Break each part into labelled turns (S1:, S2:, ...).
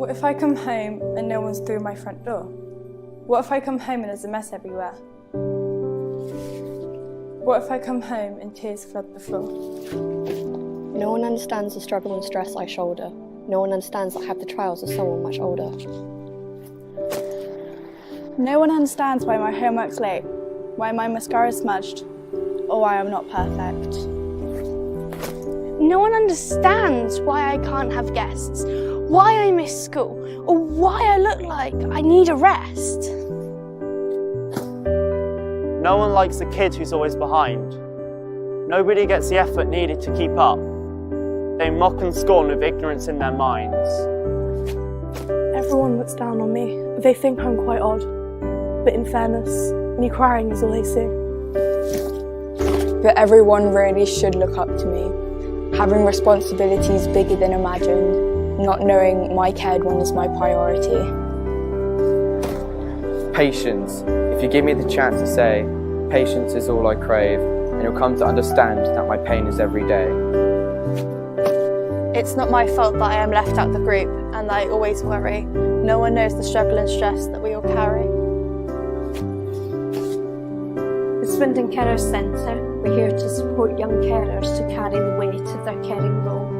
S1: What if I come home and no one's through my front door? What if I come home and there's a mess everywhere? What if I come home and tears flood the floor?
S2: No one understands the struggle and stress I shoulder. No one understands that I have the trials of someone much older.
S3: No one understands why my homework's late, why my mascara's smudged, or why I'm not perfect.
S4: No one understands why I can't have guests, why I miss school, or why I look like I need a rest.
S5: No one likes the kid who's always behind. Nobody gets the effort needed to keep up. They mock and scorn with ignorance in their minds.
S6: Everyone looks down on me. They think I'm quite odd. But in fairness, me crying is all they see.
S3: But everyone really should look up to me. Having responsibilities bigger than imagined, not knowing my cared one is my priority.
S7: Patience. If you give me the chance to say, patience is all I crave, and you'll come to understand that my pain is every day.
S8: It's not my fault that I am left out of the group and that I always worry. No one knows the struggle and stress that we all carry.
S9: The Swindon Carers Centre, we're here to support young carers to carry the weight of their caring role.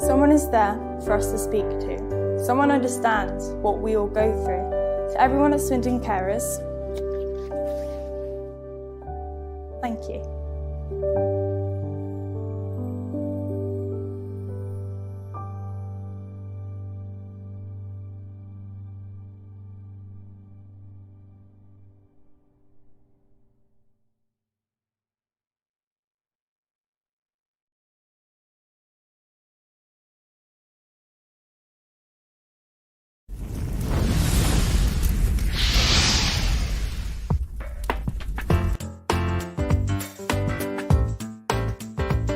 S1: Someone is there for us to speak to. Someone understands what we all go through. To everyone at Swindon Carers, thank you.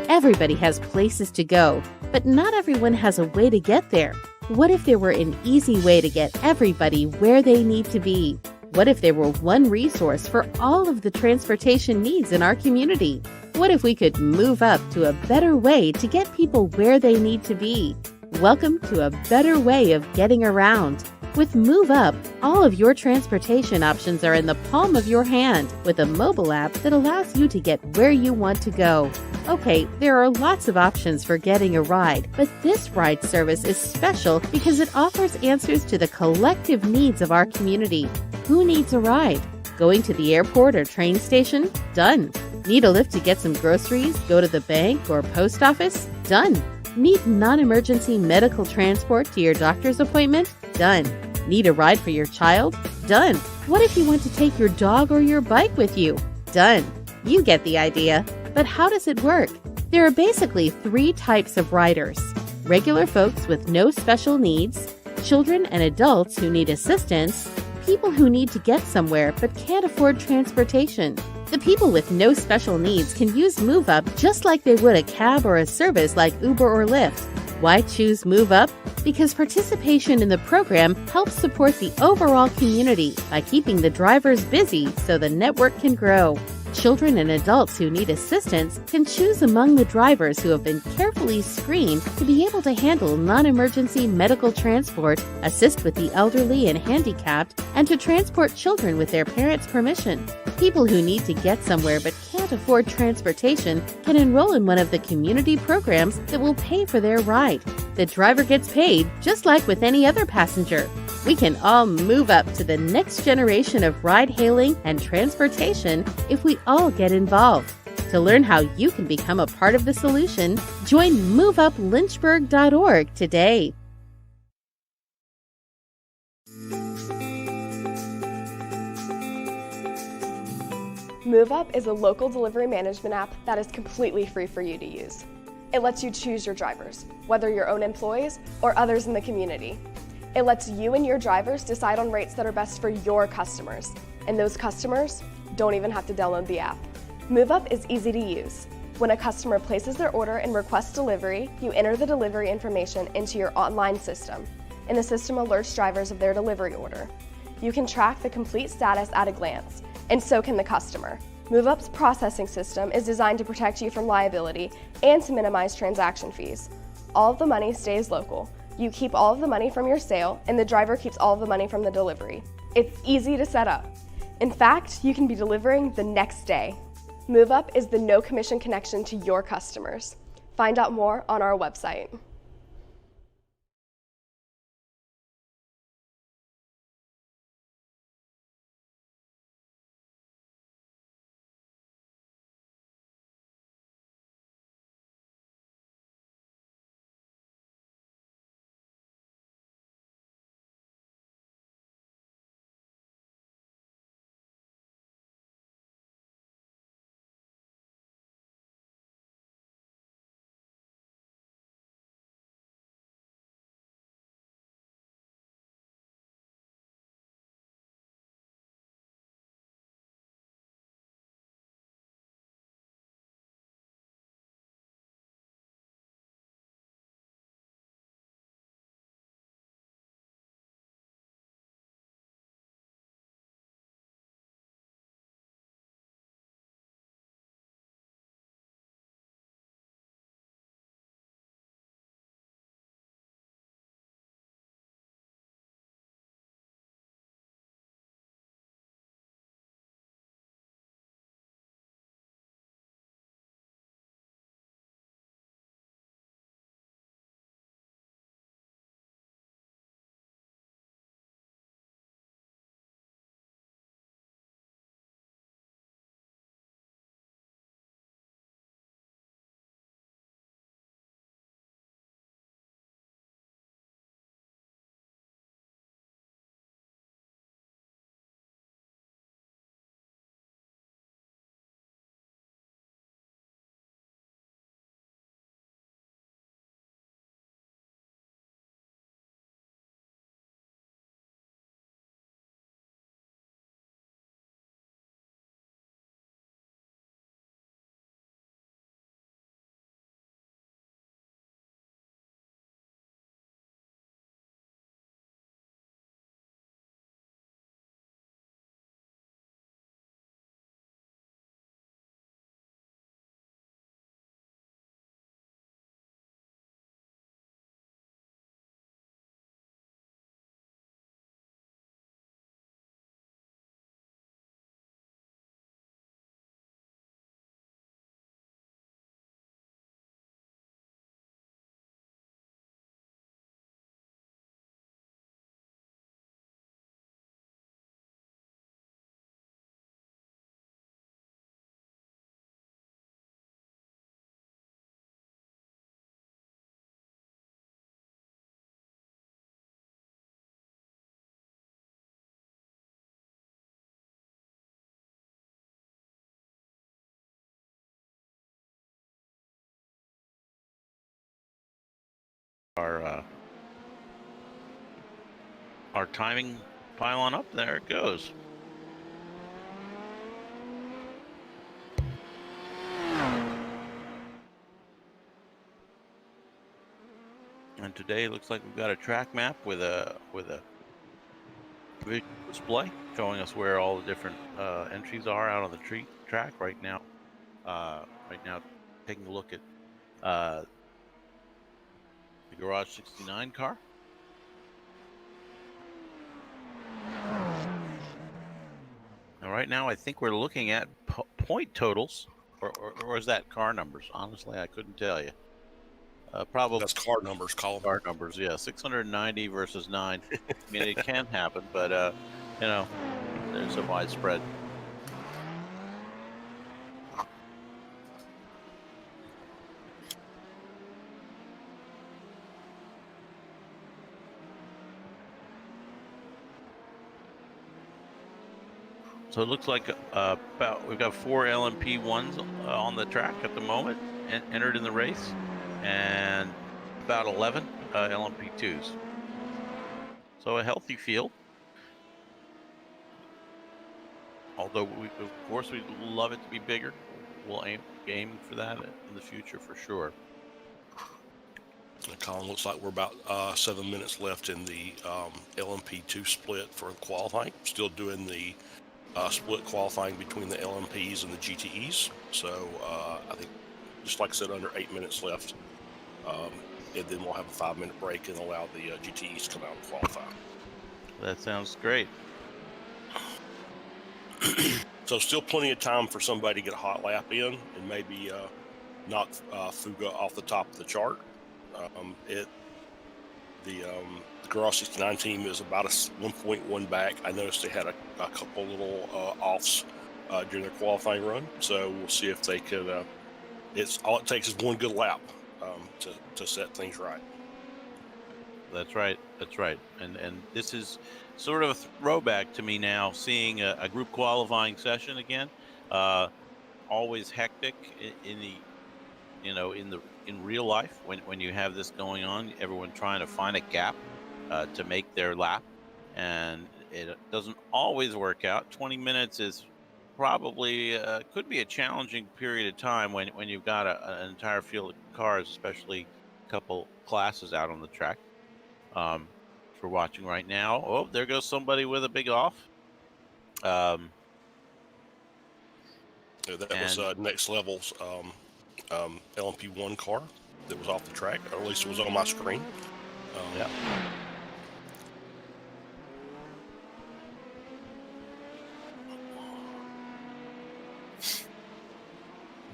S10: Everybody has places to go, but not everyone has a way to get there. What if there were an easy way to get everybody where they need to be? What if there were one resource for all of the transportation needs in our community? What if we could move up to a better way to get people where they need to be? Welcome to a better way of getting around. With Move Up, all of your transportation options are in the palm of your hand with a mobile app that allows you to get where you want to go. Okay, there are lots of options for getting a ride, but this ride service is special because it offers answers to the collective needs of our community. Who needs a ride? Going to the airport or train station? Done. Need a lift to get some groceries, go to the bank or post office? Done. Need non-emergency medical transport to your doctor's appointment? Done. Need a ride for your child? Done. What if you want to take your dog or your bike with you? Done. You get the idea. But how does it work? There are basically 3 types of riders: regular folks with no special needs, children and adults who need assistance, people who need to get somewhere but can't afford transportation. The people with no special needs can use Move Up just like they would a cab or a service like Uber or Lyft. Why choose Move Up? Because participation in the program helps support the overall community by keeping the drivers busy so the network can grow. Children and adults who need assistance can choose among the drivers who have been carefully screened to be able to handle non-emergency medical transport, assist with the elderly and handicapped, and to transport children with their parents' permission. People who need to get somewhere but can't afford transportation can enroll in one of the community programs that will pay for their ride. The driver gets paid just like with any other passenger. We can all move up to the next generation of ride-hailing and transportation if we all get involved. To learn how you can become a part of the solution, join MoveUpLynchburg.org today.
S11: Move Up is a local delivery management app that is completely free for you to use. It lets you choose your drivers, whether your own employees or others in the community. It lets you and your drivers decide on rates that are best for your customers, and those customers don't even have to download the app. Move Up is easy to use. When a customer places their order and requests delivery, you enter the delivery information into your online system, and the system alerts drivers of their delivery order. You can track the complete status at a glance, and so can the customer. MoveUp's processing system is designed to protect you from liability and to minimize transaction fees. All of the money stays local. You keep all of the money from your sale, and the driver keeps all of the money from the delivery. It's easy to set up. In fact, you can be delivering the next day. MoveUp is the no commission connection to your customers. Find out more on our website.
S12: Our timing pylon up. There it goes. And today it looks like we've got a track map with a visual display showing us where all the different entries are out on the track right now. Taking a look at the Garage 69 car. And right now, I think we're looking at point totals, or is that car numbers? Honestly, I couldn't tell you. Probably
S13: that's car numbers, Colin.
S12: Car numbers, yeah. 690 versus 9. I mean, it can happen, but you know, there's a widespread. So it looks like we've got 4 LMP1s on the track at the moment, entered in the race, and about 11 LMP2s. So a healthy field. Although of course we'd love it to be bigger. we'll aim for that in the future for sure.
S13: Colin, looks like we're about 7 minutes left in the LMP2 split for qualifying. Still doing the split qualifying between the LMPs and the GTEs. So I think, just like I said, under 8 minutes left. And then we'll have a 5-minute break and allow the GTEs to come out and qualify.
S12: That sounds great.
S13: So still plenty of time for somebody to get a hot lap in and maybe knock Fuga off the top of the chart. The Garage 69 team is about a 1.1 back. I noticed they had a couple little offs during their qualifying run, so we'll see if they could. It's all it takes is one good lap to set things right.
S12: That's right. That's right. And this is sort of a throwback to me now, seeing a group qualifying session again. Always hectic in real life when you have this going on. Everyone trying to find a gap to make their lap, and it doesn't always work out. 20 minutes is probably could be a challenging period of time when you've got an entire field of cars, especially a couple classes out on the track. For watching right now, oh, there goes somebody with a big off.
S13: That was Next Level's LMP1 car that was off the track, or at least it was on my screen.
S12: Yeah.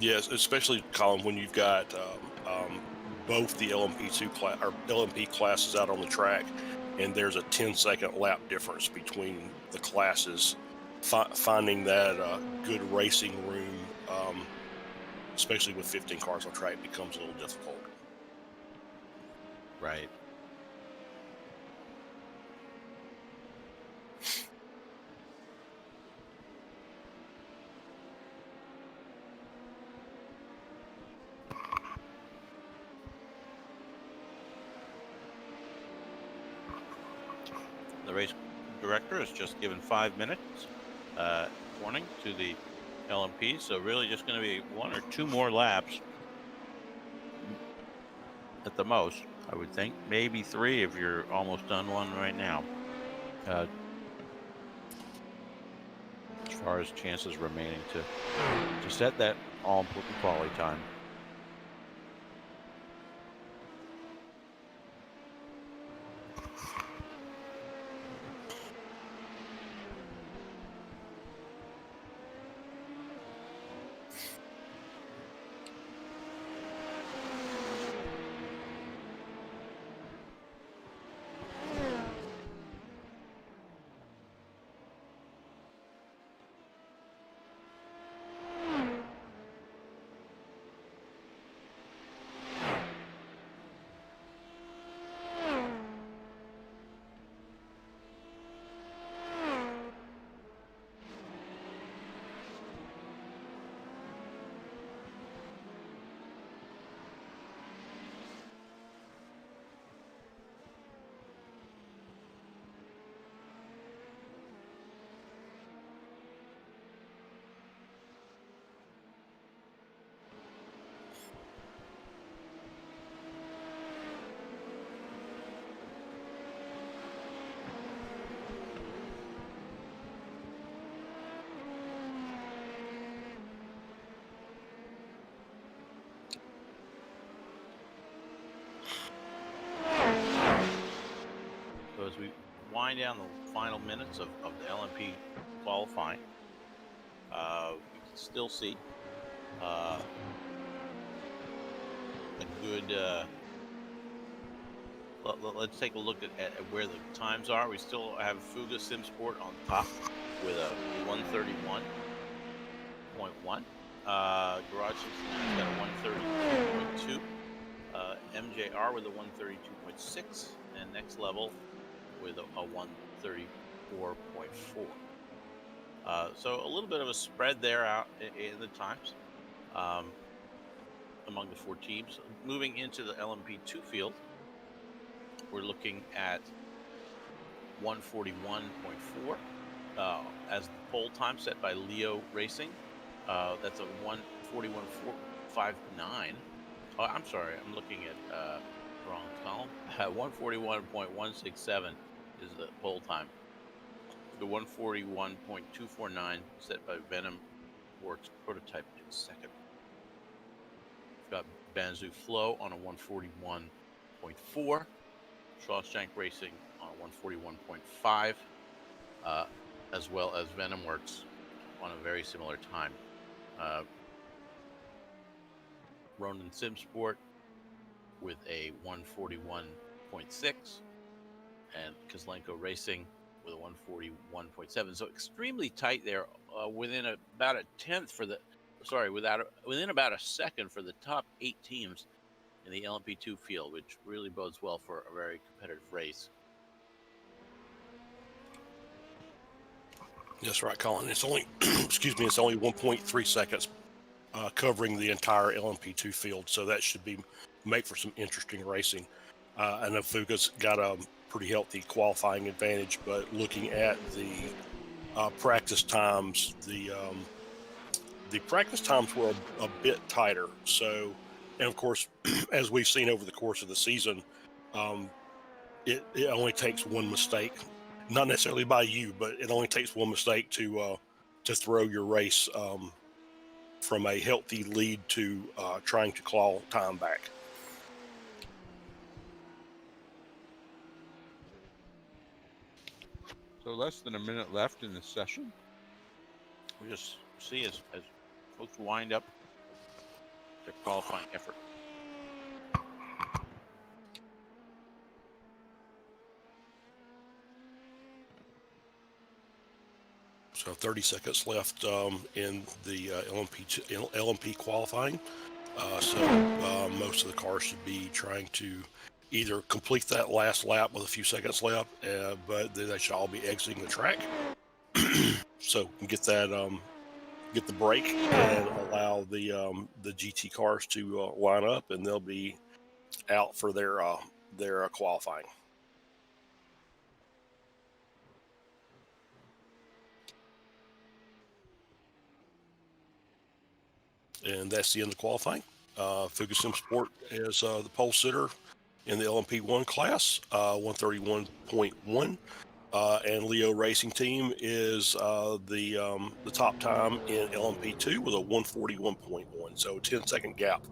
S13: Yes, especially, Colin, when you've got both the LMP2 class or LMP classes out on the track, and there's a 10-second lap difference between the classes. Finding that good racing room, especially with 15 cars on track, becomes a little difficult.
S12: Right. The race director has just given 5 minutes warning to the LMP, so really just going to be 1 or 2 more laps at the most, I would think. Maybe 3 if you're almost done one right now. As far as chances remaining to set that all-important quality time. So as we wind down the final minutes of the LMP qualifying, we can still see a good. Let's take a look at where the times are. We still have Fuga SimSport on top with a 131.1. Garage 69's got a 132.2. MJR with a 132.6, and Next Level with a 134.4. So a little bit of a spread there out in the times among the 4 teams. Moving into the LMP2 field, we're looking at 141.4 as the pole time set by Leo Racing. That's a 141.59. Oh, I'm sorry, I'm looking at wrong column. 141.167 is the pole time. The 141.249 set by Venom Works prototype in second. We've got Banzu Flow on a 141.4. Shawshank Racing on a 141.5, as well as Venom Works on a very similar time. Ronin Sim Sport with a 141.6, and Kozlenko Racing with a 141.7. So extremely tight there, within about a tenth for the, within about a second for the top 8 teams in the LMP2 field, which really bodes well for a very competitive race.
S13: That's right, Colin. It's only, excuse me, it's only 1.3 seconds covering the entire LMP2 field, so that should make for some interesting racing. I know Fuga's got a pretty healthy qualifying advantage, but looking at the practice times, the practice times were a bit tighter. So, and of course, as we've seen over the course of the season, it only takes one mistake, not necessarily by you, but it only takes one mistake to throw your race from a healthy lead to trying to claw time back.
S12: So less than a minute left in the session. We just see as folks wind up their qualifying effort.
S13: So 30 seconds left in the LMP qualifying. So most of the cars should be trying to either complete that last lap with a few seconds left, but they should all be exiting the track. So get that, get the break and allow the GT cars to line up, and they'll be out for their qualifying. And that's the end of qualifying. Fugasim Sport is the pole sitter in the LMP1 class, 131.1. And Leo Racing Team is the top time in LMP2 with a 141.1. So a 10-second gap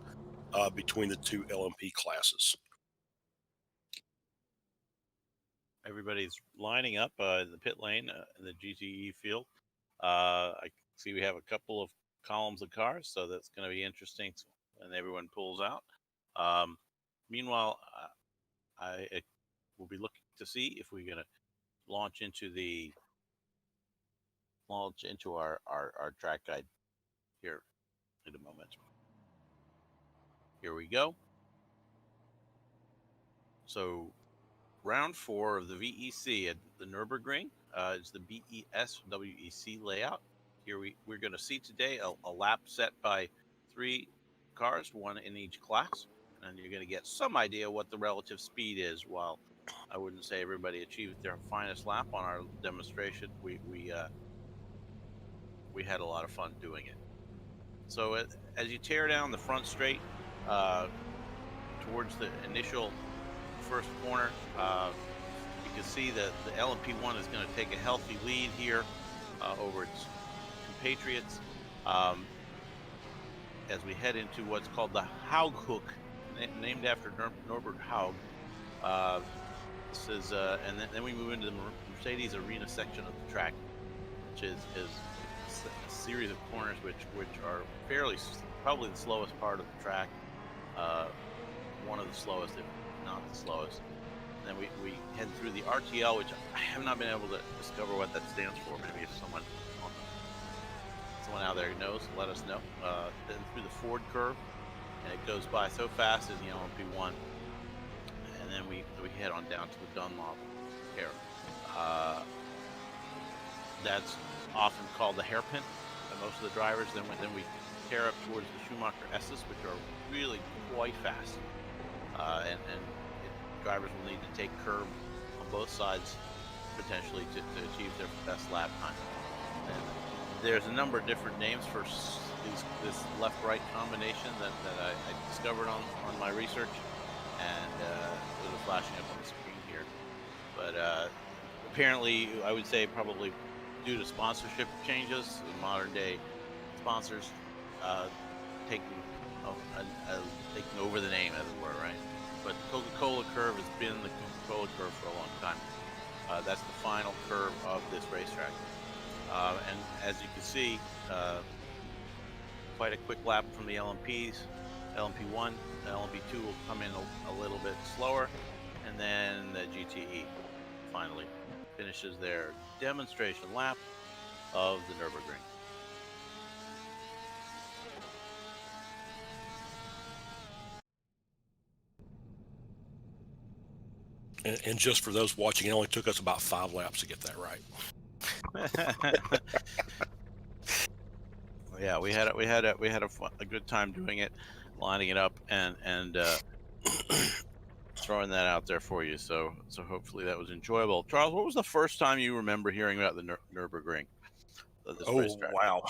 S13: between the two LMP classes.
S12: Everybody's lining up in the pit lane in the GTE field. I see we have a couple of columns of cars, so that's going to be interesting when everyone pulls out. Meanwhile, I will be looking to see if we're going to launch into our track guide here in a moment. Here we go. So round 4 of the VEC at the Nürburgring is the BES WEC layout. Here we're going to see today a lap set by 3 cars, 1 in each class, and you're going to get some idea what the relative speed is. While I wouldn't say everybody achieved their finest lap on our demonstration, we had a lot of fun doing it. So as you tear down the front straight towards the initial first corner, you can see that the LMP1 is going to take a healthy lead here over its compatriots as we head into what's called the Haughoek, named after Norbert Haug. This is, and then we move into the Mercedes Arena section of the track, which is a series of corners which are probably the slowest part of the track, one of the slowest, if not the slowest. And then we head through the RTL, which I have not been able to discover what that stands for. Maybe if someone out there knows, let us know. Then through the Ford curve, and it goes by so fast in the LMP1. And then we head on down to the Dunlop here. That's often called the hairpin by most of the drivers. Then we tear up towards the Schumacher S's, which are really quite fast. And drivers will need to take curb on both sides potentially to achieve their best lap time. And there's a number of different names for is this left-right combination that I discovered on my research, and it was flashing up on the screen here. But apparently, I would say probably due to sponsorship changes, modern day sponsors taking over the name, as it were, right? But the Coca-Cola curve has been the Coca-Cola curve for a long time. That's the final curve of this racetrack. And as you can see, quite a quick lap from the LMPs. LMP1, LMP2 will come in a little bit slower, and then the GTE finally finishes their demonstration lap of the Nürburgring.
S13: And just for those watching, it only took us about 5 laps to get that right.
S12: Yeah, we had a good time doing it, lining it up, and throwing that out there for you. So hopefully that was enjoyable. Charles, what was the first time you remember hearing about the Nürburgring? This racetrack?
S13: Wow.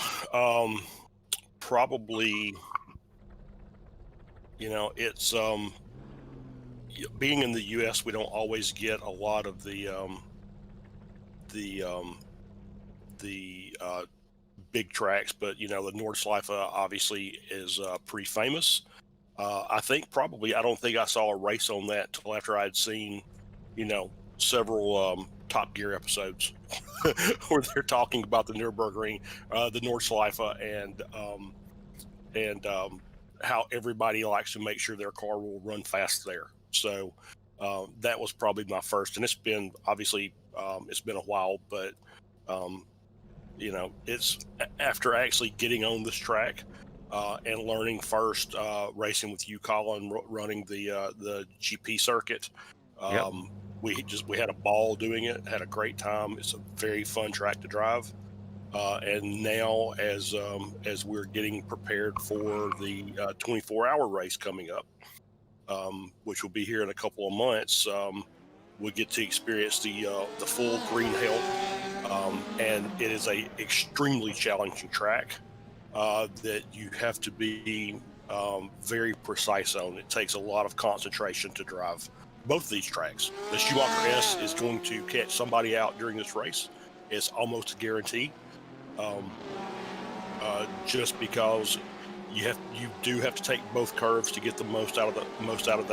S13: Probably, it's being in the U.S., we don't always get a lot of the big tracks, but the Nordschleife obviously is pretty famous. I don't think I saw a race on that till after I'd seen, several Top Gear episodes where they're talking about the Nürburgring, the Nordschleife, and how everybody likes to make sure their car will run fast there. So that was probably my first, and it's been it's been a while, but it's after actually getting on this track and learning first, racing with you, Colin, running the GP circuit.
S12: Yep.
S13: We had a ball doing it, had a great time. It's a very fun track to drive. And now, as we're getting prepared for the 24-hour race coming up, which will be here in a couple of months, we get to experience the full green hell, and it is a extremely challenging track that you have to be very precise on. It takes a lot of concentration to drive both of these tracks. The Schumacher S is going to catch somebody out during this race. It's almost a guarantee. Just because you do have to take both curves to get the most out of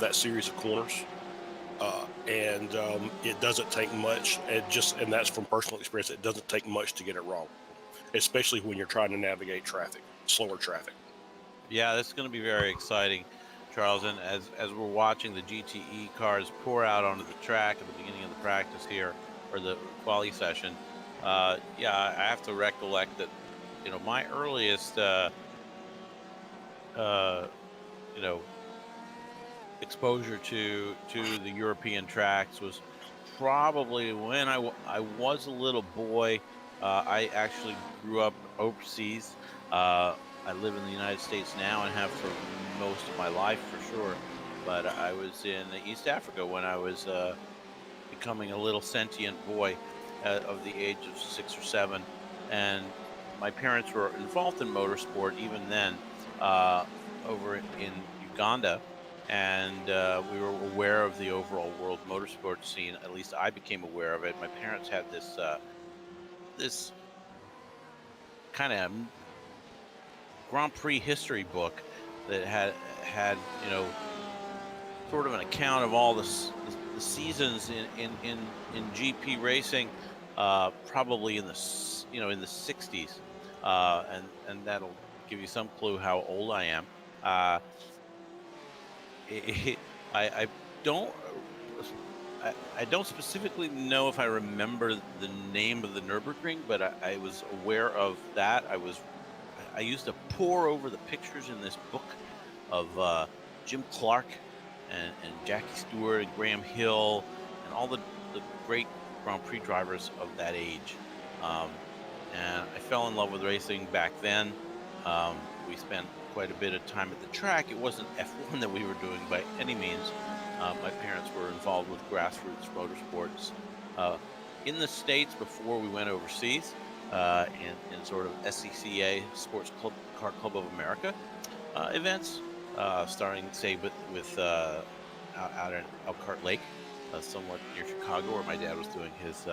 S13: that series of corners, and it doesn't take much. And that's from personal experience. It doesn't take much to get it wrong, especially when you're trying to navigate slower traffic.
S12: Yeah, this is going to be very exciting, Charles. And as we're watching the GTE cars pour out onto the track at the beginning of the practice here, or the quali session, I have to recollect that, my earliest, exposure to the European tracks was probably when I was a little boy. I actually grew up overseas. I live in the United States now and have for most of my life, for sure. But I was in East Africa when I was becoming a little sentient boy of the age of 6 or 7, and my parents were involved in motorsport even then over in Uganda, and we were aware of the overall world motorsport scene. At least I became aware of it. My parents had this kind of Grand Prix history book that had sort of an account of all the seasons in GP racing, probably in the 60s, and that'll give you some clue how old I am. I don't specifically know if I remember the name of the Nürburgring, but I was aware of that. I used to pore over the pictures in this book of Jim Clark and Jackie Stewart and Graham Hill and all the great Grand Prix drivers of that age. And I fell in love with racing back then. We spent quite a bit of time at the track. It wasn't F1 that we were doing by any means. My parents were involved with grassroots motorsports in the States before we went overseas. in sort of SCCA, Sports Club Car Club of America events, starting say with out in Elkhart Lake, somewhat near Chicago, where my dad was doing his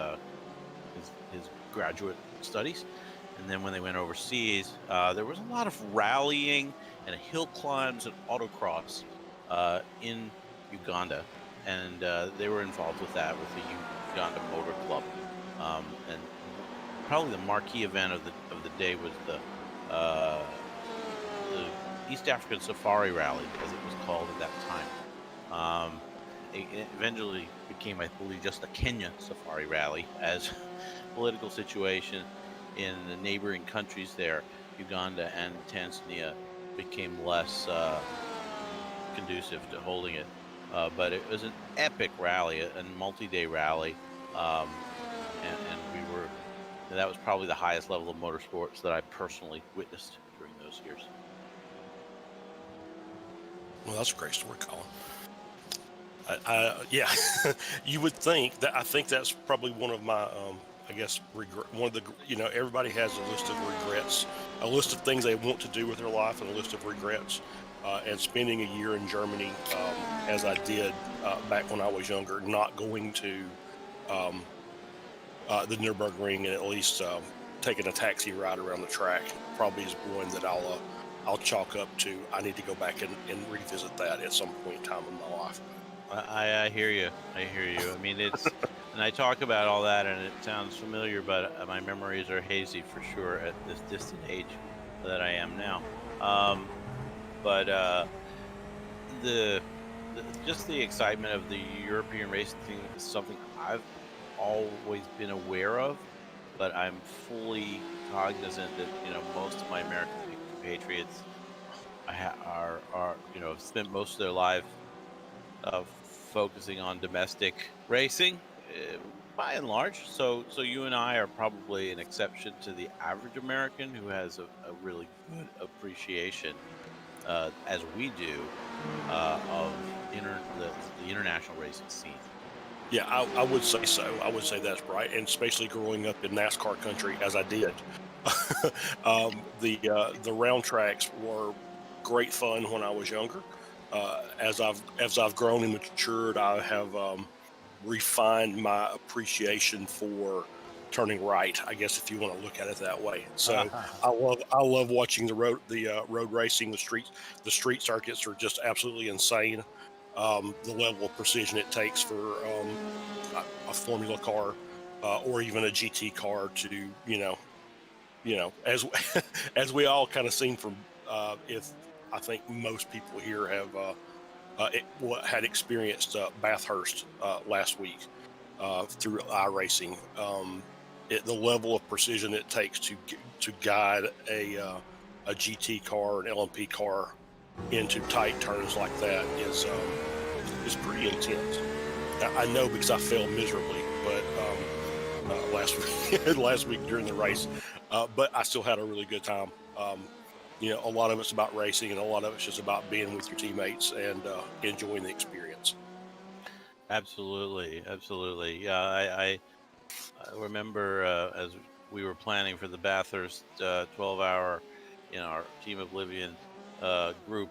S12: graduate studies. And then when they went overseas, there was a lot of rallying and hill climbs and autocross in Uganda, and they were involved with that with the Uganda Motor Club. And probably the marquee event of the day was the East African Safari Rally, as it was called at that time. It eventually became, I believe, just the Kenya Safari Rally, as political situation in the neighboring countries there, Uganda and Tanzania, became less conducive to holding it. But it was an epic rally, a multi-day rally, and that was probably the highest level of motorsports that I personally witnessed during those years.
S13: Well, that's a great story, Colin. Yeah, you would think that. I think that's probably one of my, I guess, one of the, everybody has a list of regrets, a list of things they want to do with their life, and a list of regrets. And spending a year in Germany, as I did back when I was younger, not going to the Nürburgring and at least taking a taxi ride around the track, probably is one that I'll chalk up to. I need to go back and revisit that at some point in time in my life.
S12: I hear you. I mean, it's, and I talk about all that, and it sounds familiar, but my memories are hazy for sure at this distant age that I am now. But just the excitement of the European racing thing is something I've always been aware of, but I'm fully cognizant that most of my American compatriots are have spent most of their life focusing on domestic racing, by and large. So you and I are probably an exception to the average American who has a really good appreciation, as we do, of the international racing scene.
S13: Yeah, I would say so. I would say that's right, and especially growing up in NASCAR country as I did. The round tracks were great fun when I was younger. As I've grown and matured, I have refined my appreciation for turning right, I guess, if you want to look at it that way. So I love watching the road racing. The street circuits are just absolutely insane. The level of precision it takes for a Formula car or even a GT car to as we all kind of seen from if I think most people here have had experienced Bathurst last week through iRacing. The level of precision it takes to guide a GT car, an LMP car, into tight turns like that is pretty intense. I know because I failed miserably, but last week during the race, but I still had a really good time. A lot of it's about racing, and a lot of it's just about being with your teammates and enjoying the experience.
S12: Absolutely. Yeah, I remember as we were planning for the Bathurst 12-hour, our Team Oblivion group,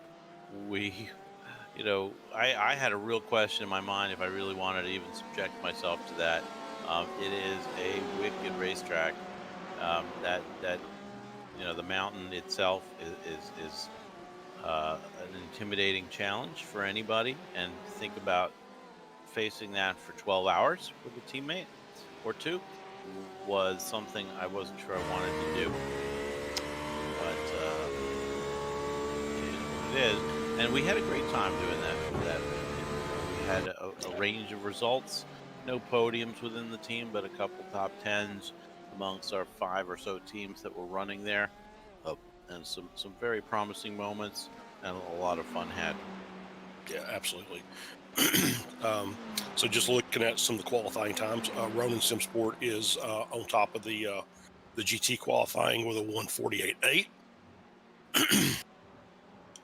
S12: I had a real question in my mind if I really wanted to even subject myself to that. It is a wicked racetrack. That the mountain itself is an intimidating challenge for anybody, and think about facing that for 12 hours with a teammate or two was something I wasn't sure I wanted to do, but it is what it is. And we had a great time doing that. We had a range of results, no podiums within the team, but a couple top 10s amongst our 5 or so teams that were running there, and some very promising moments, and a lot of fun had.
S13: Yeah, absolutely. So just looking at some of the qualifying times, Ronin Sim Sport is on top of the GT qualifying with a 1:48.8.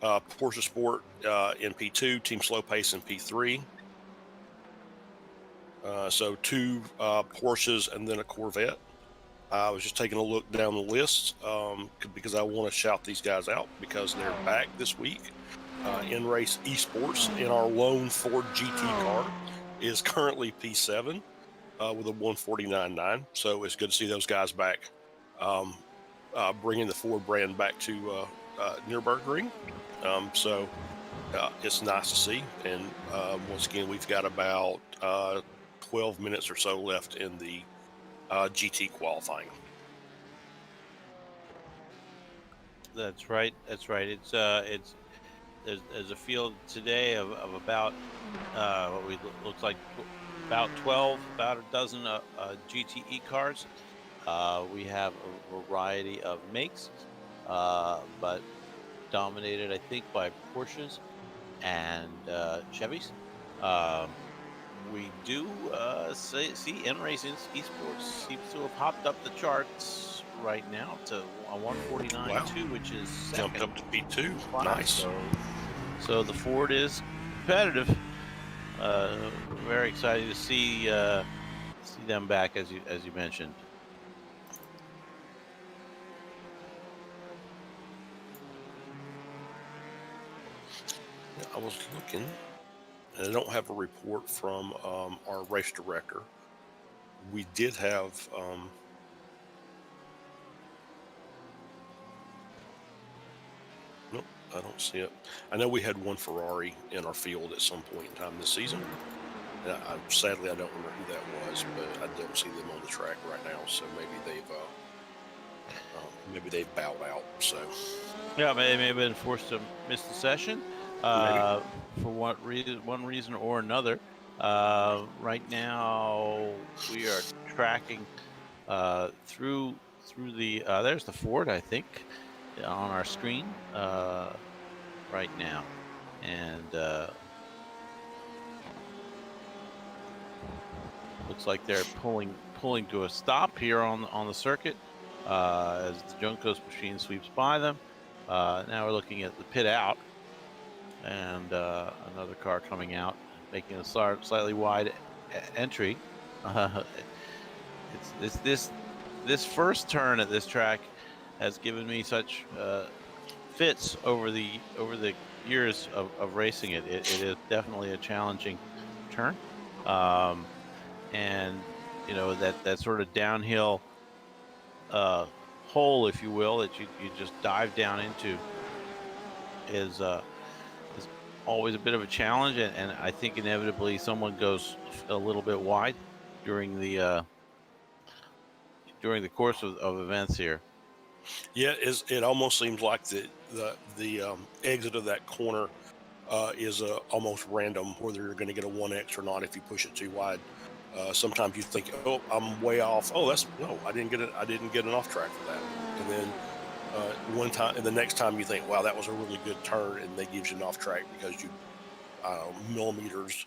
S13: Porsche Sport in P2, Team Slow Pace in P3. So 2 Porsches and then a Corvette. I was just taking a look down the list because I want to shout these guys out because they're back this week. In-race esports in our lone Ford GT car is currently P7 with a 149.9. So it's good to see those guys back, bringing the Ford brand back to Nürburgring. So it's nice to see. And once again, we've got about 12 minutes or so left in the GT qualifying.
S12: That's right. It's there's a field today of about what we looks like about a dozen GTE cars. We have a variety of makes, but dominated, I think, by Porsches and Chevys. We do see N-Racing Esports seems to have hopped up the charts right now to a 149.2, which is second.
S13: Jumped up to P2. Nice.
S12: So the Ford is competitive. Very exciting to see them back, as you mentioned.
S13: I was looking, and I don't have a report from our race director. We did have nope, I don't see it. I know we had one Ferrari in our field at some point in time this season. Sadly, I don't remember who that was, but I don't see them on the track right now. So maybe they've bowed out. So
S12: yeah, they may have been forced to miss the session for one reason or another. Right now, we are tracking through the. There's the Ford, I think, on our screen right now, and looks like they're pulling to a stop here on the circuit as the Juncos machine sweeps by them. Now we're looking at the pit out, and another car coming out, making a slightly wide entry. This first turn at this track has given me such fits over the years of racing it. It is definitely a challenging turn, and you know that sort of downhill hole, if you will, that you just dive down into is always a bit of a challenge, and I think inevitably someone goes a little bit wide during the course of events here.
S13: Yeah, it almost seems like the exit of that corner is almost random, whether you're going to get a 1X or not if you push it too wide. Sometimes you think, oh, I'm way off. Oh, I didn't get an off track for that. And then one time, and the next time you think, wow, that was a really good turn, and they give you an off track because you millimeters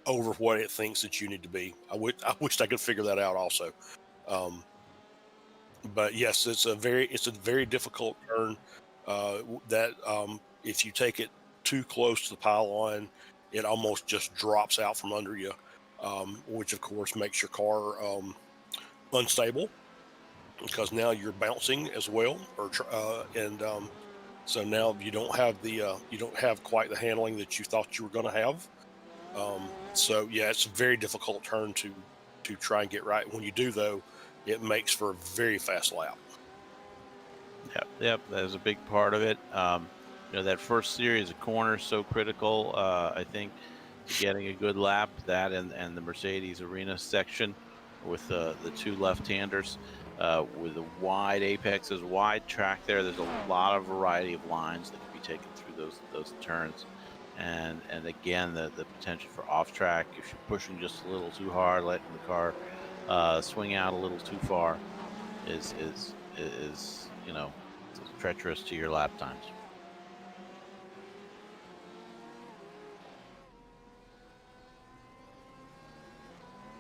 S13: over what it thinks that you need to be. I wished I could figure that out also. But yes, it's a very difficult turn. That if you take it too close to the pylon, it almost just drops out from under you, which of course makes your car unstable because now you're bouncing as well, so now you don't have quite the handling that you thought you were going to have. So yeah, it's a very difficult turn to try and get right. When you do, though, it makes for a very fast lap.
S12: Yep, that's a big part of it. That first series of corners so critical. I think to getting a good lap. That and the Mercedes Arena section with the two left-handers with the wide apexes, wide track there. There's a lot of variety of lines that can be taken through those turns. And again, the potential for off track if you're pushing just a little too hard, letting the car swing out a little too far is treacherous to your lap times.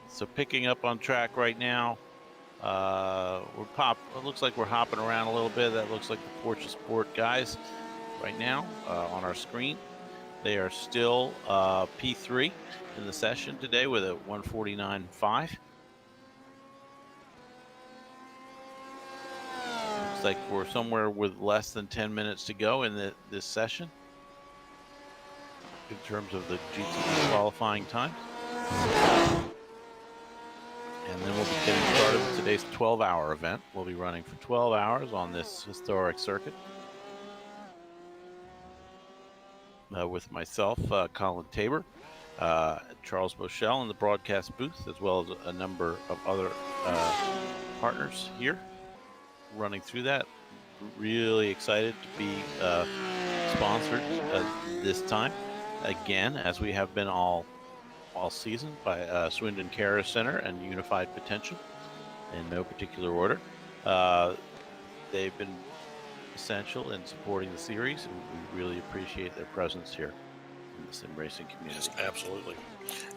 S12: So picking up on track right now, it looks like we're hopping around a little bit. That looks like the Porsche Sport guys right now on our screen. They are still P3 in the session today with a 149.5. looks like we're somewhere with less than 10 minutes to go in this session in terms of the GTE qualifying times. And then we'll be getting started with today's 12-hour event. We'll be running for 12 hours on this historic circuit with myself, Colin Tabor, Charles Bochelle in the broadcast booth, as well as a number of other partners here running through that. Really excited to be sponsored this time, again, as we have been all season, by Swindon Care Center and Unified Potential, in no particular order. They've been essential in supporting the series, and we really appreciate their presence here in the sim racing community.
S13: Yes, absolutely.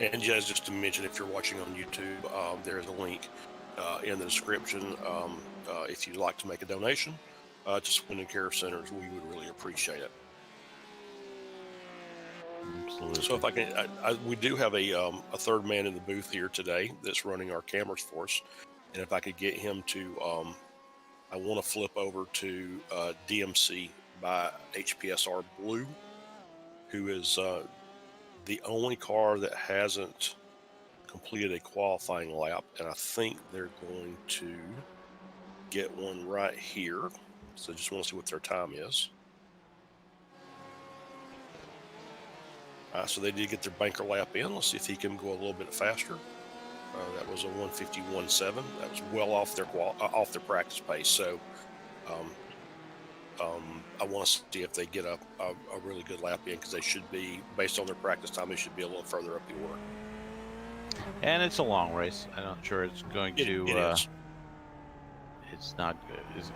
S13: And just to mention, if you're watching on YouTube, there's a link in the description. If you'd like to make a donation to Swindon Care Centers, we would really appreciate it.
S12: Absolutely.
S13: So if I can, we do have a third man in the booth here today that's running our cameras for us, and if I could get him to, I want to flip over to DMC by HPSR Blue, who is the only car that hasn't completed a qualifying lap, and I think they're going to get one right here. So I just want to see what their time is. So they did get their banker lap in. Let's see if he can go a little bit faster. That was a 151.7. That was well off their practice pace. So I want to see if they get a really good lap in, because they should be, based on their practice time, they should be a little further up the order.
S12: And it's a long race. I'm not sure it's going to.
S13: It is.
S12: It's not.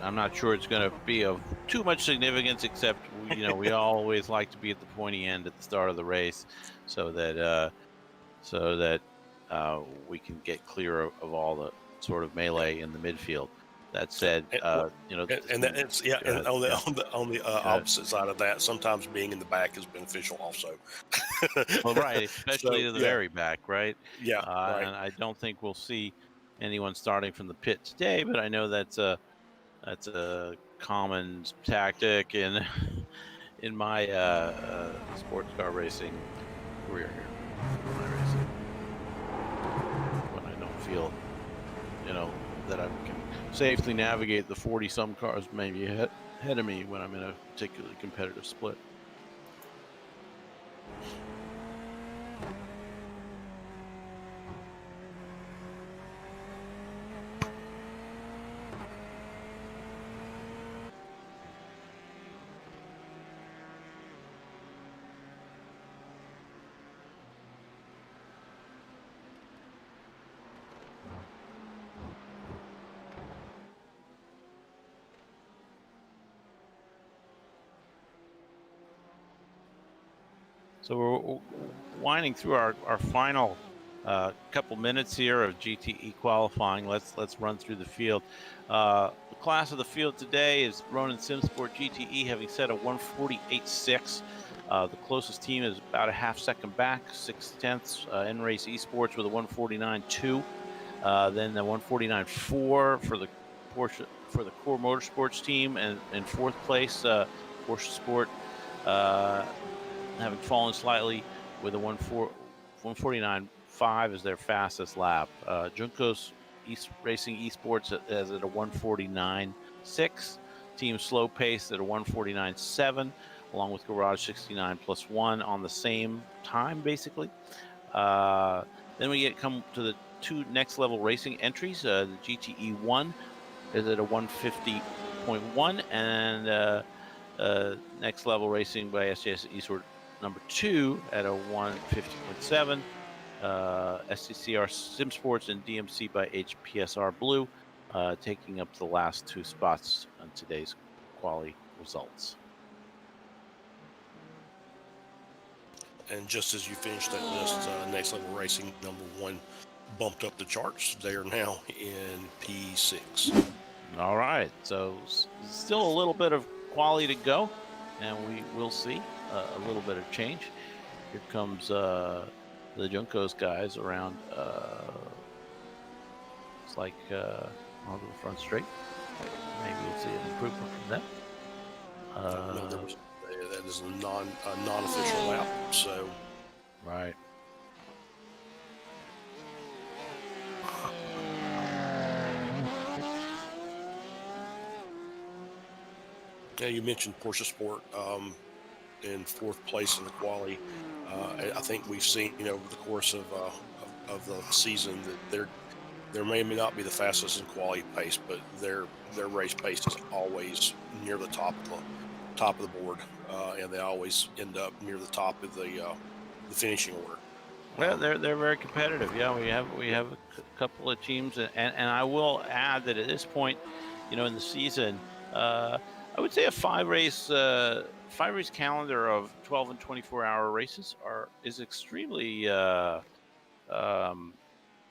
S12: I'm not sure it's going to be of too much significance, except we always like to be at the pointy end at the start of the race, so that we can get clear of all the sort of melee in the midfield. That said,
S13: and on the opposite side of that, sometimes being in the back is beneficial also.
S12: Well, right, especially to the very back, right?
S13: Yeah, right.
S12: And I don't think we'll see anyone starting from the pit today, but I know that's a common tactic in my sports car racing career here. When I don't feel, that I can safely navigate the 40-some cars maybe ahead of me when I'm in a particularly competitive split. So we're winding through our final couple minutes here of GTE qualifying. Let's run through the field. The class of the field today is Ronin SimSport GTE, having set a 148.6. The closest team is about a half second back, 6/10. N-Race Esports with a 149.2. Then the 149.4 for the Porsche, for the Core Motorsports team, and in fourth place, Porsche Sport, having fallen slightly with a 149.5 as their fastest lap. Juncos Racing Esports as at a 149.6. Team Slow Pace at a 149.7, along with Garage 69+1 on the same time, basically. Then we come to the two next level racing entries. The GTE 1 is at a 150.1, and next level racing by SJS Eastward number 2 at a 150.7. SCCR SimSports and DMC by HPSR Blue taking up the last two spots on today's quali results.
S13: And just as you finish that list, next level racing number 1 bumped up the charts. They are now in P6.
S12: All right, so still a little bit of quality to go, and we will see a little bit of change. Here comes the Juncos guys around. It's like onto the front straight. Maybe we'll see an improvement from them.
S13: No, that is a non-official lap. So
S12: right.
S13: Yeah, you mentioned Porsche Sport in fourth place in the quali. I think we've seen over the course of the season that there may not be the fastest in quali pace, but their race pace is always near the top of the board, and they always end up near the top of the finishing order.
S12: Well, they're very competitive. Yeah, we have a couple of teams, and I will add that at this point, in the season, I would say a five race calendar of 12 and 24-hour races is extremely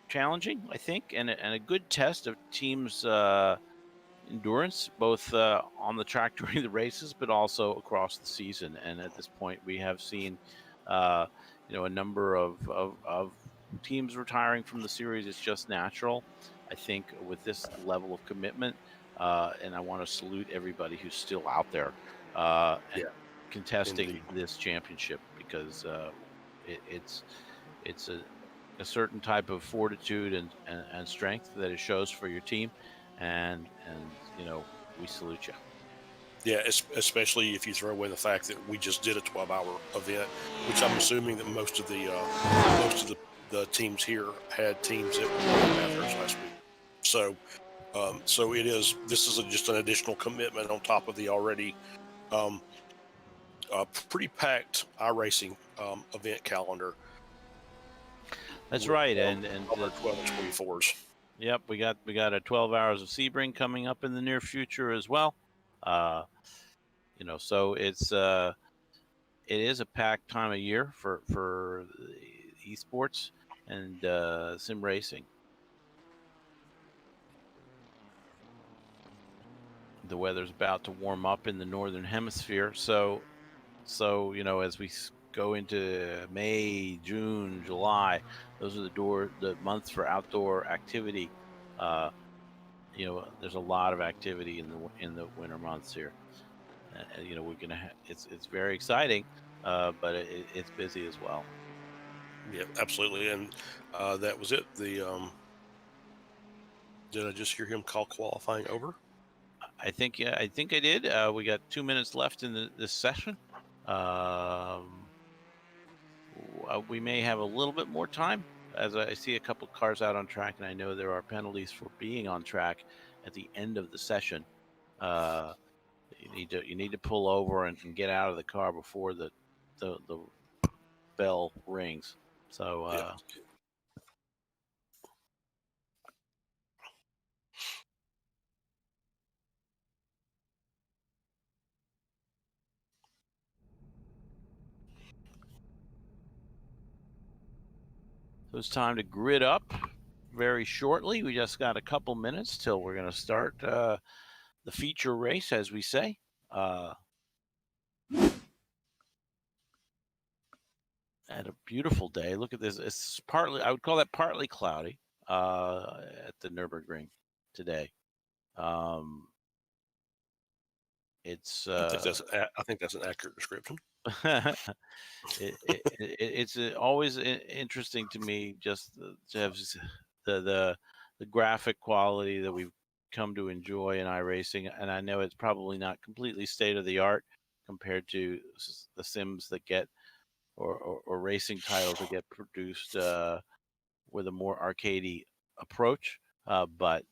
S12: challenging, I think, and a good test of teams' endurance, both on the track during the races, but also across the season. And at this point, we have seen, a number of teams retiring from the series. It's just natural, I think, with this level of commitment. And I want to salute everybody who's still out there and contesting
S13: Indeed.
S12: this championship, because it's a certain type of fortitude and strength that it shows for your team, and we salute you.
S13: Yeah, especially if you throw in the fact that we just did a 12-hour event, which I'm assuming that most of the teams here had teams that were Masters last week. So, this is just an additional commitment on top of the already pretty packed iRacing event calendar.
S12: That's right, and
S13: 12 and 24s.
S12: Yep, we got a 12 hours of Sebring coming up in the near future as well. So it is a packed time of year for esports and sim racing. The weather's about to warm up in the northern hemisphere, so as we go into May, June, July, those are the months for outdoor activity. There's a lot of activity in the winter months here. We're gonna it's very exciting, but it's busy as well.
S13: Yeah, absolutely. And that was it. Did I just hear him call qualifying over?
S12: I think I did. We got 2 minutes left in this session. We may have a little bit more time, as I see a couple cars out on track, and I know there are penalties for being on track at the end of the session. You need to pull over and get out of the car before the bell rings. So
S13: Yeah.
S12: So it's time to grid up very shortly. We just got a couple minutes till we're going to start the feature race, as we say. And a beautiful day. Look at this. It's I would call that partly cloudy at the Nürburgring today. It's.
S13: I think that's an accurate description.
S12: It's always interesting to me just to have the graphic quality that we've come to enjoy in iRacing, and I know it's probably not completely state of the art compared to the sims that get or racing titles that get produced with a more arcadey approach. But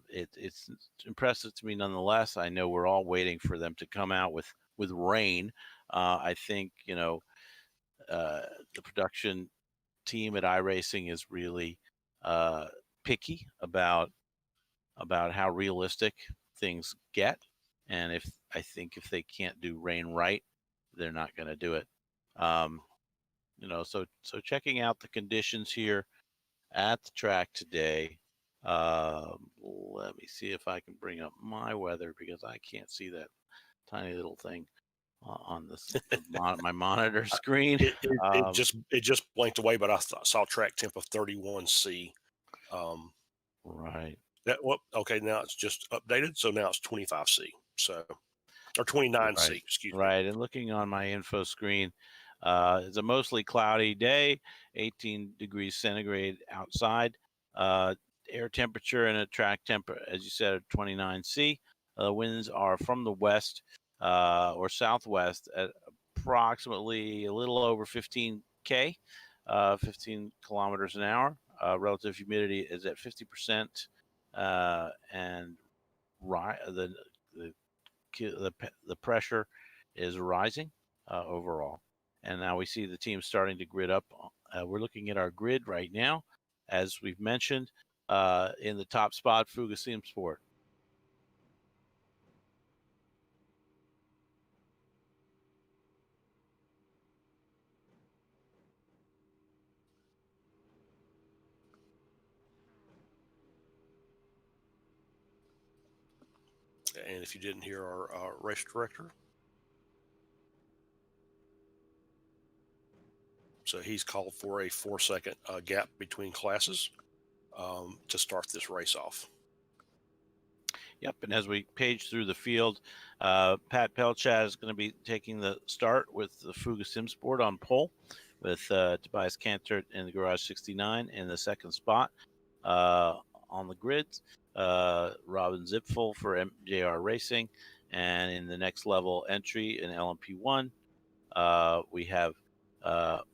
S12: it's impressive to me nonetheless. I know we're all waiting for them to come out with rain. I think the production team at iRacing is really picky about how realistic things get, and I think if they can't do rain right, they're not going to do it. So checking out the conditions here at the track today. Let me see if I can bring up my weather, because I can't see that tiny little thing on this my monitor screen.
S13: It just blanked away, but I saw track temp of 31C.
S12: Right.
S13: Okay, now it's just updated, so now it's 25C. So, or 29C,
S12: Right.
S13: excuse me.
S12: Right, and looking on my info screen, it's a mostly cloudy day, 18 degrees centigrade outside. Air temperature and a track temperature, as you said, 29C. Winds are from the west or southwest at approximately a little over 15K, 15 kilometers an hour. Relative humidity is at 50%, and the pressure is rising overall. And now we see the team starting to grid up. We're looking at our grid right now, as we've mentioned, in the top spot, V.E.C Sport.
S13: And if you didn't hear our race director, so he's called for a 4-second gap between classes to start this race off.
S12: Yep, and as we page through the field, Pat Pelchat is going to be taking the start with the V.E.C Sport on pole, with Tobias Cantor in the Garage 69 in the second spot. On the grid, Robin Zipfel for MJR Racing, and in the next level entry in LMP1, we have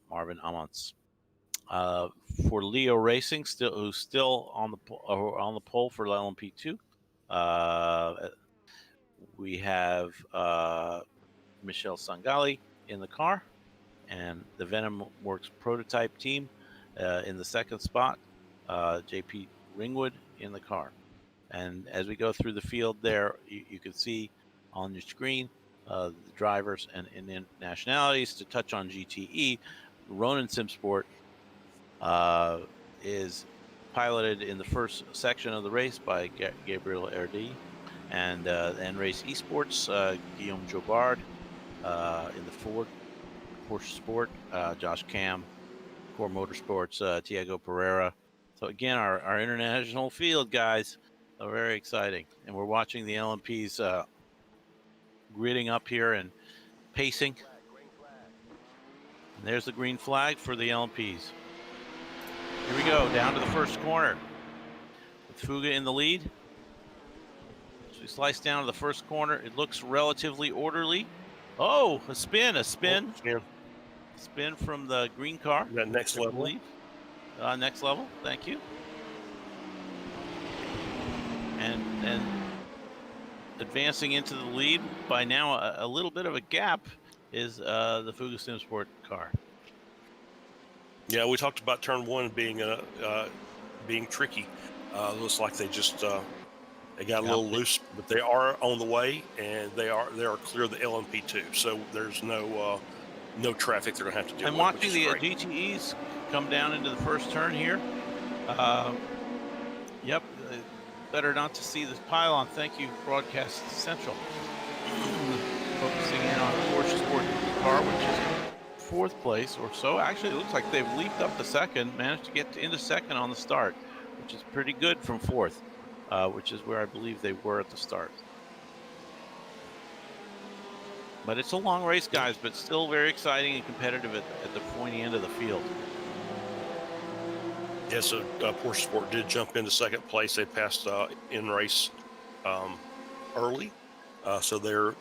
S12: Marvin Amons. For Leo Racing, who's still on the pole for LMP2. We have Michelle Sangali in the car, and the Venom Works prototype team in the second spot. JP Ringwood in the car. And as we go through the field there, you can see on your screen the drivers and nationalities. To touch on GTE, Ronin SimSport is piloted in the first section of the race by Gabriel Erdi, and Race Esports, Guillaume Jobard in the Ford Porsche Sport, Josh Cam, Core Motorsports, Tiago Pereira. So again, our international field guys are very exciting, and we're watching the LMPs gridding up here and pacing. And there's the green flag for the LMPs. Here we go, down to the first corner with Fuga in the lead. So we slice down to the first corner. It looks relatively orderly. Oh, a spin. Spin from the green car.
S13: That next level.
S12: Next level, thank you. And advancing into the lead by now a little bit of a gap is the V.E.C Sport car.
S13: Yeah, we talked about turn one being tricky. Looks like they just they got a little loose, but they are on the way, and they are clear of the LMP2. So there's no traffic they're going to have to deal with.
S12: I'm watching the GTEs come down into the first turn here. Yep, better not to see this pylon. Thank you, Broadcast Central. Focusing in on the Porsche Sport car, which is fourth place or so. Actually, it looks like they've leaped up to second, managed to get into second on the start, which is pretty good from fourth, which is where I believe they were at the start. But it's a long race, guys, but still very exciting and competitive at the pointy end of the field.
S13: Yeah, so Porsche Sport did jump into second place. They passed in race early, so they're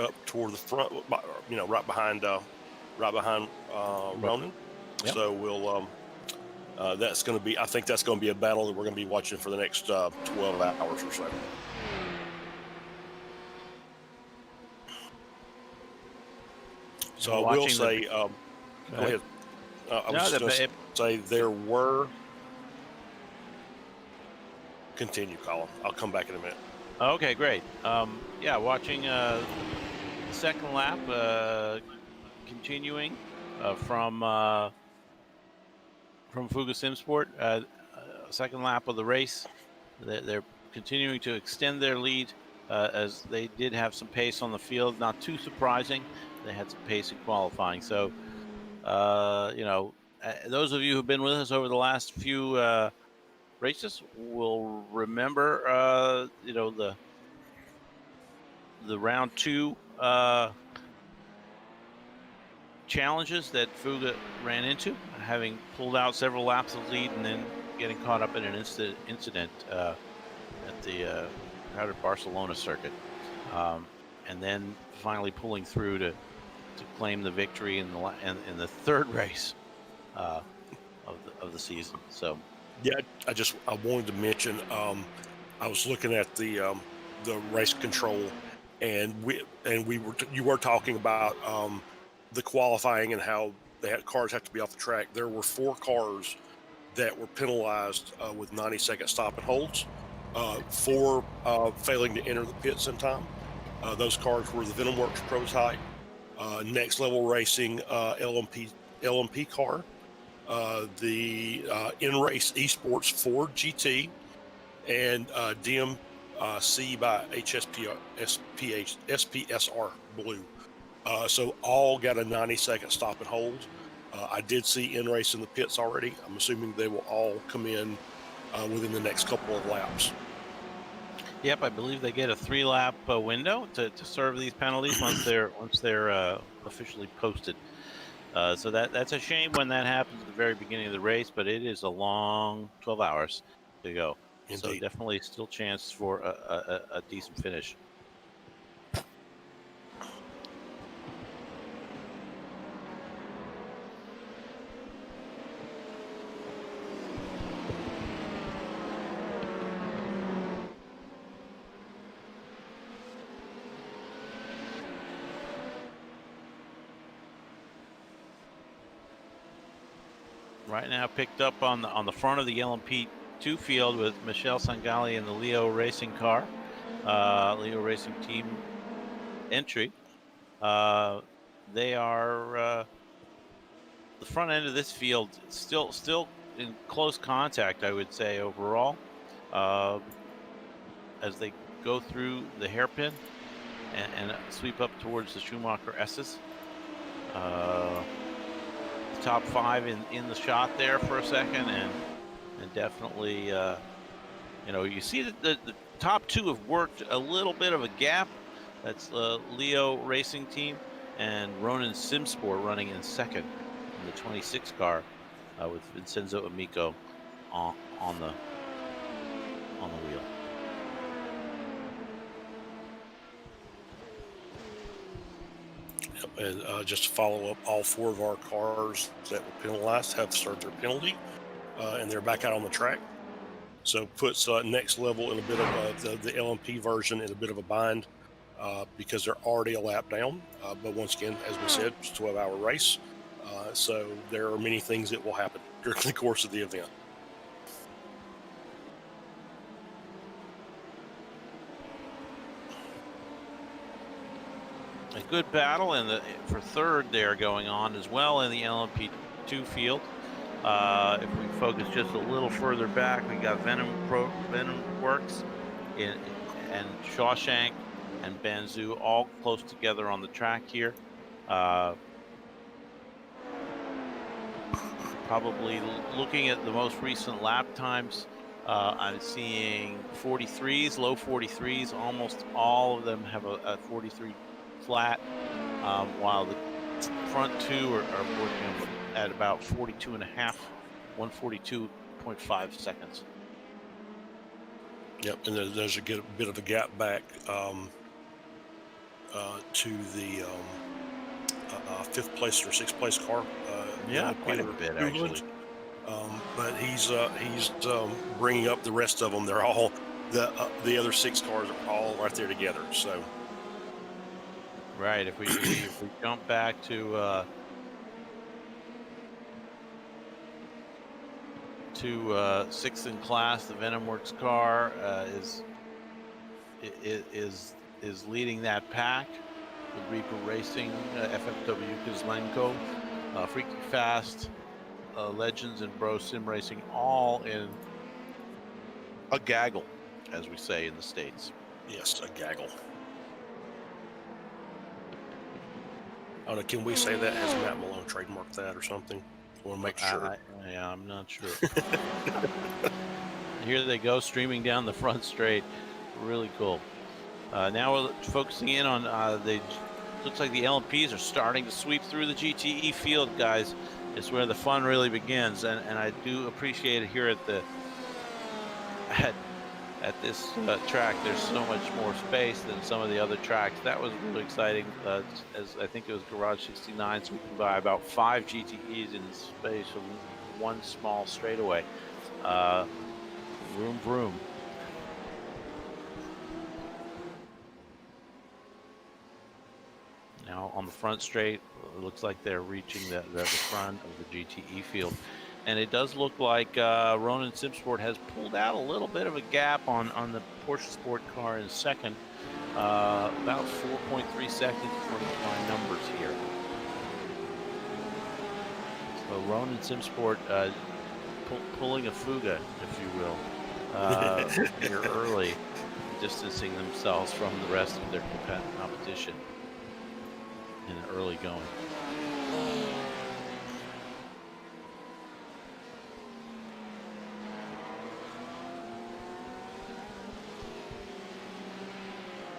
S13: up toward the front, right behind Ronin. Yep. So we'll that's going to be. I think that's going to be a battle that we're going to be watching for the next 12 hours or so. So I will say, go ahead. I was going to say there were. Continue, Colin. I'll come back in a minute.
S12: Okay, great. Yeah, watching the second lap, continuing from V.E.C Sport. Second lap of the race, they're continuing to extend their lead as they did have some pace on the field. Not too surprising. They had some pace in qualifying. So, those of you who've been with us over the last few races will remember, the round 2 challenges that Fuga ran into, having pulled out several laps of lead and then getting caught up in an incident at the crowded Barcelona circuit, and then finally pulling through to claim the victory in the third race of the season. So,
S13: yeah, I wanted to mention. I was looking at the race control, and you were talking about the qualifying and how cars have to be off the track. There were 4 cars that were penalized with 90-second stop and holds for failing to enter the pits in time. Those cars were the VenomWorks prototype, Next Level Racing LMP car, the in-race esports Ford GT, and DMC by SPSR Blue. So all got a 90-second stop and hold. I did see in-race in the pits already. I'm assuming they will all come in within the next couple of laps.
S12: Yep, I believe they get a 3-lap window to serve these penalties once they're officially posted. So that's a shame when that happens at the very beginning of the race, but it is a long 12 hours to go.
S13: Indeed.
S12: So definitely still chance for a decent finish. Right now picked up on the front of the LMP2 field with Michelle Sangali in the Leo Racing car, Leo Racing team entry. They are the front end of this field still in close contact, I would say, overall, as they go through the hairpin and sweep up towards the Schumacher S's. Top 5 in the shot there for a second, and definitely, you see that the top 2 have worked a little bit of a gap. That's Leo Racing Team and Ronin Simsport running in second in the 26 car with Vincenzo Amico on the wheel.
S13: And just to follow up, all 4 of our cars that were penalized have served their penalty, and they're back out on the track. So puts Next Level in a bit of the LMP version in a bit of a bind because they're already a lap down. But once again, as we said, it's a 12-hour race. So there are many things that will happen during the course of the event.
S12: A good battle for third there going on as well in the LMP2 field. If we focus just a little further back, we got VenomWorks and Shawshank and Banzhou all close together on the track here. Probably looking at the most recent lap times, I'm seeing 43s, low 43s. Almost all of them have a 43 flat, while the front 2 are working at about 42 and a half, 142.5 seconds.
S13: Yep, and there's a bit of a gap back to the 5th place or 6th place car.
S12: Yeah, quite a bit actually.
S13: But he's bringing up the rest of them. They're all the other 6 cars are all right there together. So.
S12: Right. If we jump back to 6th in class, the VenomWorks car is leading that pack. The Reaper Racing, FFW Kuzlenko, Freaky Fast, Legends, and Bro Sim Racing, all in a gaggle, as we say in the States.
S13: Yes, a gaggle. I don't know, can we say that? Has Matt Malone trademarked that or something? I want to make sure.
S12: Yeah, I'm not sure. Here they go, streaming down the front straight. Really cool. Now we're focusing in on looks like the LMPs are starting to sweep through the GTE field, guys. It's where the fun really begins, and I do appreciate it here at this track. There's so much more space than some of the other tracks. That was really exciting. As I think it was Garage 69 sweeping by about 5 GTEs in the space of one small straightaway. Vroom vroom. Now on the front straight, it looks like they're reaching the front of the GTE field. And it does look like Ronin Simsport has pulled out a little bit of a gap on the Porsche Sport car in second. About 4.3 seconds from my numbers here. So Ronin Simsport pulling a fuga, if you will, here early, distancing themselves from the rest of their competition in the early going.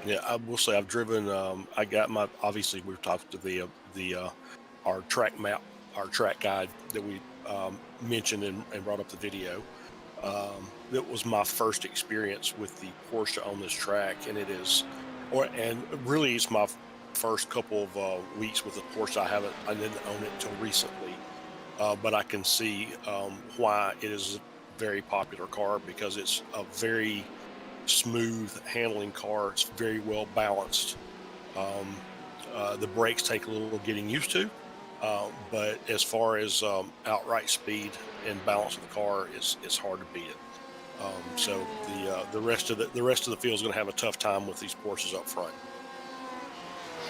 S13: Yeah, I will say I've driven. I got my. Obviously, we've talked to our track map, our track guide that we mentioned and brought up the video. That was my first experience with the Porsche on this track, and really it's my first couple of weeks with the Porsche. I didn't own it until recently, but I can see why it is a very popular car, because it's a very smooth handling car. It's very well balanced. The brakes take a little getting used to, but as far as outright speed and balance of the car, it's hard to beat it. So the rest of the field is going to have a tough time with these Porsches up front.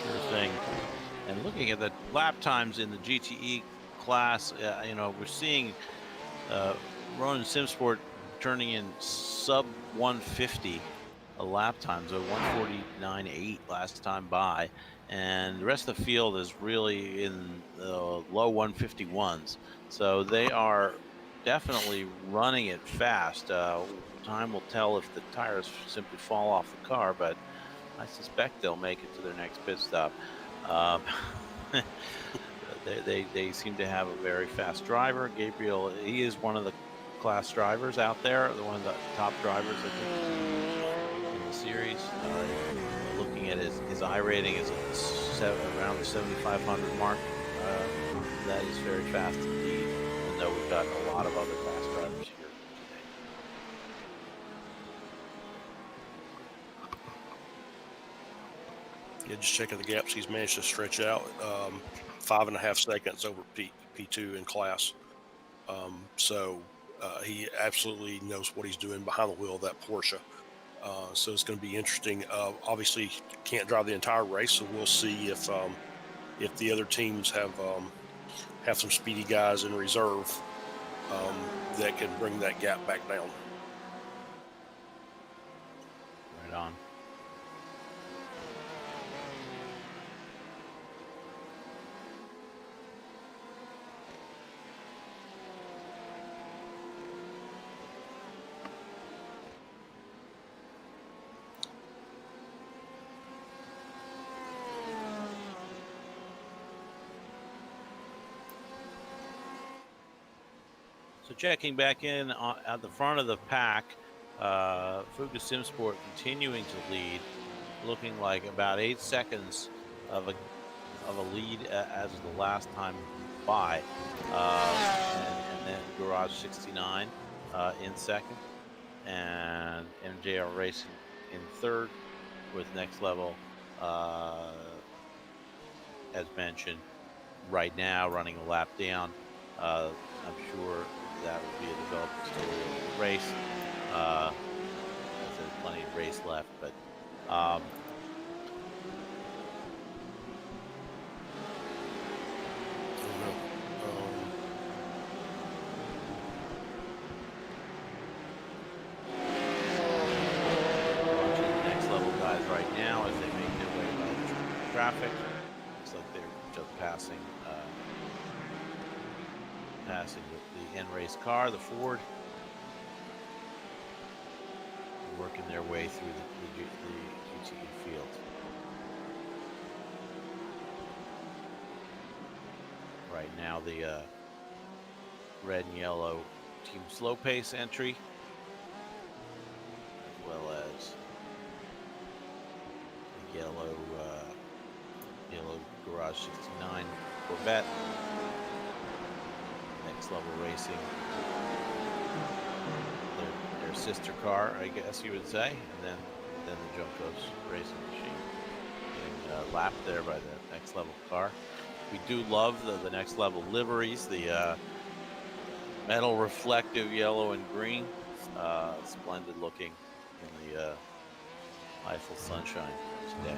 S12: Sure thing. And looking at the lap times in the GTE class, we're seeing Ronin Simsport turning in sub 150 a lap time, so 149.8 last time by, and the rest of the field is really in the low 151s. So they are definitely running it fast. Time will tell if the tires simply fall off the car, but I suspect they'll make it to their next pit stop. They seem to have a very fast driver. Gabriel, he is one of the class drivers out there, one of the top drivers, I think, in the series. Looking at his I rating is around the 7,500 mark. That is very fast indeed, even though we've got a lot of other fast drivers here today.
S13: Yeah, just checking the gaps he's managed to stretch out, 5.5 seconds over P2 in class. So he absolutely knows what he's doing behind the wheel of that Porsche. So it's going to be interesting. Obviously, can't drive the entire race, so we'll see if the other teams have some speedy guys in reserve that can bring that gap back down.
S12: Right on. So checking back in at the front of the pack, V.E.C Simsport continuing to lead, looking like about 8 seconds of a lead as the last time by, and then Garage 69 in second, and MJR Racing in third, with Next Level, as mentioned, right now running a lap down. I'm sure that will be a developing story of the race. There's plenty of race left, but watching the Next Level guys right now as they make their way by the traffic. Looks like they're just passing with the end race car, the Ford. working their way through the GTE field. Right now, the red and yellow team slow pace entry, as well as the yellow Garage 69 Corvette. Next Level Racing, their sister car, I guess you would say, and then the Juncos racing machine getting lapped there by the Next Level car. We do love the Next Level liveries, the metal reflective yellow and green, splendid looking in the Eiffel sunshine today.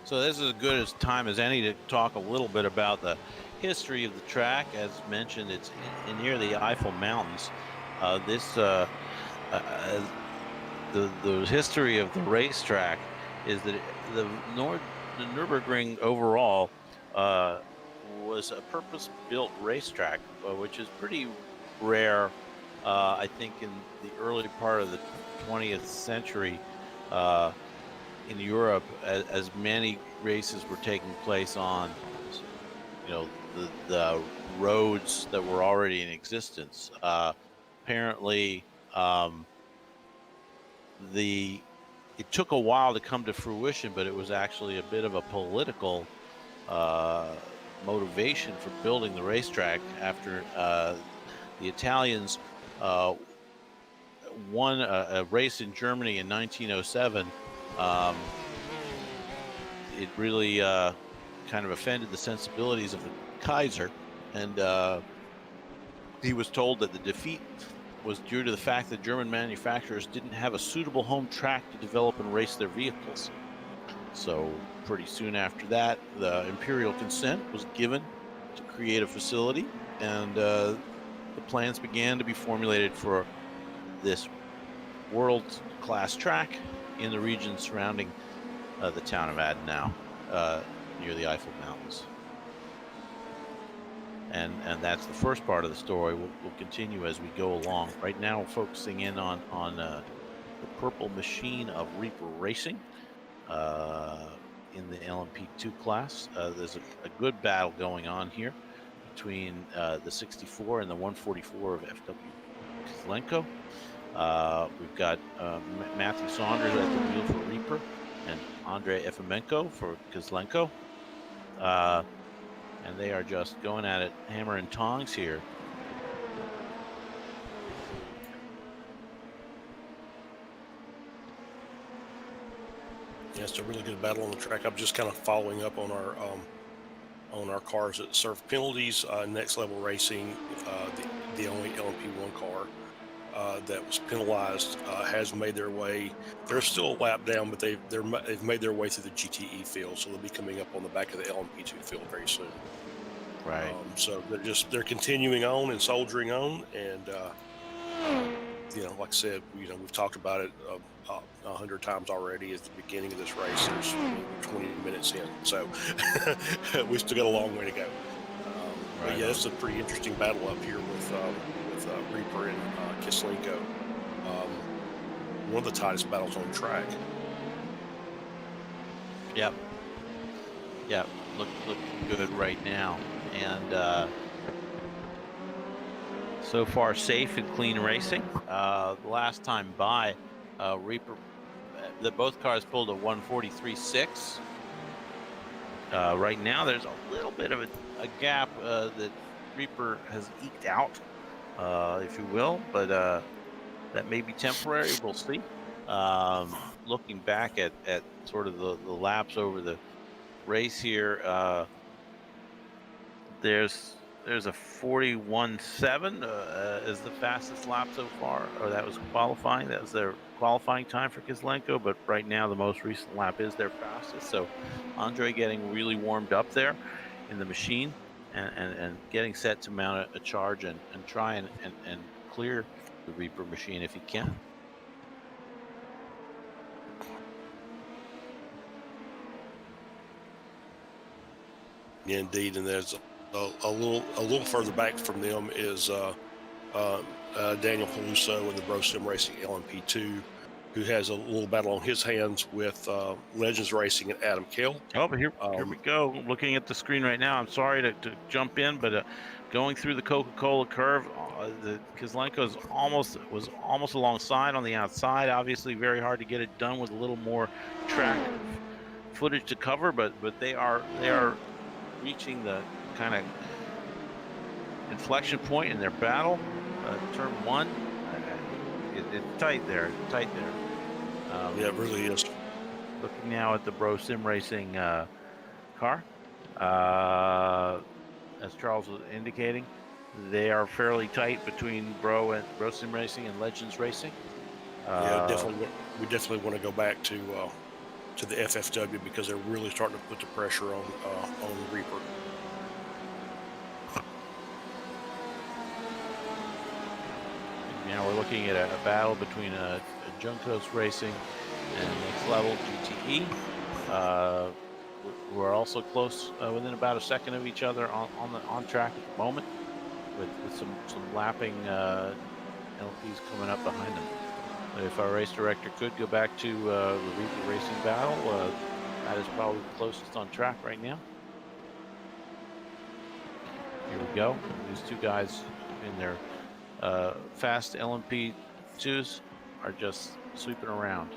S12: So this is as good a time as any to talk a little bit about the history of the track. As mentioned, it's near the Eiffel Mountains. The history of the racetrack is that the Nürburgring overall was a purpose-built racetrack, which is pretty rare, I think, in the early part of the 20th century. In Europe, as many races were taking place on, the roads that were already in existence. Apparently, it took a while to come to fruition, but it was actually a bit of a political motivation for building the racetrack after the Italians won a race in Germany in 1907. It really kind of offended the sensibilities of the Kaiser, and he was told that the defeat was due to the fact that German manufacturers didn't have a suitable home track to develop and race their vehicles. So pretty soon after that, the imperial consent was given to create a facility, and the plans began to be formulated for this world-class track in the region surrounding the town of Adenau, near the Eiffel Mountains. And that's the first part of the story. We'll continue as we go along. Right now, we're focusing in on the purple machine of Reaper Racing in the LMP2 class. There's a good battle going on here between the 64 and the 144 of FW Kozlenko. We've got Matthew Saunders at the wheel for Reaper and Andrei Efemenko for Kozlenko. And they are just going at it hammer and tongs here.
S13: Yeah, it's a really good battle on the track. I'm just kind of following up on our cars that serve penalties. Next Level Racing, the only LMP1 car that was penalized, has made their way. They're still a lap down, but they've made their way through the GTE field, so they'll be coming up on the back of the LMP2 field very soon.
S12: Right.
S13: So they're continuing on and soldiering on, and like I said, we've talked about it 100 times already. At the beginning of this race, there's 20 minutes in, so we still got a long way to go. But yeah, it's a pretty interesting battle up here with Reaper and Kozlenko. One of the tightest battles on the track.
S12: Yep. Looking good right now, and so far safe and clean racing. The last time by, Reaper, both cars pulled a 143.6. Right now, there's a little bit of a gap that Reaper has eked out, if you will, but that may be temporary. We'll see. Looking back at sort of the laps over the race here, there's a 41.7 as the fastest lap so far, or that was qualifying. That was their qualifying time for Kozlenko, but right now the most recent lap is their fastest. So Andre getting really warmed up there in the machine and getting set to mount a charge and try and clear the Reaper machine if he can.
S13: Yeah, indeed, and there's a little further back from them is Daniel Peluso in the Bro Sim Racing LMP2, who has a little battle on his hands with Legends Racing and Adam Kell.
S12: Oh, but here we go. Looking at the screen right now. I'm sorry to jump in, but going through the Coca-Cola curve, the Kozlenko's was almost alongside on the outside. Obviously, very hard to get it done with a little more track footage to cover, but they are reaching the kind of inflection point in their battle. Turn one, it's tight there.
S13: Yeah, it really is.
S12: Looking now at the Bro Sim Racing car, as Charles was indicating, they are fairly tight between Bro Sim Racing and Legends Racing.
S13: Yeah, definitely. We definitely want to go back to the FFW because they're really starting to put the pressure on Reaper.
S12: Now we're looking at a battle between a Juncos Racing and Next Level GTE. We're also close, within about a second of each other on track at the moment, with some lapping LPs coming up behind them. But if our race director could go back to the Reaper Racing battle, that is probably the closest on track right now. Here we go. These two guys in their fast LMP2s are just sweeping around.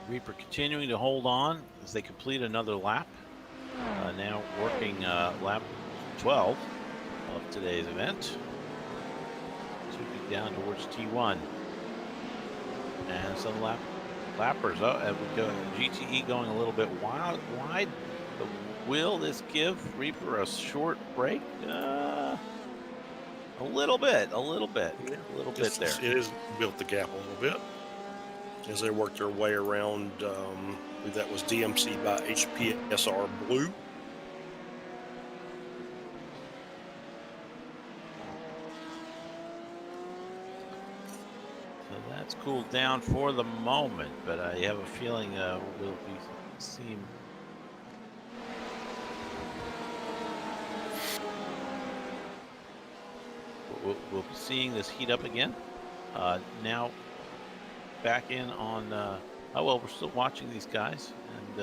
S12: Reaper continuing to hold on as they complete another lap. Now working lap 12 of today's event. Sweeping down towards T1. And some lappers. And we go GTE going a little bit wide. But will this give Reaper a short break? A little bit there.
S13: It has built the gap a little bit as they work their way around. I believe that was DMC by HPSR Blue.
S12: So that's cooled down for the moment, but I have a feeling we'll be seeing. We'll be seeing this heat up again. Now back in on, we're still watching these guys, and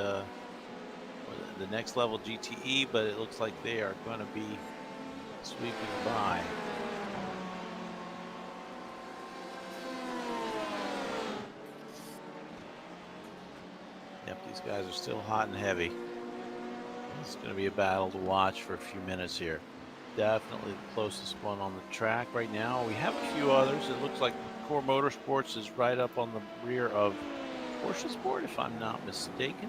S12: the Next Level GTE, but it looks like they are going to be sweeping by. Yep, these guys are still hot and heavy. It's going to be a battle to watch for a few minutes here. Definitely the closest one on the track right now. We have a few others. It looks like Core Motorsports is right up on the rear of Porsche Sport, if I'm not mistaken.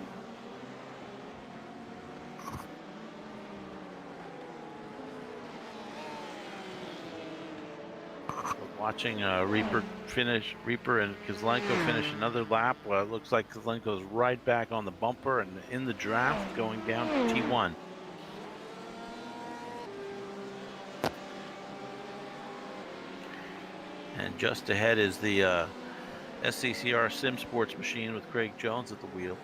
S12: Watching Reaper and Kozlenko finish another lap. Well, it looks like Kozlenko's right back on the bumper and in the draft, going down to T1. And just ahead is the SCCR Sim Sports machine with Craig Jones at the wheel.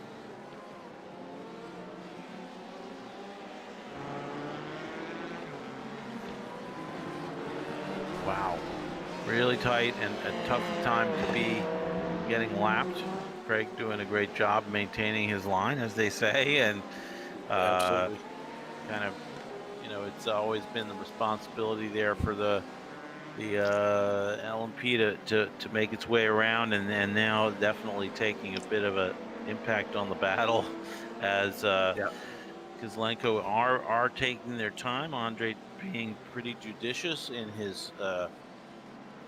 S12: Wow. Really tight and a tough time to be getting lapped. Craig doing a great job maintaining his line, as they say, and kind of, it's always been the responsibility there for the LMP to make its way around, and now definitely taking a bit of an impact on the battle as Kozlenko are taking their time. Andre being pretty judicious in his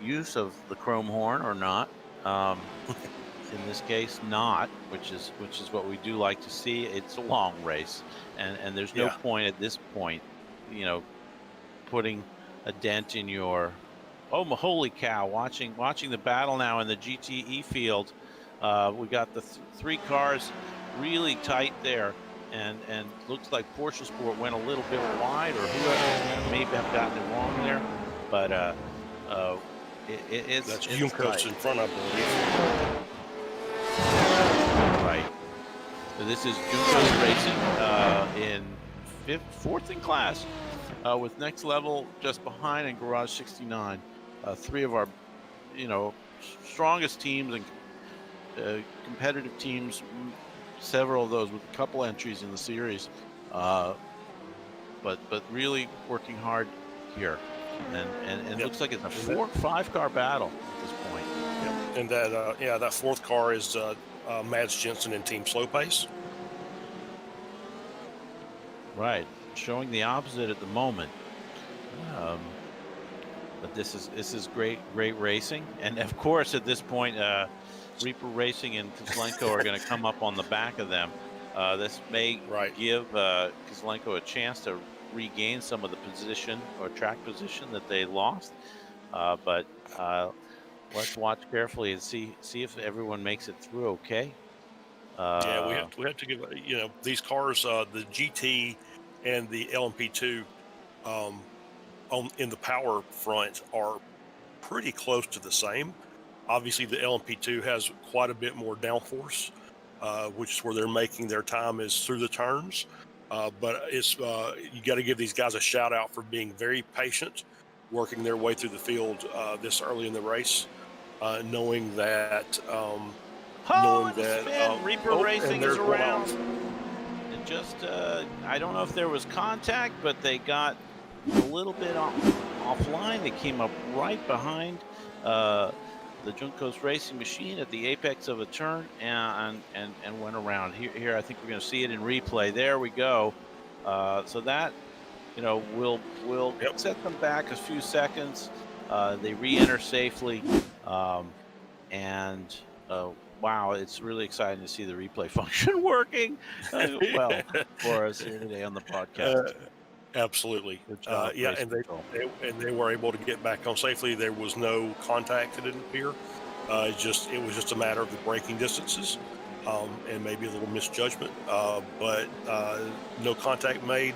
S12: use of the chrome horn, or not. In this case, not, which is what we do like to see. It's a long race, and there's no point at this point, putting a dent in your Oh, my holy cow! Watching the battle now in the GTE field. We got the three cars really tight there, and looks like Porsche Sport went a little bit wide, or whoever maybe have gotten it wrong there, but
S13: That's
S12: it's
S13: Juncos
S12: tight.
S13: in front, I believe.
S12: Right. So this is Juncos Racing in fourth in class, with Next Level just behind and Garage 69. Three of our, strongest teams and competitive teams. Several of those with a couple entries in the series, but really working hard here, and it looks like it's a 4 or 5 car battle at this point.
S13: Yep. And that fourth car is Mads Jensen and Team Slow Pace.
S12: Right, showing the opposite at the moment. But this is great racing, and of course at this point, Reaper Racing and Kozlenko are going to come up on the back of them. This may give Kozlenko a chance to regain some of the position or track position that they lost. But let's watch carefully and see if everyone makes it through okay.
S13: Yeah, we have to give these cars, the GT and the LMP2, in the power front are pretty close to the same. Obviously, the LMP2 has quite a bit more downforce, which is where they're making their time is through the turns. But it's you got to give these guys a shout out for being very patient, working their way through the field this early in the race, knowing that.
S12: Reaper Racing is around. It just I don't know if there was contact, but they got a little bit offline. They came up right behind the Juncos Racing machine at the apex of a turn and went around. Here I think we're going to see it in replay. There we go. So that will set them back a few seconds. They re-enter safely, and wow, it's really exciting to see the replay function working well for us here today on the podcast.
S13: Absolutely. Yeah, and they were able to get back home safely. There was no contact, it didn't appear. It was just a matter of the braking distances and maybe a little misjudgment. But no contact made.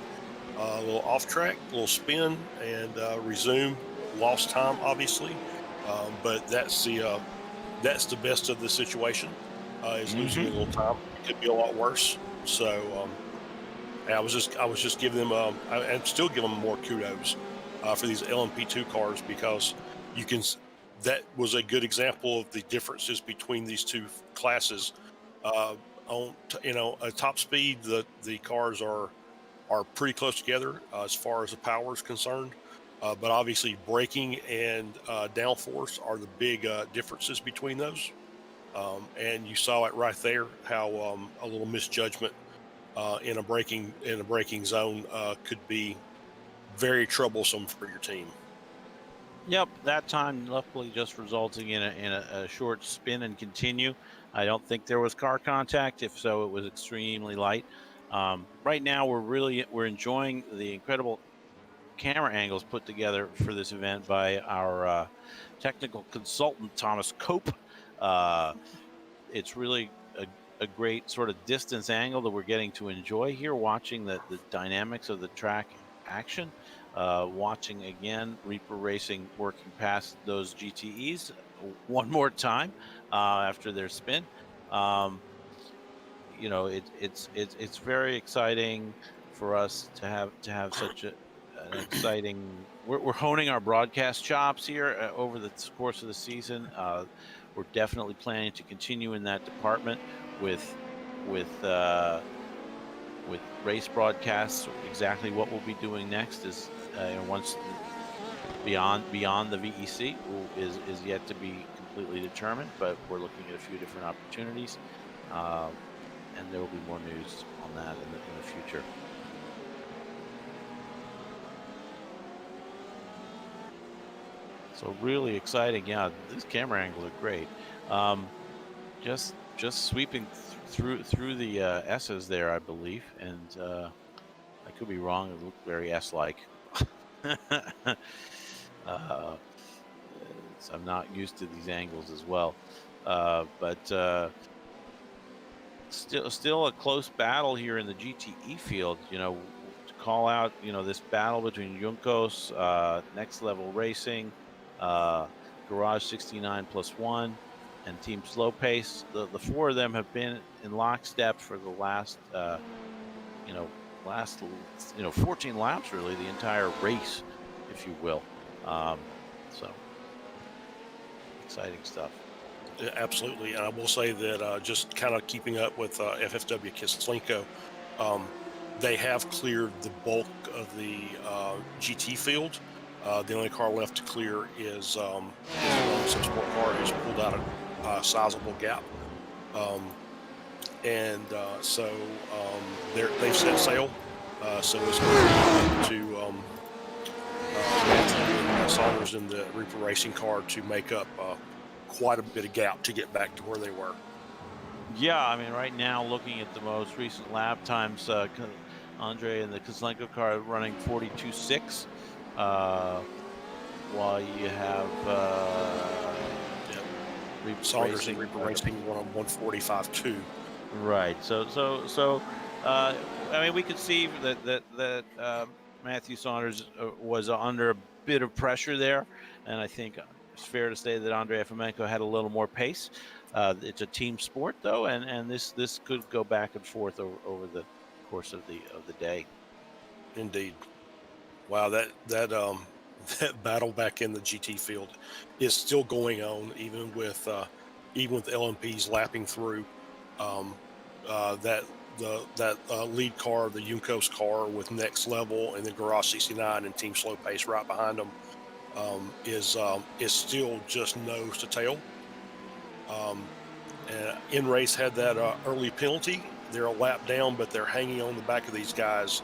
S13: A little off track, a little spin, and resume. Lost time, obviously, but that's the best of the situation. Is losing a little time. It could be a lot worse. So. I was just giving them, and still giving them more kudos for these LMP2 cars, because that was a good example of the differences between these two classes. At top speed, the cars are pretty close together as far as the power is concerned, but obviously braking and downforce are the big differences between those. And you saw it right there how a little misjudgment. In a braking zone could be very troublesome for your team.
S12: Yep, that time luckily just resulting in a short spin and continue. I don't think there was car contact. If so, it was extremely light. Right now, we're enjoying the incredible camera angles put together for this event by our technical consultant Thomas Cope. It's really a great sort of distance angle that we're getting to enjoy here, watching the dynamics of the track action, watching again Reaper Racing working past those GTEs one more time after their spin. It's very exciting for us to have such an exciting. We're honing our broadcast chops here over the course of the season. We're definitely planning to continue in that department with race broadcasts. Exactly what we'll be doing next is once beyond the V.E.C. is yet to be completely determined, but we're looking at a few different opportunities, and there will be more news on that in the future. So really exciting. Yeah, these camera angles are great. Just sweeping through the S's there, I believe, and I could be wrong. It looked very S-like. I'm not used to these angles as well. But still a close battle here in the GTE field. To call out, this battle between Juncos, Next Level Racing, Garage 69+1, and Team Slow Pace. The four of them have been in lockstep for the last 14 laps, really, the entire race, if you will. So exciting stuff.
S13: Yeah, absolutely, and I will say that just kind of keeping up with FFW Kislinko, they have cleared the bulk of the GT field. The only car left to clear is the Sim Sport car, who's pulled out a sizable gap. So they've set sail. So it's going to Matthew and Saunders in the Reaper Racing car to make up quite a bit of gap to get back to where they were.
S12: Yeah, I mean, right now, looking at the most recent lap times, Andre and the Kislenko car running 42.6, while you have
S13: Saunders and Reaper Racing won on 145.2.
S12: Right. So I mean, we could see that Matthew Saunders was under a bit of pressure there, and I think it's fair to say that Andrei Fomenko had a little more pace. It's a team sport, though, and this could go back and forth over the course of the day.
S13: Indeed. Wow, that battle back in the GT field is still going on, even with LMPs lapping through. That lead car, the Juncos car with Next Level and the Garage 69 and Team Slow Pace right behind them, is still just nose to tail. In race had that early penalty. They're a lap down, but they're hanging on the back of these guys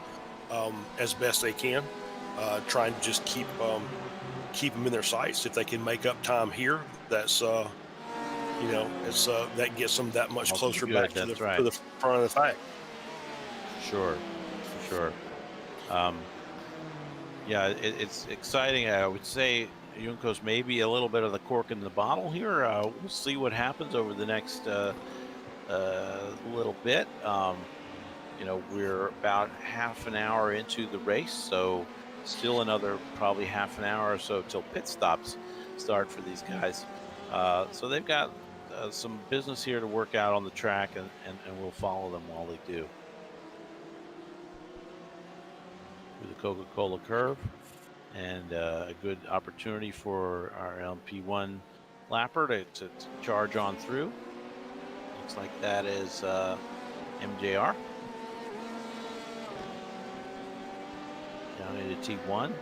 S13: as best they can, trying to just keep them in their sights. If they can make up time here, that's that gets them that much closer back to the front of the pack.
S12: Sure, for sure. Yeah, it's exciting. I would say Juncos may be a little bit of the cork in the bottle here. We'll see what happens over the next little bit. We're about half an hour into the race, so still another probably half an hour or so till pit stops start for these guys. So they've got some business here to work out on the track, and we'll follow them while they do. Through the Coca-Cola curve, and a good opportunity for our LMP1 lapper to charge on through. Looks like that is MJR. Down into T1.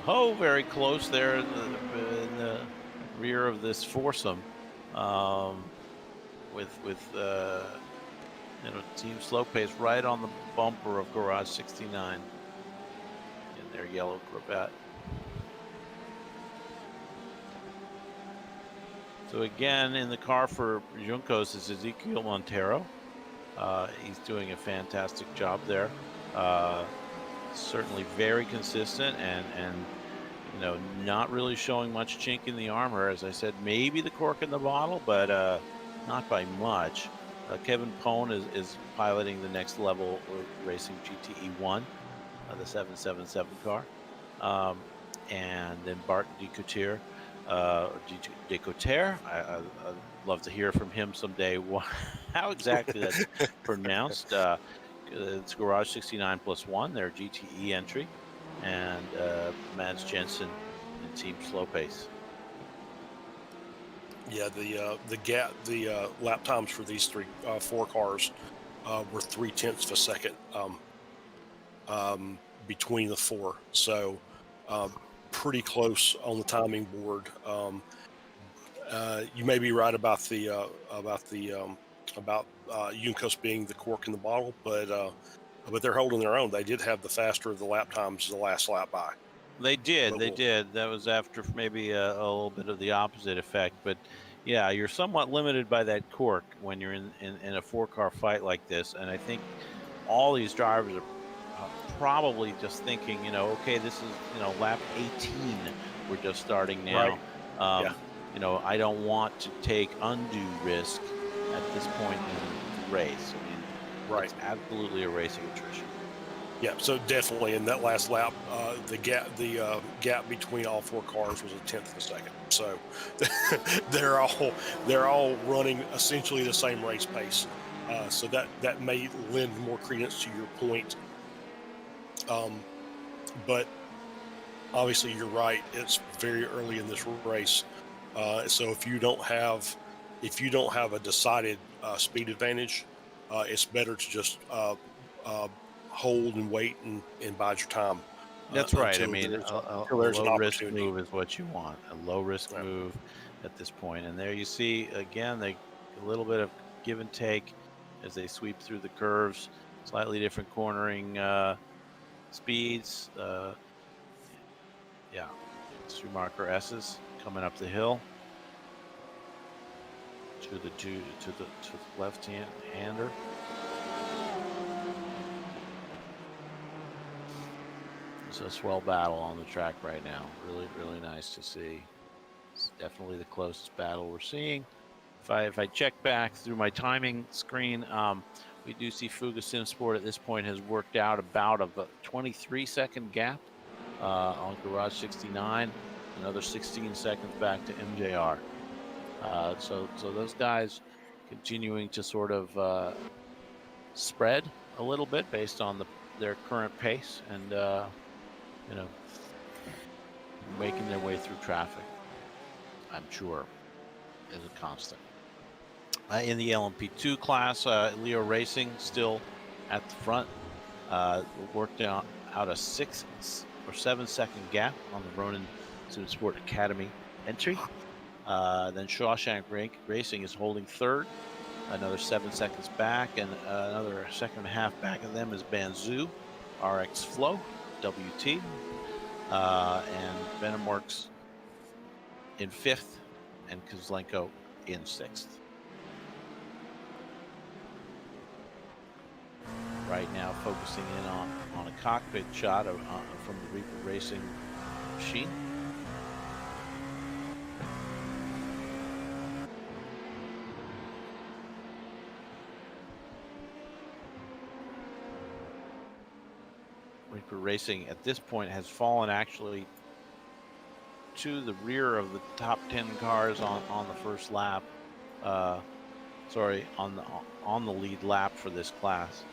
S12: Oh, very close there in the rear of this foursome, with Team Slow Pace right on the bumper of Garage 69 in their yellow Corvette. So again, in the car for Juncos is Ezekiel Montero. He's doing a fantastic job there. Certainly very consistent and not really showing much chink in the armor. As I said, maybe the cork in the bottle, but not by much. Kevin Pone is piloting the Next Level Racing GTE1, the 777 car. And then Bart Decoteur, I'd love to hear from him someday how exactly that's pronounced. It's Garage 69+1, their GTE entry, and Mads Jensen and Team Slow Pace.
S13: Yeah, the lap times for these four cars were 0.3 of a second between the four, so pretty close on the timing board. You may be right about Juncos being the cork in the bottle, but they're holding their own. They did have the faster of the lap times the last lap by.
S12: They did. That was after maybe a little bit of the opposite effect. But yeah, you're somewhat limited by that cork when you're in a four-car fight like this. And I think all these drivers are probably just thinking, okay, this is, lap 18 We're just starting now.
S13: Right.
S12: You know, I don't want to take undue risk at this point in the race. I mean, it's absolutely a racing attrition.
S13: Yeah, so definitely in that last lap, the gap between all four cars was 1/10 of a second. So they're all running essentially the same race pace. So that may lend more credence to your point. But obviously, you're right. It's very early in this race, so if you don't have a decided speed advantage, it's better to just hold and wait and bide your time.
S12: That's right. I
S13: Until
S12: mean,
S13: until
S12: a
S13: there's an
S12: low risk
S13: opportunity.
S12: move is what you want. A low risk move at this point. And there you see again, a little bit of give and take as they sweep through the curves. Slightly different cornering speeds. Yeah, Schumacher S's coming up the hill to the left hander. It's a swell battle on the track right now. Really, really nice to see. It's definitely the closest battle we're seeing. If I check back through my timing screen, we do see Fuga Simsport at this point has worked out about a 23-second gap on Garage 69. Another 16 seconds back to MJR. So those guys continuing to sort of spread a little bit based on their current pace and you know, making their way through traffic, I'm sure, is a constant. In the LMP2 class, Leo Racing still at the front. Worked out a 6 or 7 second gap on the Ronin Sport Academy entry. Then Shawshank Racing is holding third, another 7 seconds back, and another second and a half back of them is Banzhou, RX Flow, WT, and Venomworks in 5th, and Kozlenko in 6th. Right now, focusing in on a cockpit shot from the Reaper Racing machine. Reaper Racing at this point has fallen actually to the rear of the top 10 cars on the first lap. Sorry, on the lead lap for this class.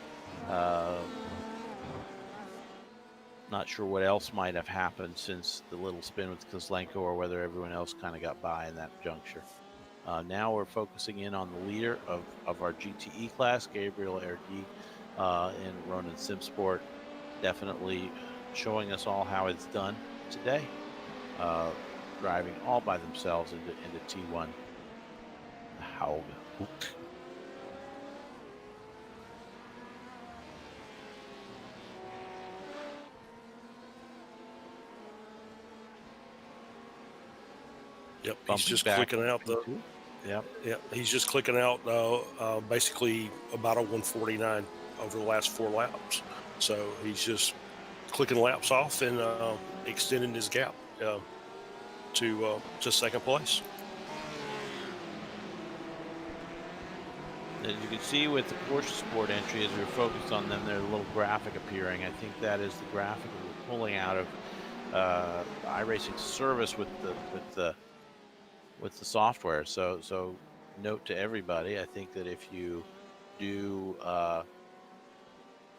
S12: Not sure what else might have happened since the little spin with Kozlenko, or whether everyone else kind of got by in that juncture. Now we're focusing in on the leader of our GTE class, Gabriel Erdi, in Ronin Simsport. Definitely showing us all how it's done today. Driving all by themselves into T1. Hauge.
S13: Yep, he's just clicking out he's just clicking out basically about a 149 over the last 4 laps. So he's just clicking laps off and extending his gap to second place.
S12: As you can see with the Porsche Sport entry, as we're focused on them, there's a little graphic appearing. I think that is the graphic that we're pulling out of iRacing service with the software. So note to everybody, I think that if you do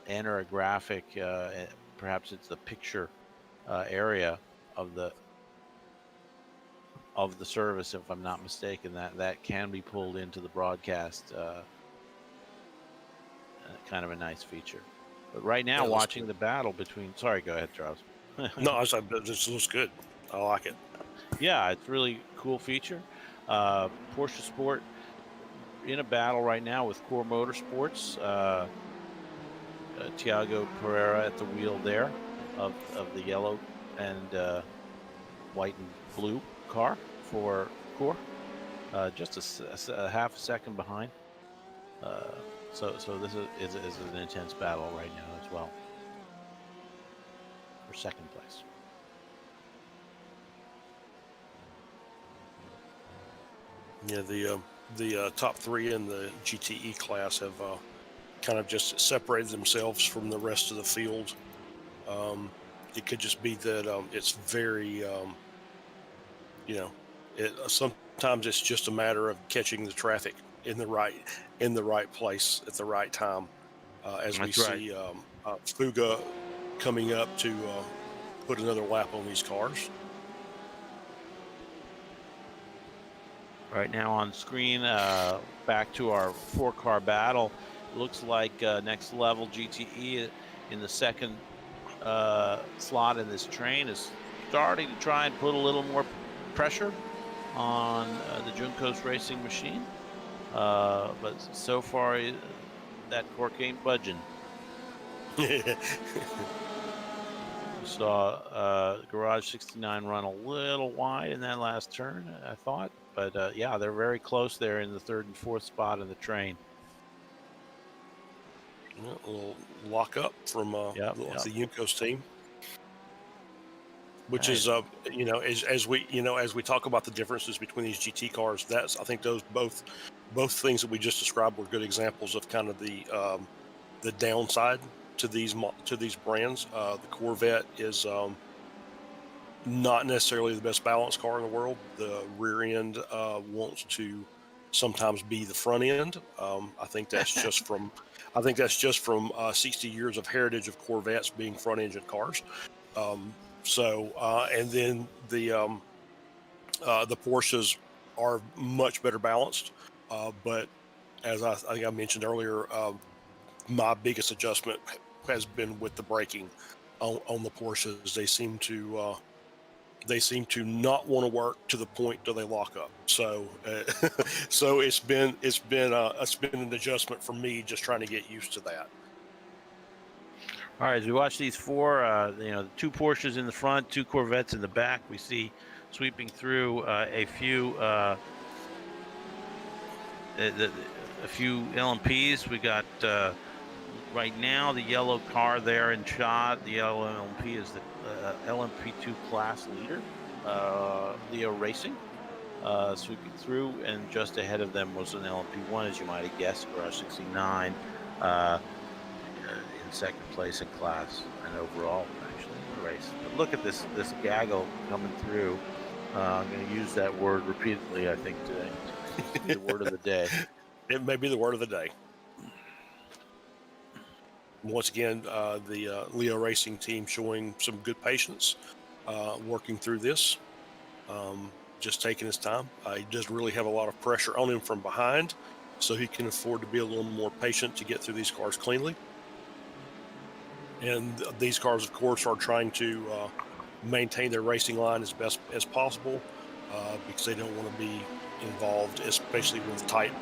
S12: enter a graphic, perhaps it's the picture area of the service, if I'm not mistaken, that can be pulled into the broadcast. Kind of a nice feature. But right now, watching the battle between... Sorry, go ahead, Charles.
S13: No, this looks good. I like it.
S12: Yeah, it's really cool feature. Porsche Sport in a battle right now with Core Motorsports. Thiago Pereira at the wheel there of the yellow and white and blue car for Core. Just a half a second behind. So this is an intense battle right now as well for second place.
S13: Yeah, the top three in the GTE class have kind of just separated themselves from the rest of the field. It could just be that it's very, sometimes it's just a matter of catching the traffic in the right place at the right time. As we
S12: That's right.
S13: see Fuga coming up to put another lap on these cars.
S12: Right now on screen, back to our 4-car battle. Looks like Next Level GTE in the second slot in this train is starting to try and put a little more pressure on the Juncos Racing machine. But so far, that cork ain't budging. We saw Garage 69 run a little wide in that last turn, I thought. But yeah, they're very close there in the third and fourth spot of the train.
S13: A little lock up from the Juncos team, which is as we talk about the differences between these GT cars. I think those both things that we just described were good examples of kind of the downside to these brands. The Corvette is not necessarily the best balanced car in the world. The rear end wants to sometimes be the front end. I think that's just from 60 years of heritage of Corvettes being front engine cars. And then the Porsches are much better balanced. But as I think I mentioned earlier, my biggest adjustment has been with the braking on the Porsches. They seem to not want to work to the point till they lock up. So it's been an adjustment for me just trying to get used to that.
S12: All right, as we watch these four, the two Porsches in the front, two Corvettes in the back, we see sweeping through a few LMPs. We got right now the yellow car there in shot. The yellow LMP is the LMP2 class leader, Leo Racing, sweeping through, and just ahead of them was an LMP1, as you might have guessed, Garage 69, in second place in class and overall, actually, in the race. But look at this gaggle coming through. I'm going to use that word repeatedly, I think, today. It's the word of the day.
S13: It may be the word of the day. Once again, the Leo Racing team showing some good patience, working through this, just taking his time. He doesn't really have a lot of pressure on him from behind, so he can afford to be a little more patient to get through these cars cleanly. And these cars, of course, are trying to maintain their racing line as best as possible because they don't want to be involved, especially with tight.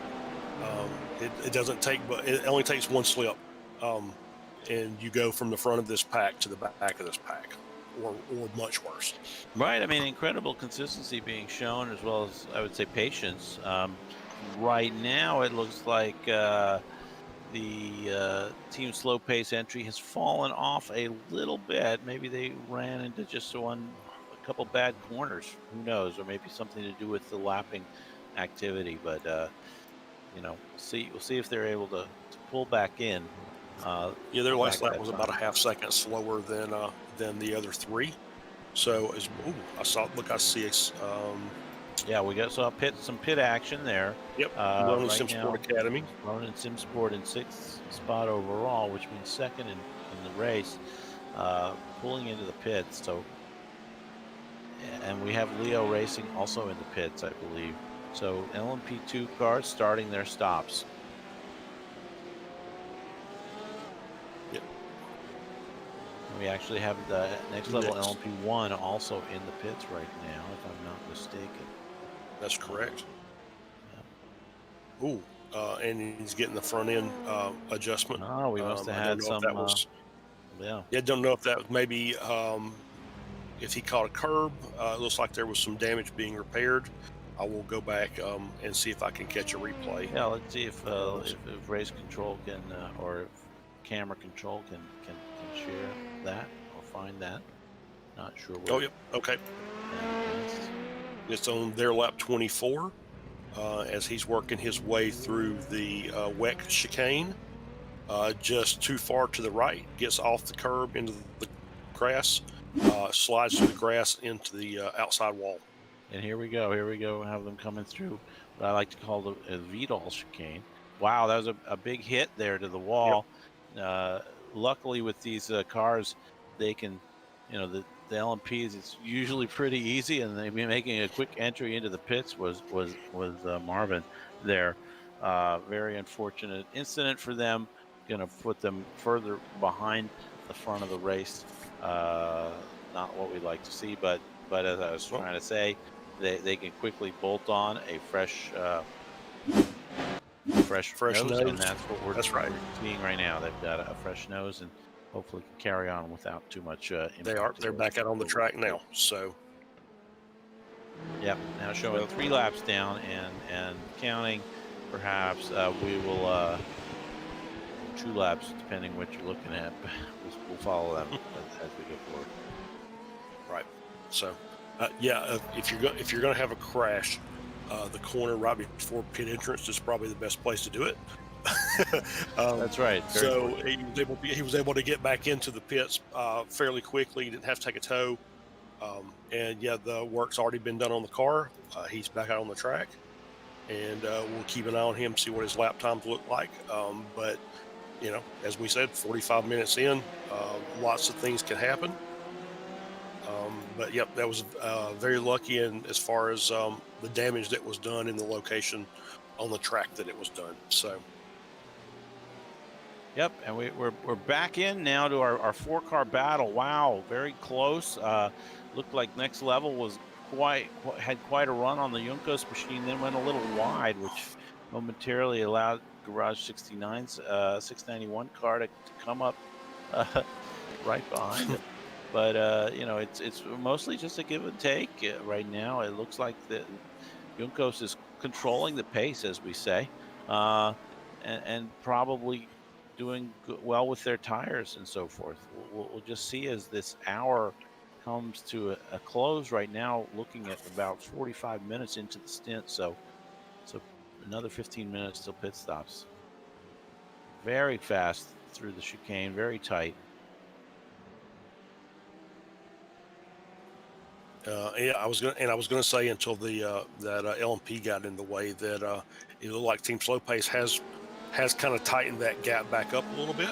S13: It only takes one slip. And you go from the front of this pack to the back of this pack, or much worse.
S12: Right. I mean, incredible consistency being shown, as well as, I would say, patience. Right now, it looks like the team slow pace entry has fallen off a little bit. Maybe they ran into just a couple bad corners. Who knows? Or maybe something to do with the lapping activity. But we'll see if they're able to pull back in.
S13: Their last lap was about a half second slower than the other three. So I see.
S12: We saw some pit action there.
S13: Yep. Ronin Sim Sport Academy.
S12: Ronin Sim Sport in 6th spot overall, which means second in the race, pulling into the pits. So, and we have Leo Racing also in the pits, I believe. So LMP2 cars starting their stops. We actually have the next level LMP1 also in the pits right now, if I'm not mistaken.
S13: That's correct. Yeah. And he's getting the front end adjustment.
S12: Oh, we must have had some.
S13: Don't know if that was maybe if he caught a curb. It looks like there was some damage being repaired. I will go back and see if I can catch a replay.
S12: Yeah, let's see if race control can or if camera control can share that or find that. Not sure.
S13: Okay. It's on their lap 24. as he's working his way through the WEC chicane. Just too far to the right, gets off the curb into the grass, slides through the grass into the outside wall.
S12: And here we go. Here we go. Have them coming through what I like to call the V.E.C chicane. Wow, that was a big hit there to the wall. Yep. Luckily, with these cars, they can, the LMPs. It's usually pretty easy, and they've been making a quick entry into the pits. Was Marvin there? Very unfortunate incident for them. Going to put them further behind the front of the race. Not what we'd like to see, but as I was trying to say, they can quickly bolt on a fresh nose, and that's what we're seeing right now. They've got a fresh nose, and hopefully can carry on without too much.
S13: They're back out on the track now. So,
S12: yep. Now showing 3 laps down and counting. Perhaps we will 2 laps, depending what you're looking at. We'll follow them as we go forward.
S13: Right. So, if you're going to have a crash, the corner right before pit entrance is probably the best place to do it.
S12: That's right.
S13: So he was able to get back into the pits fairly quickly. He didn't have to take a tow. The work's already been done on the car. He's back out on the track, and we'll keep an eye on him, see what his lap times look like. But as we said, 45 minutes in, lots of things can happen. But yep, that was very lucky, and as far as the damage that was done in the location on the track that it was done. So.
S12: Yep, and we're back in now to our 4-car battle. Wow, very close. Looked like Next Level was had quite a run on the Juncos machine, then went a little wide, which momentarily allowed Garage 69's 691 car to come up right behind it. But it's mostly just a give and take right now. It looks like the Juncos is controlling the pace, as we say, and probably doing well with their tires and so forth. We'll just see as this hour comes to a close. Right now, looking at about 45 minutes into the stint, so another 15 minutes till pit stops. Very fast through the chicane, very tight.
S13: I was gonna say until the that LMP got in the way that it looked like Team Slow Pace has kind of tightened that gap back up a little bit.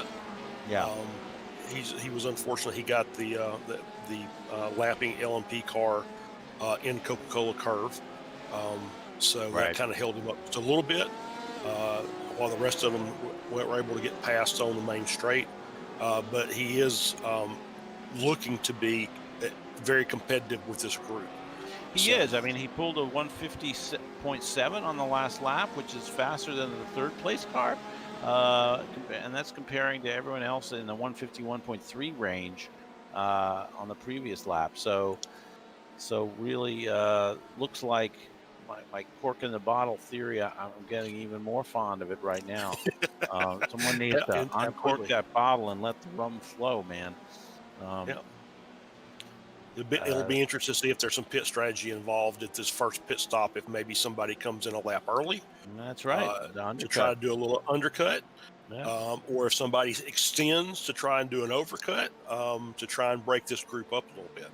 S12: Yeah.
S13: He was unfortunate. He got the lapping LMP car in Coca-Cola curve, so that kind of held him up just a little bit, while the rest of them were able to get past on the main straight. But he is looking to be very competitive with this group.
S12: He is. I mean, he pulled a 150.7 on the last lap, which is faster than the third place car. And that's comparing to everyone else in the 151.3 range on the previous lap. So really looks like my cork in the bottle theory. I'm getting even more fond of it right now. Someone needs to uncork that bottle and let the rum flow, man.
S13: It'll be interesting to see if there's some pit strategy involved at this first pit stop. If maybe somebody comes in a lap early,
S12: that's right,
S13: to try to do a little undercut, or if somebody extends to try and do an overcut to try and break this group up a little bit.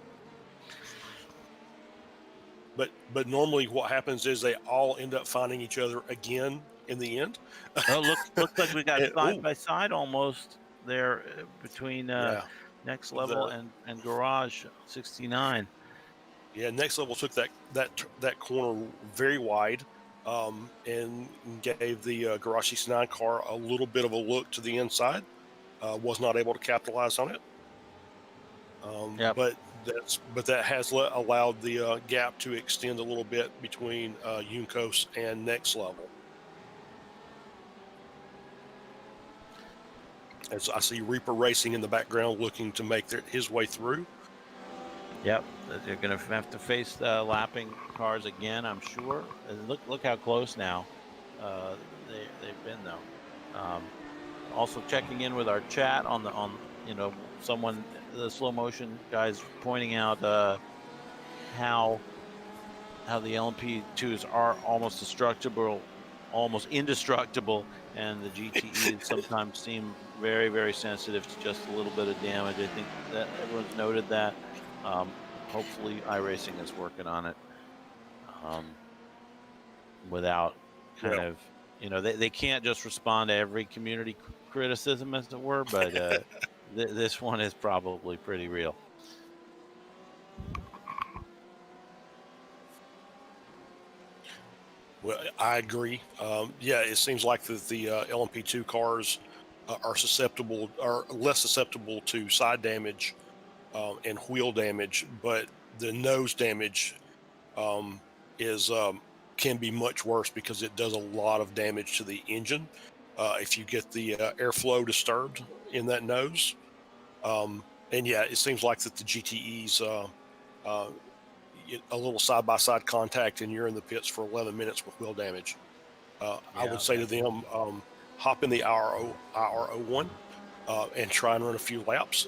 S13: But normally, what happens is they all end up finding each other again in the end.
S12: Looks like we got side by side almost there between. Next Level and Garage 69.
S13: Yeah, Next Level took that corner very wide, and gave the Garage 69 car a little bit of a look to the inside. Was not able to capitalize on it. But that has allowed the gap to extend a little bit between Juncos and Next Level. As I see Reaper Racing in the background looking to make his way through.
S12: Yep, they're going to have to face lapping cars again, I'm sure. And look how close now they've been, though. Also checking in with our chat on someone, the slow motion guys pointing out how how the LMP2s are almost indestructible, and the GTEs sometimes seem very, very sensitive to just a little bit of damage. I think that everyone's noted that. Hopefully, iRacing is working on it without kind of, they can't just respond to every community criticism, as it were, but this one is probably pretty real.
S13: Well, I agree. Yeah, it seems like that the LMP2 cars are less susceptible to side damage and wheel damage, but the nose damage is can be much worse because it does a lot of damage to the engine if you get the airflow disturbed in that nose. And yeah, it seems like that the GTEs a little side-by-side contact and you're in the pits for 11 minutes with wheel damage. I would say to them, hop in the IRO1 and try and run a few laps.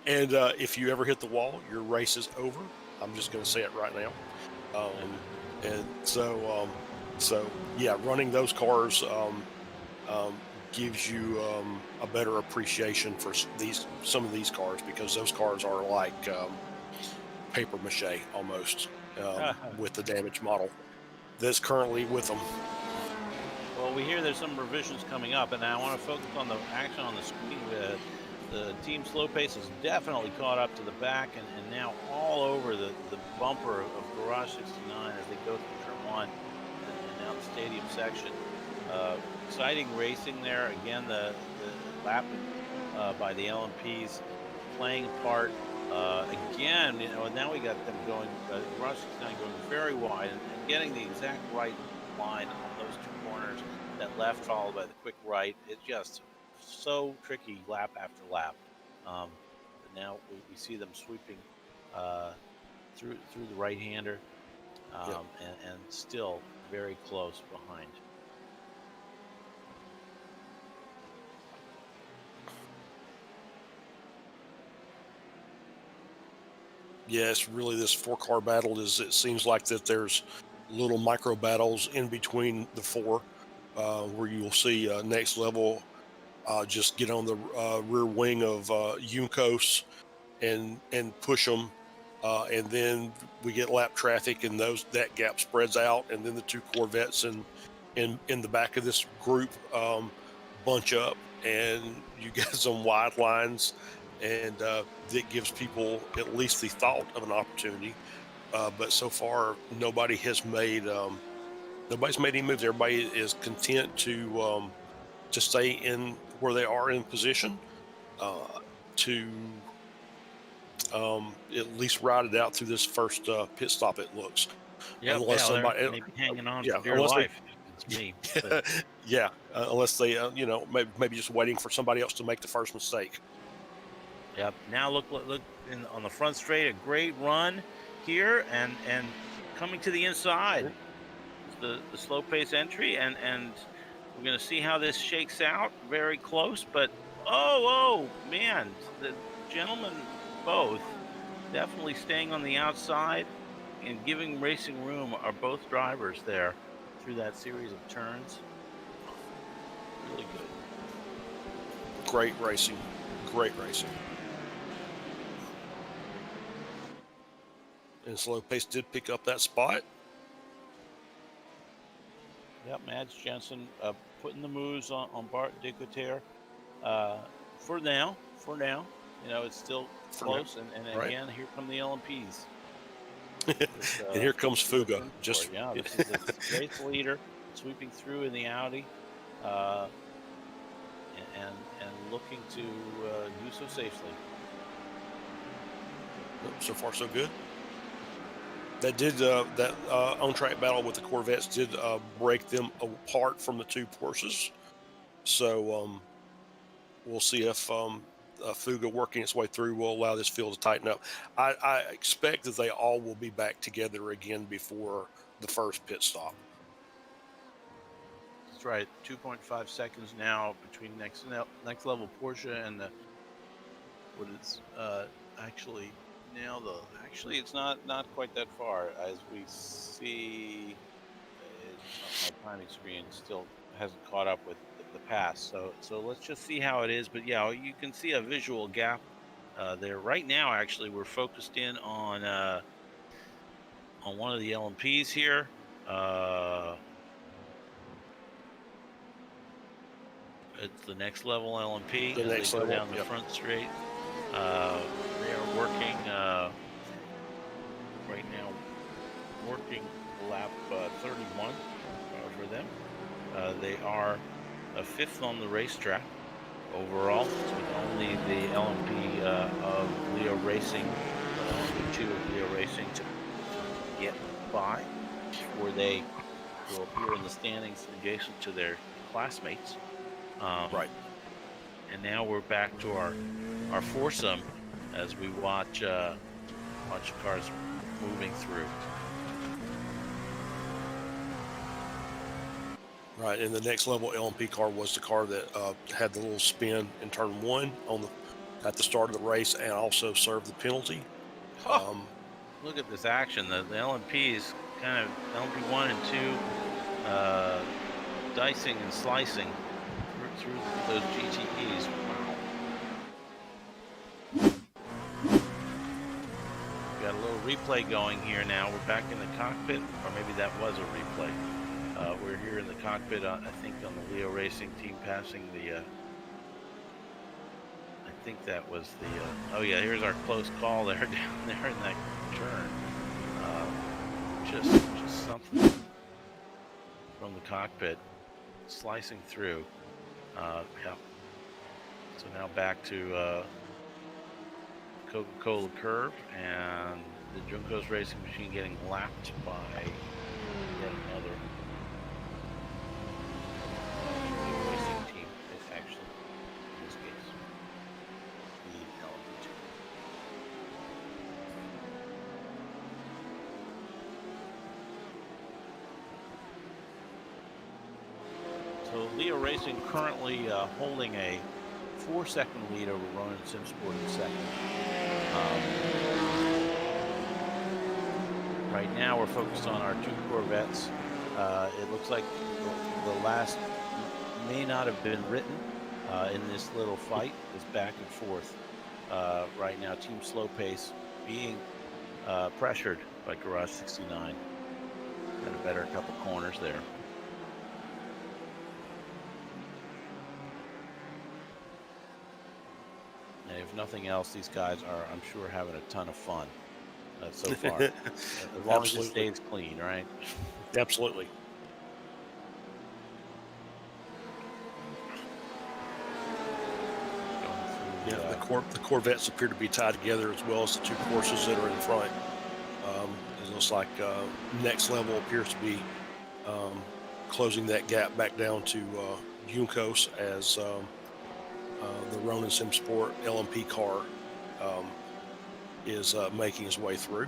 S13: And if you ever hit the wall, your race is over. I'm just going to say it right now. And so yeah, running those cars gives you a better appreciation for some of these cars, because those cars are like paper mache almost with the damage model that's currently with them.
S12: Well, we hear there's some revisions coming up, and I want to focus on the action on the screen. The team slow pace is definitely caught up to the back, and now all over the bumper of Garage 69 as they go through turn 1 and now the stadium section. Exciting racing there. Again, the lap by the LMPs playing a part. Again, now we got them going, Garage 69 going very wide and getting the exact right line on those two corners, that left followed by the quick right. It's just so tricky lap after lap. But now we see them sweeping through the right-hander and still very close behind.
S13: Yes, really, this 4-car battle it seems like that there's little micro battles in between the 4 where you'll see Next Level just get on the rear wing of Yunkos and push them, and then we get lap traffic, and that gap spreads out, and then the 2 Corvettes in the back of this group bunch up, and you get some wide lines, and that gives people at least the thought of an opportunity. But so far, nobody's made any moves. Everybody is content to stay in where they are in position, to at least ride it out through this first pit stop. It looks,
S12: unless somebody maybe hanging on for dear life. It's me.
S13: Yeah, unless they, maybe just waiting for somebody else to make the first mistake.
S12: Yep. Now look on the front straight, a great run here, and coming to the inside, the slow pace entry, and we're going to see how this shakes out. Very close, but oh man, the gentlemen both definitely staying on the outside and giving racing room are both drivers there through that series of turns. Really good.
S13: Great racing. And slow pace did pick up that spot.
S12: Yep, Mads Jensen putting the moves on Bart Decoteur. For now, it's still close, and again, here come the LMPs.
S13: And here comes Fuga.
S12: This is a race leader sweeping through in the Audi, and looking to do so safely.
S13: So far, so good. That did that on-track battle with the Corvettes did break them apart from the 2 Porsches. So we'll see if Fuga working its way through will allow this field to tighten up. I expect that they all will be back together again before the first pit stop.
S12: That's right. 2.5 seconds now between next level Porsche and what is actually now, actually, it's not quite that far. As we see, my timing screen still hasn't caught up with the pass. So let's just see how it is. But yeah, you can see a visual gap there. Right now, actually, we're focused in on one of the LMPs here. It's the next level LMP.
S13: The next
S12: they go
S13: level,
S12: down the front straight. They are working right now, working lap 31 for them. They are a 5th on the racetrack overall, with only the LMP of Leo Racing, LMP2 of Leo Racing to get by before they will appear in the standings adjacent to their classmates.
S13: Right.
S12: And now we're back to our foursome as we watch cars moving through.
S13: Right, and the next level LMP car was the car that had the little spin in turn 1 at the start of the race, and also served the penalty.
S12: Look at this action. The LMPs, kind of LMP1 and 2, dicing and slicing through those GTPs. Wow. We've got a little replay going here now. We're back in the cockpit, or maybe that was a replay. We're here in the cockpit, I think, on the Leo Racing team passing the... I think that was the... oh yeah, here's our close call there, down there in that turn. Just something from the cockpit, slicing through. Yeah. So now back to Coca-Cola curve, and the Juncos Racing machine getting lapped by yet another racing team. It's actually, in this case, the LMP2. So Leo Racing currently holding a 4-second lead over Ronin Simsport in second. Right now we're focused on our 2 Corvettes. It looks like the last may not have been written in this little fight. It's back and forth. Right now, Team Slow Pace being pressured by Garage 69. Got a better couple corners there. And if nothing else, these guys are, I'm sure, having a ton of fun so far. As long as it stays clean, right?
S13: Absolutely. Yeah, the Corvettes appear to be tied together, as well as the 2 Porsches that are in front. It looks like Next Level appears to be closing that gap back down to Juncos, as the Ronin Simsport LMP car is making his way through.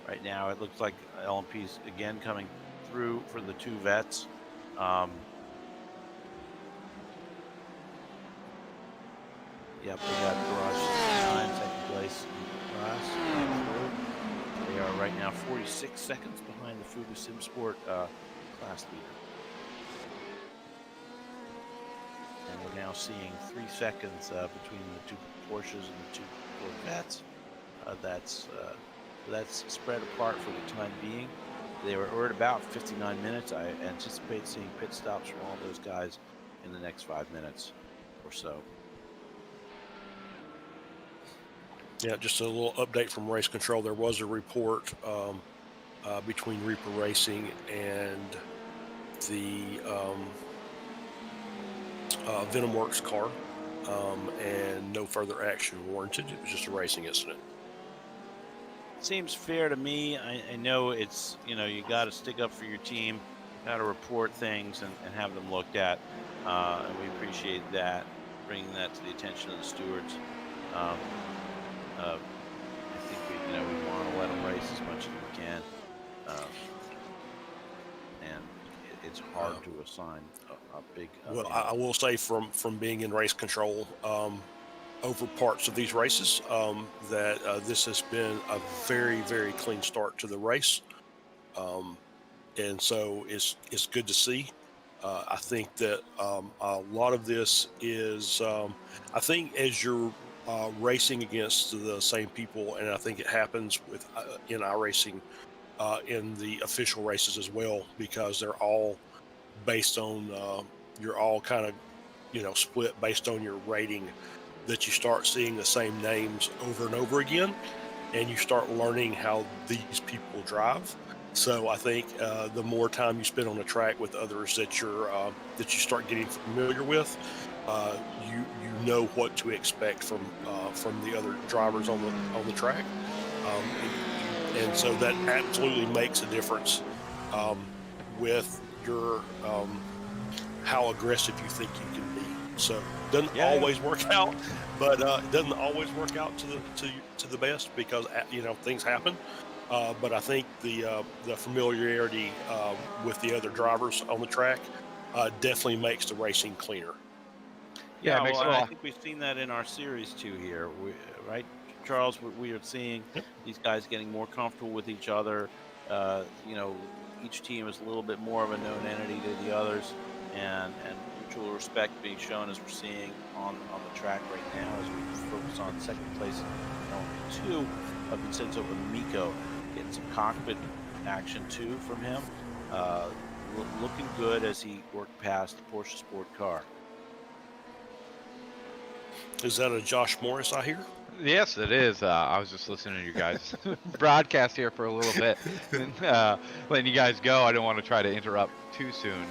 S12: Right now, it looks like LMP's again coming through for the 2 vets. Yep, we got Garage 69, second place in the class. They are right now 46 seconds behind the Fubu Simsport class leader. And we're now seeing 3 seconds between the 2 Porsches and the 2 Corvettes. That's spread apart for the time being. We're at about 59 minutes. I anticipate seeing pit stops from all those guys in the next 5 minutes or so.
S13: Yeah, just a little update from race control. There was a report between Reaper Racing and the VenomWorks car, and no further action warranted. It was just a racing incident.
S12: Seems fair to me. I know it's, you got to stick up for your team, got to report things and have them looked at, and we appreciate that, bringing that to the attention of the stewards. I think we want to let them race as much it's hard to assign a big.
S13: Well, I will say from being in race control over parts of these races that this has been a very, very clean start to the race, and so it's good to see. I think that a lot of this is, I think, as you're racing against the same people, and I think it happens with in iRacing in the official races as well, because they're all based on you're all kind of split based on your rating, that you start seeing the same names over and over again, and you start learning how these people drive. So I think the more time you spend on the track with others that you start getting familiar with, you know what to expect from the other drivers on the track, and so that absolutely makes a difference with your how aggressive you think you can be. So it doesn't always work out, but it doesn't always work out to the best, because things happen. But I think the familiarity with the other drivers on the track definitely makes the racing cleaner.
S12: Yeah, well, I think we've seen that in our series too here, right, Charles? We are seeing these guys getting more comfortable with each other. Each team is a little bit more of a known entity to the others, and mutual respect being shown, as we're seeing on the track right now, as we focus on second place LMP2 of Vincenzo Amico, getting some cockpit action too from him. Looking good as he worked past the Porsche Sport car.
S13: Is that a Josh Morris I hear?
S14: Yes, it is. I was just listening to you guys broadcast here for a little bit, and letting you guys go. I don't want to try to interrupt too soon.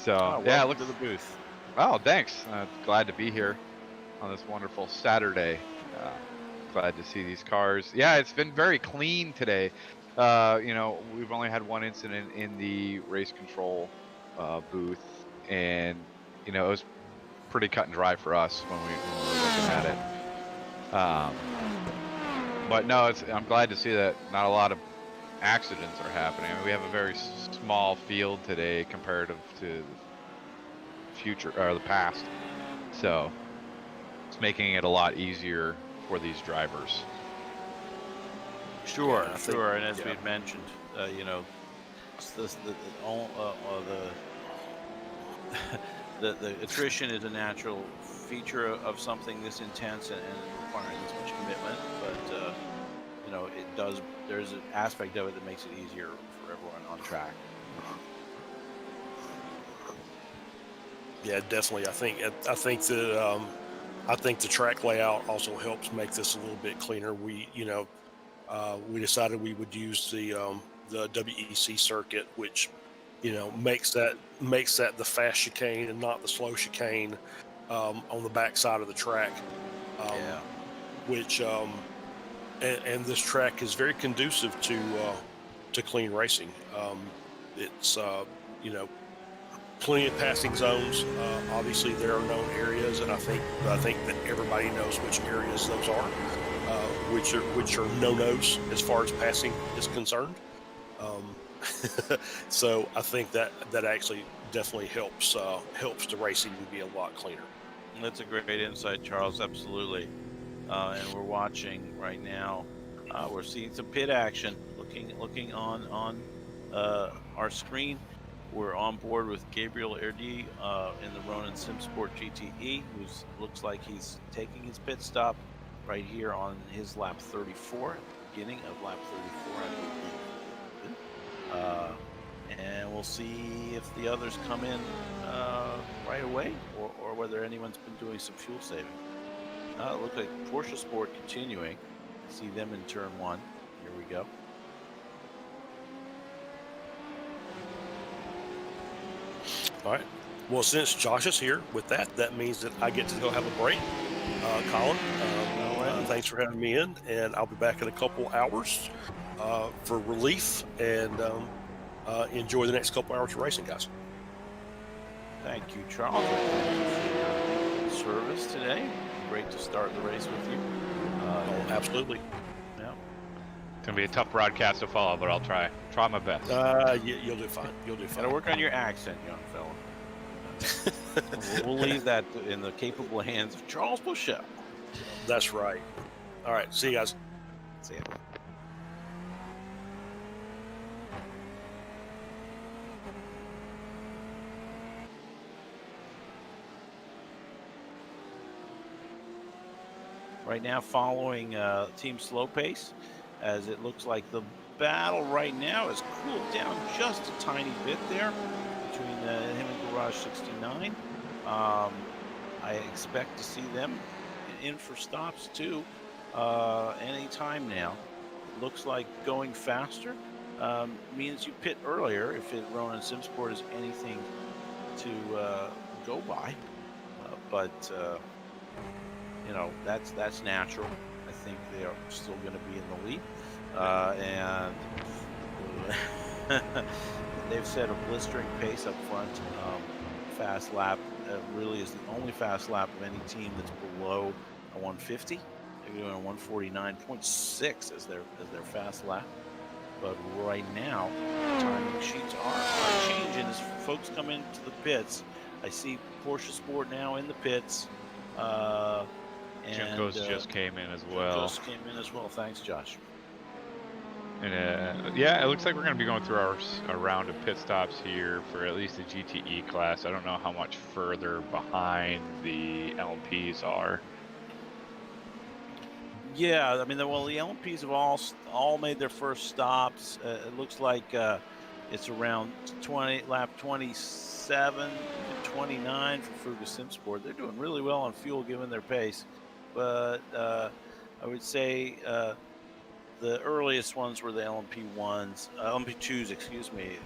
S12: Welcome to the booth.
S14: Oh, thanks. Glad to be here on this wonderful Saturday. Glad to see these cars. Yeah, it's been very clean today. We've only had one incident in the race control booth, and it was pretty cut and dry for us when we were looking at it. But no, I'm glad to see that not a lot of accidents are happening. I mean, we have a very small field today comparative to the past, so it's making it a lot easier for these drivers.
S12: Sure. And as we've mentioned, the attrition is a natural feature of something this intense and requiring this much commitment. But there's an aspect of it that makes it easier for everyone on track.
S13: Yeah, definitely. I think the track layout also helps make this a little bit cleaner. We decided we would use the V.E.C circuit, which makes that the fast chicane and not the slow chicane on the back side of the track. Which and this track is very conducive to clean racing. It's plenty of passing zones. Obviously, there are known areas, and I think that everybody knows which areas those are, which are no-nos as far as passing is concerned. So I think that actually definitely helps the racing to be a lot cleaner.
S12: That's a great insight, Charles. Absolutely. And we're watching right now. We're seeing some pit action. Looking on our screen. We're on board with Gabriel Erdi in the Ronin SimSport GTE, who looks like he's taking his pit stop right here on his lap 34, beginning of lap 34. And we'll see if the others come in right away, or whether anyone's been doing some fuel saving. It looks like Porsche Sport continuing. See them in turn one. Here we go.
S13: All right. Well, since Josh is here with that means that I get to go have a break. Colin, thanks for having me in, and I'll be back in a couple hours for relief, and enjoy the next couple hours of racing, guys.
S12: Thank you, Charles. Thank you for your service today. Great to start the race with you.
S13: Absolutely.
S12: Yeah.
S14: gonna be a tough broadcast to follow, but I'll try my best.
S13: You'll do fine. You'll do fine.
S12: Gotta work on your accent, young fella. We'll leave that in the capable hands of Charles Bushell.
S13: That's right. All right. See you guys.
S12: See ya. Right now, following Team Slow Pace, as it looks like the battle right now has cooled down just a tiny bit there between him and Garage 69. I expect to see them in for stops too any time now. Looks like going faster means you pit earlier if Ronan Simsport is anything to go by, but you know, that's natural. I think they are still going to be in the lead, and they've set a blistering pace up front. Fast lap really is the only fast lap of any team that's below a 150. They're doing a 149.6 as their fast lap. But right now, timing sheets are changing as folks come into the pits. I see Porsche Sport now in the pits.
S14: Junko's just came in as well.
S12: Just came in as well. Thanks, Josh.
S14: And yeah, it looks like we're going to be going through our round of pit stops here for at least the GTE class. I don't know how much further behind the LMPs are.
S12: Yeah, I mean, the LMPs have all made their first stops. It looks like it's around lap 27 to 29 for Fuga Simsport. They're doing really well on fuel given their pace, but I would say the earliest ones were the LMP2s, excuse me,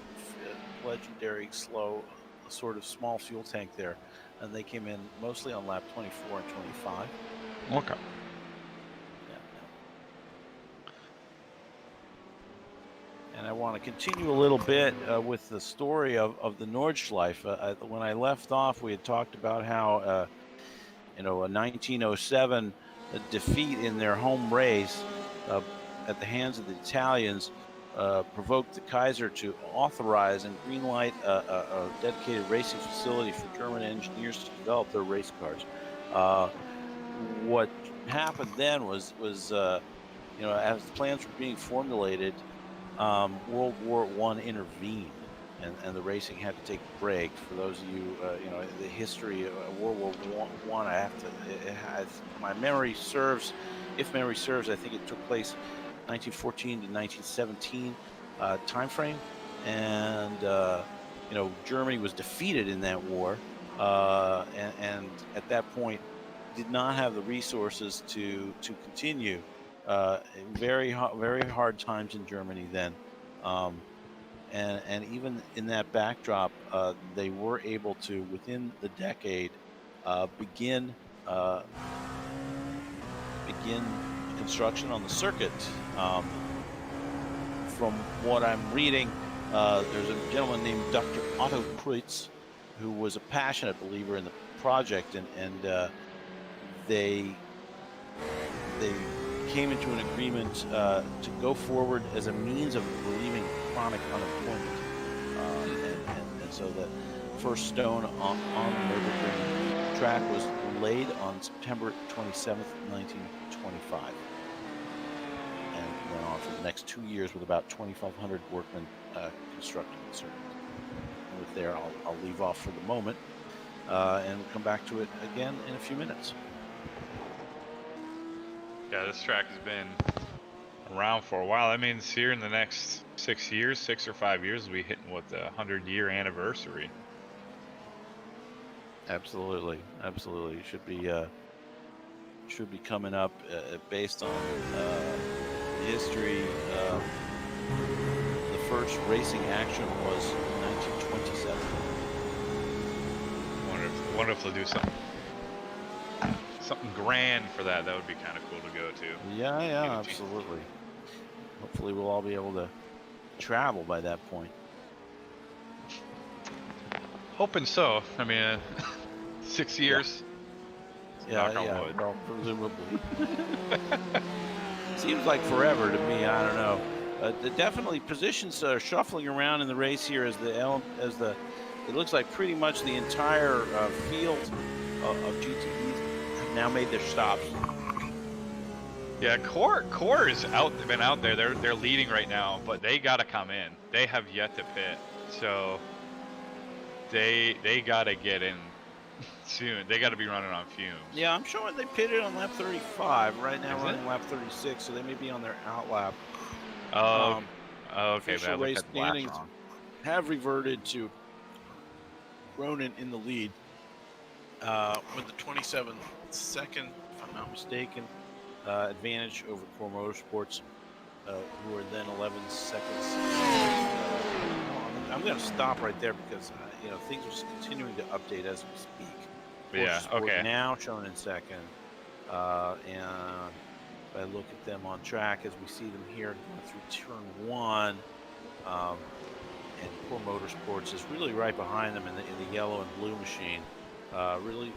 S12: legendary slow, sort of small fuel tank there, and they came in mostly on lap 24 and 25.
S14: Okay.
S12: And I want to continue a little bit with the story of the Nordschleife. When I left off, we had talked about how, a 1907 defeat in their home race at the hands of the Italians provoked the Kaiser to authorize and greenlight a dedicated racing facility for German engineers to develop their race cars. What happened then was as the plans were being formulated, World War I intervened, and the racing had to take a break. For those of you, the history of World War I, my memory serves. If memory serves, I think it took place 1914 to 1917 time frame, and Germany was defeaed in that war, and at that point did not have the resources to continue. Very hard times in Germany then, and even in that backdrop, they were able to, within the decade, begin construction on the circuit. From what I'm reading, there's a gentleman named Dr. Otto Kreutz, who was a passionate believer in the project, and they came into an agreement to go forward as a means of relieving chronic unemployment, and so the first stone on the Nürburgring track was laid on September 27th, 1925, and went on for the next 2 years with about 2,500 workmen constructing the circuit. And with there, I'll leave off for the moment, and we'll come back to it again in a few minutes.
S14: Yeah, this track has been around for a while. That means here in the next 6 years, 6 or 5 years, we'll be hitting the 100-year anniversary.
S12: Absolutely. Should be coming up based on history. The first racing action was in 1927.
S14: Wonder if they'll do something grand for that. That would be kind of cool to go to.
S12: Yeah, absolutely. Hopefully we'll all be able to travel by that point.
S14: Hoping so. I mean, 6 years.
S12: Yeah, well, presumably. seems like forever to me. I don't know. Definitely positions are shuffling around in the race here as it looks like pretty much the entire field of GTEs have now made their stops.
S14: Yeah, Core is been out there. They're leading right now, but they got to come in. They have yet to pit, so they got to get in soon. They got to be running on fumes.
S12: Yeah, I'm showing they pitted on lap 35 right now,
S14: Is
S12: running
S14: it?
S12: lap 36, so they may be on their out lap.
S14: Oh, okay.
S12: Official
S14: But I looked
S12: race
S14: at the laps
S12: standings
S14: wrong.
S12: have reverted to Ronan in the lead with the 27-second, if I'm not mistaken, advantage over Core Motorsports, who are then 11 seconds. I'm going to stop right there because things are continuing to update as we speak.
S14: Yeah.
S12: Sport
S14: Okay.
S12: now shown in second, and if I look at them on track as we see them here going through turn 1. And Core Motorsports is really right behind them in the yellow and blue machine. Really,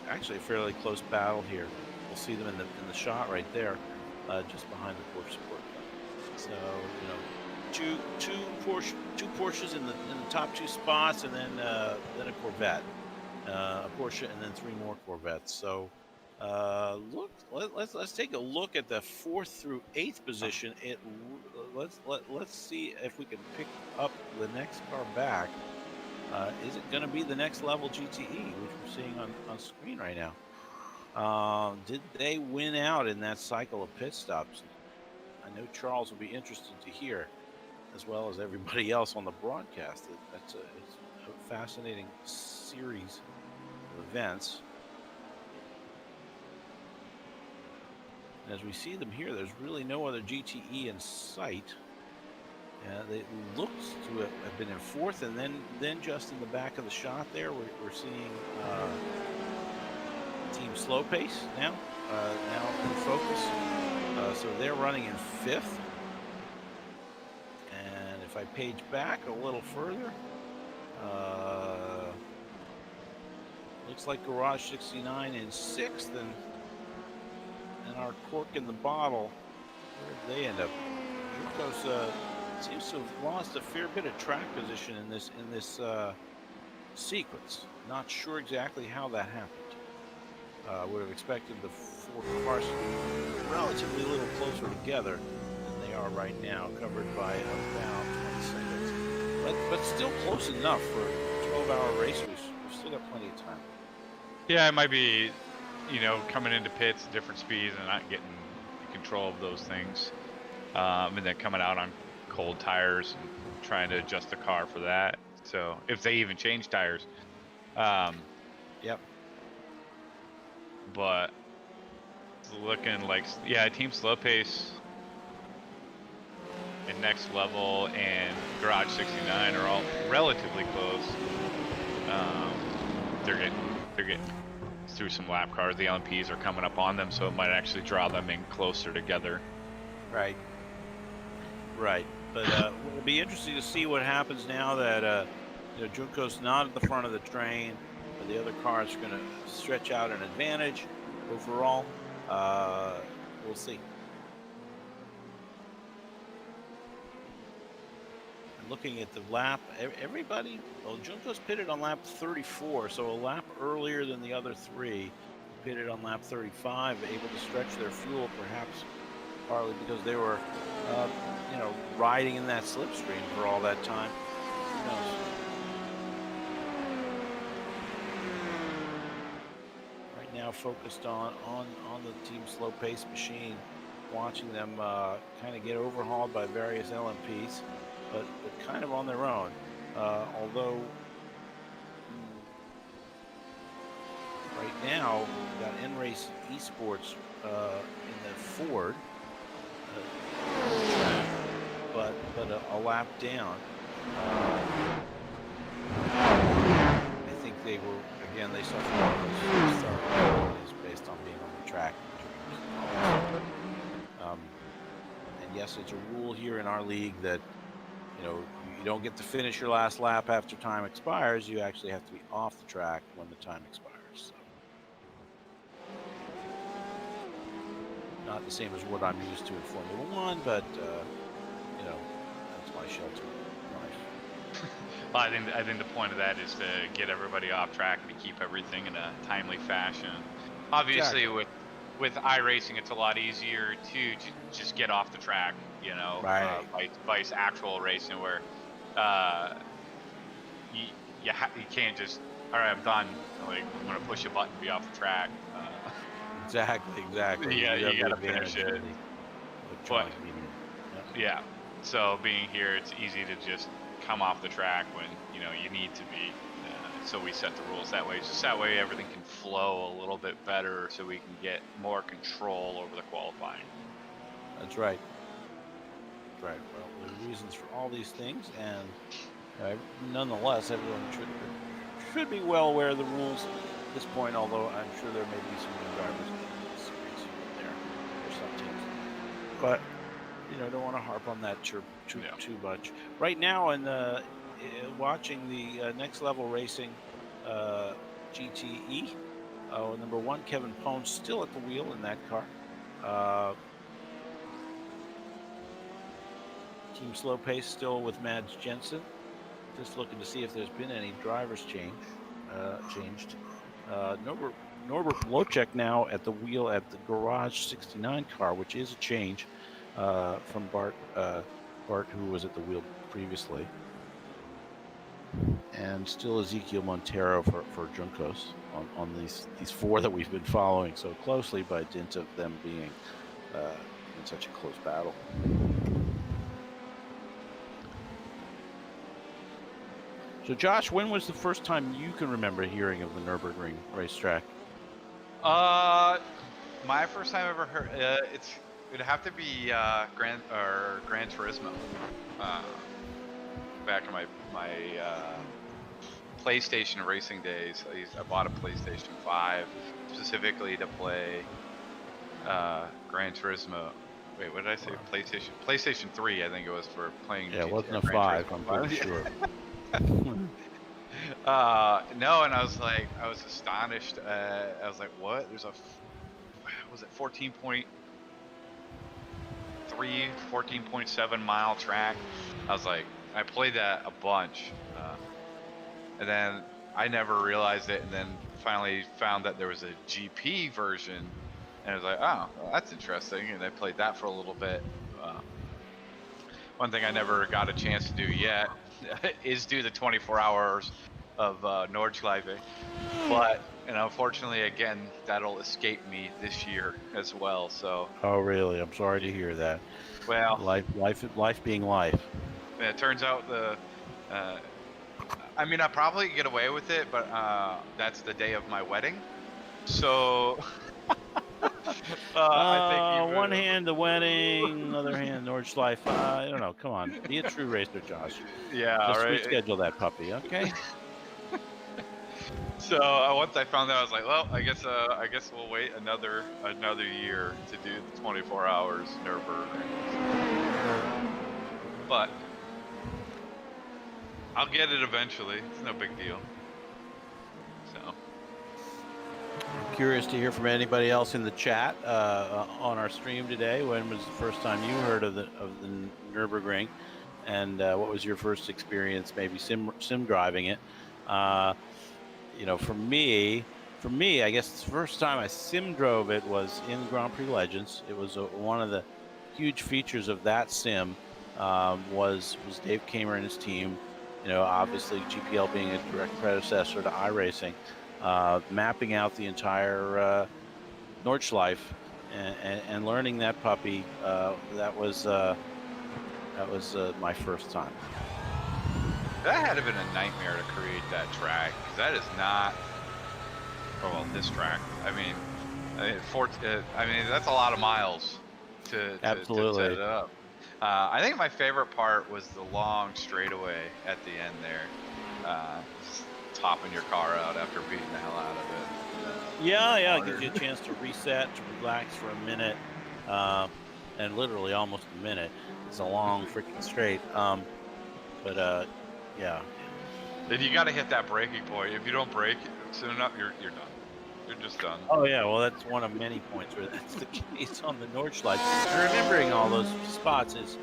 S12: actually a fairly close battle here. We'll see them in the shot right there, just behind the Core Sport. So two Porsches in the top 2 spots, and then a Corvette, a Porsche, and then 3 more Corvettes. So let's take a look at the 4th through 8th position. Let's see if we can pick up the next car back. Is it going to be the next level GTE, which we're seeing on screen right now? Did they win out in that cycle of pit stops? I know Charles will be interested to hear, as well as everybody else on the broadcast. It's a fascinating series of events. As we see them here, there's really no other GTE in sight. They looked to have been in 4th, and then just in the back of the shot there, we're seeing Team Slow Pace now in focus. So they're running in 5th. And if I page back a little further, looks like Garage 69 in 6th, and our cork in the bottle, where did they end up? Jukos seems to have lost a fair bit of track position in this sequence. Not sure exactly how that happened. Would have expected the 4 cars to be relatively a little closer together than they are right now, covered by about 20 seconds. But still close enough for a 12-hour race. We've still got plenty of time.
S14: Yeah, it might be, coming into pits at different speeds and not getting control of those things, and then coming out on cold tires and trying to adjust the car for that. So if they even change tires,
S12: yep.
S14: But it's looking like, Team Slow Pace and Next Level and Garage 69 are all relatively close. They're getting through some lap cars. The LMPs are coming up on them, so it might actually draw them in closer together.
S12: Right. But it'll be interesting to see what happens now that Junko's not at the front of the train, but the other cars are going to stretch out an advantage overall. We'll see. And looking at the lap, Junko's pitted on lap 34, so a lap earlier than the other 3. Pitted on lap 35, able to stretch their fuel, perhaps partly because they were riding in that slipstream for all that time. Who knows? Right now focused on the Team Slow Pace machine, watching them kind of get overhauled by various LMPs, but kind of on their own. Although right now we've got N-Race Esports in the Ford, but a lap down. I think they suffered those start penalties based on being on the track. And yes, it's a rule here in our league that you don't get to finish your last lap after time expires. You actually have to be off the track when the time expires. So.
S15: not the same as what I'm used to in Formula One, but you know, that's my shelter life.
S16: Well, I think the point of that is to get everybody off track and to keep everything in a timely fashion. Obviously, with iRacing, it's a lot easier to just get off the track, you know,
S15: Right.
S16: vice actual racing where you can't just, all right, I'm done. Like, I'm gonna push a button and be off the track.
S15: Exactly.
S16: Yeah,
S15: You have
S16: you
S15: the
S16: gotta finish
S15: advantage of
S16: it.
S15: the electronic medium.
S16: Yeah. So being here, it's easy to just come off the track when you need to be. So we set the rules that way. Just that way, everything can flow a little bit better, so we can get more control over the qualifying.
S15: That's right. That's right. Well, there are reasons for all these things, and nonetheless, everyone should be well aware of the rules at this point. Although I'm sure there may be some new drivers there for some teams, but don't want to harp on that too much. Right now, in the watching the next level racing GTE, number 1 Kevin Pone still at the wheel in that car. Team Slow Pace still with Mads Jensen. Just looking to see if there's been any drivers changed. Norbert Locek now at the wheel at the Garage 69 car, which is a change from Bart, who was at the wheel previously. And still Ezekiel Montero for Juncos on these 4 that we've been following so closely by dint of them being in such a close battle. So, Josh, when was the first time you can remember hearing of the Nürburgring racetrack?
S14: My first time ever heard it'd have to be Gran Turismo. Back in my PlayStation racing days, I bought a PlayStation 5 specifically to play Gran Turismo. Wait, what did I say? PlayStation 3, I think it was, for playing.
S15: Yeah, it wasn't a 5, I'm pretty sure.
S14: No, and I was astonished. I was like, what? There's was it 14.3, 14.7 mile track? I was like, I played that a bunch. And then I never realized it, and then finally found that there was a GP version, and I was like, oh, well, that's interesting, and I played that for a little bit. One thing I never got a chance to do yet is do the 24 hours of Nordschleife, but unfortunately, again, that'll escape me this year as well. So.
S15: Oh, really? I'm sorry to hear that.
S14: Well,
S15: life being life.
S14: It turns out I mean, I probably get away with it, but that's the day of my wedding, so.
S15: I think one hand the wedding, other hand Nordschleife. I don't know. Come on, be a true racer, Josh.
S14: Yeah,
S15: just
S14: right.
S15: reschedule that puppy, okay?
S14: So once I found out, I was like, well, I guess we'll wait another year to do the 24 hours Nürburgring. But I'll get it eventually. It's no big deal. So.
S15: I'm curious to hear from anybody else in the chat on our stream today. When was the first time you heard of the Nürburgring, and what was your first experience, maybe sim driving it? For me, I guess the first time I sim drove it was in Grand Prix Legends. It was one of the huge features of that sim was Dave Kamer and his team. Obviously GPL being a direct predecessor to iRacing. Mapping out the entire Nordschleife and learning that puppy. That was my first time.
S14: That had to have been a nightmare to create that track, because that is not. This track. I mean, that's a lot of miles to
S15: Absolutely.
S14: set it up. I think my favorite part was the long straightaway at the end there. Just topping your car out after beating the hell out of it.
S15: Yeah, it gives you a chance to reset, to relax for a minute, and literally almost a minute. It's a long freaking straight. Yeah.
S14: Then you got to hit that braking point. If you don't brake soon enough, you're done. You're just done.
S15: Oh yeah, well that's one of many points where that's the case on the Nordschleife. And remembering all those spots is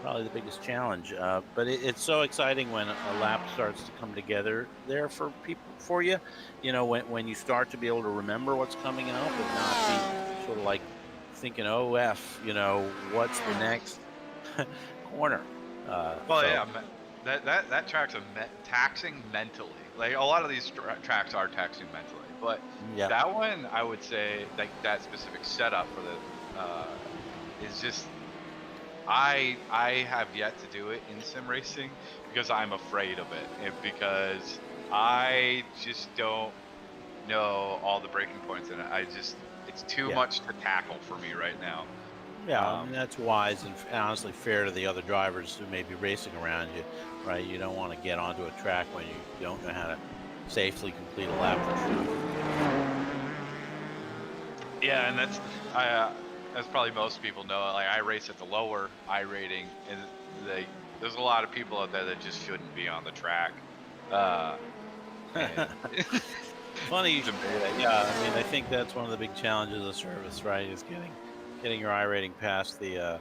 S15: probably the biggest challenge. But it's so exciting when a lap starts to come together there for people for you. You know, when you start to be able to remember what's coming up and not be sort of like thinking, "Oh f," you know, what's the next corner?
S14: Well, yeah, that track's taxing mentally. Like a lot of these tracks are taxing mentally, but
S15: Yeah.
S14: that one I would say like that specific setup for the is just I have yet to do it in sim racing because I'm afraid of it because I just don't know all the breaking points in it. It's too much to tackle for me right now.
S15: Yeah, I mean, that's wise and honestly fair to the other drivers who may be racing around you, right? You don't want to get onto a track when you don't know how to safely complete a lap for sure.
S14: Yeah, and that's probably most people know. Like I race at the lower I rating, and there's a lot of people out there that just shouldn't be on the track.
S15: Funny you should say that. Yeah, I mean, I think that's one of the big challenges of service, right? Is getting your I rating past that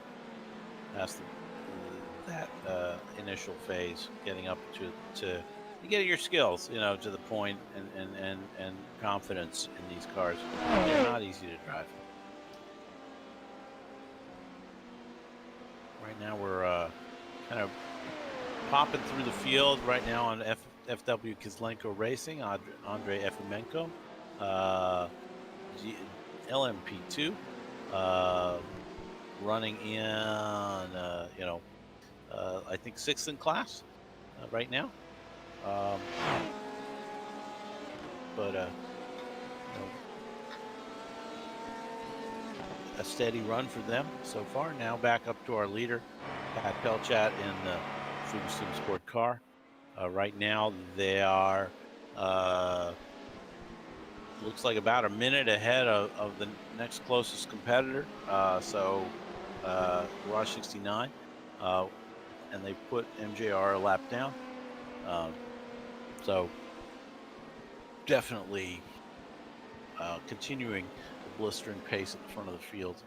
S15: initial phase, getting up to getting your skills, you know, to the point and confidence in these cars. They're not easy to drive. Right now we're kind of popping through the field right now on FW Kislenko Racing, Andrei Efimenko, LMP2, running in, I think 6th in class right now. But a steady run for them so far. Now back up to our leader, Pat Pelchat in the Fugasim Sport car. Right now they are looks like about a minute ahead of the next closest competitor. So Garage 69, and they put MJR a lap down. So definitely continuing the blistering pace at the front of the field.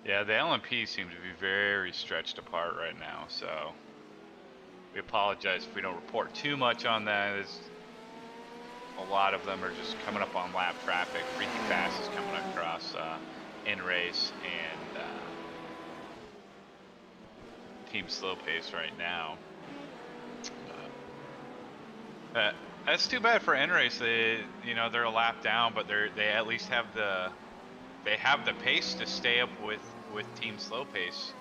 S16: Yeah, the LMP seem to be very stretched apart right now, so we apologize if we don't report too much on that. A lot of them are just coming up on lap traffic. Freaky Fast is coming across in race, and Team Slow Pace right now. That's too bad for N-Race. They're a lap down, but they at least have the pace to stay up with Team Slow Pace.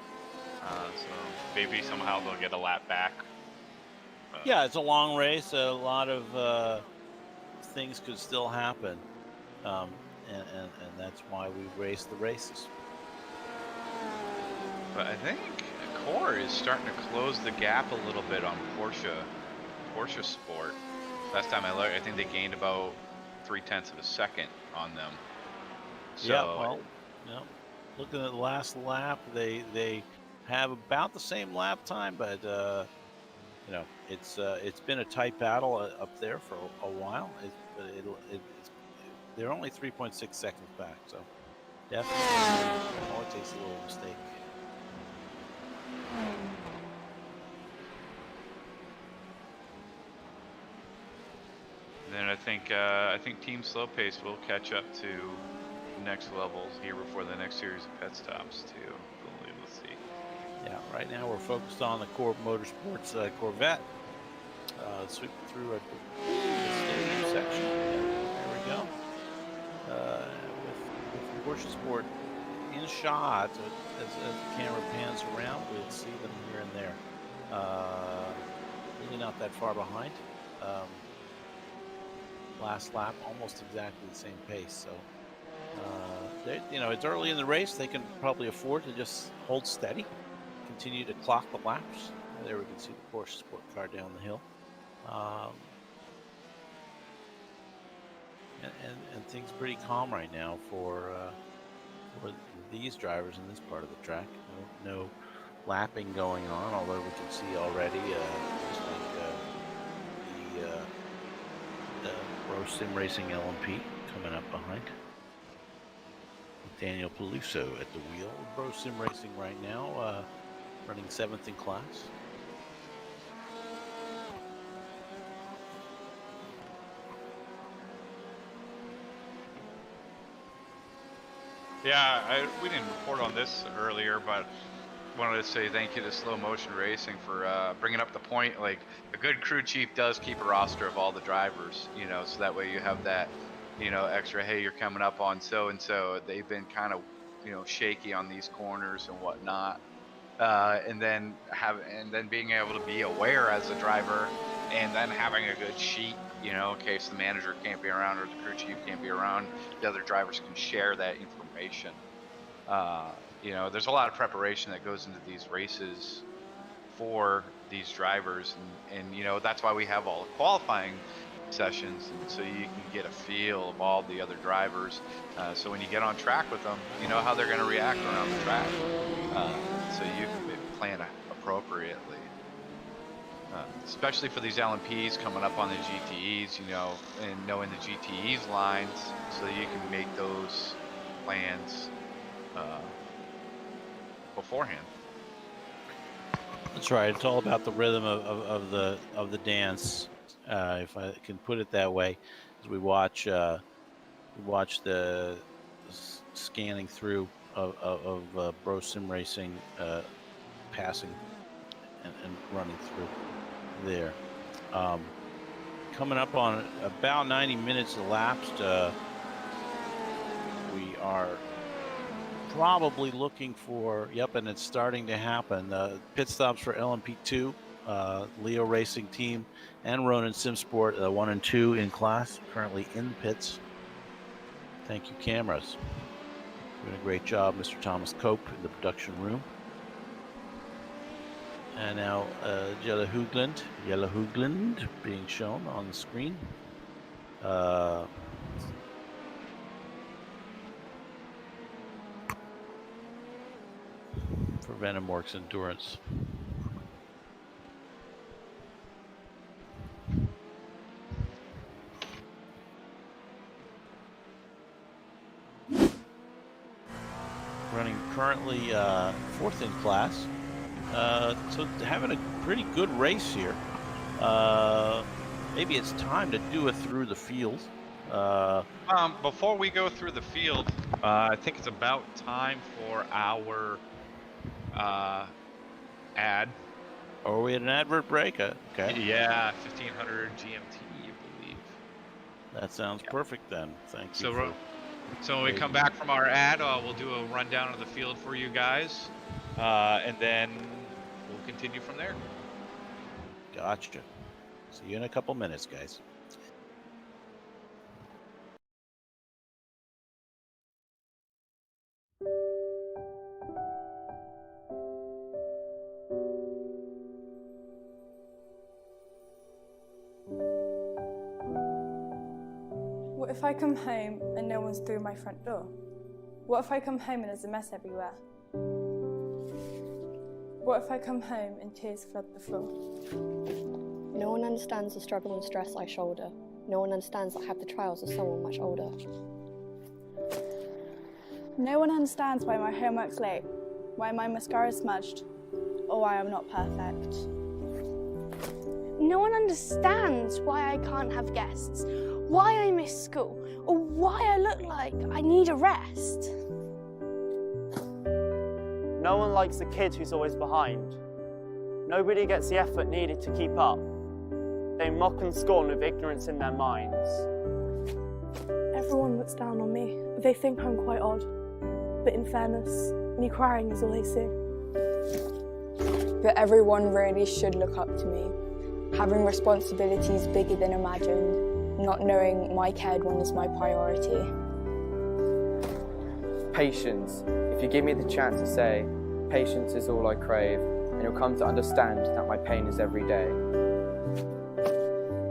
S16: So maybe somehow they'll get a lap back.
S15: Yeah, it's a long race. A lot of things could still happen, and that's why we race the races.
S14: But I think Core is starting to close the gap a little bit on Porsche Sport. Last time I looked, I think they gained about 0.3 of a second on them. So,
S15: yeah, well, looking at the last lap, they have about the same lap time, but it's been a tight battle up there for a while. They're only 3.6 seconds back, so definitely politics a little mistake.
S16: And then I think Team Slow Pace will catch up to next levels here before the next series of pit stops too. Let's see.
S15: Yeah, right now we're focused on the Core Motorsports Corvette. Sweeping through the stadium section. There we go. With Porsche Sport in shot, as the camera pans around, we'll see them here and there. Really not that far behind. Last lap, almost exactly the same pace. So, it's early in the race. They can probably afford to just hold steady, continue to clock the laps. There we can see the Porsche Sport car down the hill. And things pretty calm right now for these drivers in this part of the track. No lapping going on, although we can see already looks like the Pro Sim Racing LMP coming up behind. Daniel Peluso at the wheel. Pro Sim Racing right now, running 7th in class.
S14: Yeah, we didn't report on this earlier, but wanted to say thank you to Slow Motion Racing for bringing up the point. Like, a good crew chief does keep a roster of all the drivers, you know, so that way you have that, you know, extra, hey, you're coming up on so-and-so. They've been kind of, you know, shaky on these corners and whatnot. And then being able to be aware as a driver, and then having a good sheet, you know, in case the manager can't be around or the crew chief can't be around, the other drivers can share that information. You know, there's a lot of preparation that goes into these races for these drivers, and you know, that's why we have all the qualifying sessions, and so you can get a feel of all the other drivers, so when you get on track with them, you know how they're going to react around the track, so you can plan appropriately, especially for these LMPs coming up on the GTEs, you know, and knowing the GTEs lines, so you can make those plans beforehand.
S15: That's right. It's all about the rhythm of the dance, if I can put it that way. As we watch the scanning through of Pro Sim Racing, passing and running through there. Coming up on about 90 minutes elapsed. We are probably looking for, and it's starting to happen. Pit stops for LMP2, Leo Racing Team, and Ronin Simsport, 1 and 2 in class, currently in the pits. Thank you, cameras. Doing a great job, Mr. Thomas Cope in the production room. And now Jelle Hoogland being shown on the screen. For Venomworks Endurance. Running currently 4th in class. So having a pretty good race here. Maybe it's time to do it through the field.
S14: Before we go through the field, I think it's about time for our ad.
S15: Are we at an advert break? Okay.
S14: Yeah, 1500 GMT, you believe.
S15: That sounds perfect then. Thank you.
S14: So when we come back from our ad, we'll do a rundown of the field for you guys, and then we'll continue from there.
S15: Gotcha. See you in a couple minutes, guys.
S1: What if I come home and no one's through my front door? What if I come home and there's a mess everywhere? What if I come home and tears flood the floor?
S2: No one understands the struggle and stress I shoulder. No one understands that I have the trials of someone much older.
S1: No one understands why my homework's late, why my mascara's smudged, or why I'm not perfect.
S4: No one understands why I can't have guests, why I miss school, or why I look like I need a rest.
S5: No one likes the kid who's always behind. Nobody gets the effort needed to keep up. They mock and scorn with ignorance in their minds.
S6: Everyone looks down on me. They think I'm quite odd. But in fairness, me crying is all they see.
S3: But everyone really should look up to me. Having responsibilities bigger than imagined, not knowing my cared one is my priority.
S7: Patience. If you give me the chance to say, patience is all I crave, and you'll come to understand that my pain is every day.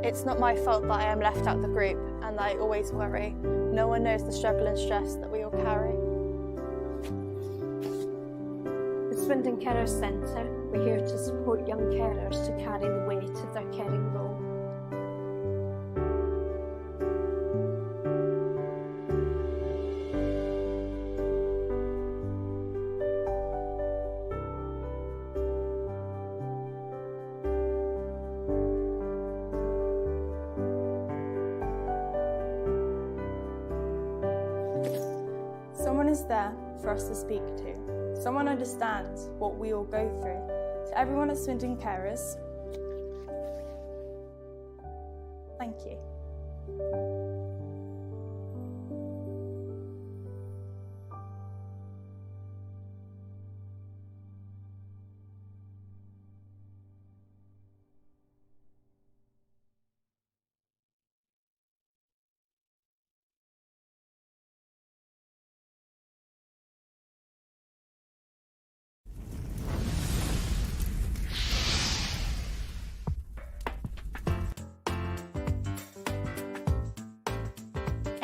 S8: It's not my fault that I am left out of the group and that I always worry. No one knows the struggle and stress that we all carry.
S9: The Swindon Carers Centre, we're here to support young carers to carry the weight of their caring role.
S1: is there for us to speak to. Someone understands what we all go through. To everyone at Swindon Carers, thank you.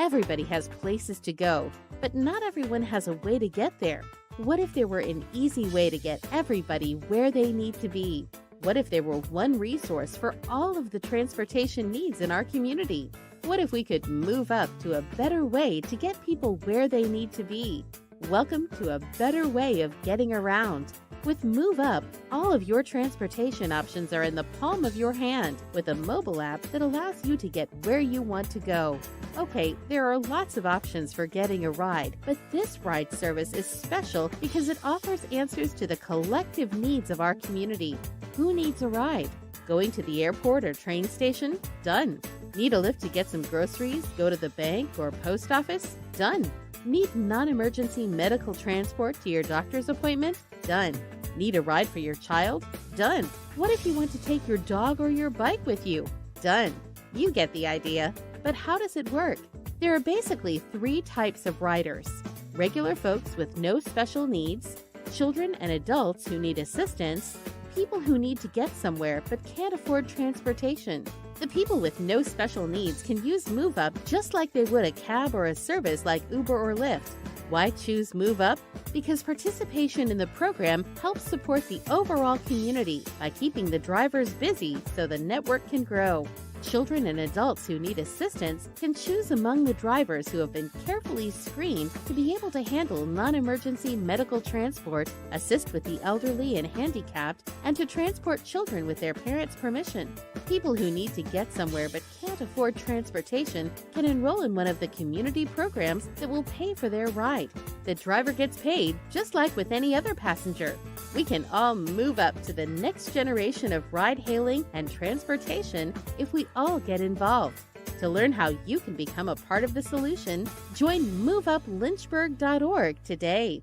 S10: Everybody has places to go, but not everyone has a way to get there. What if there were an easy way to get everybody where they need to be? What if there were one resource for all of the transportation needs in our community? What if we could move up to a better way to get people where they need to be? Welcome to a better way of getting around. With Move Up, all of your transportation options are in the palm of your hand with a mobile app that allows you to get where you want to go. Okay, there are lots of options for getting a ride, but this ride service is special because it offers answers to the collective needs of our community. Who needs a ride? Going to the airport or train station? Done. Need a lift to get some groceries, go to the bank or post office? Done. Need non-emergency medical transport to your doctor's appointment? Done. Need a ride for your child? Done. What if you want to take your dog or your bike with you? Done. You get the idea. But how does it work? There are basically 3 types of riders: regular folks with no special needs, children and adults who need assistance, people who need to get somewhere but can't afford transportation. The people with no special needs can use Move Up just like they would a cab or a service like Uber or Lyft. Why choose Move Up? Because participation in the program helps support the overall community by keeping the drivers busy so the network can grow. Children and adults who need assistance can choose among the drivers who have been carefully screened to be able to handle non-emergency medical transport, assist with the elderly and handicapped, and to transport children with their parents' permission. People who need to get somewhere but can't afford transportation can enroll in one of the community programs that will pay for their ride. The driver gets paid just like with any other passenger. We can all move up to the next generation of ride-hailing and transportation if we all get involved. To learn how you can become a part of the solution, join MoveUpLynchburg.org today.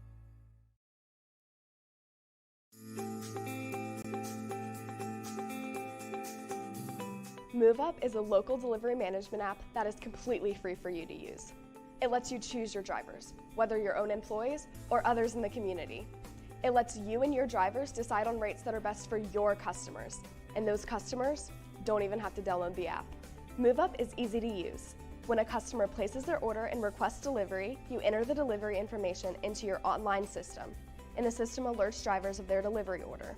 S11: Move Up is a local delivery management app that is completely free for you to use. It lets you choose your drivers, whether your own employees or others in the community. It lets you and your drivers decide on rates that are best for your customers, and those customers don't even have to download the app. Move Up is easy to use. When a customer places their order and requests delivery, you enter the delivery information into your online system, and the system alerts drivers of their delivery order.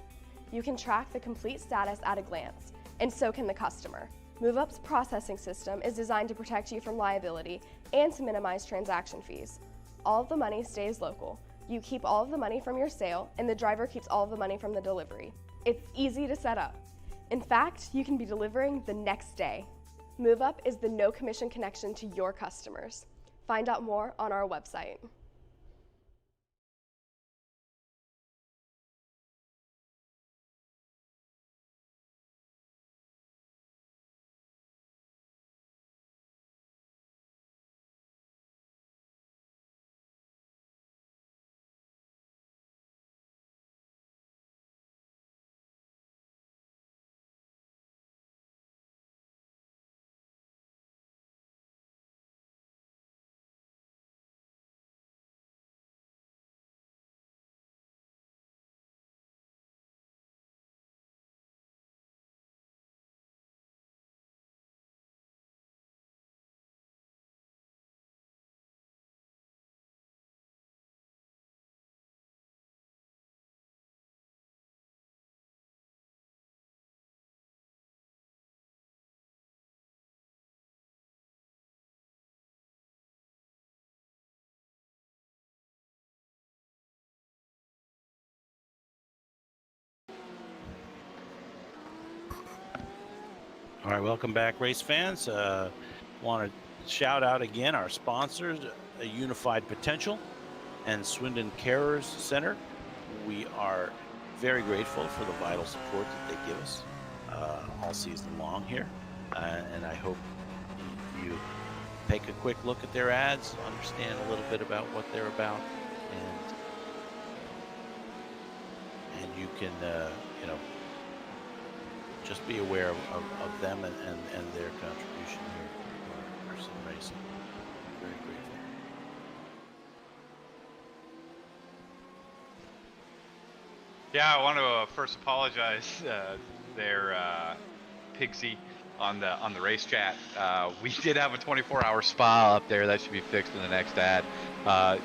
S11: You can track the complete status at a glance, and so can the customer. Move Up's processing system is designed to protect you from liability and to minimize transaction fees. All of the money stays local. You keep all of the money from your sale, and the driver keeps all of the money from the delivery. It's easy to set up. In fact, you can be delivering the next day. Move Up is the no commission connection to your customers. Find out more on our website.
S15: All right, welcome back, race fans. Want to shout out again our sponsors, Unified Potential and Swindon Carers Center. We are very grateful for the vital support that they give us all season long here, and I hope you take a quick look at their ads, understand a little bit about what they're about, and you can just be aware of them and their contribution here to our sim racing. Very grateful.
S16: Yeah, I want to first apologize there, Pixie, on the race chat. We did have a 24-hour spa up there that should be fixed in the next ad.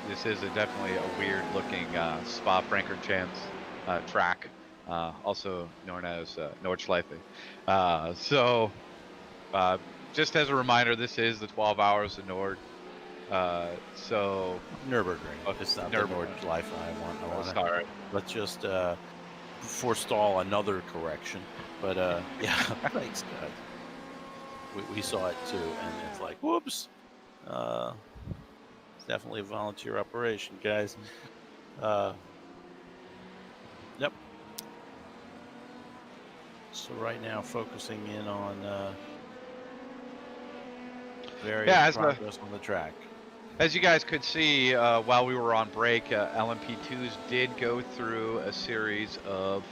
S16: This is definitely a weird looking Spa Francorchamps track, also known as Nordschleife. So just as a reminder, this is the 12 hours of Nord. So
S15: Nürburgring. It's not the Nordschleife. I want to. Let's just forestall another correction. But yeah, thanks, guys. We saw it too, and it's like, whoops. It's definitely a volunteer operation, guys. Yep. So right now, focusing in on various progress on the track.
S14: As you guys could see while we were on break, LMP2s did go through a series of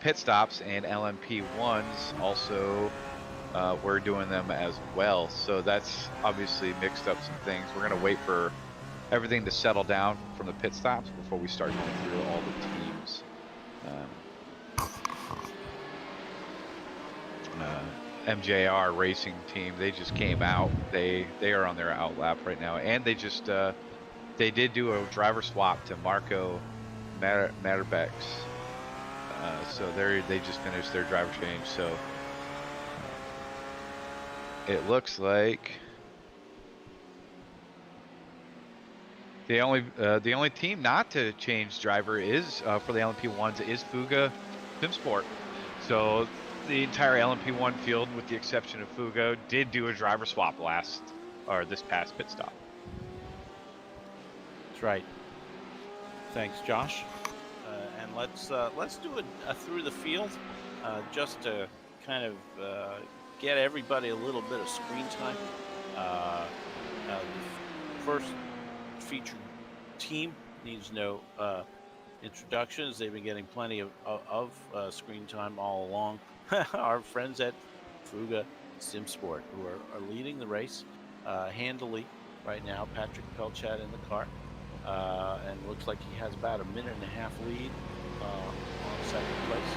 S14: pit stops, and LMP1s also were doing them as well. So that's obviously mixed up some things. We're going to wait for everything to settle down from the pit stops before we start going through all the teams. MJR racing team, they just came out. They are on their out lap right now, and they just they did do a driver swap to Marco Matterbex. So they just finished their driver change. So it looks like the only team not to change driver is for the LMP1s is Fuga Simsport. So the entire LMP1 field, with the exception of Fuga, did do a driver swap this past pit stop.
S15: That's right. Thanks, Josh. And let's do a through the field, just to kind of get everybody a little bit of screen time. The first featured team needs no introductions. They've been getting plenty of screen time all along. Our friends at Fuga Simsport, who are leading the race handily right now. Patrick Pelchat in the car, and looks like he has about a minute and a half lead on second place.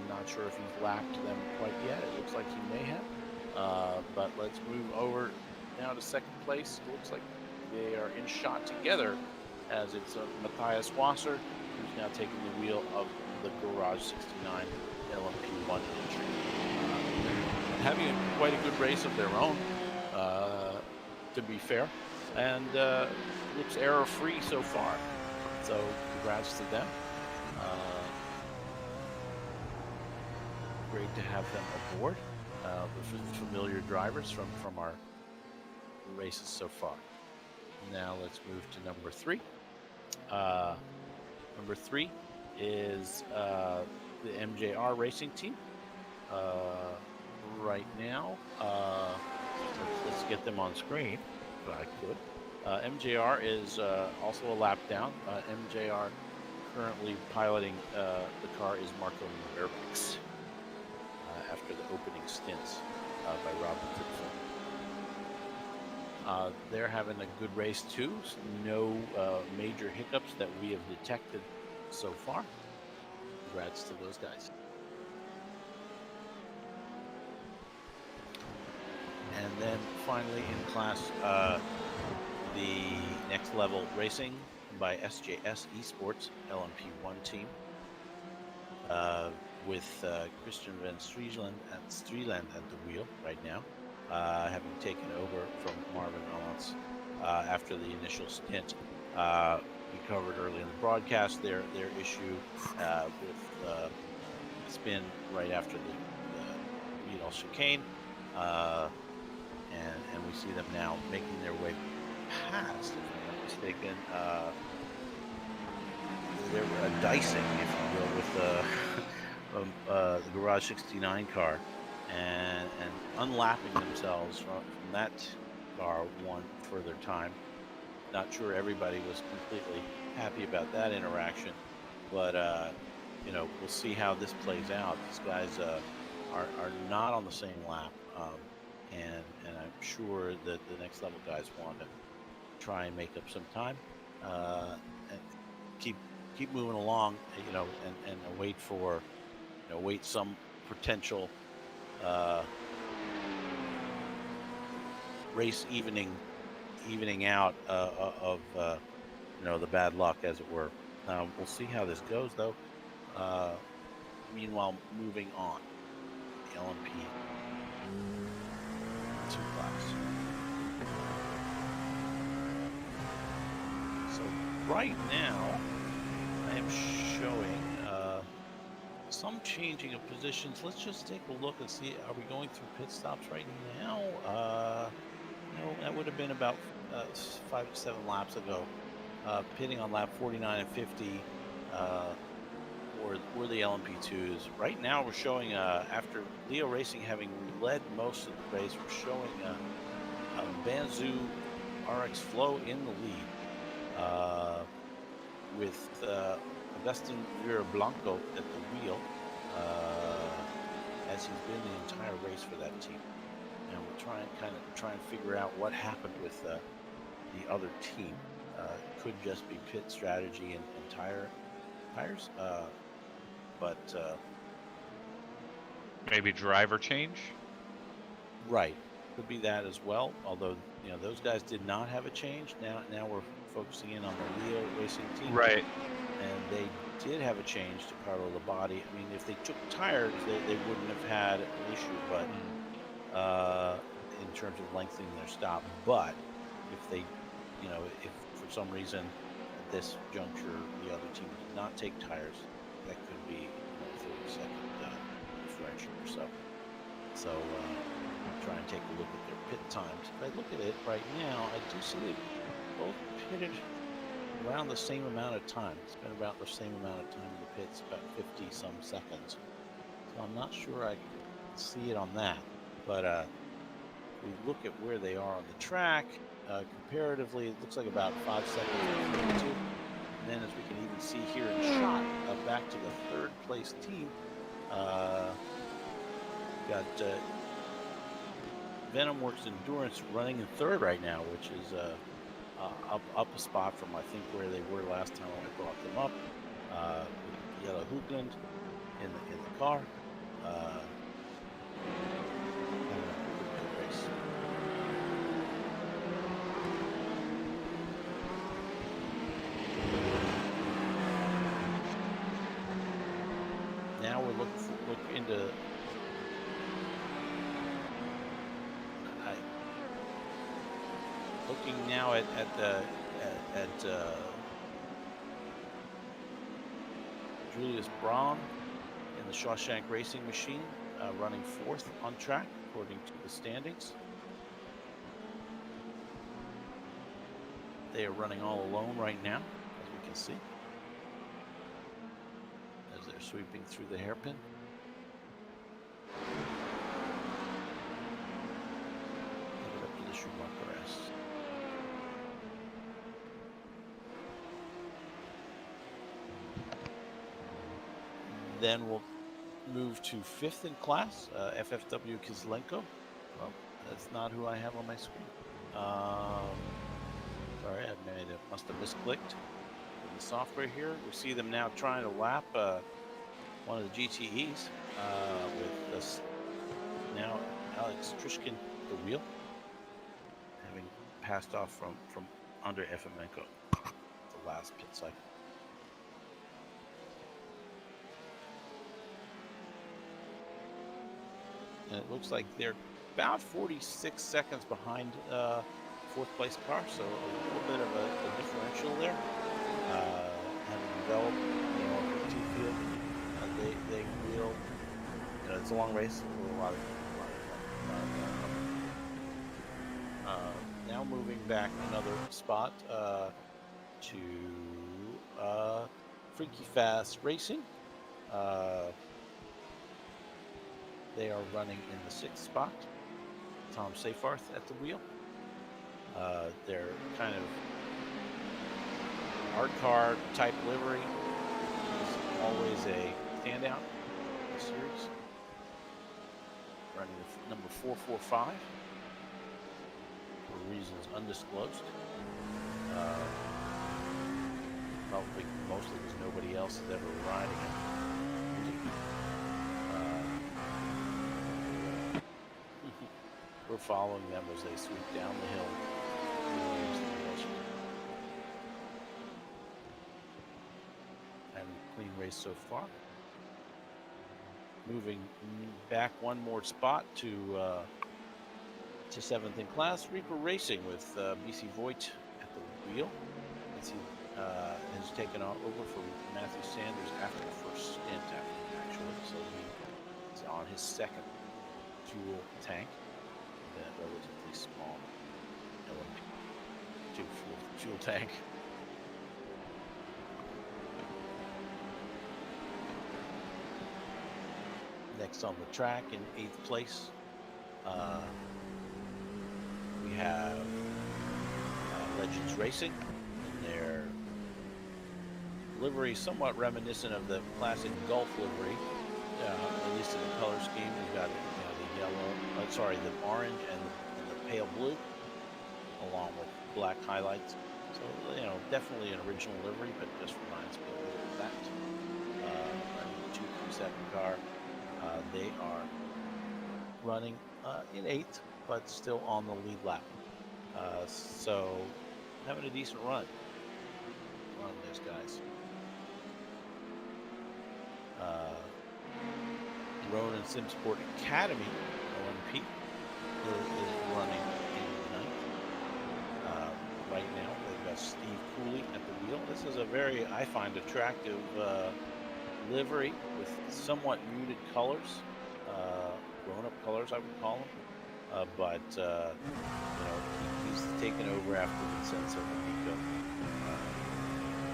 S15: Not sure if he's lapped them quite yet. It looks like he may have. But let's move over now to second place. It looks like they are in shot together, as it's Matthias Wasser, who's now taking the wheel of the Garage 69 LMP1 entry. Having quite a good race of their own, to be fair, and looks error-free so far. So congrats to them. Great to have them aboard. The familiar drivers from our races so far. Now let's move to number 3. Number 3 is the MJR racing team. Right now, let's get them on screen, if I could. MJR is also a lap down. MJR currently piloting the car is Marco Nürburgring after the opening stints by Robin Fritzl. They're having a good race too. No major hiccups that we have detected so far. Congrats to those guys. And then finally in class, the next level racing by SJS Esports LMP1 team with Christian Van Streeland at the wheel right now, having taken over from Marvin Owens after the initial stint. We covered early in the broadcast their issue with spin right after the Beetle chicane, and we see them now making their way past, if I'm not
S12: mistaken, they were dicing, if you will, with the Garage 69 car, and unlapping themselves from that car one further time. Not sure everybody was completely happy about that interaction, but you know, we'll see how this plays out. These guys are not on the same lap, and I'm sure that the next level guys want to try and make up some time, and keep moving along, you know, and wait for, you know, wait some potential race evening out of you know, the bad luck, as it were. We'll see how this goes, though. Meanwhile, moving on, the LMP 2 class. So right now, I am showing some changing of positions. Let's just take a look and see. Are we going through pit stops right now? No, that would have been about 5 to 7 laps ago. Pitting on lap 49 and 50 were the LMP2s. Right now, we're showing, after Leo Racing having led most of the race, we're showing Banzu RX Flow in the lead, with Augustin Vera Blanco at the wheel, as he's been the entire race for that team. And we're trying to figure out what happened with the other team. Could just be pit strategy and tires, but
S14: maybe driver change.
S12: Right, could be that as well. Although, you know, those guys did not have a change. Now we're focusing in on the Leo Racing team,
S14: right?
S12: And they did have a change to Carlo Labate. I mean, if they took tires, they wouldn't have had an issue, but in terms of lengthening their stop. But if they, you know, if for some reason at this juncture the other team did not take tires, that could be, you know, 30-second differential or so. So try and take a look at their pit times. If I look at it right now, I do see they both pitted around the same amount of time. It's been about the same amount of time in the pits, about 50 some seconds. So I'm not sure I can see it on that, but we look at where they are on the track. Comparatively, it looks like about 5 seconds between the two. And then, as we can even see here in shot, back to the third place team, got Venom Works Endurance running in third right now, which is up a spot from, I think, where they were last time I brought them up. With Yellow Hoogland in the car. Race. Now we're look into looking now at Julius Braun in the Shawshank Racing Machine, running fourth on track according to the standings. They are running all alone right now, as we can see, as they're sweeping through the hairpin. Leave it up to the Schumacher S. Then we'll move to fifth in class, FFW Kislenko. Well, that's not who I have on my screen. Sorry, must have misclicked in the software here. We see them now trying to lap one of the GTEs with this now Alex Trishkin at the wheel, having passed off from under Efemenko the last pit cycle. And it looks like they're about 46 seconds behind fourth place car, so a little bit of a differential there. Having developed, you know, a PT field, they will. You know, it's a long race. A lot of now moving
S15: back another spot to Freaky Fast Racing. They are running in the 6th spot. Tom Seyfarth at the wheel. They're kind of art car type livery is always a standout in the series. Running number 445 for reasons undisclosed. Probably mostly because nobody else is ever riding it. We're following them as they sweep down the hill. And clean race so far. Moving back one more spot to 7th in class. Reaper Racing with V.E.C. Voigt at the wheel. As he has taken over from Matthew Sanders after the first stint, actually. So he is on his 2nd fuel tank. That relatively small LMP2 fuel tank. Next on the track in 8th place, we have Legends Racing in their livery, somewhat reminiscent of the classic Gulf livery, at least in the color scheme. We've got the yellow, the orange and the pale blue, along with black highlights. So, definitely an original livery, but just reminds me a little of that. Running the 237 car. They are running in 8th, but still on the lead lap. So having a decent run on those guys. Ronan Simsport Academy, OMP, is running in 9th. Right now, they've got Steve Cooley at the wheel. This is a very, I find, attractive livery with somewhat muted colors, grown-up colors, I would call them. But he's taken over after Vincenzo Monico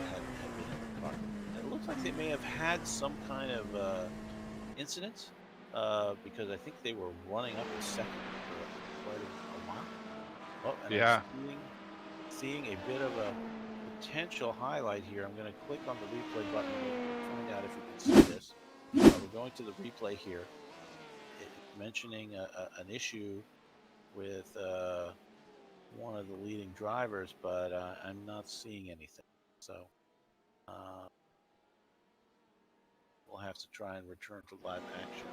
S15: had been in the car. And it looks like they may have had some kind of incident because I think they were running up to 2nd for quite a while. Oh, and
S14: yeah.
S15: I'm seeing a bit of a potential highlight here. I'm going to click on the replay button to find out if we can see this. We're going to the replay here. It's mentioning an issue with one of the leading drivers, but I'm not seeing anything. So we'll have to try and return to live action.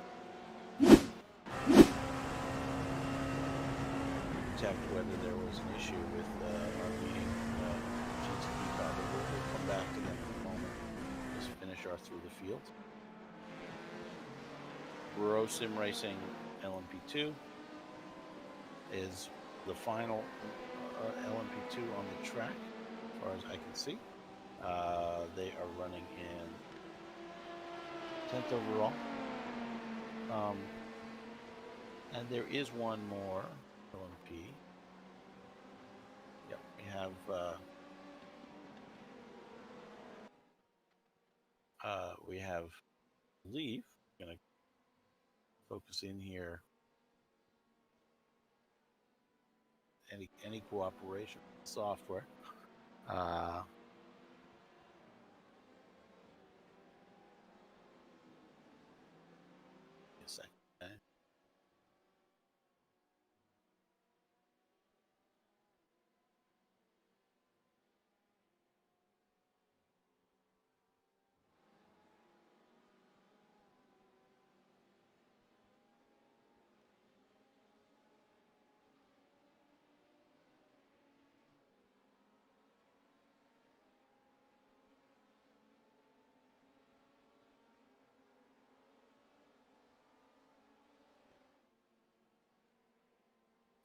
S15: Check whether there was an issue with our being GTD car, but we'll come back to them in a moment. Just finish our through the field. Bro Sim Racing LMP2 is the final LMP2 on the track, as far as I can see. They are running in 10th overall. And there is one more LMP. Yep, we have Leave. I'm going to focus in here. Any cooperation with software. A second. Okay.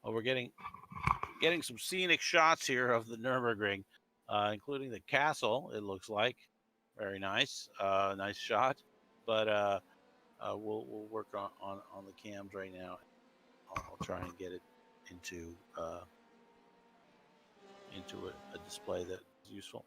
S15: Well, we're getting some scenic shots here of the Nürburgring, including the castle. It looks like very nice, nice shot. But we'll work on the cams right now. I'll try and get it into into a display that is useful.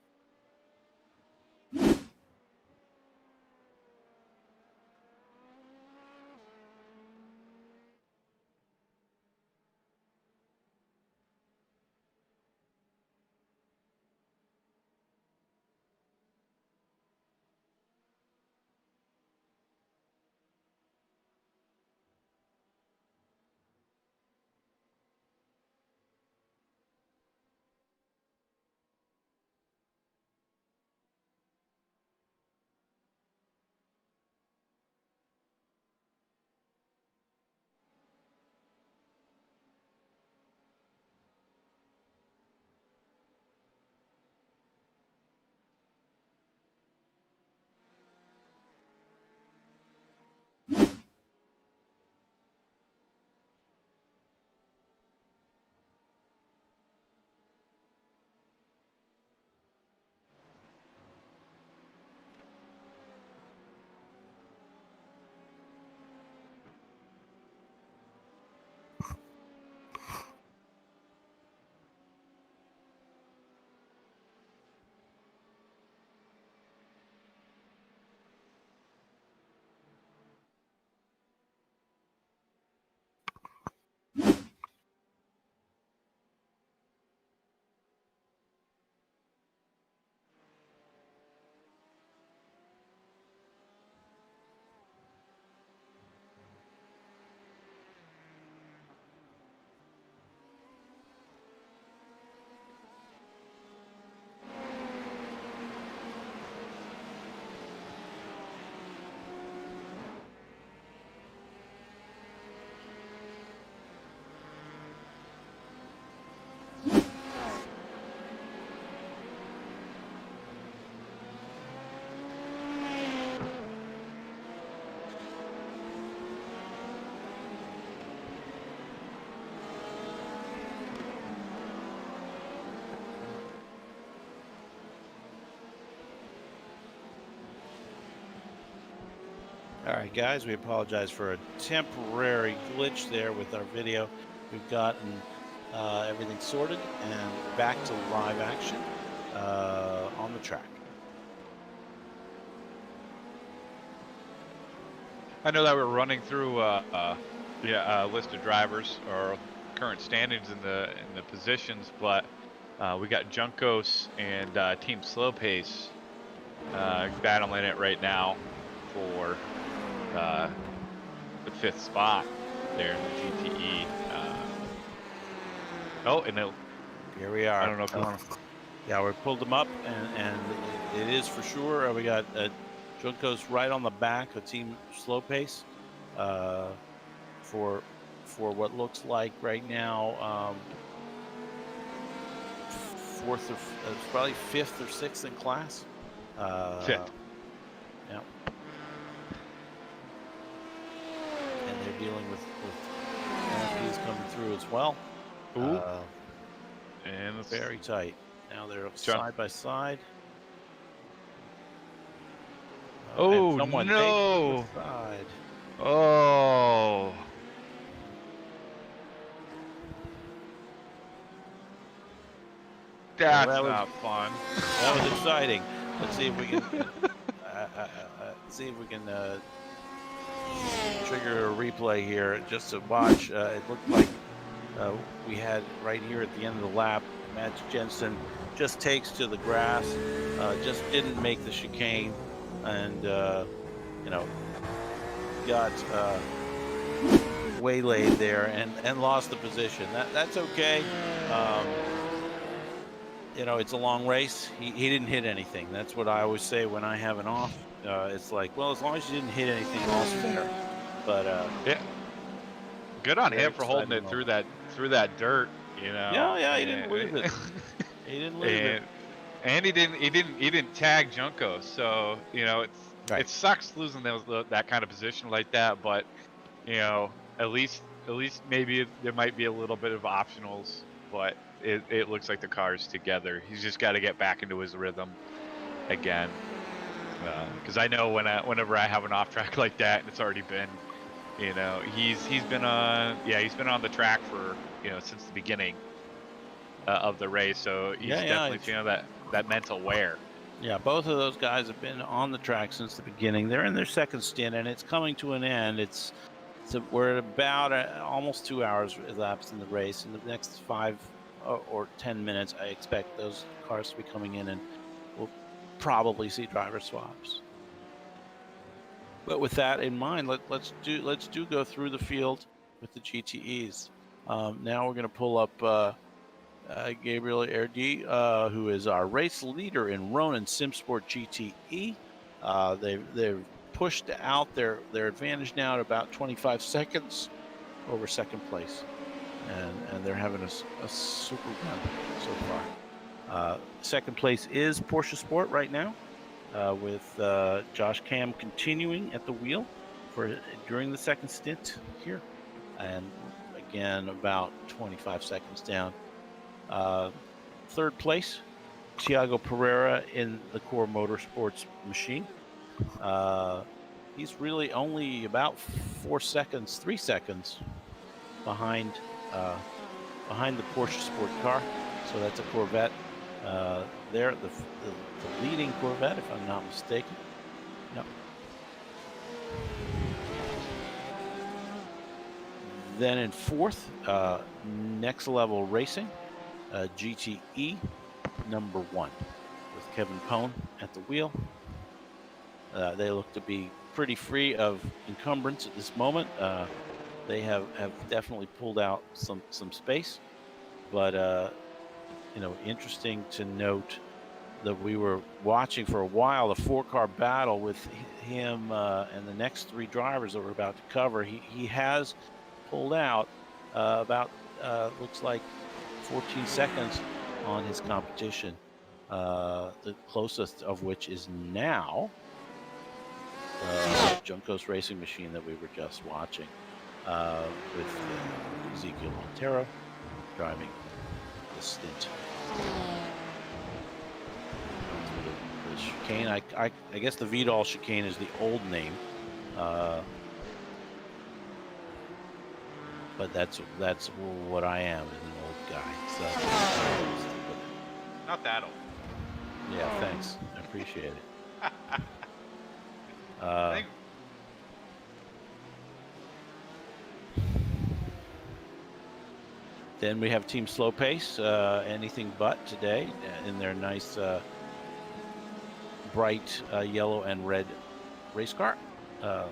S15: All right, guys, we apologize for a temporary glitch there with our video. We've gotten everything sorted and back to live action on the track.
S14: I know that we're running through a list of drivers or current standings in the positions, but we got Junkos and Team Slow Pace battling it right now for the 5th spot there in the GTE.
S15: Here we are.
S14: I don't know if you want to.
S15: Yeah, we pulled them up, and it is for sure. We got Junkos right on the back of Team Slow Pace for what looks like right now 4th or probably 5th or 6th in class.
S14: 5th.
S15: Yeah. And they're dealing with LMPs coming through as well.
S14: And it's
S15: very tight. Now they're side by side.
S14: Oh,
S15: someone
S14: no!
S15: takes the side.
S14: Oh. That's not fun.
S15: That was exciting. Let's see if we can trigger a replay here just to watch. It looked like we had right here at the end of the lap, Matt Jensen just takes to the grass, just didn't make the chicane, and got waylaid there and lost the position. That's okay. It's a long race. He didn't hit anything. That's what I always say when I have an off. It's like, well, as long as you didn't hit anything, all's fair. But
S14: yeah, good on him for holding it through that dirt.
S15: Yeah, he didn't lose it. He didn't lose it.
S14: And he didn't tag Junko. So it sucks losing that kind of position like that. But at least maybe there might be a little bit of optionals. But it looks like the car's together. He's just got to get back into his rhythm again. Because I know whenever I have an off track like that, and it's already been, he's been on the track for since the beginning.
S16: of the race. So he's definitely feeling that mental wear.
S15: Yeah, both of those guys have been on the track since the beginning. They're in their second stint, and it's coming to an end. We're at about almost 2 hours elapsed in the race. In the next 5 or 10 minutes, I expect those cars to be coming in, and we'll probably see driver swaps. But with that in mind, let's go through the field with the GTEs. Now we're going to pull up Gabriel Erdi, who is our race leader in Ronin SimSport GTE. They've pushed out their advantage now at about 25 seconds over second place, and they're having a super run so far. Second place is Porsche Sport right now, with Josh Cam continuing at the wheel during the second stint here, and again about 25 seconds down. Third place, Thiago Pereira in the Core Motorsports machine. He's really only about 3 seconds behind the Porsche Sport car. So that's a Corvette. There, the leading Corvette, if I'm not mistaken. No. Then in fourth, Next Level Racing, GTE number 1, with Kevin Pone at the wheel. They look to be pretty free of encumbrance at this moment. They have definitely pulled out some space, but interesting to note that we were watching for a while the 4-car battle with him and the next 3 drivers that we're about to cover. He has pulled out about looks like 14 seconds on his competition, the closest of which is now Juncos Racing Machine that we were just watching, with Ezekiel Montero driving the stint. The chicane, I guess the Vidal chicane is the old name, but that's what I am, is an old guy. So
S16: not that old.
S15: Yeah, thanks. I appreciate it. Then we have Team Slow Pace, anything but today, in their nice bright yellow and red race car, a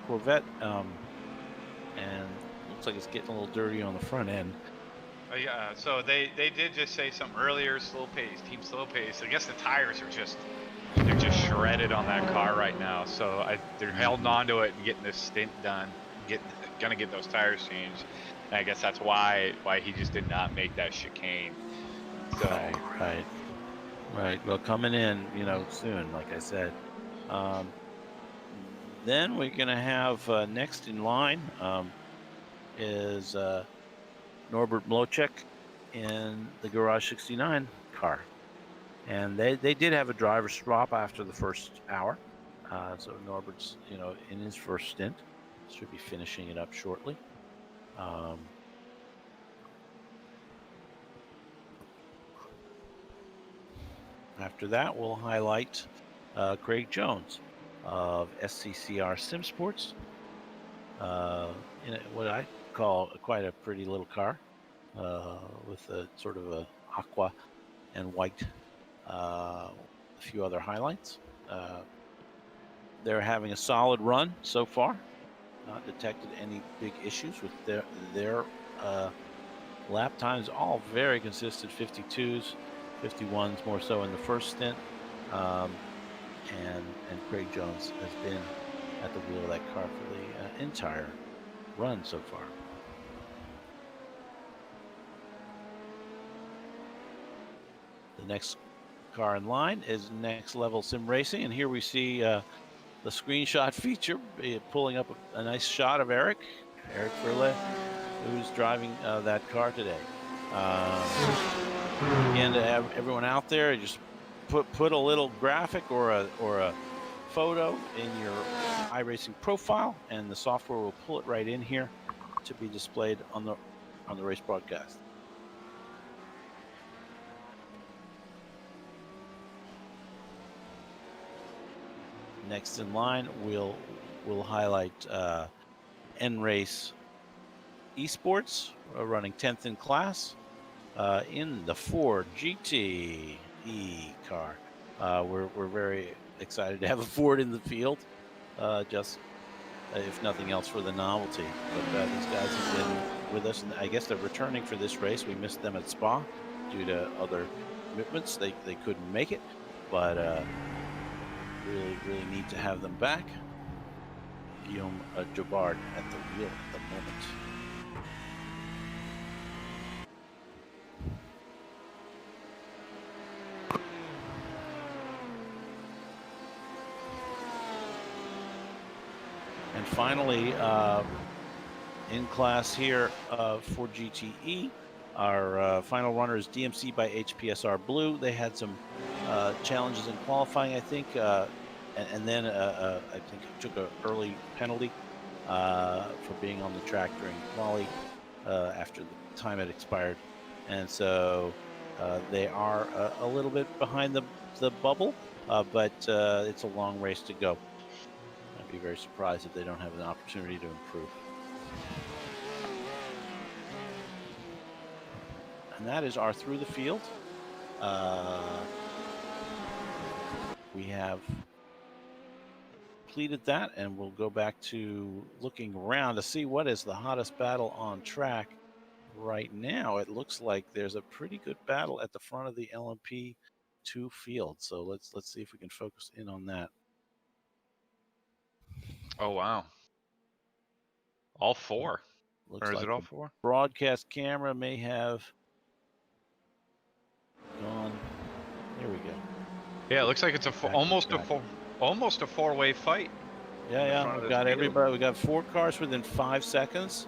S15: Corvette, and looks like it's getting a little dirty on the front end.
S16: Yeah, so they did just say something earlier. Slow pace, Team Slow Pace. I guess the tires are just shredded on that car right now. So they're holding on to it and getting this stint done. Gonna get those tires changed. And I guess that's why he just did not make that chicane. So
S15: Right. Well, coming in, soon, like I said. Then we're gonna have next in line is Norbert Mlocek in the Garage 69 car. And they did have a driver swap after the first hour. So Norbert's, in his first stint, should be finishing it up shortly. After that, we'll highlight Craig Jones of SCCR SimSports. In what I call quite a pretty little car, with a sort of a aqua and white, a few other highlights. They're having a solid run so far. Not detected any big issues with their lap times. All very consistent 52s, 51s more so in the first stint. And Craig Jones has been at the wheel of that car for the entire run so far. The next car in line is Next Level Sim Racing, and here we see the screenshot feature pulling up a nice shot of Eric Verle, who's driving that car today. Again, to have everyone out there, just put a little graphic or a photo in your iRacing profile, and the software will pull it right in here to be displayed on the race broadcast. Next in line, we'll highlight N-Race Esports, running 10th in class in the Ford GT E car. We're very excited to have a Ford in the field, just if nothing else for the novelty. But these guys have been with us, and I guess they're returning for this race. We missed them at Spa due to other commitments. They couldn't make it, but really need to have them back. Guillaume Jobard at the wheel at the moment. And finally, in class here for GTE, our final runner is DMC by HPSR Blue. They had some challenges in qualifying, I think, and then I think took an early penalty for being on the track during quali after the time had expired. And so they are a little bit behind the bubble, but it's a long race to go. I'd be very surprised if they don't have an opportunity to improve. And that is our through the field. We have completed that, and we'll go back to looking around to see what is the hottest battle on track right now. It looks like there's a pretty good battle at the front of the LMP2 field. So let's see if we can focus in on that.
S14: Oh, wow. All four.
S15: Looks
S14: or is
S15: like
S14: it all
S15: the
S14: four?
S15: broadcast camera may have gone. There we go.
S14: Yeah, it looks like it's a almost a four-way fight.
S15: Yeah. We've got everybody. We got 4 cars within 5 seconds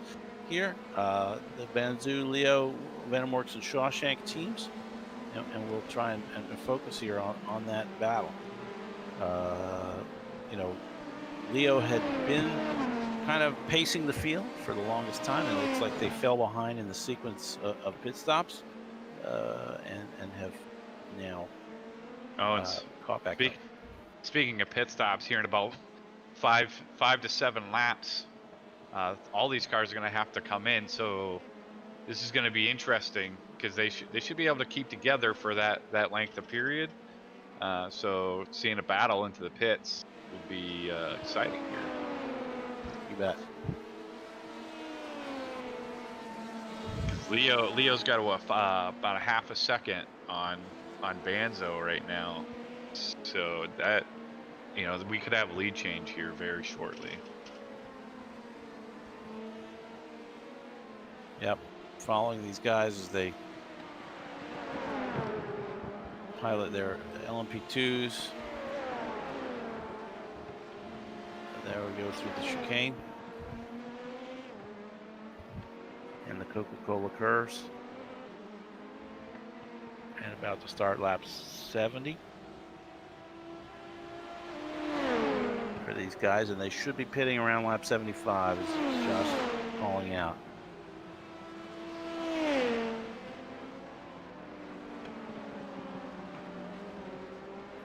S15: here. The Banzu, Leo, Venomworks, and Shawshank teams, and we'll try and focus here on that battle. Leo had been kind of pacing the field for the longest time, and it looks like they fell behind in the sequence of pit stops, and have now caught back up.
S14: Speaking of pit stops, here in about five to 7 laps, all these cars are going to have to come in. So this is going to be interesting because they should be able to keep together for that length of period. So seeing a battle into the pits would be exciting here.
S15: You bet.
S14: Leo's got about a half a second on Banzo right now, so that we could have a lead change here very shortly.
S15: Yep, following these guys as they pilot their LMP2s. There we go through the chicane. And the Coca-Cola curves. And about to start lap 70 for these guys, and they should be pitting around lap 75 as Josh calling out.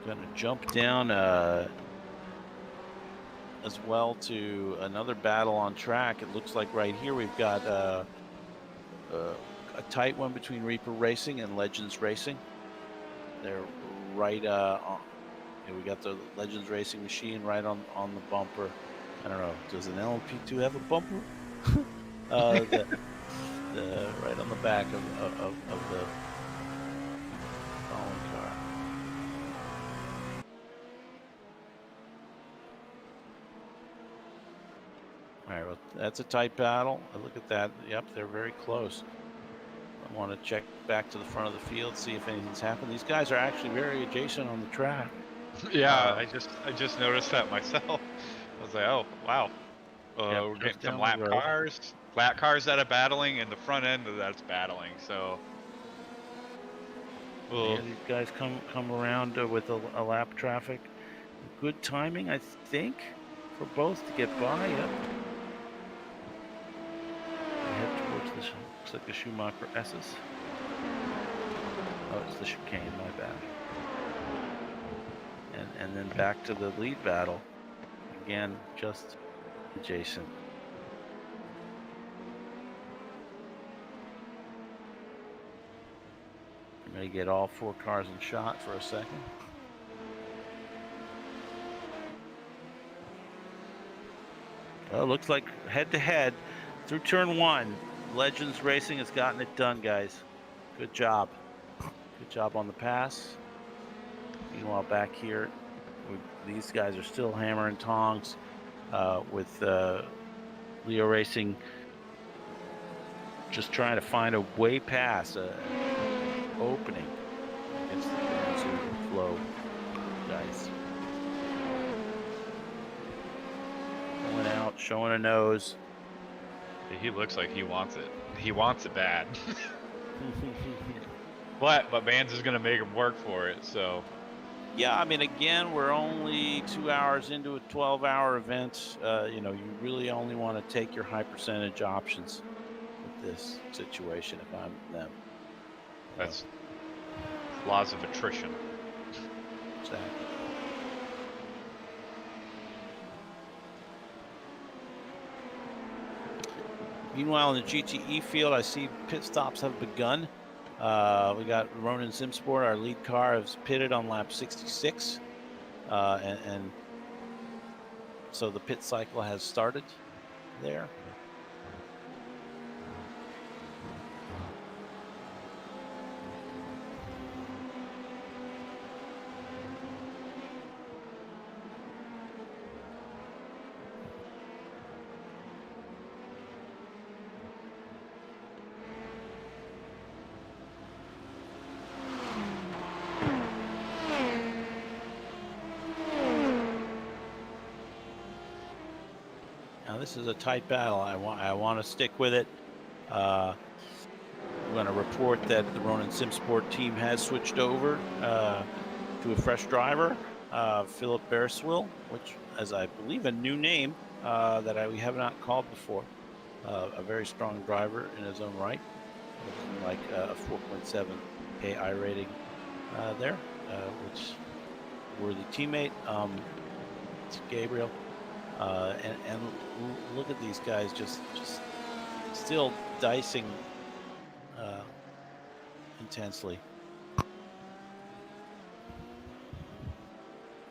S15: Going to jump down as well to another battle on track. It looks like right here we've got a tight one between Reaper Racing and Legends Racing. They're right on. We got the Legends Racing machine right on the bumper. I don't know. Does an LMP2 have a bumper? Right on the back of the following car. All right, well, that's a tight battle. Look at that. Yep, they're very close. I want to check back to the front of the field, see if anything's happened. These guys are actually very adjacent on the track.
S14: Yeah, I just noticed that myself. I was like, oh wow, we're getting some lap cars that are battling, and the front end of that's battling. So,
S15: yeah, these guys come around with a lap traffic. Good timing, I think, for both to get by. Yep. They head towards this. Looks like the Schumacher S's. Oh, it's the chicane. My bad. and then back to the lead battle. Again, just adjacent. I'm going to get all 4 cars in shot for a second. Well, looks like head-to-head through turn 1. Legends Racing has gotten it done, guys. Good job. Good job on the pass. Meanwhile, back here, these guys are still hammering tongs with Leo Racing just trying to find a way past, opening against the Banzu flow guys. Going out, showing a nose.
S16: He looks like he wants it. He wants it bad. but Vans is going to make him work for it, so.
S15: Yeah, I mean, again, we're only 2 hours into a 12-hour event. You know, you really only want to take your high percentage options with this situation if I'm them.
S16: That's laws of attrition.
S15: Exactly. Meanwhile, in the GTE field, I see pit stops have begun. We got Ronan Simsport, our lead car, is pitted on lap 66. And so the pit cycle has started there. Now this is a tight battle. I want to stick with it. I'm going to report that the Ronan Simsport team has switched over to a fresh driver, Philip Bearswill, which is, I believe, a new name that we have not called before. A very strong driver in his own right, looking like a 4.7 AI rating there, which worthy teammate. It's Gabriel. And look at these guys just still dicing intensely.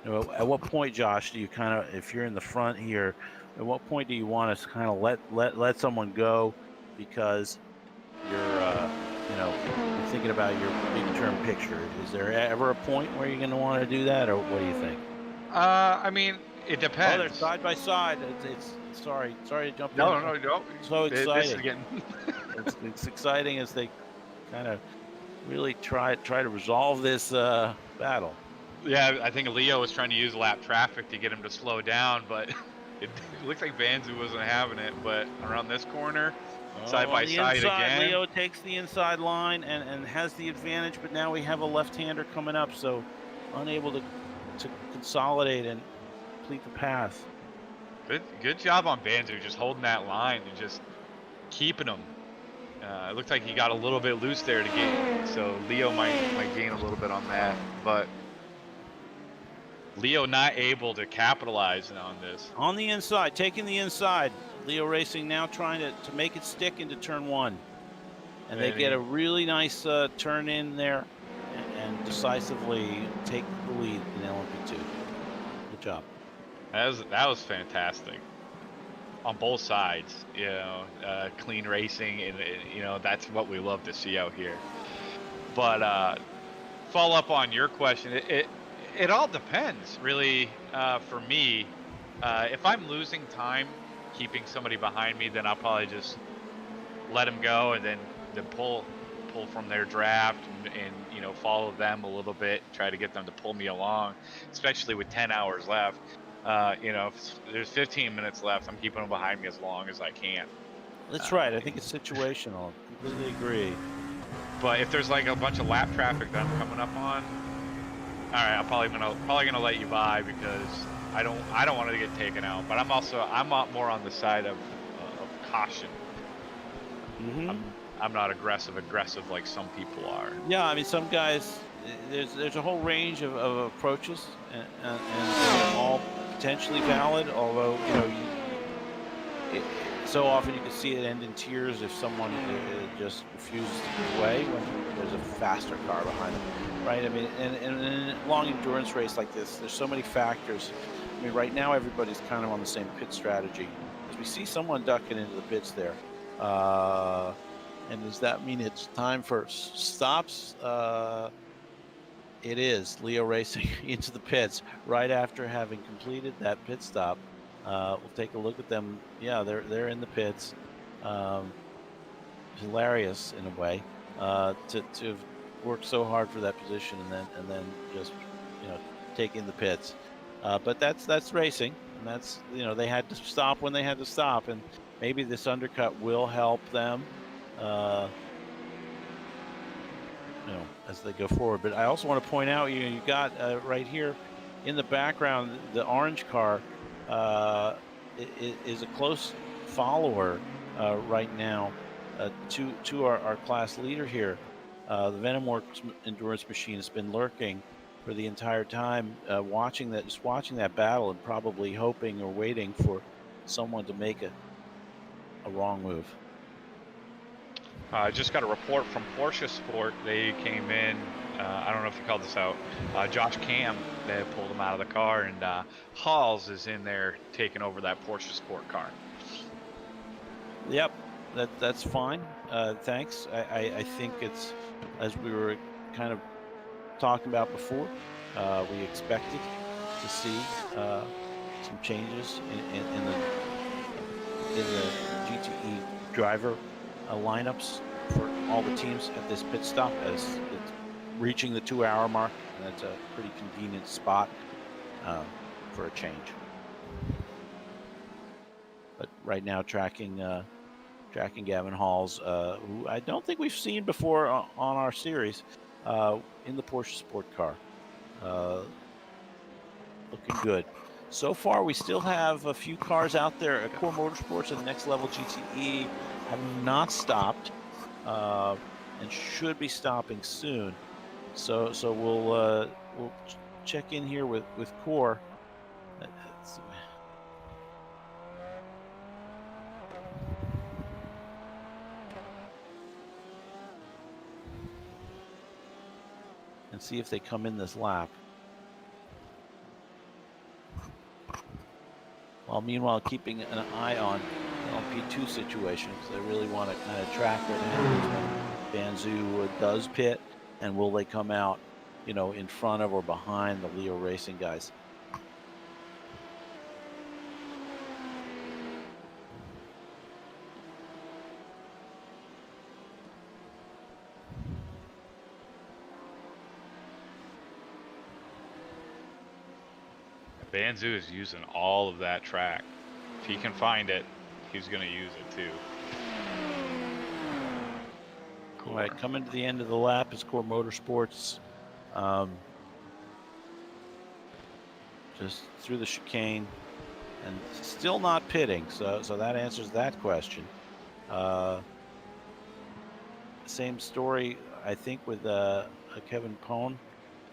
S15: You know, at what point, Josh, do you kind of, if you're in the front here, at what point do you want to kind of let someone go because you're you know, you're thinking about your big term picture? Is there ever a point where you're going to want to do that, or what do you think?
S14: I mean, it depends.
S15: Oh, they're side by side. It's sorry to jump in.
S14: No.
S15: So exciting.
S14: This is getting
S15: it's exciting as they kind of really try to resolve this battle.
S14: Yeah, I think Leo was trying to use lap traffic to get him to slow down, but it looks like Banzu wasn't having it. But around this corner, side by side again.
S15: Leo takes the inside line and has the advantage, but now we have a left-hander coming up, so unable to consolidate and complete the pass.
S14: Good job on Banzu, just holding that line and just keeping him. It looked like he got a little bit loose there to gain, so Leo might gain a little bit on that, but Leo not able to capitalize on this.
S15: On the inside, taking the inside. Leo Racing now trying to make it stick into turn 1. And they get a really nice turn in there and decisively take the lead in LMP2. Good job.
S14: That was fantastic on both sides. You know, clean racing, and you know, that's what we love to see out here. But follow up on your question, it all depends really. For me, if I'm losing time keeping somebody behind me, then I'll probably just let them go and then pull from their draft and you know, follow them a little bit, try to get them to pull me along, especially with 10 hours left. You know, if there's 15 minutes left, I'm keeping them behind me as long as I can.
S15: That's right. I think it's situational. Completely agree.
S14: But if there's like a bunch of lap traffic that I'm coming up on, all right, I'm probably gonna let you by because I don't want to get taken out. But I'm more on the side of caution.
S15: Mm-hmm.
S14: I'm not aggressive like some people are.
S15: Yeah, I mean, some guys, there's a whole range of approaches, and they're all potentially valid. Although so often you can see it end in tears if someone just refuses to give way when there's a faster car behind them, right? I mean, and in a long endurance race like this, there's so many factors. I mean, right now everybody's kind of on the same pit strategy. As we see someone ducking into the pits there, and does that mean it's time for stops? It is. Leo racing into the pits right after having completed that pit stop. We'll take a look at them. Yeah, they're in the pits. Hilarious in a way to have worked so hard for that position and then just taking the pits. But that's racing, and that's they had to stop when they had to stop, and maybe this undercut will help them. As they go forward. But I also want to point out, you got right here in the background, the orange car is a close follower right now to our class leader here. The Venomworks endurance machine has been lurking for the entire time, watching that battle, and probably hoping or waiting for someone to make a wrong move.
S14: I just got a report from Porsche Sport. They came in. I don't know if you called this out. Josh Cam, they pulled him out of the car, and Halls is in there taking over that Porsche Sport car.
S15: Yep, that's fine. Thanks. I think it's, as we were kind of talking about before, we expected to see some changes in the GTE driver lineups for all the teams at this pit stop, as it's reaching the 2-hour mark, and that's a pretty convenient spot for a change. But right now, tracking Gavin Halls, who I don't think we've seen before on our series, in the Porsche Sport car, looking good. So far, we still have a few cars out there at Core Motorsports and Next Level GTE have not stopped, and should be stopping soon. So we'll check in here with Core. And see if they come in this lap. While meanwhile keeping an eye on the LP2 situation, because they really want to kind of track what happens when Banzu does pit, and will they come out, in front of or behind the Leo Racing guys.
S14: Banzu is using all of that track. If he can find it, he's going to use it too.
S15: Cool. All right, coming to the end of the lap is Core Motorsports. Just through the chicane and still not pitting, so that answers that question. Same story, I think, with Kevin Pone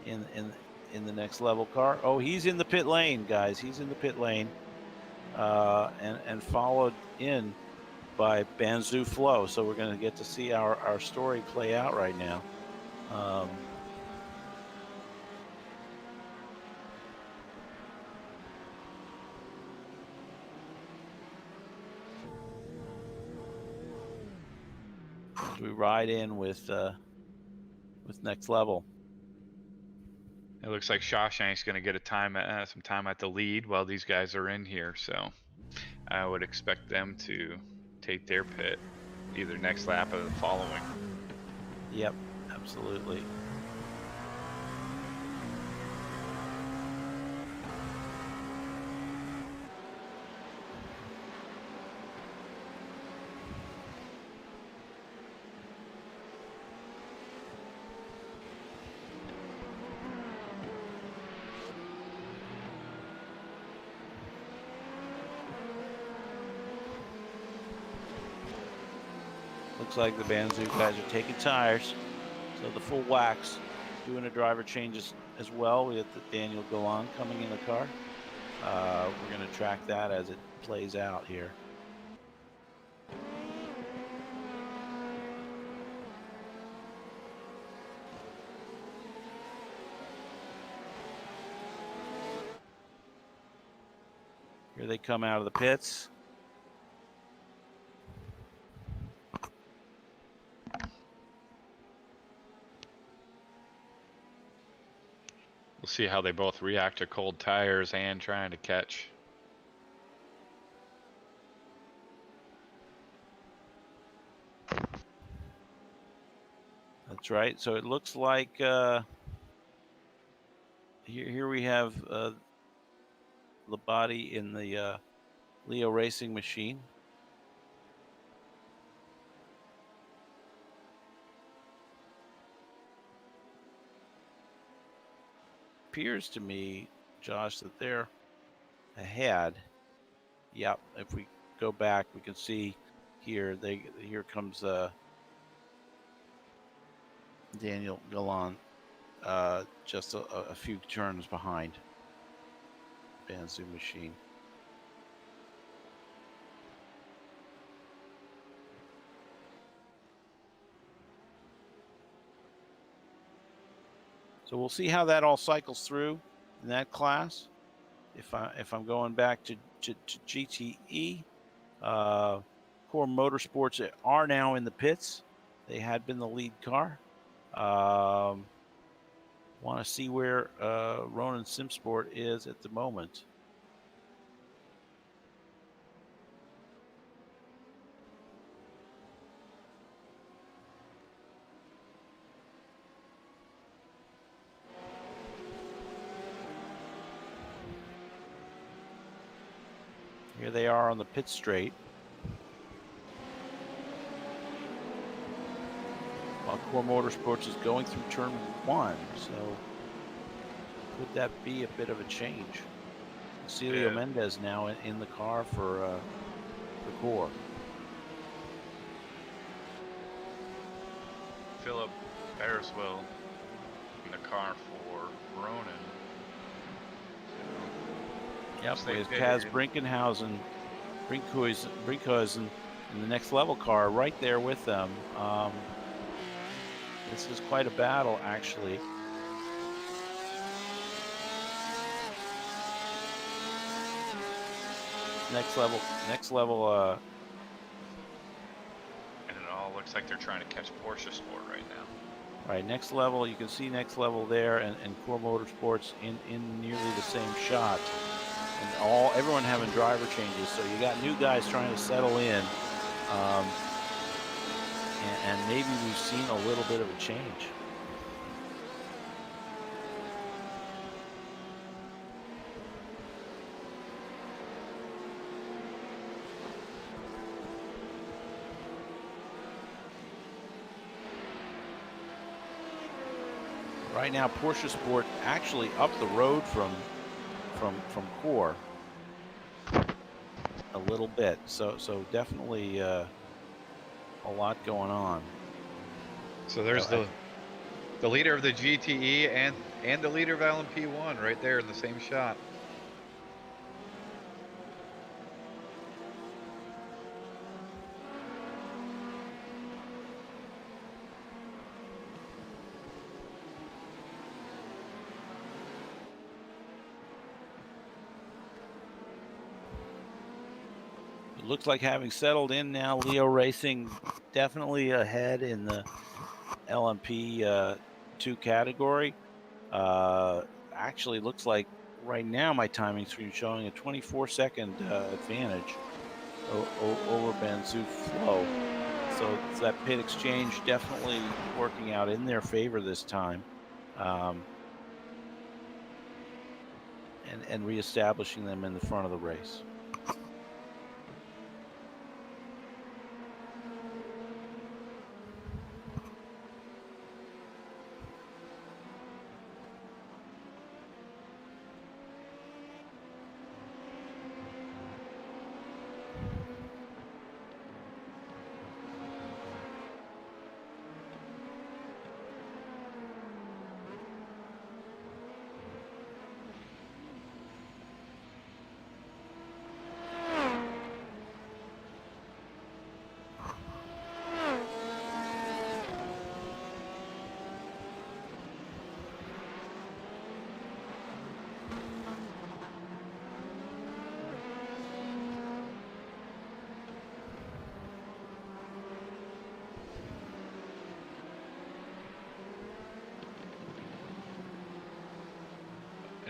S15: in the Next Level car. Oh, he's in the pit lane, guys. He's in the pit lane, and followed in by Banzu Flow. So we're going to get to see our story play out right now. As we ride in with Next Level.
S14: It looks like Shawshank's going to get some time at the lead while these guys are in here. So I would expect them to take their pit either next lap or the following.
S15: Yep, absolutely. Looks like the Banzu guys are taking tires, so the full wax doing a driver change as well. We have Daniel Galan coming in the car. We're going to track that as it plays out here. Here they come out of the pits.
S16: We'll see how they both react to cold tires and trying to catch.
S15: That's right. So it looks like here we have Labate in the Leo racing machine. Appears to me, Josh, that they're ahead. Yep. If we go back, we can see here. Here comes Daniel Galan, just a few turns behind Banzu machine. So we'll see how that all cycles through in that class. If I'm going back to GTE, Core Motorsports are now in the pits. They had been the lead car. Want to see where Ronan Simsport is at the moment. Here they are on the pit straight. While Core Motorsports is going through turn 1, so could that be a bit of a change? Celio Mendez now in the car for Core.
S16: Philip Bearswell in the car for Ronan.
S15: Yep, there's Kaz Brinkhuizen in the next level car right there with them. This is quite a battle, actually. Next level.
S16: And it all looks like they're trying to catch Porsche Sport right now.
S15: Right, next level. You can see next level there, and Core Motorsports in nearly the same shot. And everyone having driver changes, so you got new guys trying to settle in, and maybe we've seen a little bit of a change. Right now, Porsche Sport actually up the road from Core a little bit, so definitely a lot going on.
S14: So there's the leader of the GTE and the leader of LMP1 right there in the same shot.
S15: It looks like having settled in now, Leo Racing definitely ahead in the LMP 2 category. Actually, looks like right now my timing screen showing a 24-second advantage over Banzu Flow. So that pit exchange definitely working out in their favor this time, and reestablishing them in the front of the race.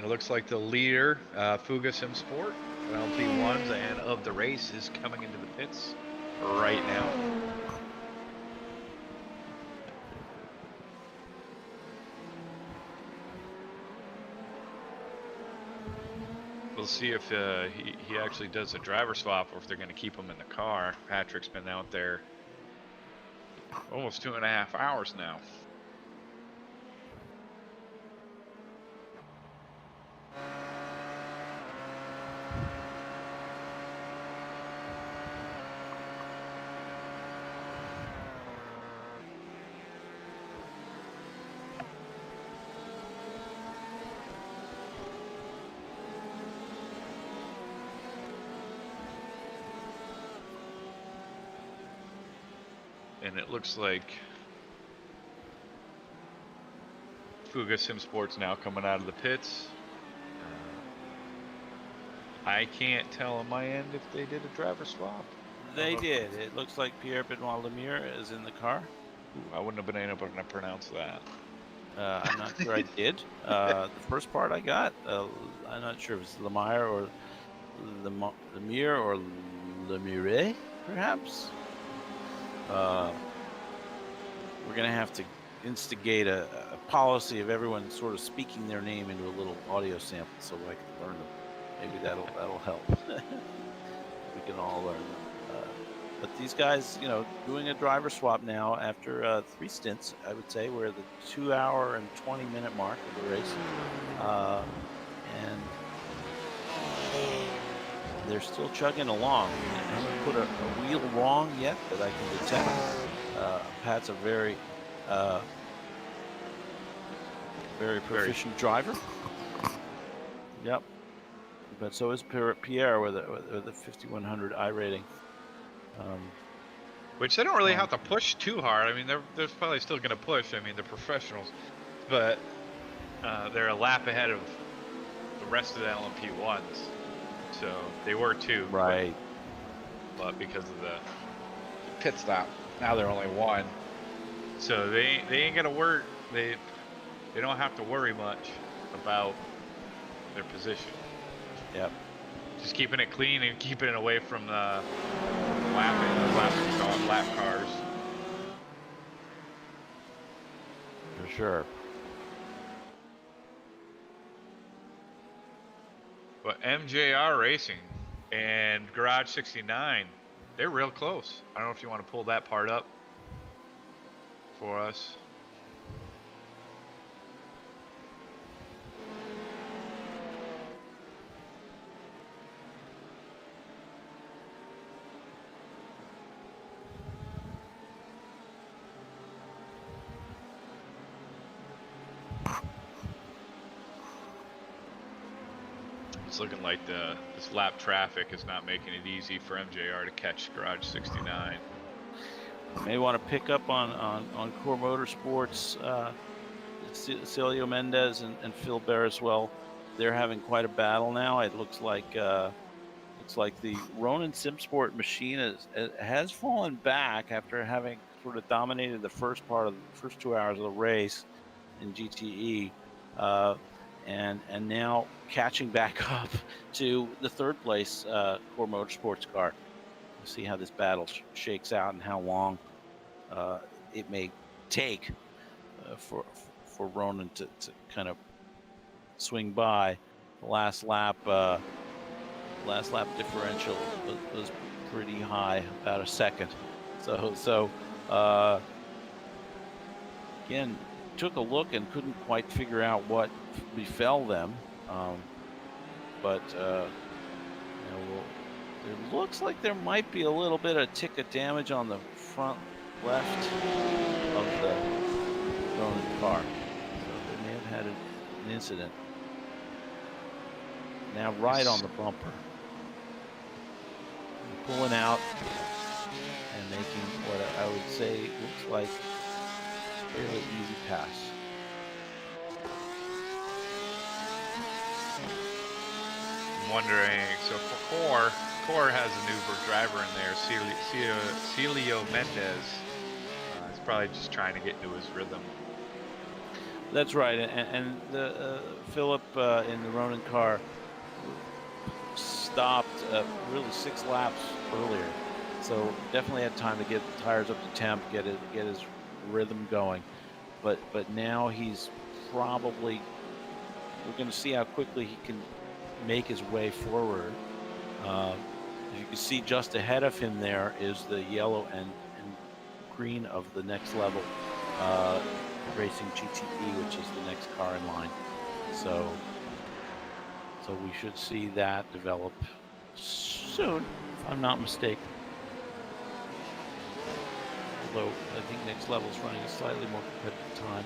S14: And it looks like the leader, Fuga Sim Sport, LP1s and of the race, is coming into the pits right now. We'll see if he actually does a driver swap or if they're going to keep him in the car. Patrick's been out there almost 2.5 hours now. And it looks like Fuga Sim Sports now coming out of the pits. I can't tell on my end if they did a driver swap.
S15: They did. It looks like Pierre Benoit Lemire is in the car.
S14: Ooh, I wouldn't have been able to pronounce that.
S15: I'm not sure I did. The first part I got. I'm not sure if it's Lemire or Lemire or Lemire, perhaps. We're going to have to instigate a policy of everyone sort of speaking their name into a little audio sample so I can learn them. Maybe that'll help. We can all learn them. But these guys, you know, doing a driver swap now after 3 stints, I would say we're at the 2 hour and 20-minute mark of the race. And they're still chugging along. I haven't put a wheel wrong yet that I can detect. Pat's a very proficient driver. Yep. But so is Pierre with a 5100 I rating.
S14: Which they don't really have to push too hard. I mean, they're probably still going to push. I mean, they're professionals. But they're a lap ahead of the rest of the LMP1s. So they were 2.
S15: Right.
S14: But because of the pit stop, now they're only 1. So they ain't gonna worry. They don't have to worry much about their position.
S15: Yep.
S14: Just keeping it clean and keeping it away from the lap cars.
S15: For sure.
S14: But MJR Racing and Garage 69, they're real close. I don't know if you want to pull that part up for us. It's looking like this lap traffic is not making it easy for MJR to catch Garage 69.
S15: May want to pick up on Core Motorsports. Celio Mendez and Phil Bereswell, they're having quite a battle now. It looks like the Ronin SimSport machine has fallen back after having sort of dominated the first 2 hours of the race in GTE. And now catching back up to the 3rd place Core Motorsports car. We'll see how this battle shakes out and how long it may take for Ronin to kind of swing by. The last lap differential was pretty high, about a second. So again, took a look and couldn't quite figure out what befell them, but it looks like there might be a little bit of tick of damage on the front left of the Ronin car. So they may have had an incident. Now right on the bumper. And pulling out and making what I would say looks like a fairly easy pass.
S14: I'm wondering, so for Core has a Nürburgring driver in there, Celio Mendez. He's probably just trying to get into his rhythm.
S15: That's right, and the Philip in the Ronin car stopped really 6 laps earlier, so definitely had time to get the tires up to temp, get his rhythm going. But now he's probably, we're going to see how quickly he can make his way forward. As you can see, just ahead of him there is the yellow and green of the next level racing GTE, which is the next car in line. So we should see that develop soon, if I'm not mistaken. Although I think next level is running a slightly more competitive time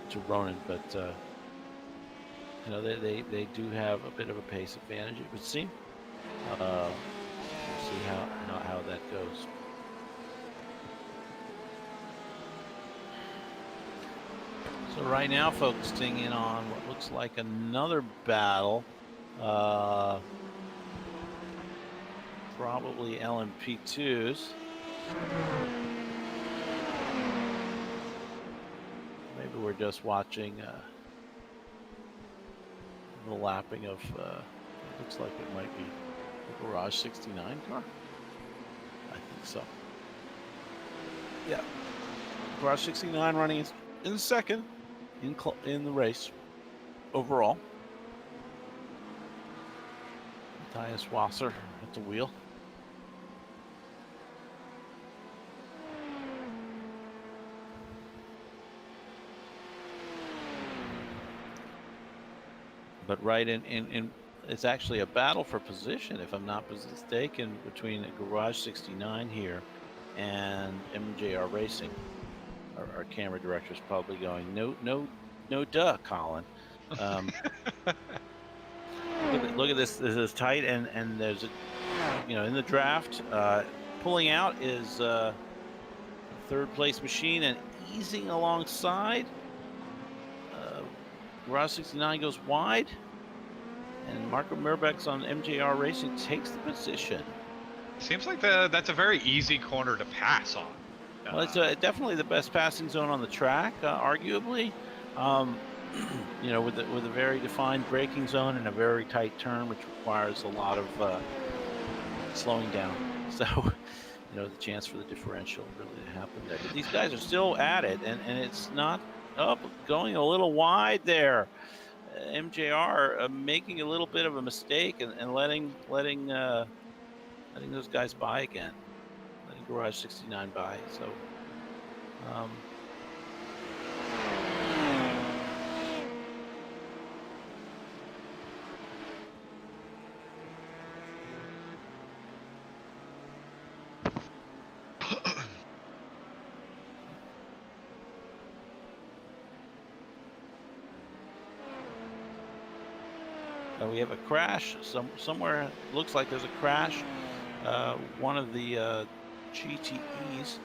S15: to Ronin, but you know, they do have a bit of a pace advantage, it would seem. We'll see how that goes. So right now, focusing in on what looks like another battle, probably LMP2s. Maybe we're just watching the lapping of, it looks like it might be the Garage 69 car. I think so. Yeah. Garage 69 running in second in the race overall. Matthias Wasser at the wheel. But right in it's actually a battle for position, if I'm not mistaken, between Garage 69 here and MJR Racing. Our camera director is probably going, no, duh, Colin. Look at this. This is tight, and there's a, you know, in the draft, pulling out is third place machine and easing alongside. Garage 69 goes wide, and Marco Merbeck's on MJR Racing takes the position.
S16: Seems like that's a very easy corner to pass on.
S15: Well, it's definitely the best passing zone on the track, arguably. You know, with a very defined braking zone and a very tight turn, which requires a lot of slowing down. So, you know, the chance for the differential really to happen there. But these guys are still at it, and it's not up, going a little wide there. MJR making a little bit of a mistake and letting those guys by again, letting Garage 69 by. So. We have a crash somewhere. Looks like there's a crash. One of the GTEs.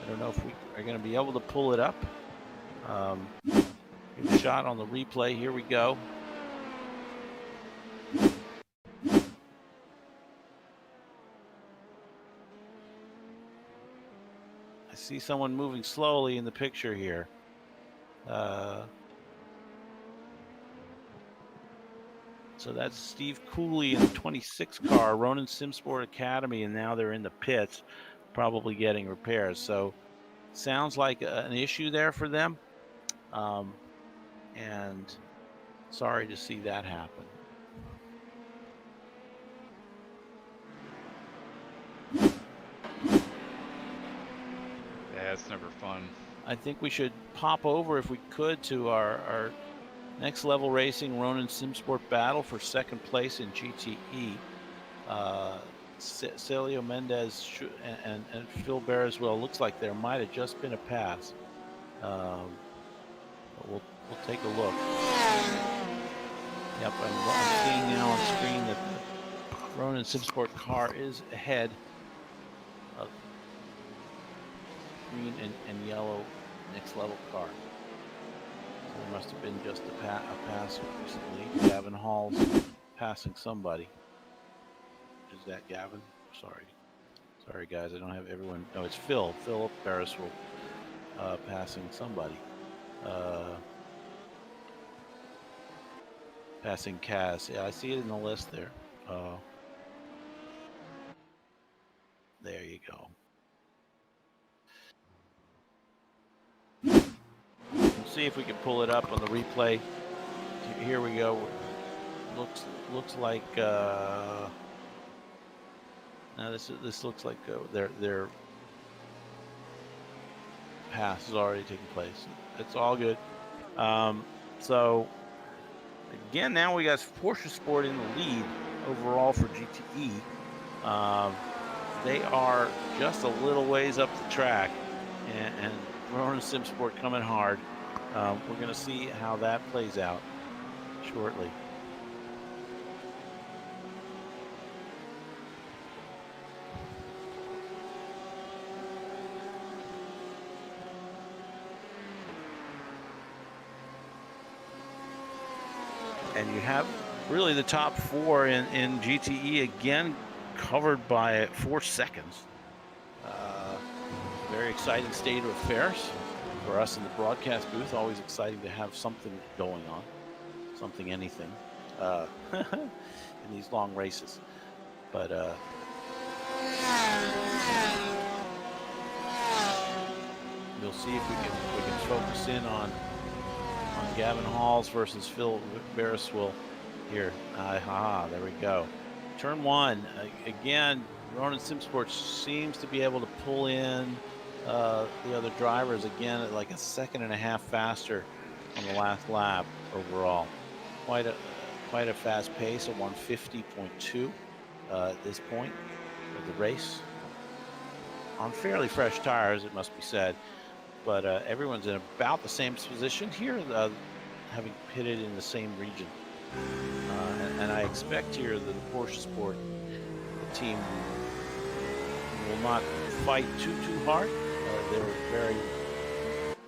S15: I don't know if we are going to be able to pull it up. Here's a shot on the replay. Here we go. I see someone moving slowly in the picture here. So that's Steve Cooley in the 26 car, Ronin Simsport Academy, and now they're in the pits, probably getting repairs. So sounds like an issue there for them, and sorry to see that happen.
S16: Yeah, it's never fun.
S15: I think we should pop over, if we could, to our next level racing Ronin Simsport battle for second place in GTE. Celio Mendez and Phil Bearswell, looks like there might have just been a pass. We'll take a look. Yep, I'm seeing now on screen that the Ronin Simsport car is ahead of green and yellow next level car. So there must have been just a pass recently. Gavin Hall's passing somebody. Is that Gavin? Sorry guys, I don't have everyone. No, it's Philip Bearswell passing somebody. Passing Kaz. Yeah, I see it in the list there. There you go. We'll see if we can pull it up on the replay. Here we go. Looks like now this looks like their pass has already taken place. It's all good. So again, now we got Porsche Sport in the lead overall for GTE. They are just a little ways up the track, and Ronan Simsport coming hard. We're going to see how that plays out shortly. And you have really the top four in GTE again covered by 4 seconds. Very exciting state of affairs for us in the broadcast booth. Always exciting to have something going on, anything in these long races. But we'll see if we can focus in on Gavin Halls versus Phil Bereswell here. There we go. Turn 1 again. Ronan Simsport seems to be able to pull in the other drivers again at like a second and a half faster on the last lap overall. Quite a fast pace of 150.2 at this point of the race on fairly fresh tires, it must be said. But everyone's in about the same position here, having pitted in the same region. And I expect here that the Porsche Sport team will not fight too hard. They're very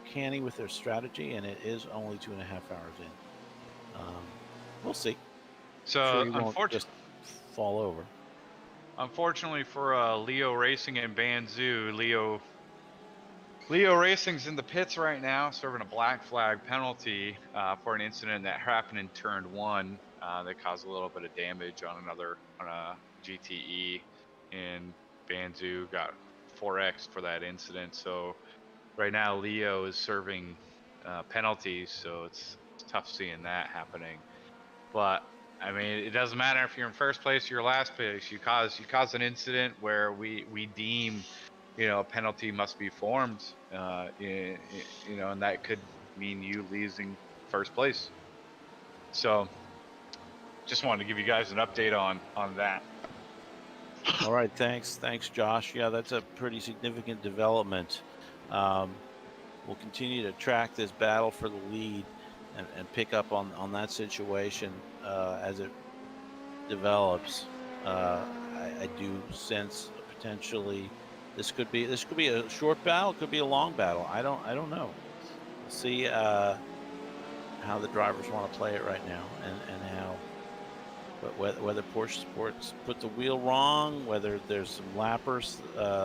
S15: canny with their strategy, and it is only 2.5 hours in. We'll see.
S16: So
S15: sure won't just fall over.
S16: Unfortunately for Leo Racing and Banzu, Leo Racing's in the pits right now, serving a black flag penalty for an incident that happened in turn 1 that caused a little bit of damage on a GTE, and Banzu got 4X for that incident. So right now Leo is serving penalties, so it's tough seeing that happening. But I mean, it doesn't matter if you're in first place or your last place. You cause an incident where we deem, a penalty must be formed, and that could mean you losing first place. So just wanted to give you guys an update on that.
S15: All right, thanks, Josh. Yeah, that's a pretty significant development. We'll continue to track this battle for the lead and pick up on that situation as it develops. I do sense potentially this could be a short battle, it could be a long battle. I don't know. We'll see how the drivers want to play it right now, and how. But whether Porsche Sports put the wheel wrong, whether there's some lappers,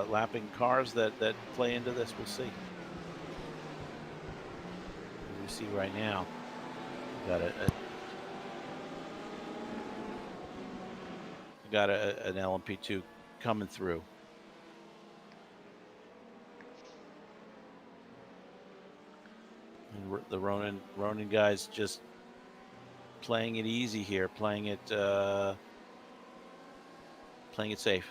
S15: lapping cars that play into this, we'll see. As we see right now, got an LMP2 coming through. And the Ronan guys just playing it easy here, playing it safe.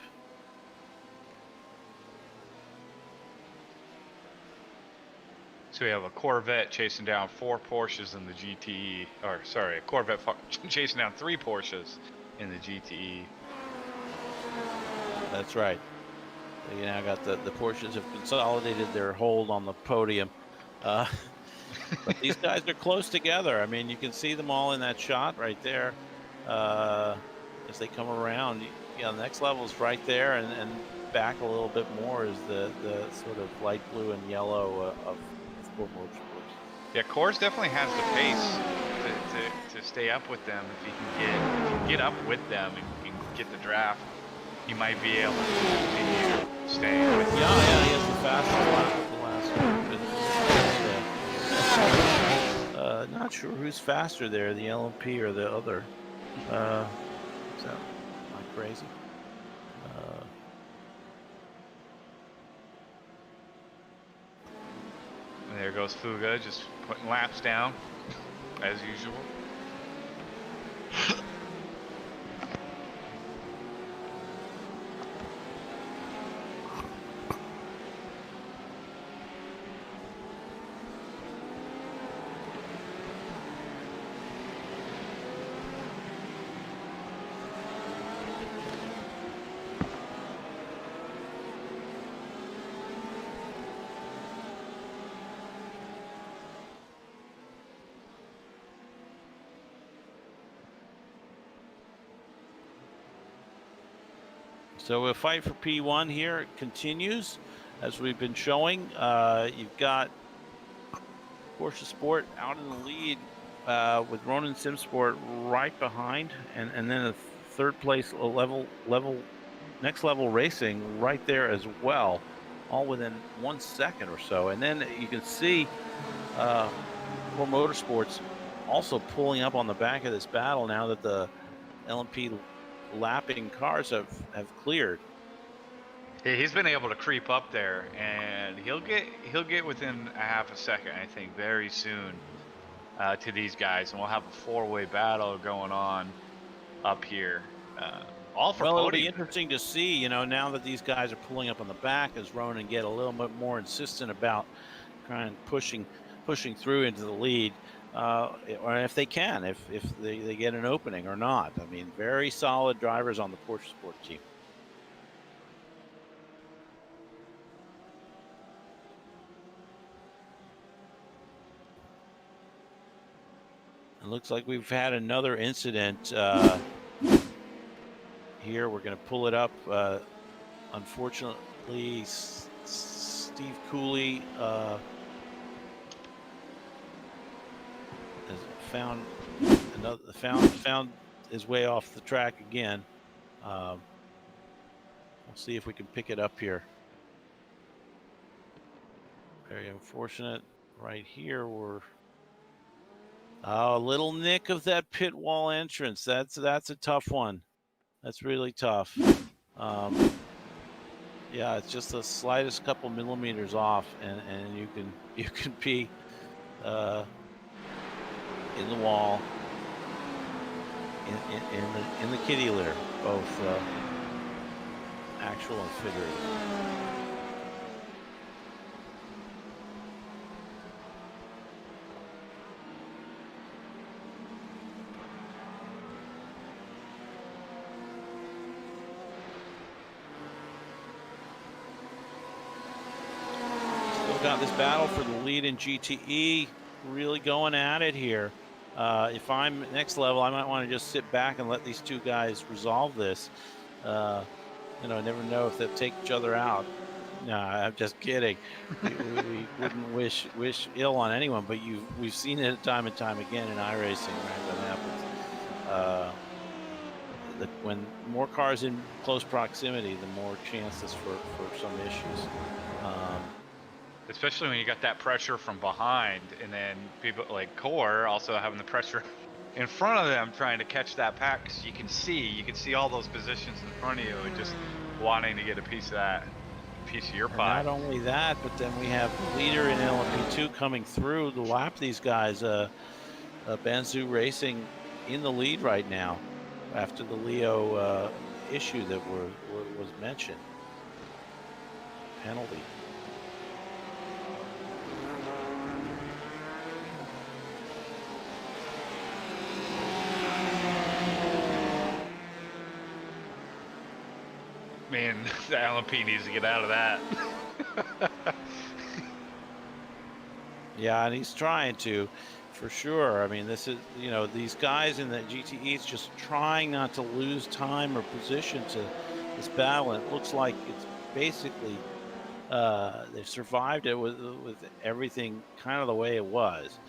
S16: So we have a Corvette chasing down 4 Porsches in the GTE, a Corvette chasing down 3 Porsches in the GTE.
S15: That's right. You now got the Porsches have consolidated their hold on the podium. But these guys are close together. I mean, you can see them all in that shot right there as they come around. The next level is right there, and back a little bit more is the sort of light blue and yellow of Sport Motorsports.
S16: Yeah, Coors definitely has the pace to stay up with them. If you can get up with them and get the draft, he might be able to continue staying with them.
S15: Yeah, he has the fastest lap of the last one. Not sure who's faster there, the LMP or the other. So, am I crazy?
S16: And there goes Fuga, just putting laps down, as usual.
S15: So a fight for P1 here continues, as we've been showing. You've got Porsche Sport out in the lead with Ronin Simsport right behind, and then a third place next level racing right there as well, all within 1 second or so. And then you can see Core Motorsports also pulling up on the back of this battle now that the LMP lapping cars have cleared.
S16: He's been able to creep up there, and he'll get within a half a second, I think, very soon to these guys, and we'll have a four-way battle going on up here. All for
S15: Well,
S16: podium.
S15: it'll be interesting to see, you know, now that these guys are pulling up on the back, as Ronin get a little bit more insistent about kind of pushing through into the lead, or if they can, if they get an opening or not. I mean, very solid drivers on the Porsche Sport team. It looks like we've had another incident here. We're going to pull it up. Unfortunately, Steve Cooley has found his way off the track again. We'll see if we can pick it up here. Very unfortunate. Right here, we're a little nick of that pit wall entrance. That's a tough one. That's really tough. Yeah, it's just the slightest couple millimeters off, and you can be in the wall, in the kitty litter, both actual and figurative. Got this battle for the lead in GTE, really going at it here. If I'm next level, I might want to just sit back and let these two guys resolve this. You know, I never know if they'll take each other out. No, I'm just kidding. we wouldn't wish ill on anyone, but we've seen it time and time again in iRacing, right? That happens. When more cars in close proximity, the more chances for some issues.
S16: Especially when you got that pressure from behind, and then people like Core also having the pressure in front of them trying to catch that pack, because you can see all those positions in front of you and just wanting to get a piece of your pie.
S15: Not only that, but then we have the leader in LMP2 coming through to lap these guys. Banzu Racing in the lead right now after the Leo issue that was mentioned. Penalty.
S16: Man, the LMP needs to get out of that.
S15: Yeah, and he's trying to, for sure. I mean, this is, you know, these guys in the GTEs just trying not to lose time or position to this battle. And it looks like it's basically they've survived it with everything kind of the way it was.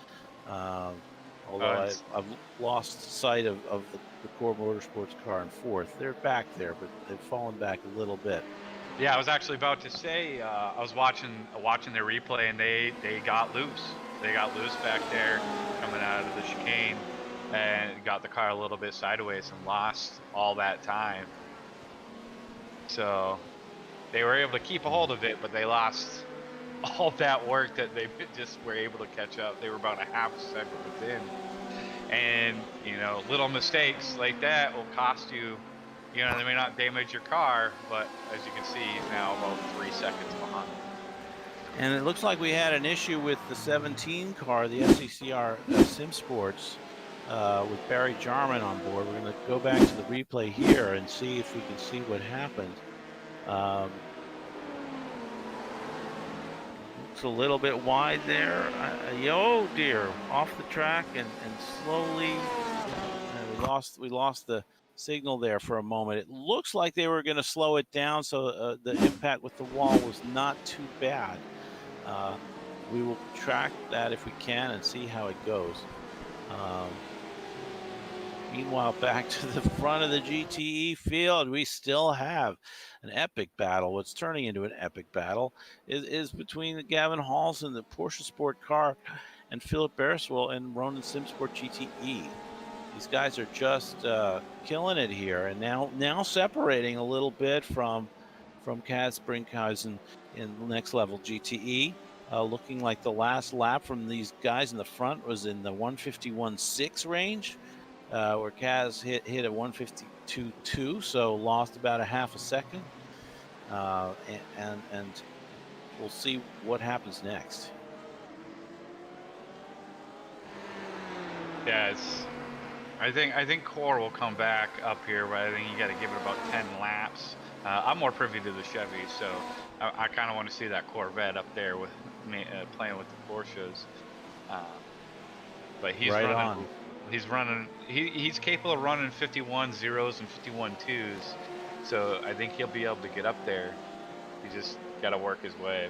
S15: Although I've lost sight of the Core Motorsports car in fourth. They're back there, but they've fallen back a little bit.
S16: Yeah, I was actually about to say I was watching their replay, and they got loose. they got loose back there coming out of the chicane and got the car a little bit sideways and lost all that time. So they were able to keep a hold of it, but they lost all that work that they just were able to catch up. They were about a half a second within. And, you know, little mistakes like that will cost you, you know, they may not damage your car, but as you can see, he's now about 3 seconds behind.
S15: And it looks like we had an issue with the 17 car, the SECR Sim Sports, with Barry Jarman on board. We're going to go back to the replay here and see if we can see what happened. It's a little bit wide there. Oh dear, off the track and slowly. We lost the signal there for a moment. It looks like they were going to slow it down, so the impact with the wall was not too bad. We will track that if we can and see how it goes. Meanwhile, back to the front of the GTE field, we still have an epic battle. What's turning into an epic battle is between the Gavin Halls and the Porsche Sport Car and Philip Bereswell and Ronin SimSport GTE. These guys are just killing it here, and now separating a little bit from Kaz Brinkhuizen in the Next Level GTE. Looking like the last lap from these guys in the front was in the 151.6 range, where Kaz hit a 152.2, so lost about a half a second. And we'll see what happens next.
S16: Yeah, I think Core will come back up here, but I think you got to give it about 10 laps. I'm more privy to the Chevy, so I kind of want to see that Corvette up there with me playing with the Porsches. But he's
S15: right
S16: running.
S15: On.
S16: He's running. He's capable of running 51 zeros and 51 twos, so I think he'll be able to get up there. He just got to work his way.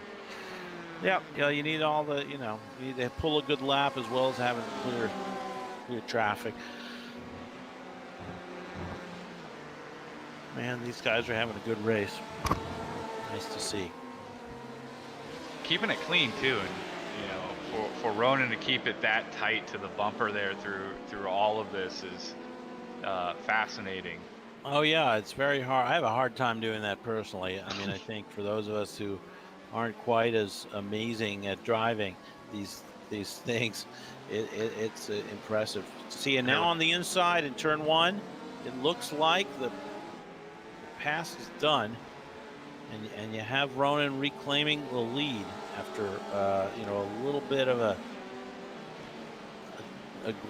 S15: Yeah, you need all the, you need to pull a good lap as well as having clear traffic. Man, these guys are having a good race. Nice to see.
S16: Keeping it clean too, and for Ronin to keep it that tight to the bumper there through all of this is fascinating.
S15: Oh yeah, it's very hard. I have a hard time doing that personally. I mean, I think for those of us who aren't quite as amazing at driving these things, it's impressive to see. And now on the inside in turn one, it looks like the pass is done, and you have Ronin reclaiming the lead after a little bit of a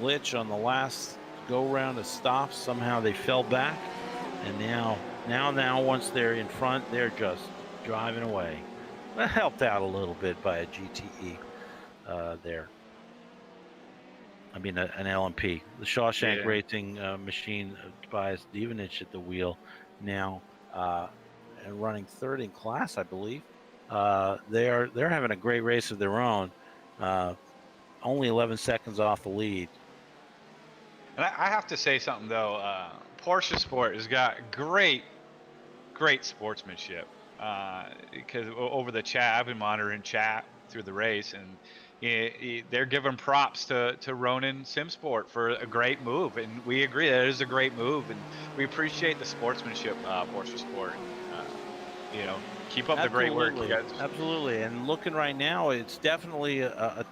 S15: glitch on the last go round of stops. Somehow they fell back, and now once they're in front, they're just driving away. That helped out a little bit by a GTE there. I mean, an LMP. The Shawshank Racing machine, Tobias Divanich at the wheel now, and running third in class, I believe. They're having a great race of their own. Only 11 seconds off the lead.
S16: And I have to say something though. Porsche Sport has got great sportsmanship. Because over the chat, I've been monitoring chat through the race, and they're giving props to Ronin SimSport for a great move, and we agree that it is a great move, and we appreciate the sportsmanship, Porsche Sport. Keep up the great work, you guys.
S15: Absolutely, and looking right now, it's definitely a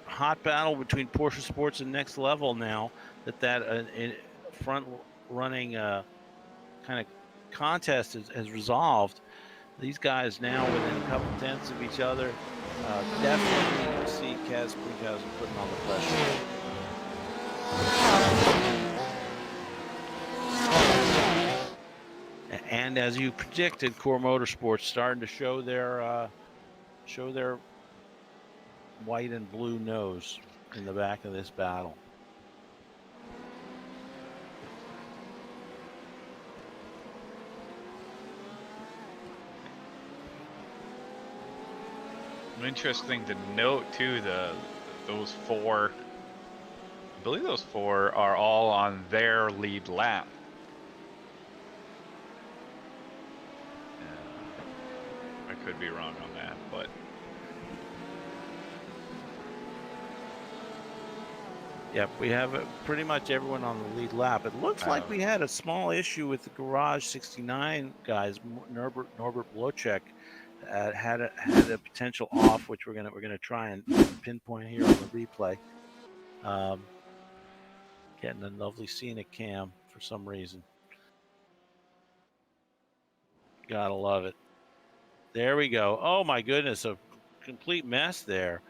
S15: hot battle between Porsche Sports and Next Level now that front running kind of contest has resolved. These guys now within a couple tenths of each other. Definitely see Kaz Brinkhuizen putting on the pressure. And as you predicted, Core Motorsports starting to show their white and blue nose in the back of this battle.
S16: Interesting to note too, those four, I believe those four are all on their lead lap. I could be wrong on that, but
S15: Yep, we have pretty much everyone on the lead lap. It looks like we had a small issue with the Garage 69 guys. Norbert Blocek had a potential off, which we're gonna try and pinpoint here on the replay. Getting a lovely scenic cam for some reason. Gotta love it. There we go. Oh my goodness, a complete mess there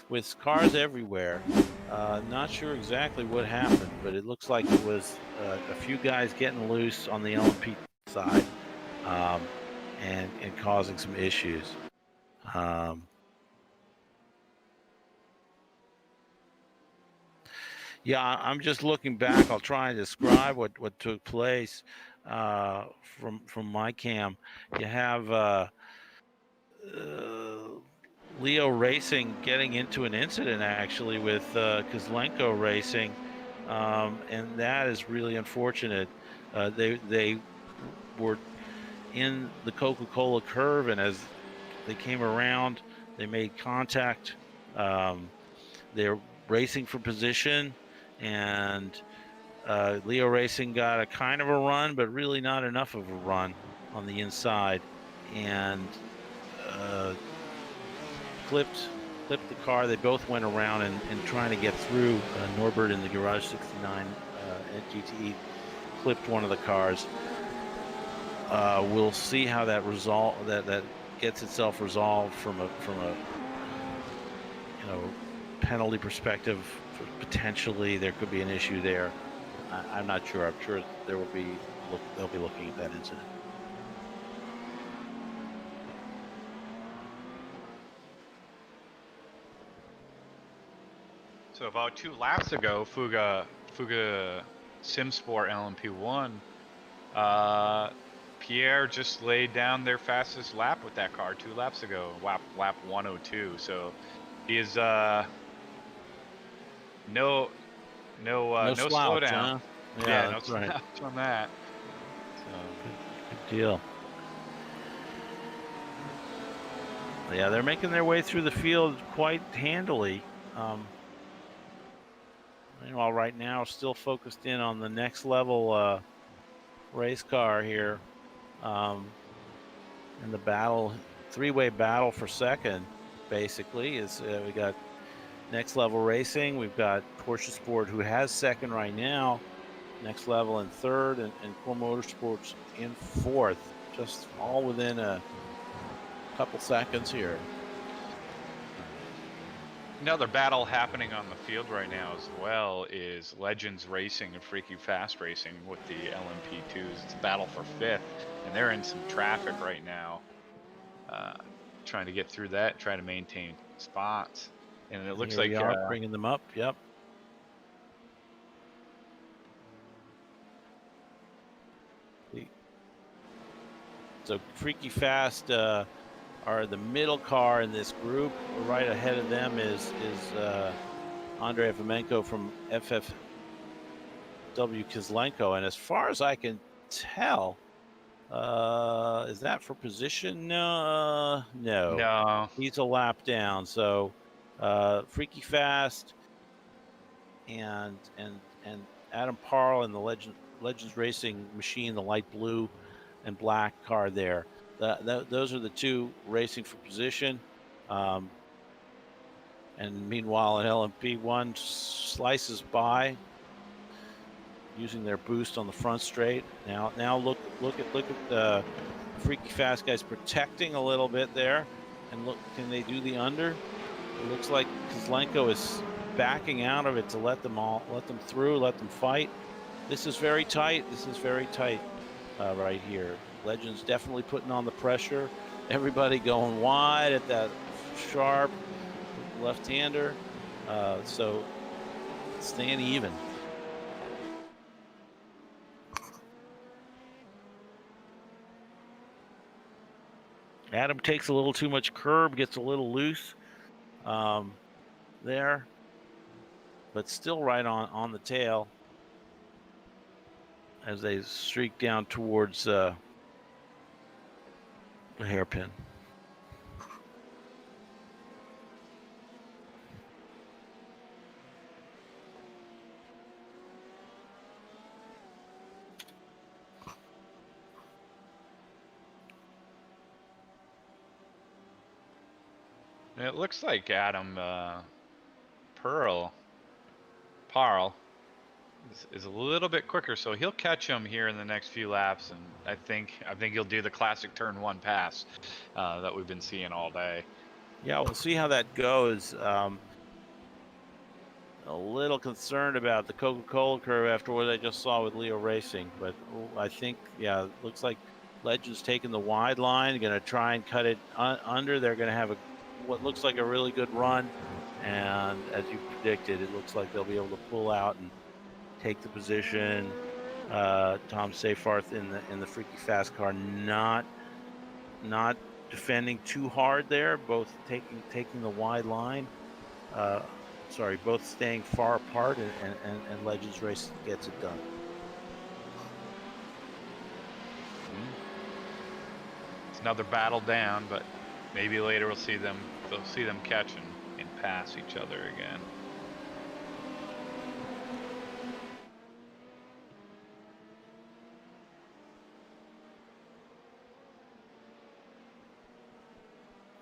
S15: with cars everywhere. Not sure exactly what happened, but it looks like it was a few guys getting loose on the LMP side and causing some issues. Yeah, I'm just looking back. I'll try and describe what took place from my cam. You have Leo Racing getting into an incident actually with Kozlenko Racing, and that is really unfortunate. They were in the Coca-Cola curve, and as they came around, they made contact. They're racing for position, and Leo Racing got a kind of a run, but really not enough of a run on the inside, and clipped the car. They both went around and trying to get through. Norbert in the Garage 69 at GTE clipped one of the cars. We'll see how that that gets itself resolved from a penalty perspective. Potentially there could be an issue there. I'm not sure. I'm sure they'll be looking at that incident.
S16: So about 2 laps ago, Fuga Simsport LMP1, Pierre just laid down their fastest lap with that car 2 laps ago, lap 102. So he is no
S15: slouch,
S16: slowdown.
S15: huh?
S16: Yeah, no
S15: that's right.
S16: slouch on that. So
S15: good deal. Yeah, they're making their way through the field quite handily. Meanwhile, right now, still focused in on the next level race car here. In the battle, three-way battle for second, basically, is we got Next Level Racing. We've got Porsche Sport, who has second right now. Next Level in third, and Core Motorsports in fourth. Just all within a couple seconds here.
S16: another battle happening on the field right now as well is Legends Racing and Freaky Fast Racing with the LMP2s. It's a battle for fifth, and they're in some traffic right now, trying to get through that, trying to maintain spots. And it looks like
S15: bringing them up. Yep. So Freaky Fast are the middle car in this group. Right ahead of them is Andrei Fomenko from FFW Kozlenko, and as far as I can tell, is that for position? No. He's a lap down. So Freaky Fast and Adam Parle in the Legends Racing machine, the light blue and black car there. Those are the two racing for position. And meanwhile, an LMP1 slices by using their boost on the front straight. Now look at the Freaky Fast guys protecting a little bit there. And look, can they do the under? It looks like Kozlenko is backing out of it to let them through, let them fight. This is very tight. Right here. Legends definitely putting on the pressure. Everybody going wide at that sharp left-hander. So staying even. Adam takes a little too much curb, gets a little loose there, but still right on the tail as they streak down towards the hairpin.
S14: It looks like Adam Parl is a little bit quicker, so he'll catch him here in the next few laps, and I think he'll do the classic turn one pass that we've been seeing all day.
S15: Yeah, we'll see how that goes. A little concerned about the Coca-Cola curve after what I just saw with Leo Racing, but I think, yeah, it looks like Legend's taking the wide line, going to try and cut it under. They're going to have what looks like a really good run, and as you predicted, it looks like they'll be able to pull out and take the position. Tom Seyfarth in the Freaky Fast car, not defending too hard there, both taking the wide line. Both staying far apart, and Legends Race gets it done.
S14: It's another battle down, but maybe later they'll see them catch and pass each other again.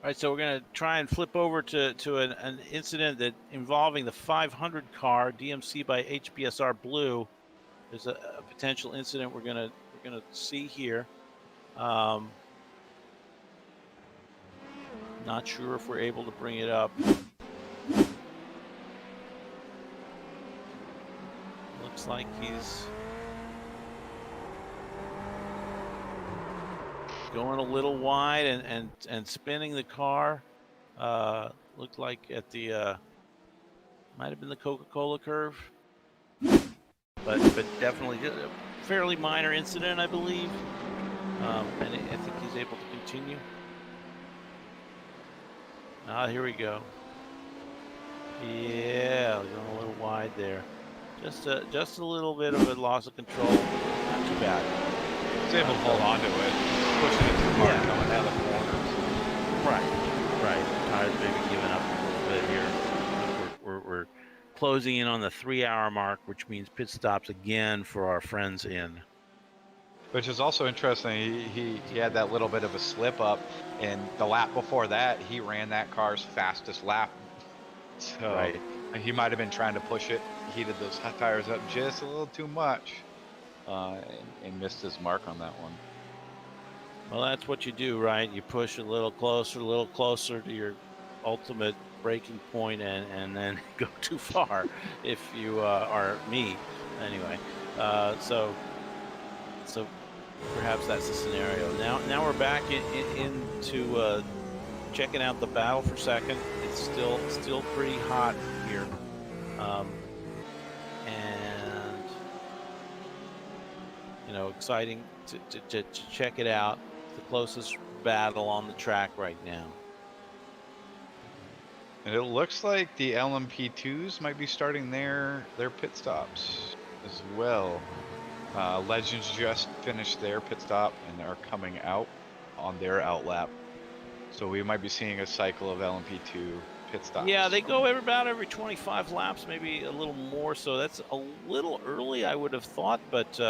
S15: All right, so we're going to try and flip over to an incident that involving the 500 car, DMC by HBSR Blue. There's a potential incident we're going to see here. Not sure if we're able to bring it up. Looks like he's going a little wide and spinning the car. Looked like at the might have been the Coca-Cola curve, but definitely a fairly minor incident, I believe. And I think he's able to continue. Here we go. Yeah, going a little wide there. Just a little bit of a loss of control. Not too bad.
S14: He's able to hold on to it, pushing it too hard, coming out of the corners.
S15: Right. Tires maybe giving up a little bit here. We're closing in on the 3-hour mark, which means pit stops again for our friends in.
S14: Which is also interesting. He had that little bit of a slip up, and the lap before that, he ran that car's fastest lap. So he might have been trying to push it, heated those tires up just a little too much, and missed his mark on that one.
S15: Well, that's what you do, right? You push a little closer to your ultimate breaking point, and then go too far if you are me. Anyway, so perhaps that's the scenario. Now we're back into checking out the battle for second. It's still pretty hot here, and exciting to check it out. The closest battle on the track right now.
S14: And it looks like the LMP2s might be starting their pit stops as well. Legends just finished their pit stop and are coming out on their out lap. So we might be seeing a cycle of LMP2 pit stops.
S15: Yeah, they go about every 25 laps, maybe a little more. So that's a little early, I would have thought. But,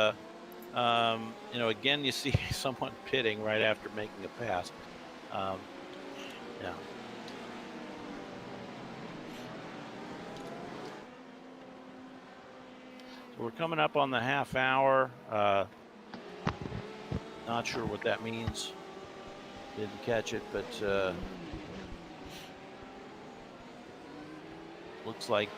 S15: again, you see someone pitting right after making a pass. Yeah. We're coming up on the half hour. Not sure what that means. Didn't catch it, but looks like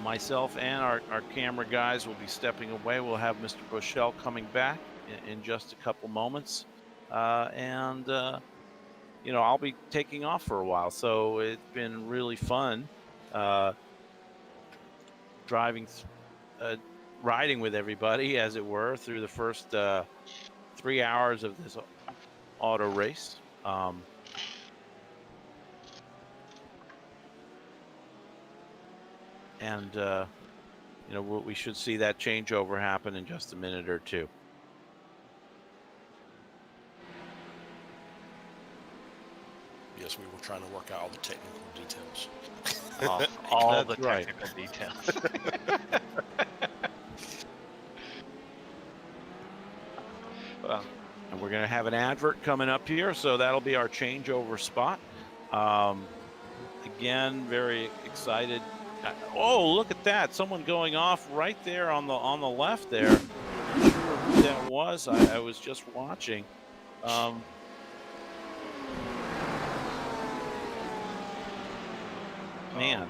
S15: myself and our camera guys will be stepping away. We'll have Mr. Bushell coming back in just a couple moments. And I'll be taking off for a while. So it's been really fun. Riding with everybody, as it were, through the first 3 hours of this auto race. We should see that changeover happen in just a minute or two.
S13: Yes, we were trying to work out all the technical details.
S14: all the technical details.
S15: And we're going to have an advert coming up here, so that'll be our changeover spot. Again, very excited. Oh, look at that! Someone going off right there on the left there. I'm not sure who that was. I was just watching. Man,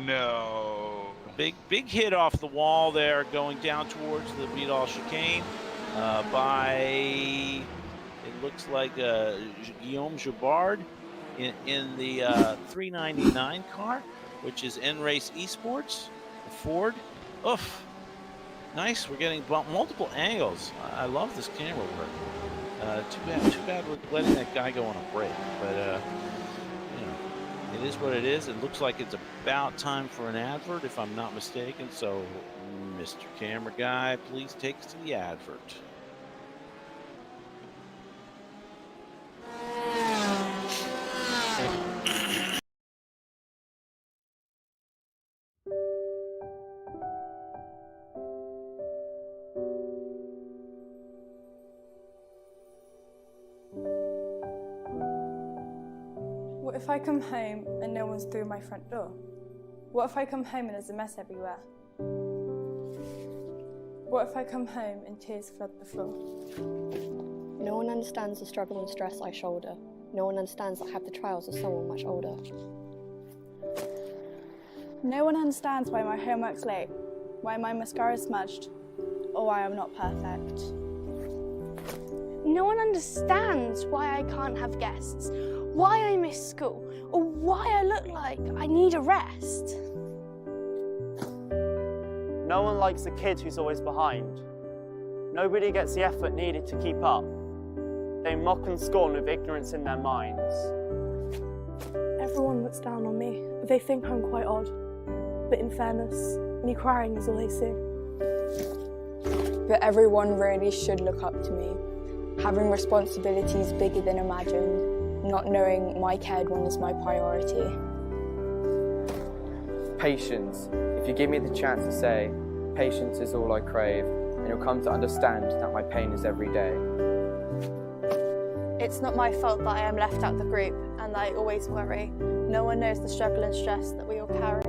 S14: no!
S15: Big hit off the wall there, going down towards the Vidal chicane by, it looks like Guillaume Jabard in the 399 car, which is N-Race Esports, the Ford. Oof, nice. We're getting multiple angles. I love this camera work. Too bad we're letting that guy go on a break, but you know, it is what it is. It looks like it's about time for an advert, if I'm not mistaken. So, Mr. Camera Guy, please take us to the advert.
S1: What if I come home and no one's through my front door? What if I come home and there's a mess everywhere? What if I come home and tears flood the floor?
S2: No one understands the struggle and stress I shoulder. No one understands that I have the trials of someone much older.
S1: No one understands why my homework's late, why my mascara's smudged, or why I'm not perfect.
S4: No one understands why I can't have guests, why I miss school, or why I look like I need a rest.
S5: No one likes a kid who's always behind. Nobody gets the effort needed to keep up. They mock and scorn with ignorance in their minds.
S6: Everyone looks down on me. They think I'm quite odd. But in fairness, me crying is all they see.
S3: But everyone really should look up to me. Having responsibilities bigger than imagined, not knowing my cared one is my priority.
S7: Patience. If you give me the chance to say, patience is all I crave, and you'll come to understand that my pain is every day.
S8: It's not my fault that I am left out the group and that I always worry. No one knows the struggle and stress that we all carry.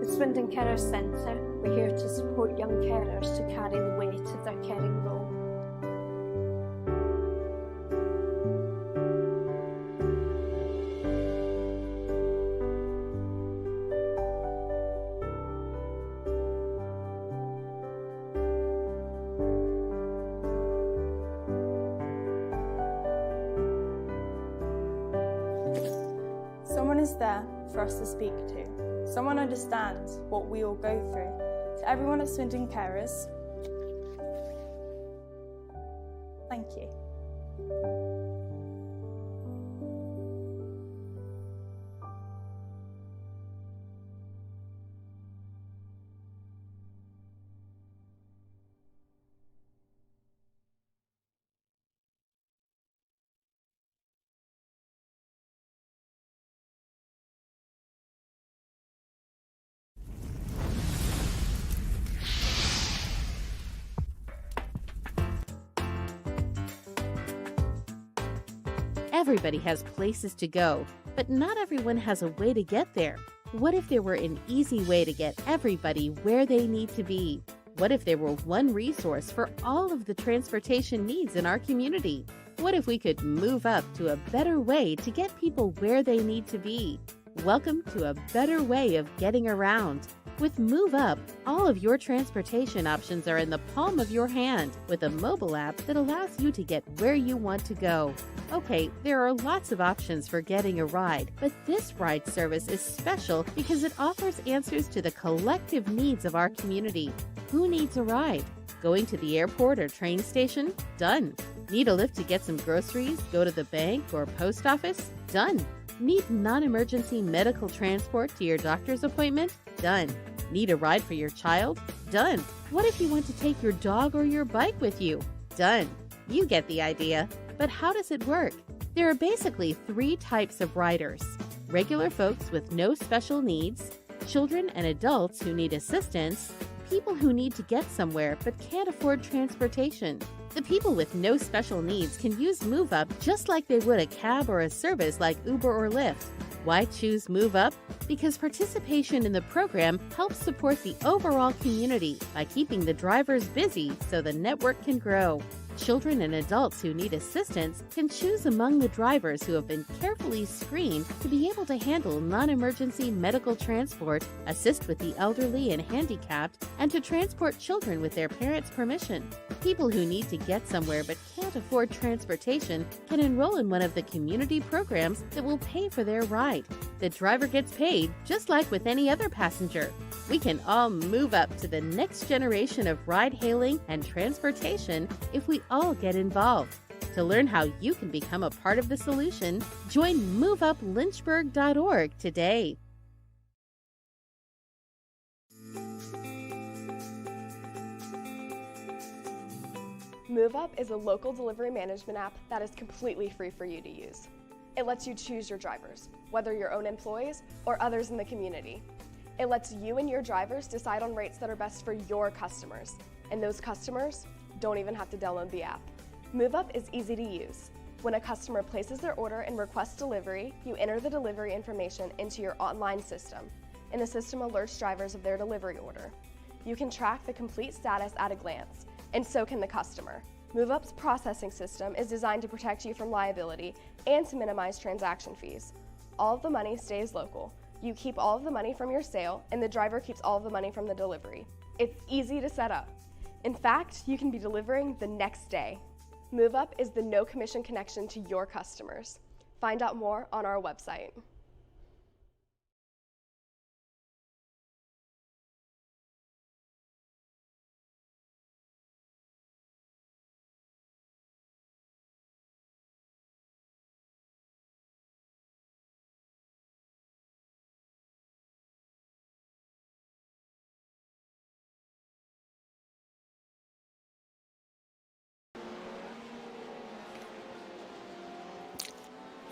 S9: The Swindon Carers Centre, we're here to support young carers to carry the weight of their caring role.
S1: Someone is there for us to speak to. Someone understands what we all go through. To everyone at Swindon Carers, thank you.
S10: Everybody has places to go, but not everyone has a way to get there. What if there were an easy way to get everybody where they need to be? What if there were one resource for all of the transportation needs in our community? What if we could move up to a better way to get people where they need to be? Welcome to a better way of getting around. With Move Up, all of your transportation options are in the palm of your hand with a mobile app that allows you to get where you want to go. Okay, there are lots of options for getting a ride, but this ride service is special because it offers answers to the collective needs of our community. Who needs a ride? Going to the airport or train station? Done. Need a lift to get some groceries, go to the bank or post office? Done. Need non-emergency medical transport to your doctor's appointment? Done. Need a ride for your child? Done. What if you want to take your dog or your bike with you? Done. You get the idea. But how does it work? There are basically 3 types of riders: regular folks with no special needs, children and adults who need assistance, people who need to get somewhere but can't afford transportation. The people with no special needs can use MoveUp just like they would a cab or a service like Uber or Lyft. Why choose MoveUp? Because participation in the program helps support the overall community by keeping the drivers busy so the network can grow. Children and adults who need assistance can choose among the drivers who have been carefully screened to be able to handle non-emergency medical transport, assist with the elderly and handicapped, and to transport children with their parents' permission. People who need to get somewhere but can't afford transportation can enroll in one of the community programs that will pay for their ride. The driver gets paid just like with any other passenger. We can all move up to the next generation of ride-hailing and transportation if we all get involved. To learn how you can become a part of the solution, join MoveUpLynchburg.org today.
S11: MoveUp is a local delivery management app that is completely free for you to use. It lets you choose your drivers, whether your own employees or others in the community. It lets you and your drivers decide on rates that are best for your customers, and those customers don't even have to download the app. MoveUp is easy to use. When a customer places their order and requests delivery, you enter the delivery information into your online system, and the system alerts drivers of their delivery order. You can track the complete status at a glance, and so can the customer. MoveUp's processing system is designed to protect you from liability and to minimize transaction fees. All of the money stays local. You keep all of the money from your sale, and the driver keeps all of the money from the delivery. It's easy to set up. In fact, you can be delivering the next day. MoveUp is the no commission connection to your customers. Find out more on our website.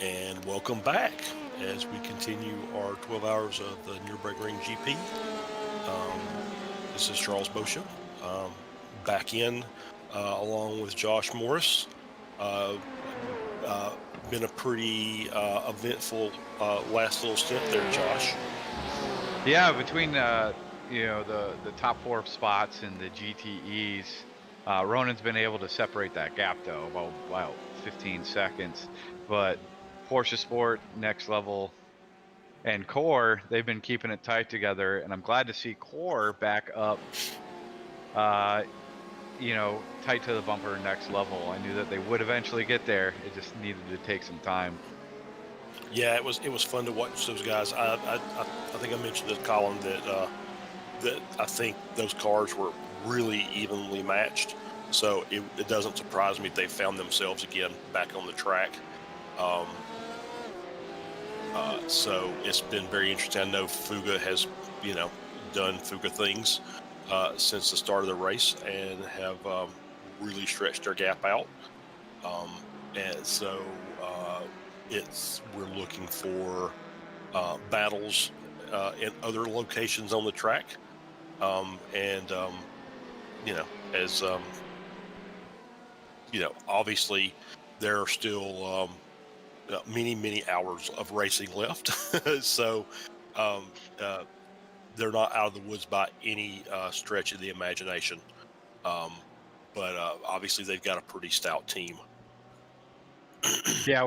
S13: And welcome back as we continue our 12 hours of the Nürburgring GP. This is Charles Bosha, back in along with Josh Morris. Been a pretty eventful last little stint there, Josh.
S14: Yeah, between the top 4 spots and the GTEs, Ronan's been able to separate that gap though, about 15 seconds. But Porsche Sport, Next Level, and Core, they've been keeping it tight together, and I'm glad to see Core back up, tight to the bumper Next Level. I knew that they would eventually get there. It just needed to take some time.
S13: Yeah, it was fun to watch those guys. I think I mentioned to Colin that I think those cars were really evenly matched. So it doesn't surprise me they found themselves again back on the track. So it's been very interesting. I know Fuga has, done Fuga things since the start of the race and have really stretched their gap out. And so we're looking for battles in other locations on the track. Obviously there are still many hours of racing left. So they're not out of the woods by any stretch of the imagination. But obviously they've got a pretty stout team.
S14: Yeah,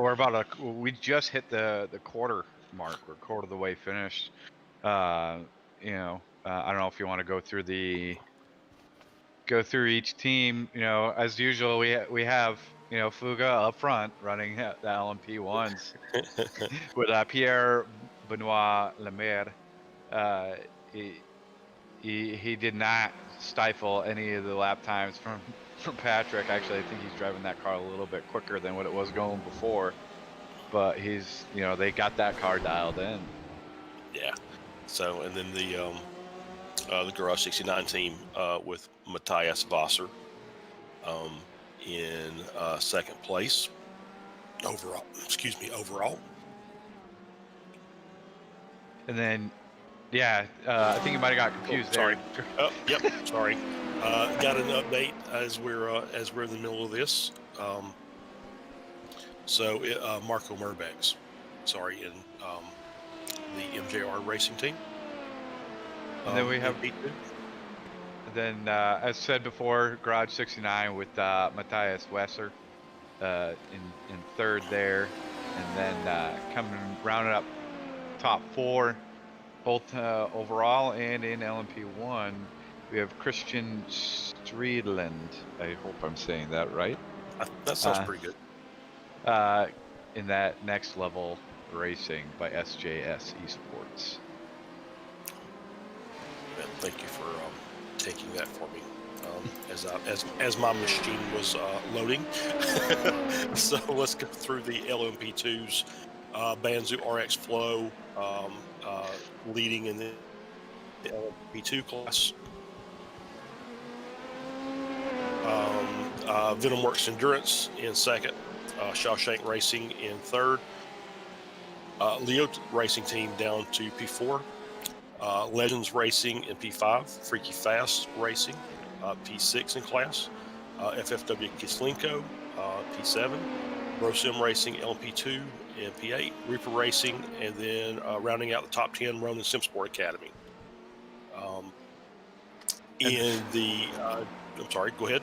S14: we just hit the quarter mark. We're quarter of the way finished. I don't know if you want to go through each team. As usual, we have Fuga up front running the LMP1s with Pierre Benoit Lemaire. He did not stifle any of the lap times from Patrick. Actually, I think he's driving that car a little bit quicker than what it was going before. But he's, they got that car dialed in.
S13: Yeah. So, and then the Garage 69 team with Matthias Wasser in second place overall.
S14: And then, Yeah, I think you might have got confused
S13: Sorry.
S14: there.
S13: Oh, yep. Sorry. Got an update as we're in the middle of this. Marco Merbex, sorry, in the MJR racing team.
S14: And then we have, as said before, Garage 69 with Matthias Wesser in third there, and then coming rounding up top four, both overall and in LMP1, we have Christian Streetland. I hope I'm saying that right.
S13: That sounds pretty good.
S14: In that next level racing by SJS Esports.
S13: And thank you for taking that for me as my machine was loading. So let's go through the LMP2s. Banzu RX Flow leading in the LMP2 class. Venomworks Endurance in second. Shawshank Racing in third. Leo Racing Team down to P4. Legends Racing in P5. Freaky Fast Racing, P6 in class. FFW Kislinko, P7. Brosim Racing, LMP2 in P8. Reaper Racing, and then rounding out the top 10, Ronin SimSport Academy. I'm sorry, go ahead.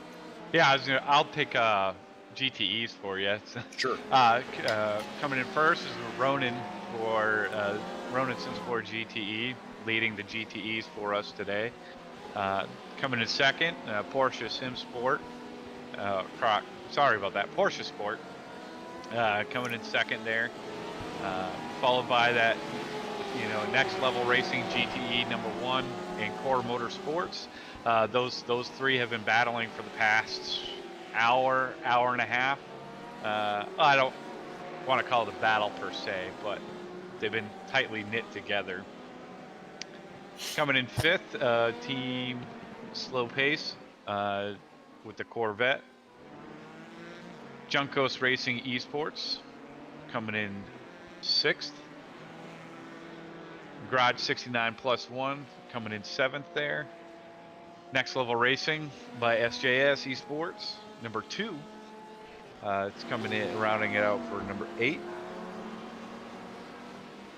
S14: Yeah, I'll take GTEs for you.
S13: Sure.
S14: Coming in first is Ronin for Ronin SimSport GTE, leading the GTEs for us today. Coming in second, Porsche SimSport. Sorry about that, Porsche Sport. Coming in second there, followed by that, Next Level Racing GTE #1 and Core Motorsports. Those three have been battling for the past hour and a half. I don't want to call it a battle per se, but they've been tightly knit together. Coming in fifth, Team Slow Pace with the Corvette. Junkos Racing Esports coming in sixth. Garage 69+1 coming in seventh there. Next Level Racing by SJS Esports, #2. It's coming in, rounding it out for #8.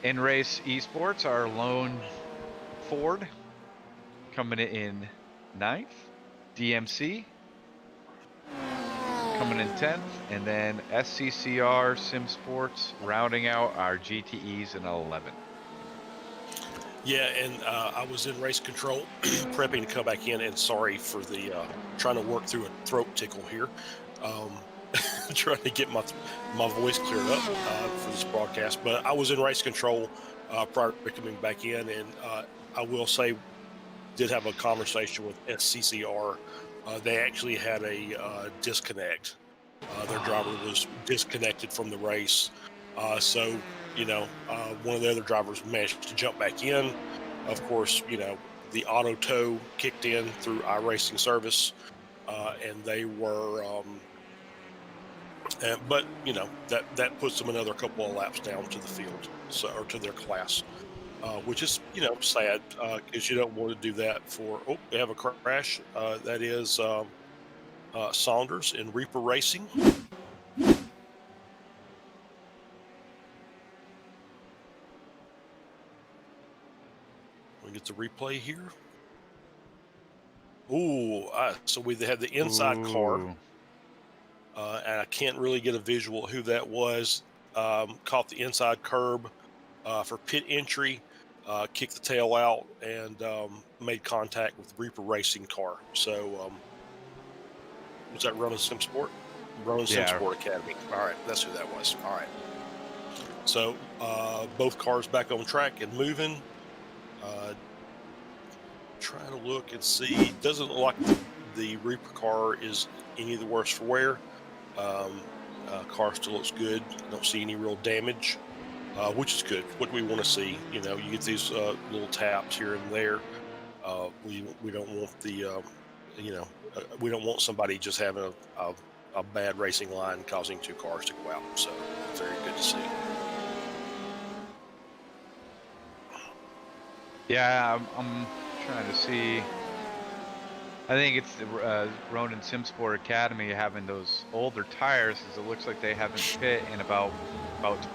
S14: N-Race Esports, our lone Ford, coming in 9th. DMC coming in 10th, and then SCCR SimSports rounding out our GTEs in 11th.
S13: Yeah, and I was in race control, prepping to come back in, and sorry for the trying to work through a throat tickle here. Trying to get my voice cleared up for this broadcast, but I was in race control prior to coming back in, and I will say, did have a conversation with SCCR. They actually had a disconnect. Their driver was disconnected from the race, so one of the other drivers managed to jump back in. Of course, the auto tow kicked in through iRacing service, and they were. But that puts them another couple of laps down to the field, or to their class, which is sad because you don't want to do that for. Oh, we have a crash. That is Saunders in Reaper Racing. We get the replay here. Ooh, so we had the inside car. And I can't really get a visual who that was. Caught the inside curb for pit entry, kicked the tail out, and made contact with the Reaper Racing car. So, was that Ronin SimSport? Ronin SimSport Academy. All right, that's who that was. All right. So, both cars back on track and moving. Trying to look and see. Doesn't look like the Reaper car is any the worse for wear. Car still looks good. Don't see any real damage, which is good. What do we want to see? You get these little taps here and there. We don't want the we don't want somebody just having a bad racing line causing two cars to go out. So very good to see.
S14: Yeah, I'm trying to see. I think it's the Ronin Simsport Academy having those older tires, because it looks like they haven't pit in about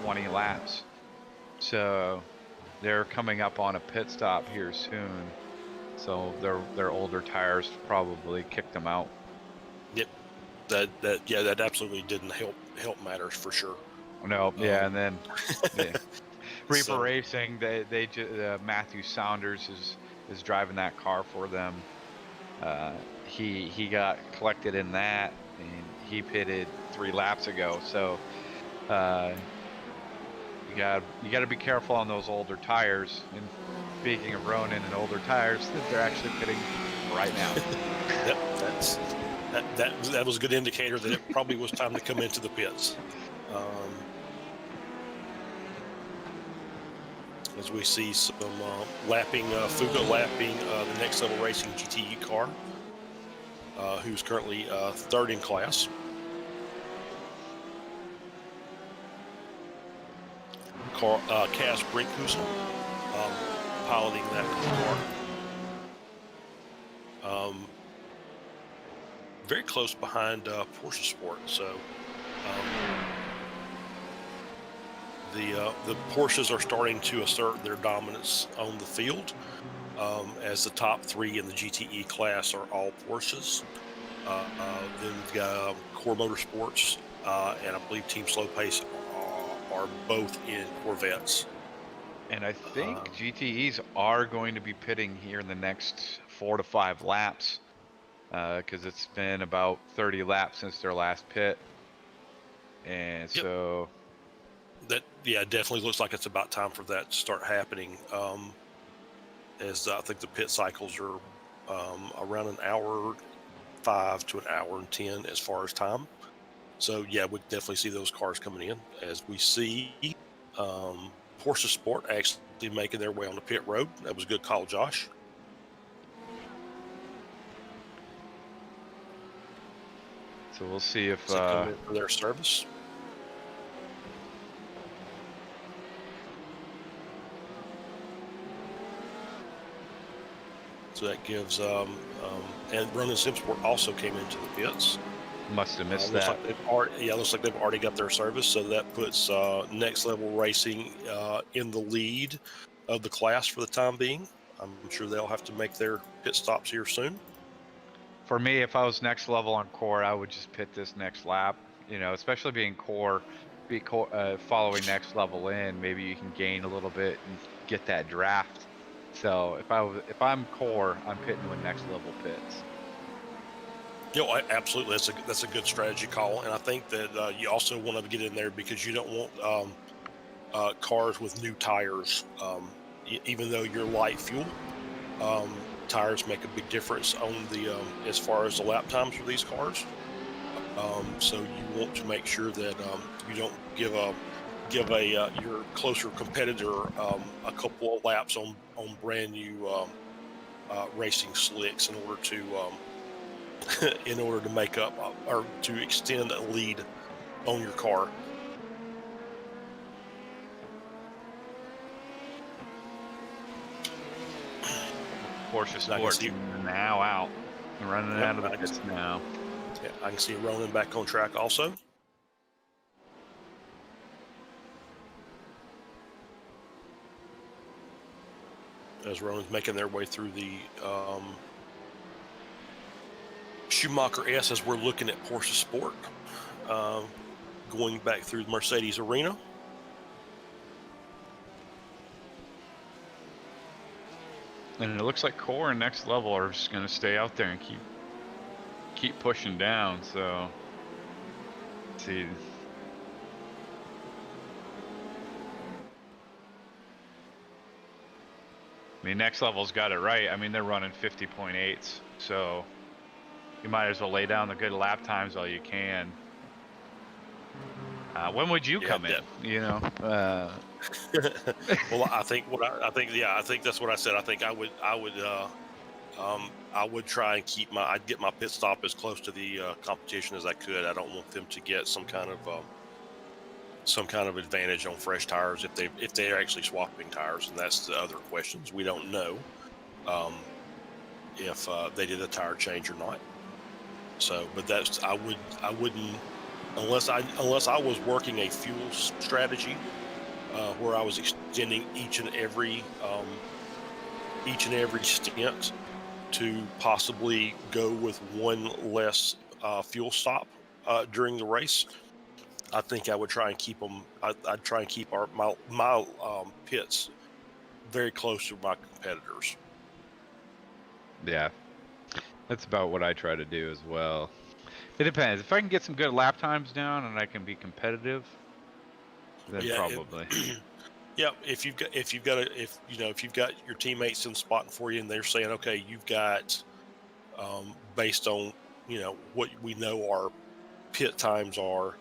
S14: 20 laps. So they're coming up on a pit stop here soon. So their older tires probably kicked them out.
S13: Yep. That absolutely didn't help matters for sure.
S14: No, yeah, and then Reaper
S13: So-
S14: Racing, Matthew Saunders is driving that car for them. He got collected in that, and he pitted 3 laps ago. So you got to be careful on those older tires. And speaking of Ronin and older tires, they're actually pitting right now.
S13: Yep, that was a good indicator that it probably was time to come into the pits. As we see some lapping, Fuga lapping the Next Level Racing GTE car, who's currently third in class. Cass Brinkhusen piloting that car. Very close behind Porsche Sport. So the Porsches are starting to assert their dominance on the field, as the top 3 in the GTE class are all Porsches. Then we've got Core Motorsports and I believe Team Slow Pace are both in Corvettes.
S14: And I think GTEs are going to be pitting here in the next 4 to 5 laps, because it's been about 30 laps since their last pit. And
S13: Yep.
S14: so
S13: that definitely looks like it's about time for that to start happening. As I think the pit cycles are around an hour 5 to an hour and 10 as far as time. So yeah, we definitely see those cars coming in. As we see Porsche Sport actually making their way on the pit road. That was a good call, Josh.
S14: So we'll see if
S13: for their service. So that gives and Ronin Simsport also came into the pits.
S14: Must have missed that.
S13: Looks like they've already got their service. So that puts Next Level Racing in the lead of the class for the time being. I'm sure they'll have to make their pit stops here soon.
S14: For me, if I was Next Level on Core, I would just pit this next lap. Especially being Core, following Next Level in, maybe you can gain a little bit and get that draft. So if I'm Core, I'm pitting with Next Level pits.
S13: Absolutely. That's a good strategy call, and I think that you also want to get in there because you don't want cars with new tires. Even though you're light fuel, tires make a big difference on the as far as the lap times for these cars. So you want to make sure that you don't give your closer competitor a couple of laps on brand new racing slicks in order to make up or to extend a lead on your car.
S14: Porsche Sport now out, running out of the pits now.
S13: Yeah, I can see Ronin back on track also. As Ronin's making their way through the Schumacher S, as we're looking at Porsche Sport, going back through the Mercedes arena.
S14: And it looks like Core and Next Level are just going to stay out there and keep pushing down. So, let's see. I mean, Next Level's got it right. I mean, they're running 50.8s, so you might as well lay down the good lap times while you can. When would you come in?
S13: Well, I think that's what I said. I think I would try and I'd get my pit stop as close to the competition as I could. I don't want them to get some kind of some kind of advantage on fresh tires if they're actually swapping tires, and that's the other questions. We don't know if they did a tire change or not. So, but that's I wouldn't unless I was working a fuel strategy where I was extending each and every stint to possibly go with one less fuel stop during the race. I think I would try and keep them. I'd try and keep my pits very close to my competitors.
S14: Yeah, that's about what I try to do as well. It depends. If I can get some good lap times down and I can be competitive, then probably.
S13: Yeah, if you've got your teammates in spotting for you and they're saying, okay, you've got based on what we know our pit times are,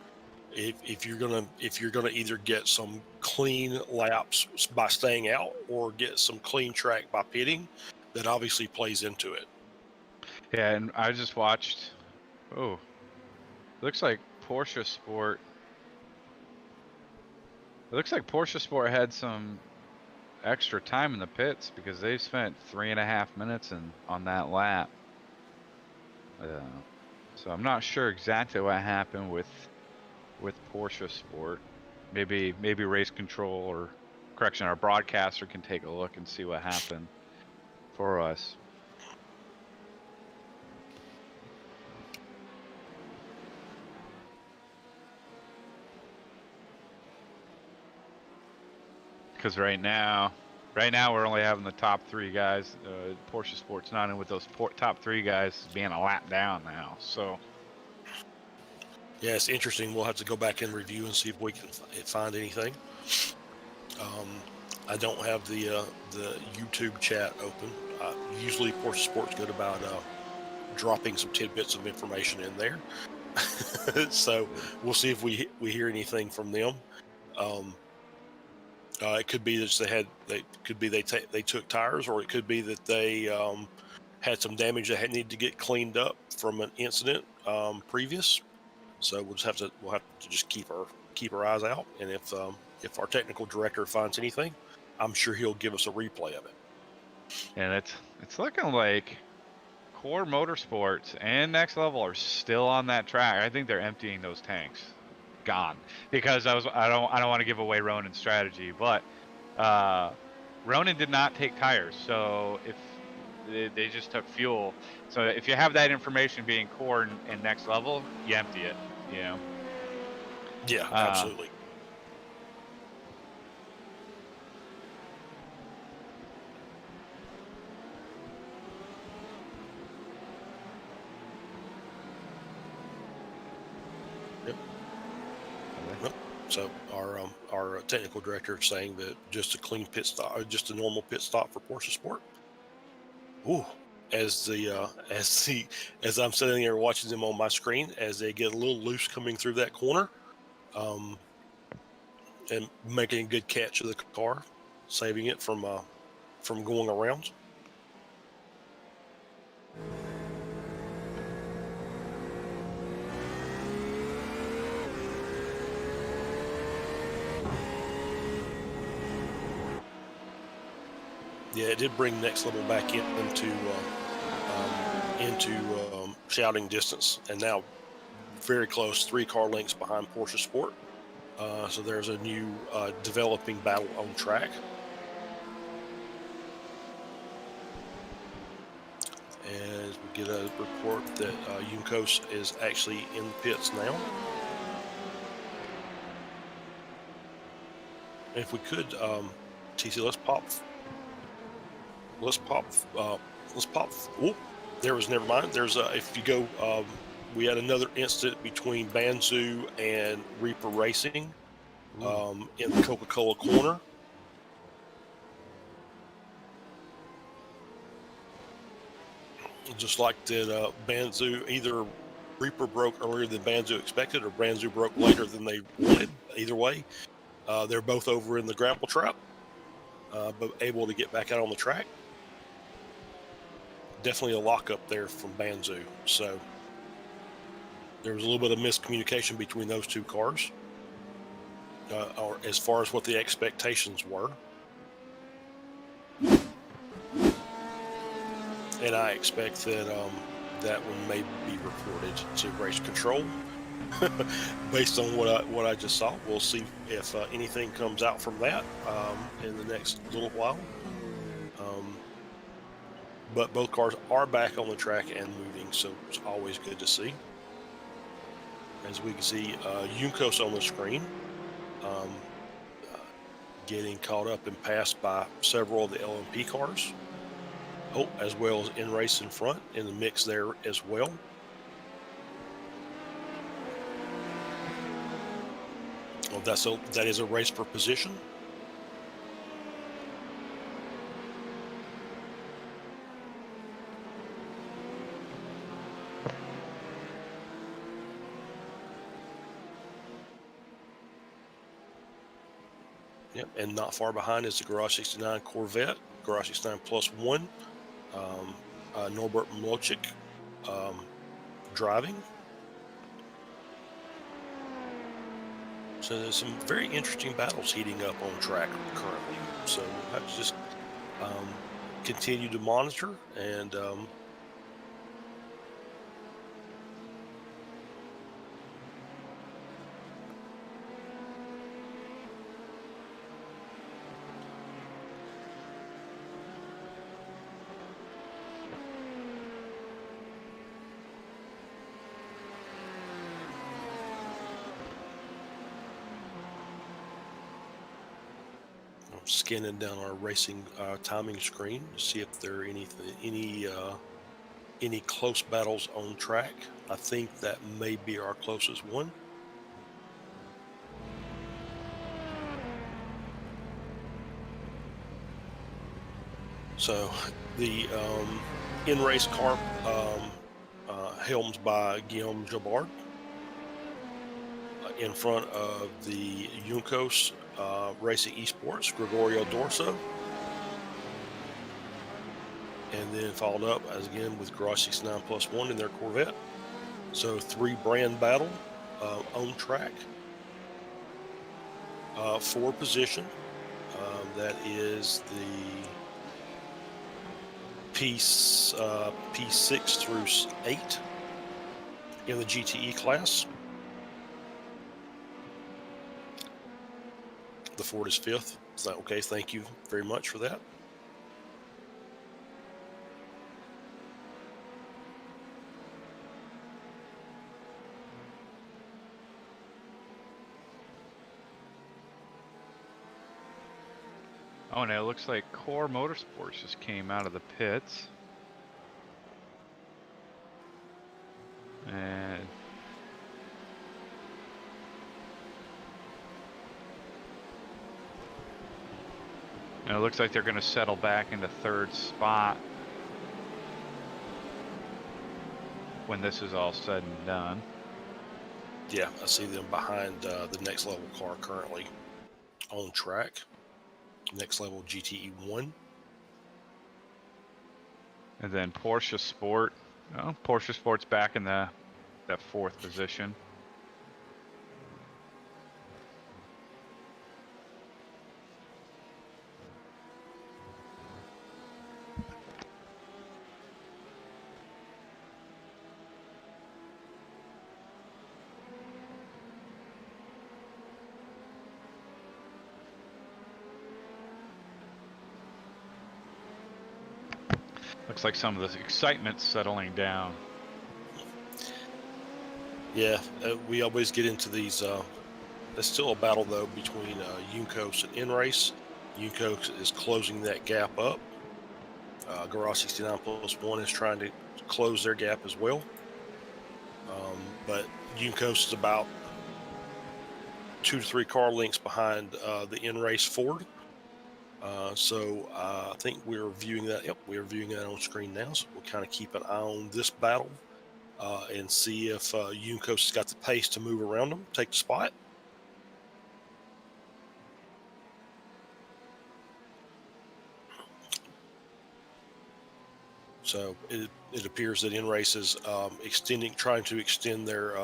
S13: if you're gonna either get some clean laps by staying out or get some clean track by pitting, that obviously plays into it.
S14: Yeah, and I just watched. Oh, looks like Porsche Sport. It looks like Porsche Sport had some extra time in the pits because they spent 3.5 minutes on that lap. So I'm not sure exactly what happened with Porsche Sport. Maybe race control or correction, our broadcaster can take a look and see what happened for us. Because right now we're only having the top 3 guys. Porsche Sport's not in with those top 3 guys being a lap down now. So
S13: yeah, it's interesting. We'll have to go back and review and see if we can find anything. I don't have the YouTube chat open. Usually Porsche Sport's good about dropping some tidbits of information in there. So we'll see if we hear anything from them. It could be that they took tires, or it could be that they had some damage that needed to get cleaned up from an incident previous. So we'll have to just keep our eyes out, and if our technical director finds anything, I'm sure he'll give us a replay of it.
S14: And it's looking like Core Motorsports and Next Level are still on that track. I think they're emptying those tanks. Gone. Because I don't want to give away Ronan's strategy, but Ronan did not take tires. So if they just took fuel. So if you have that information being Core and Next Level, you empty it,
S13: Yeah, absolutely. So our technical director is saying that just a clean pit stop, just a normal pit stop for Porsche Sport. Ooh, as I'm sitting there watching them on my screen, as they get a little loose coming through that corner, and making a good catch of the car, saving it from going around. Yeah, it did bring Next Level back into shouting distance, and now very close, 3 car lengths behind Porsche Sport. So there's a new developing battle on track. As we get a report that Juncos is actually in the pits now. And if we could, TC, let's pop. Oh, never mind. There's if you go, we had another incident between Banzu and Reaper Racing in the Coca-Cola corner. Just like that, Banzu, either Reaper broke earlier than Banzu expected, or Banzu broke later than they wanted. Either way, they're both over in the gravel trap, but able to get back out on the track. Definitely a lockup there from Banzu. So there was a little bit of miscommunication between those 2 cars. or as far as what the expectations were. And I expect that that one may be reported to race control based on what I just saw. We'll see if anything comes out from that in the next little while. But both cars are back on the track and moving, so it's always good to see. As we can see, Juncos on the screen, getting caught up and passed by several of the LMP cars. Oh, as well as in race in front in the mix there as well. Oh, that is a race for position. Yep, and not far behind is the Garage 69 Corvette, Garage 69 Plus One, Norbert Mlochik driving. So there's some very interesting battles heating up on track currently. So we'll have to just continue to monitor and scanning down our racing timing screen to see if there are any close battles on track. I think that may be our closest one. So the in-race car helmed by Guillaume Jabard in front of the Juncos Racing Esports, Gregorio Dorso. And then followed up as again with Garage 69 Plus One in their Corvette. So 3 brand battle on track for position. That is the P6 through 8 in the GTE class. The Ford is 5th. So, okay, thank you very much for that.
S14: Oh, and it looks like Core Motorsports just came out of the pits. And it looks like they're going to settle back into 3rd spot when this is all said and done.
S13: Yeah, I see them behind the next level car currently on track. Next level GTE 1.
S14: And then Porsche Sport. Oh, Porsche Sport's back in that 4th position. Looks like some of the excitement's settling down.
S13: Yeah, we always get into these. There's still a battle though between Juncos and In-Race. Juncos is closing that gap up. Garage 69 Plus One is trying to close their gap as well. But Juncos is about 2 to 3 car lengths behind the In-Race Ford. So I think we're viewing that. Yep, we're viewing that on screen now. So we'll kind of keep an eye on this battle and see if Juncos has got the pace to move around them, take the spot. So it appears that In-Race is trying to extend their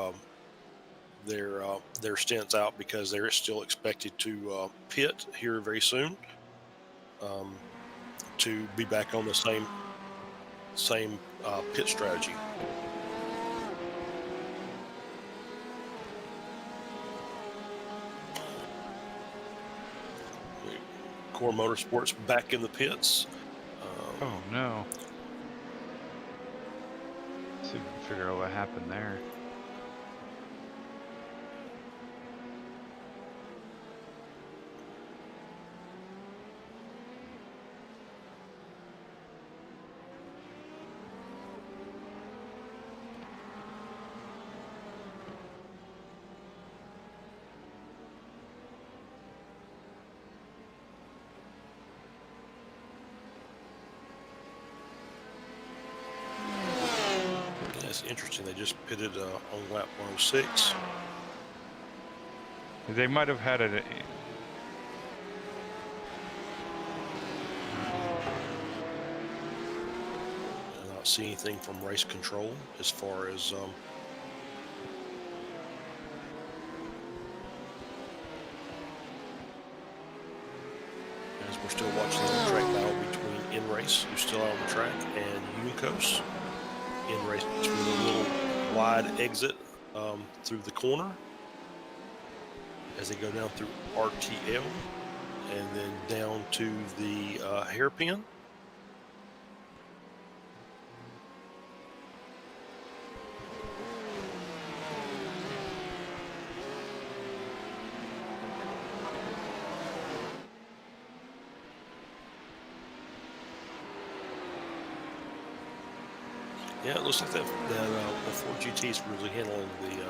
S13: their stints out because they're still expected to pit here very soon, to be back on the same pit strategy. Core Motorsports back in the pits.
S14: Oh no. Let's see if we can figure out what happened there.
S13: That's interesting. They just pitted on lap 106.
S14: They might have had it.
S13: I don't see anything from race control as far as we're still watching the track battle between In-Race, who's still out on the track, and Unicos. In-Race with a little wide exit through the corner as they go down through RTL and then down to the hairpin. Yeah, it looks like that the Ford GT is really handling the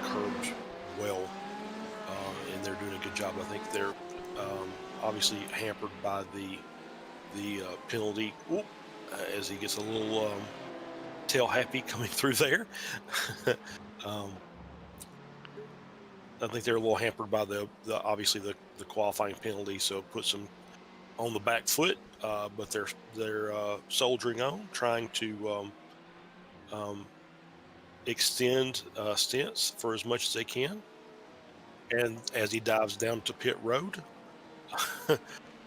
S13: curbs well, and they're doing a good job. I think they're obviously hampered by the penalty. Whoop, as he gets a little tail happy coming through there. I think they're a little hampered by the obviously the qualifying penalty, so it puts them on the back foot, but they're soldiering on, trying to extend stints for as much as they can. And as he dives down to pit road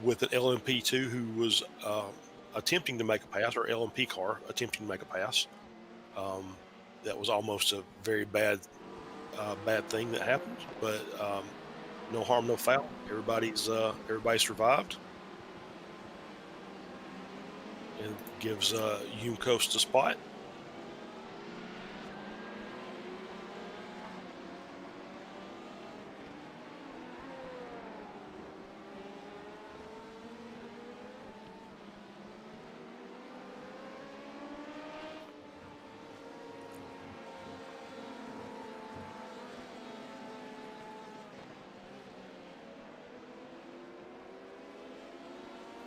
S13: with an LMP2 who was attempting to make a pass, or LMP car attempting to make a pass, that was almost a very bad thing that happened. But no harm, no foul. Everybody survived. And gives Unicos the spot.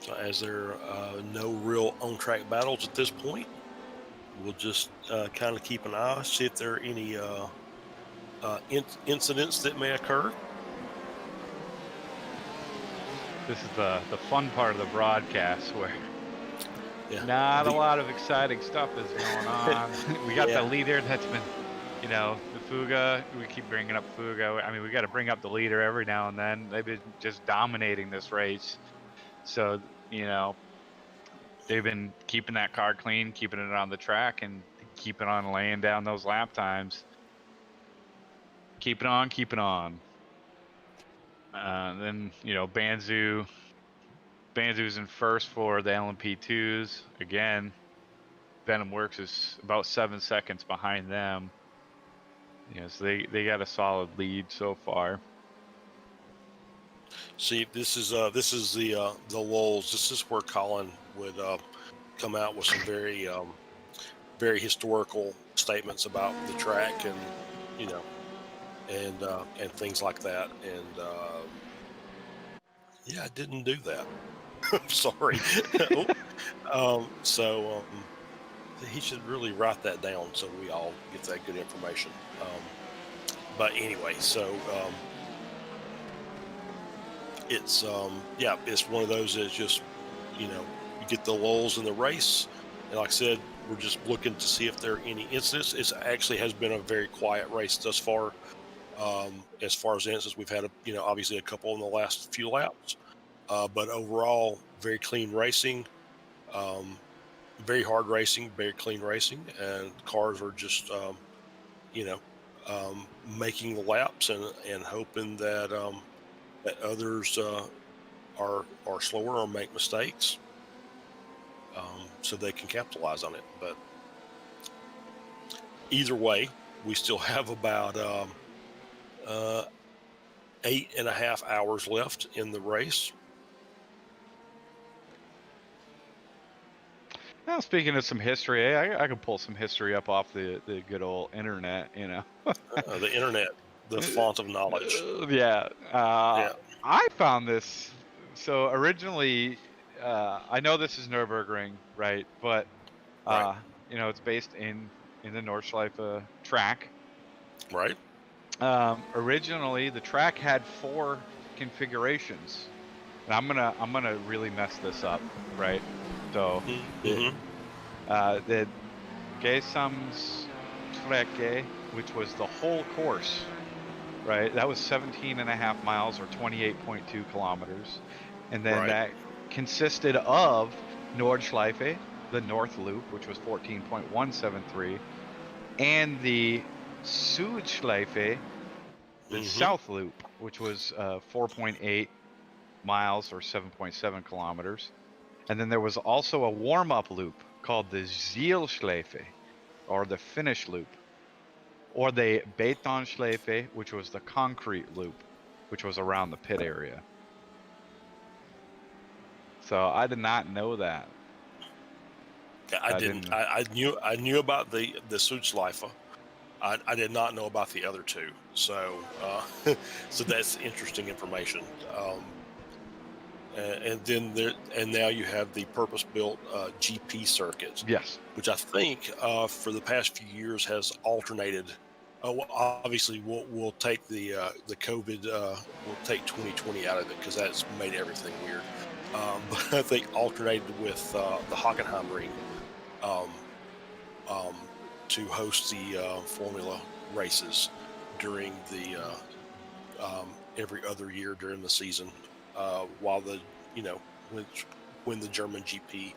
S13: So as there are no real on-track battles at this point, we'll just kind of keep an eye, see if there are any incidents that may occur.
S14: This is the fun part of the broadcast where not a lot of exciting stuff is going on. We got the leader that's been, the Fuga. We keep bringing up Fuga. I mean, we got to bring up the leader every now and then. They've been just dominating this race. So, they've been keeping that car clean, keeping it on the track, and keeping on laying down those lap times. Keep it on, keep it on. Then, Banzu's in first for the LMP2s. Again, Venom Works is about 7 seconds behind them. So they got a solid lead so far.
S13: See, this is the lulls. This is where Colin would come out with some very very historical statements about the track and and things like that. And I didn't do that. I'm sorry. So he should really write that down so we all get that good information. But anyway, so. It's it's one of those that's just you get the lulls in the race, And like I said, we're just looking to see if there are any incidents. It actually has been a very quiet race thus far. As far as incidents, we've had obviously a couple in the last few laps, but overall very clean racing, very hard racing, very clean racing, and cars are just making the laps and hoping that that others are slower or make mistakes, so they can capitalize on it. But either way, we still have about 8.5 hours left in the race.
S14: Now, speaking of some history, I can pull some history up off the good old internet,
S13: The internet, the font of knowledge.
S14: Yeah.
S13: Yeah.
S14: I found this. So originally, I know this is Nürburgring, right? But
S13: Right.
S14: it's based in the Nordschleife track.
S13: Right.
S14: Originally, the track had 4 configurations, and I'm gonna really mess this up, right? So the Gesamtstrecke, which was the whole course, right? That was 17.5 miles or 28.2 kilometers, and then that consisted of Nordschleife, the North Loop, which was 14.173, and the Südschleife, the South Loop, which was 4.8 miles or 7.7 kilometers. And then there was also a warm-up loop called the Zielschleife, or the finish loop, or the Betonschleife, which was the concrete loop, which was around the pit area. So I did not know that.
S13: I didn't. I knew about the Südschleife. I did not know about the other 2. So so that's interesting information. And then now you have the purpose-built GP circuit.
S14: Yes.
S13: Which I think for the past few years has alternated. Obviously, we'll take the COVID. We'll take 2020 out of it because that's made everything weird. But I think alternated with the Hockenheimring to host the Formula races during the every other year during the season, while the when the German GP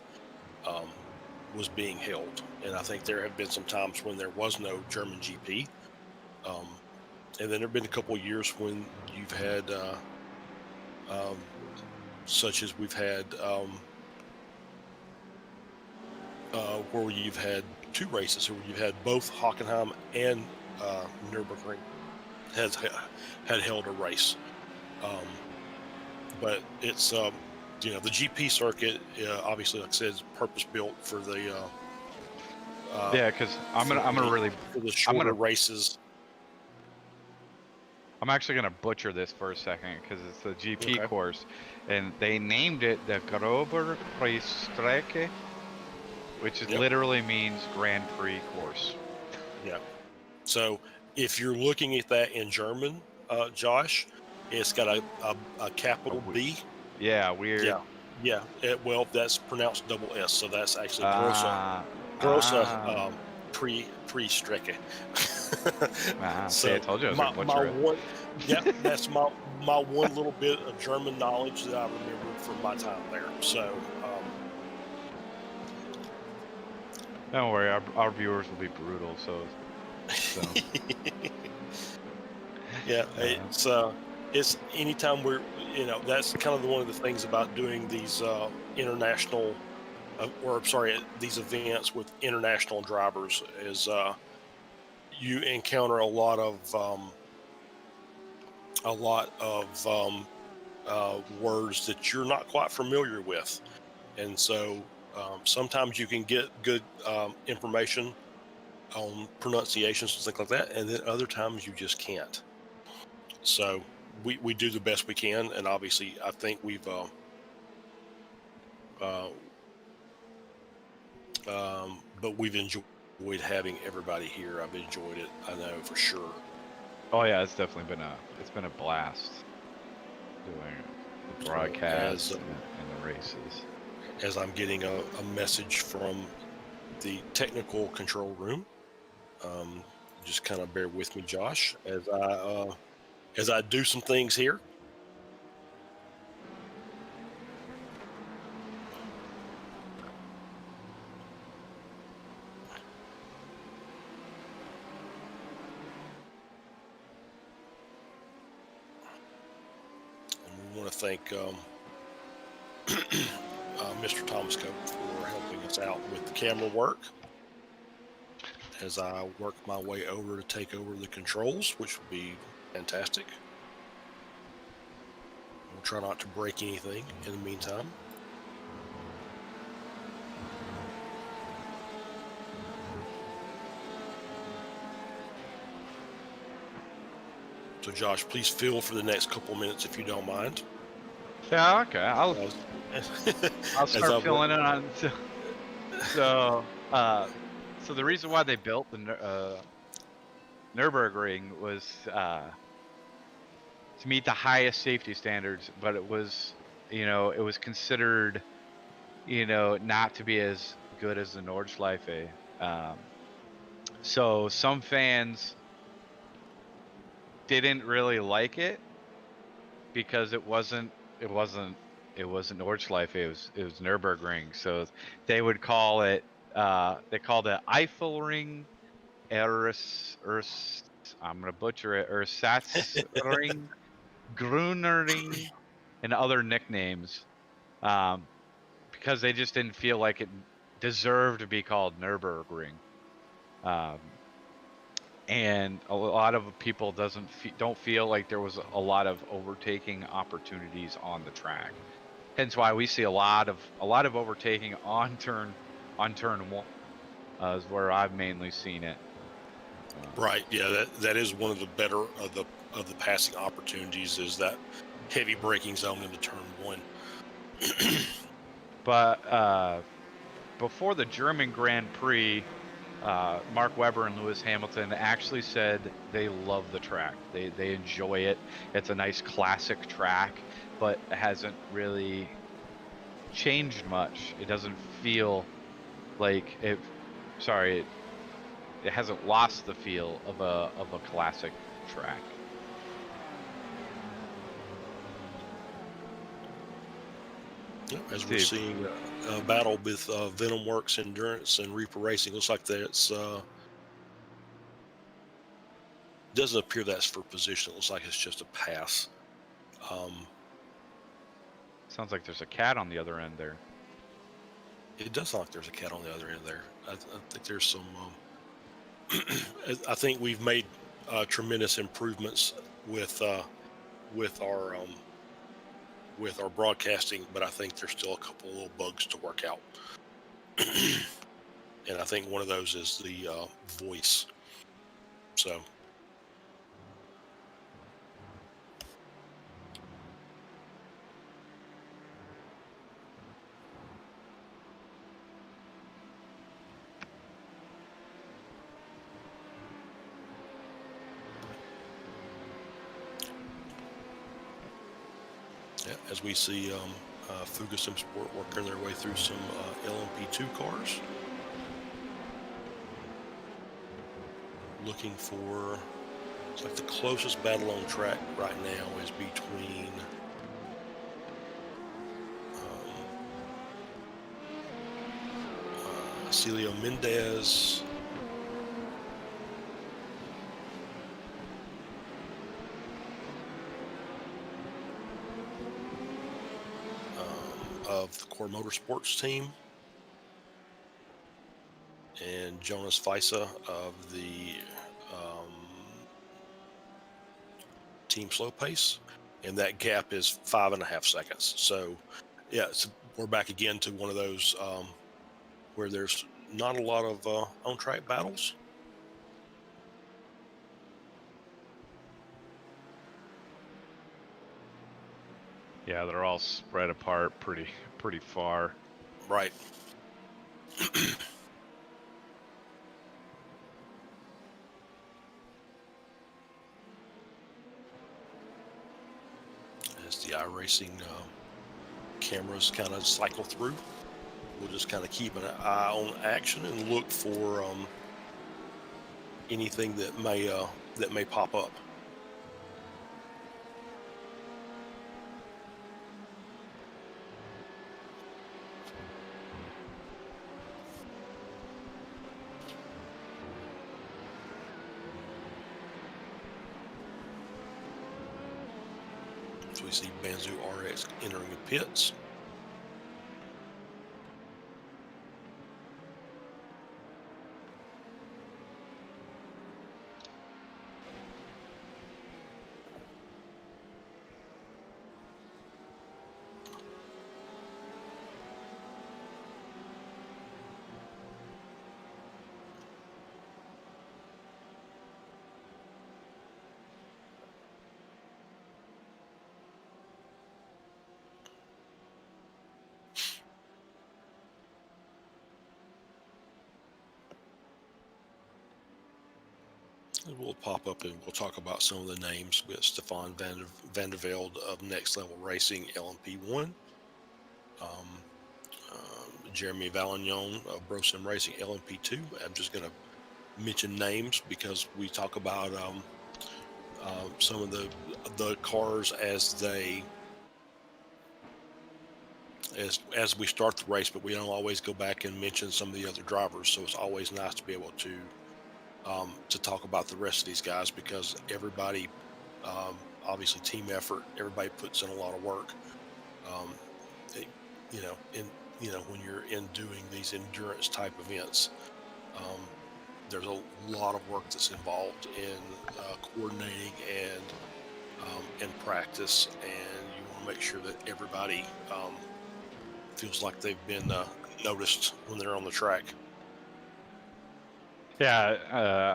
S13: was being held. And I think there have been some times when there was no German GP, and then there have been a couple of years when you've had such as we've had where you've had 2 races, where you've had both Hockenheim and Nürburgring had held a race. But it's the GP circuit, obviously, like I said, is purpose built for the
S14: yeah, because I'm gonna really
S13: for the shorter races.
S14: I'm actually gonna butcher this for a second because it's the GP course, and they named it the Grober Preisstrecke, which literally means Grand Prix course.
S13: Yeah. So if you're looking at that in German, Josh, it's got a capital B.
S14: Yeah, weird.
S13: Yeah. Well, that's pronounced double S, so that's actually Grosse Preisstrecke.
S14: So I told you I was gonna butcher it.
S13: That's my one little bit of German knowledge that I remembered from my time there. So
S14: don't worry, our viewers will be brutal. So.
S13: Yeah, it's anytime we're that's kind of one of the things about doing these international these events with international drivers is you encounter a lot of words that you're not quite familiar with, and so sometimes you can get good information on pronunciations and things like that, and then other times you just can't. So we do the best we can, and obviously I think we've but we've enjoyed having everybody here. I've enjoyed it, I know for sure.
S14: Oh yeah, it's definitely been a blast doing the broadcast and the races.
S13: As I'm getting a message from the technical control room. Just kind of bear with me, Josh, as I do some things here. And we want to thank Mr. Thomas Cope for helping us out with the camera work as I work my way over to take over the controls, which would be fantastic. We'll try not to break anything in the meantime. So Josh, please fill for the next couple minutes if you don't mind.
S14: Yeah, okay. I'll start filling in on. So the reason why they built the Nürburgring was to meet the highest safety standards, but it was, it was considered, not to be as good as the Nordschleife. So some fans didn't really like it because it wasn't Nordschleife, it was Nürburgring. So they would call it they called it Eifelring, I'm gonna butcher it, Ersatzring, Grunering, and other nicknames, because they just didn't feel like it deserved to be called Nürburgring. And a lot of people don't feel like there was a lot of overtaking opportunities on the track. Hence why we see a lot of overtaking on turn 1, is where I've mainly seen it.
S13: Right. Yeah, that is one of the better of the passing opportunities, is that heavy braking zone into turn 1.
S14: But before the German Grand Prix, Mark Webber and Lewis Hamilton actually said they love the track. They enjoy it. It's a nice classic track, but it hasn't really changed much. It doesn't feel like it hasn't lost the feel of a classic track.
S13: As we're seeing a battle with Venom Works Endurance and Reaper Racing, looks like that's doesn't appear that's for position. It looks like it's just a pass.
S14: Sounds like there's a cat on the other end there.
S13: It does sound like there's a cat on the other end there. I think there's some. I think we've made tremendous improvements with our broadcasting, but I think there's still a couple of little bugs to work out. And I think one of those is the voice. So. Yeah, as we see Fugasim Sport working their way through some LMP2 cars. Looking for, it's like the closest battle on track right now is between Celio Mendez of the Core Motorsports team and Jonas Weisse of the Team Slow Pace, and that gap is 5.5 seconds. So yeah, we're back again to one of those where there's not a lot of on-track battles.
S14: Yeah, they're all spread apart pretty far.
S13: Right. As the iRacing cameras kind of cycle through. we'll just kind of keep an eye on action and look for anything that may pop up. So we see Banzu RX entering the pits. We'll pop up and we'll talk about some of the names. We got Stefan van der Velde of Next Level Racing LMP1, Jeremy Vallignon of Brosim Racing LMP2. I'm just going to mention names because we talk about some of the cars as we start the race, but we don't always go back and mention some of the other drivers. So it's always nice to be able to talk about the rest of these guys, because everybody, obviously team effort, everybody puts in a lot of work. When you're in doing these endurance type events, there's a lot of work that's involved in coordinating and practice, and you want to make sure that everybody feels like they've been noticed when they're on the track.
S14: Yeah,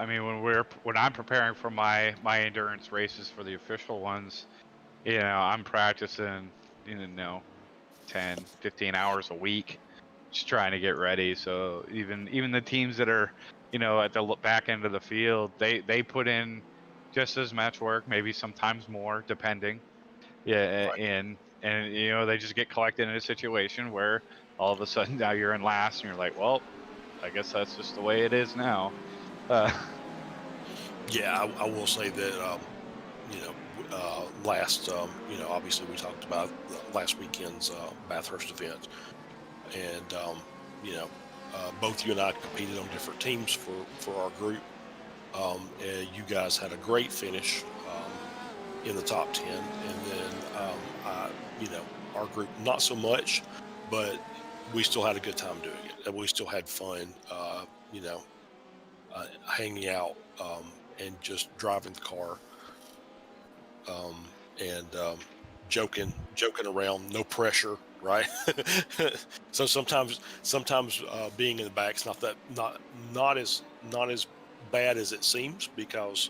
S14: I mean, when I'm preparing for my endurance races for the official ones, I'm practicing, 10, 15 hours a week, just trying to get ready. So even the teams that are, at the back end of the field, they put in just as much work, maybe sometimes more, depending. Yeah,
S13: Right.
S14: and they just get collected in a situation where all of a sudden now you're in last, and you're like, well, I guess that's just the way it is now.
S13: Yeah, I will say that, last, obviously we talked about last weekend's Bathurst event, and, both you and I competed on different teams for our group. And you guys had a great finish in the top 10, and then our group not so much, but we still had a good time doing it, and we still had fun, hanging out and just driving the car, and joking around, no pressure, right? So sometimes being in the back's not as bad as it seems, because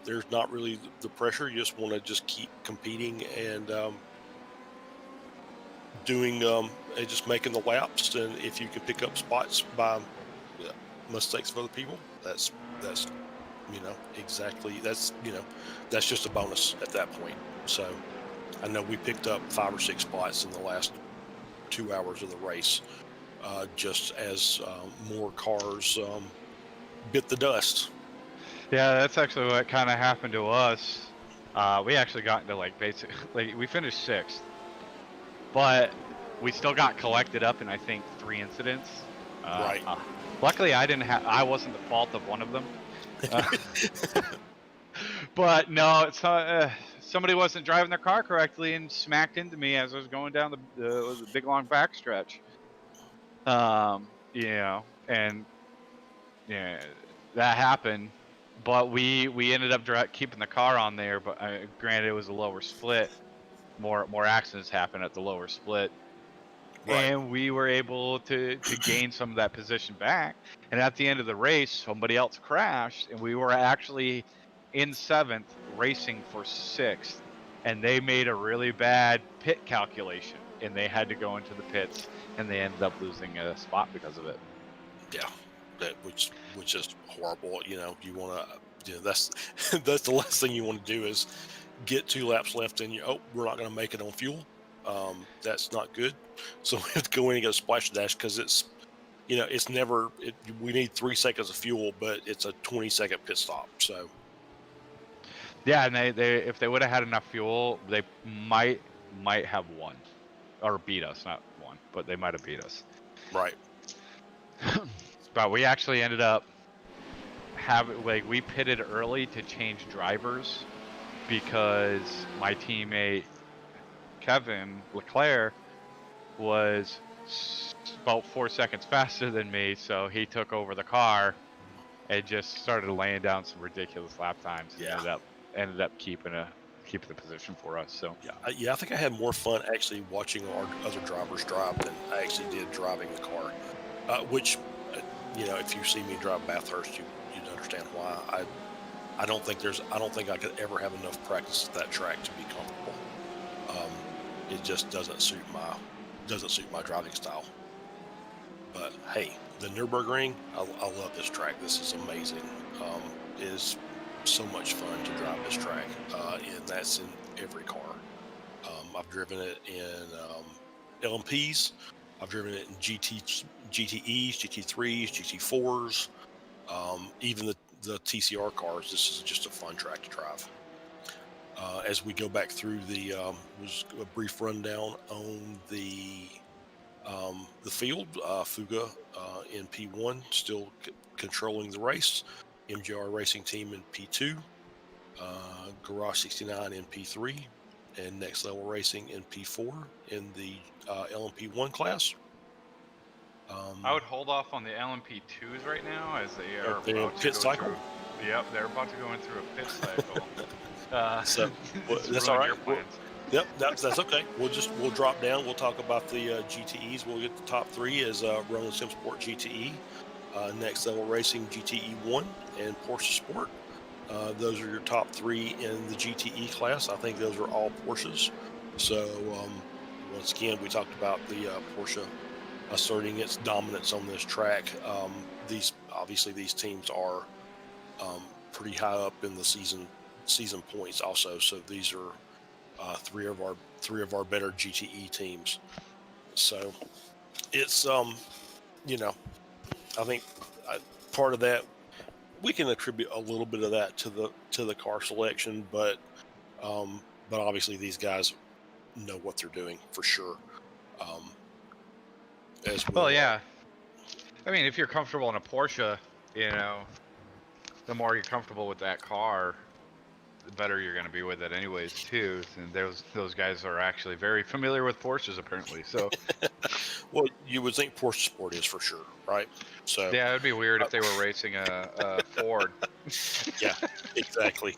S13: there's not really the pressure. You just want to just keep competing and doing and just making the laps, and if you can pick up spots by mistakes of other people, that's exactly, that's just a bonus at that point. So I know we picked up 5 or 6 spots in the last 2 hours of the race, just as more cars bit the dust.
S14: Yeah, that's actually what kind of happened to us. We actually got into basically we finished 6th, but we still got collected up in, I think, 3 incidents.
S13: Right.
S14: Luckily, I wasn't the fault of one of them. But no, somebody wasn't driving their car correctly and smacked into me as I was going down the big long backstretch. And that happened. But we ended up keeping the car on there. But granted, it was a lower split. More accidents happen at the lower split.
S13: Right.
S14: And we were able to gain some of that position back. And at the end of the race, somebody else crashed, and we were actually in 7th, racing for 6th. And they made a really bad pit calculation, and they had to go into the pits, and they ended up losing a spot because of it.
S13: Yeah, which is horrible. You want to, that's the last thing you want to do is get 2 laps left, and we're not going to make it on fuel. that's not good. So we have to go in and get a splash dash because it's, it's never. We need 3 seconds of fuel, but it's a 20-second pit stop. So
S14: Yeah, and they if they would have had enough fuel, they might have won, or beat us. Not won, but they might have beat us.
S13: Right.
S14: But we actually ended up we pitted early to change drivers because my teammate Kevin Leclerc was about 4 seconds faster than me, so he took over the car and just started laying down some ridiculous lap times and ended up keeping the position for us. So
S13: yeah, I think I had more fun actually watching our other drivers drive than I actually did driving the car. Which, if you see me drive Bathurst, you'd understand why. I don't think I could ever have enough practice at that track to be comfortable. It just doesn't suit my driving style. But hey, the Nürburgring, I love this track. This is amazing. It is so much fun to drive this track, and that's in every car. I've driven it in LMPs. I've driven it in GTEs, GT3s, GT4s, even the TCR cars. This is just a fun track to drive. As we go back through was a brief rundown on the field. Fuga in P1, still controlling the race. MGR Racing Team in P2. Garage 69 in P3. And Next Level Racing in P4 in the LMP1 class.
S14: I would hold off on the LMP2s right now as they are
S13: they're
S14: about
S13: pit
S14: to go
S13: cycle.
S14: through. Yep, they're about to go in through a pit cycle.
S13: So that's all right.
S14: Your plans.
S13: Yep, that's okay. We'll drop down. We'll talk about the GTEs. We'll get the top 3 as Roland Simsport GTE, Next Level Racing GTE 1, and Porsche Sport. Those are your top 3 in the GTE class. I think those are all Porsches. So once again, we talked about the Porsche asserting its dominance on this track. These teams are pretty high up in the season points also. So these are 3 of our better GTE teams. So it's I think part of that we can attribute a little bit of that to the car selection, but obviously these guys know what they're doing for sure.
S14: Well, yeah. I mean, if you're comfortable in a Porsche, the more you're comfortable with that car, the better you're going to be with it anyways too. And those guys are actually very familiar with Porsches apparently. So
S13: well, you would think Porsche Sport is for sure, right? So
S14: yeah, it'd be weird if they were racing a Ford.
S13: Yeah, exactly.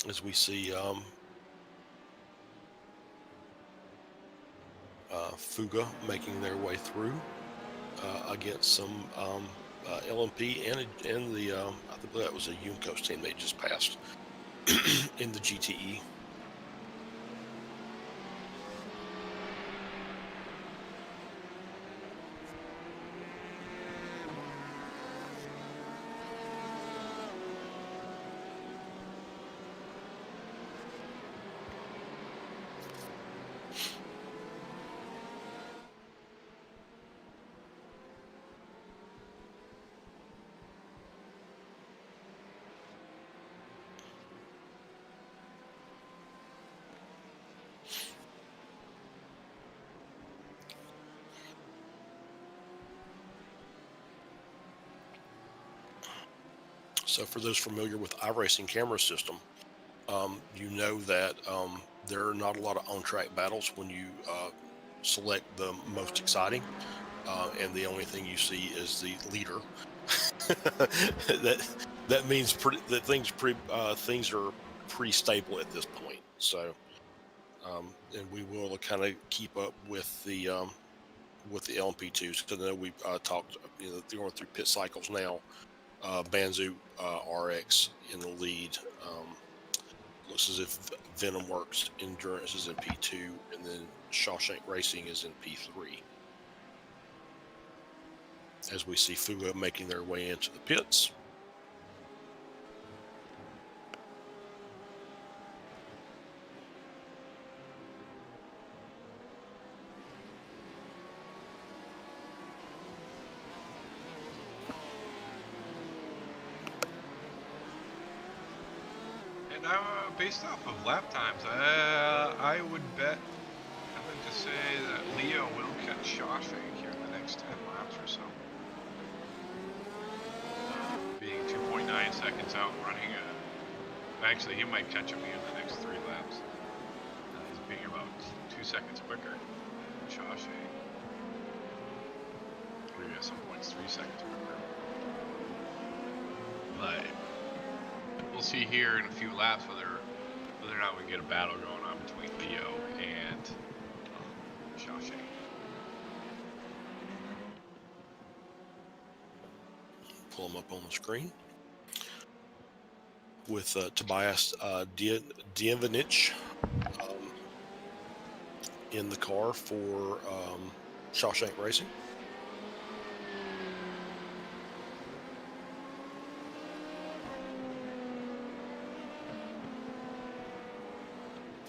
S13: As we see Fuga making their way through against some LMP and the I think that was a Yumco's team they just passed in the GTE. So for those familiar with iRacing camera system, you know that there are not a lot of on-track battles when you select the most exciting, and the only thing you see is the leader. that means things are pretty stable at this point. So, and we will kind of keep up with the LMP2s because I know we talked. They're going through pit cycles now. Banzu RX in the lead. Looks as if Venom Works Endurance is in P2, and then Shawshank Racing is in P3. as we see Fuga making their way into the pits.
S17: And based off of lap times, I would bet, I'm going to say that Leo will catch Shawshank here in the next 10 laps or so. Being 2.9 seconds out running, actually he might catch him in the next 3 laps. He's being about 2 seconds quicker than Shawshank. Maybe at some points 3 seconds quicker. But we'll see here in a few laps whether or not we get a battle going on between Leo and Shawshank.
S13: Pull them up on the screen with Tobias Dievanic in the car for Shawshank Racing.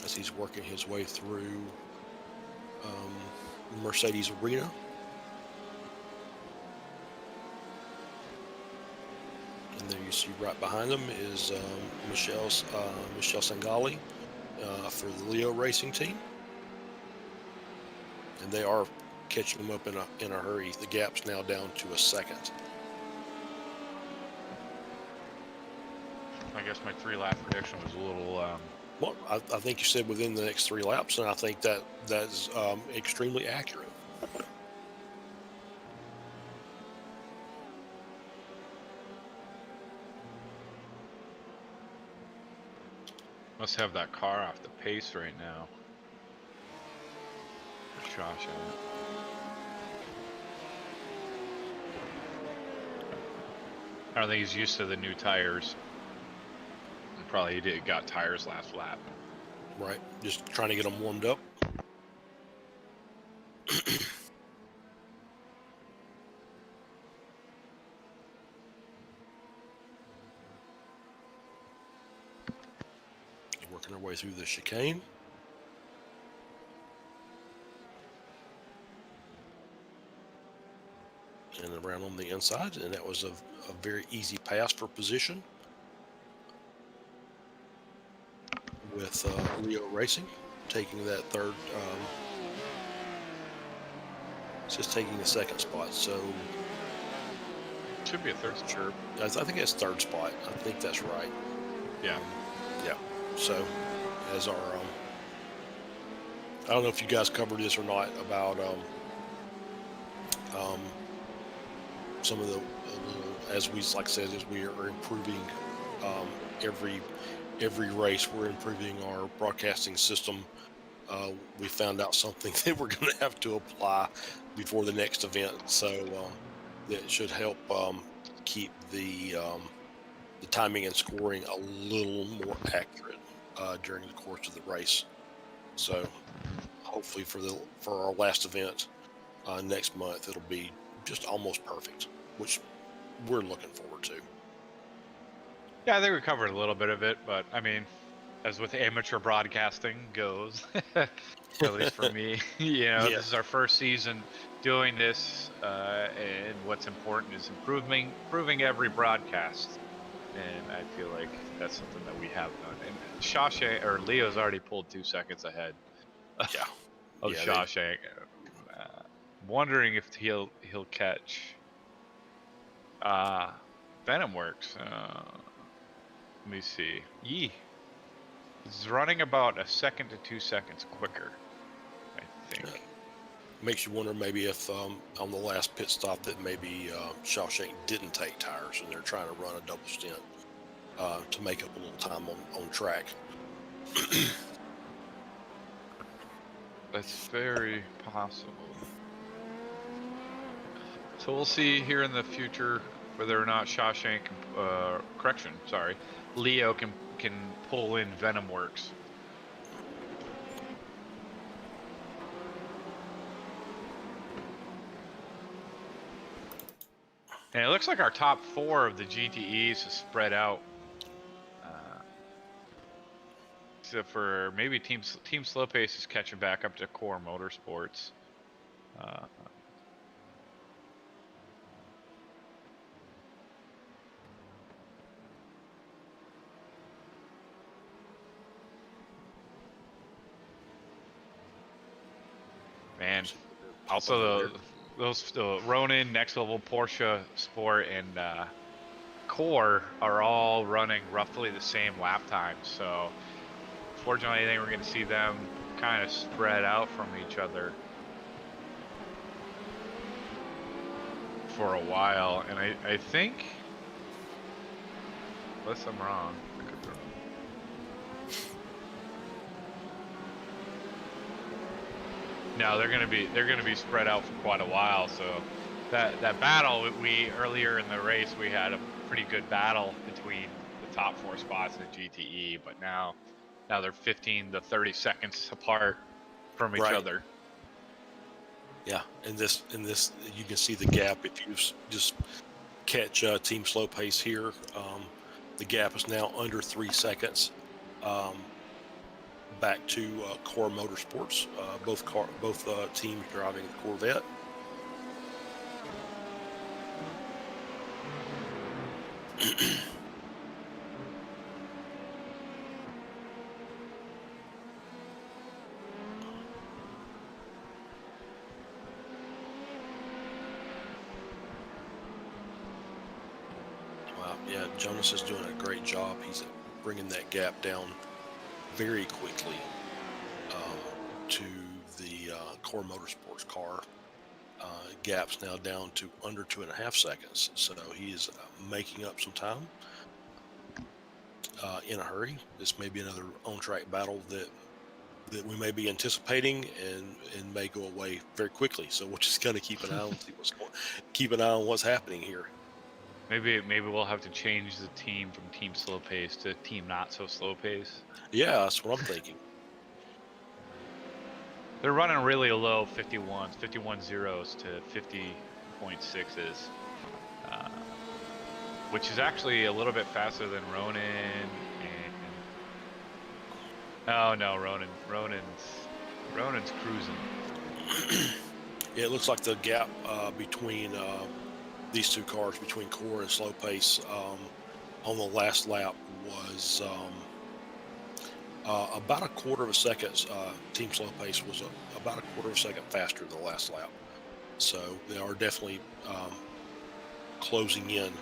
S13: As he's working his way through Mercedes Arena. And there you see right behind him is Michelle Sangali for the Leo Racing team. And they are catching him up in a hurry. The gap's now down to a second.
S14: I guess my 3-lap prediction was a little...
S13: Well, I think you said within the next 3 laps, and I think that's extremely accurate.
S14: Must have that car off the pace right now. Shawshank. I don't think he's used to the new tires. Probably got tires last lap.
S13: Right, just trying to get them warmed up. Working our way through the chicane. And around on the inside, and that was a very easy pass for position. With Leo Racing taking that third, it's just taking the second spot, so
S14: should be a third.
S13: Sure, I think it's third spot. I think that's right.
S14: Yeah,
S13: yeah. So as our, I don't know if you guys covered this or not about some of the as we like I said, as we are improving every race, we're improving our broadcasting system. We found out something that we're going to have to apply before the next event, so that should help keep the timing and scoring a little more accurate during the course of the race. So hopefully for our last event next month, it'll be just almost perfect, which we're looking forward to.
S14: Yeah, I think we covered a little bit of it, but I mean, as with amateur broadcasting goes, at least for me, This is our first season doing this, and what's important is improving every broadcast, and I feel like that's something that we have done. And Shawshank or Leo's already pulled 2 seconds ahead. Of Shawshank. Wondering if he'll catch Venomworks. Let me see. He's running about 1 second to 2 seconds quicker, I think.
S13: Makes you wonder maybe if on the last pit stop that maybe Shawshank didn't take tires and they're trying to run a double stint to make up a little time on track.
S14: That's very possible. So we'll see here in the future whether or not Shawshank, Leo can pull in Venomworks. And it looks like our top 4 of the GTEs is spread out. Except for maybe Team Slow Pace is catching back up to Core Motorsports. Man, also the Ronin, Next Level, Porsche Sport, and Core are all running roughly the same lap time. So, fortunately, I think we're going to see them kind of spread out from each other for a while. And I think, unless I'm wrong, I could be wrong. No, they're gonna be spread out for quite a while. So that battle earlier in the race, we had a pretty good battle between the top 4 spots in the GTE, but now they're 15 to 30 seconds apart from each other.
S13: Yeah, in this you can see the gap if you just catch Team Slow Pace here. The gap is now under 3 seconds. Back to Core Motorsports, both teams driving the Corvette. Wow, yeah, Jonas is doing a great job. He's bringing that gap down very quickly to the Core Motorsports car. Gap's now down to under 2.5 seconds, so he is making up some time in a hurry. This may be another on-track battle that we may be anticipating and may go away very quickly. So we're just going to keep an eye on what's happening here.
S14: Maybe we'll have to change the team from Team Slow Pace to Team Not So Slow Pace.
S13: Yeah, that's what I'm thinking.
S14: They're running really low 51s, 51 zeros to 50.6s, which is actually a little bit faster than Ronin. Oh no, Ronin's cruising.
S13: Yeah, it looks like the gap between these two cars, between Core and Slow Pace, on the last lap was about 1/4 second. Team Slow Pace was about 1/4 second faster than the last lap. So they are definitely closing in.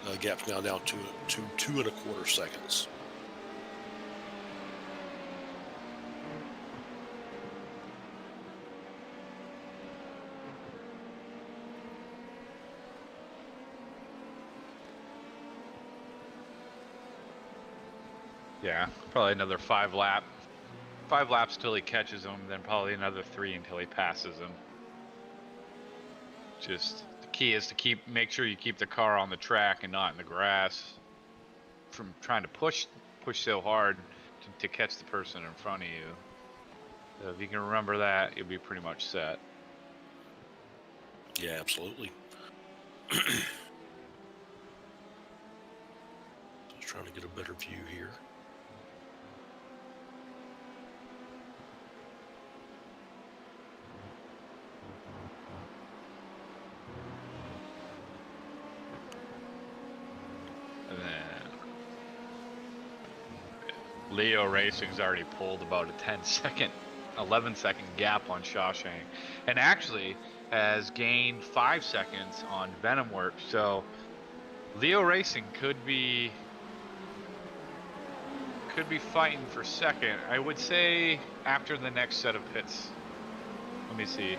S13: The gap's now down to 2.25 seconds.
S14: Yeah, probably another 5 laps till he catches him, then probably another 3 until he passes him. Just the key is to make sure you keep the car on the track and not in the grass. From trying to push so hard to catch the person in front of you. So if you can remember that, you'll be pretty much set.
S13: Yeah, absolutely. Just trying to get a better view here.
S14: And then Leo Racing's already pulled about a 11-second gap on Shawshank, and actually has gained 5 seconds on Venomworks. So Leo Racing could be fighting for second. I would say after the next set of pits. Let me see.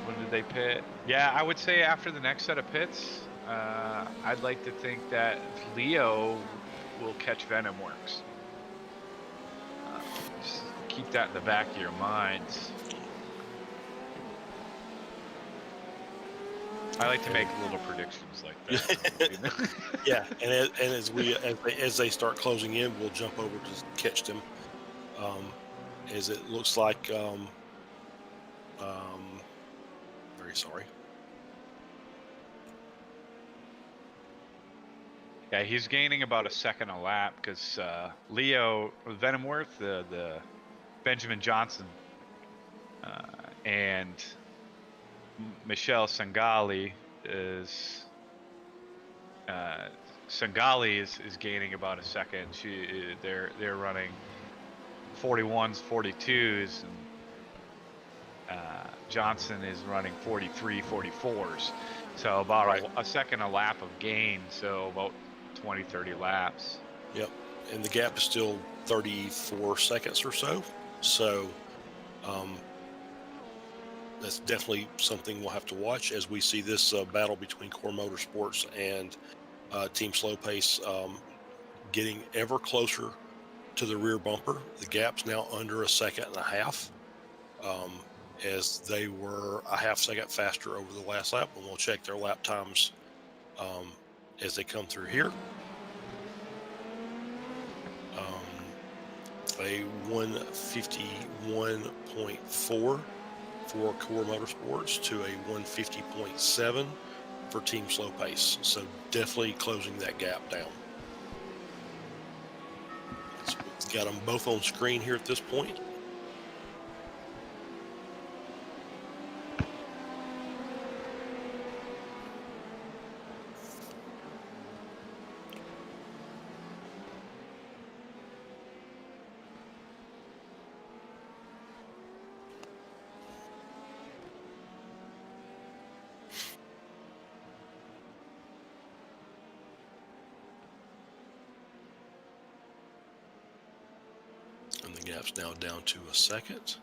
S14: When did they pit? Yeah, I would say after the next set of pits. I'd like to think that Leo will catch Venomworks. Just keep that in the back of your minds. I like to make little predictions like that.
S13: Yeah, and as they start closing in, we'll jump over to catch them. As it looks like, very sorry.
S14: Yeah, he's gaining about a second a lap because Leo Venomworth, the Benjamin Johnson, and Michelle Sangali is gaining about a second. They're running 41s, 42s, and Johnson is running 43, 44s. So about a second a lap of gain. So about 20, 30 laps.
S13: Yep, and the gap is still 34 seconds or so. So that's definitely something we'll have to watch as we see this battle between Core Motorsports and Team Slow Pace getting ever closer to the rear bumper. The gap's now under a second and a half, as they were a half second faster over the last lap, and we'll check their lap times as they come through here. A 151.4 for Core Motorsports to a 150.7 for Team Slow Pace. So definitely closing that gap down. So we've got them both on screen here at this point. And the gap's now down to a second.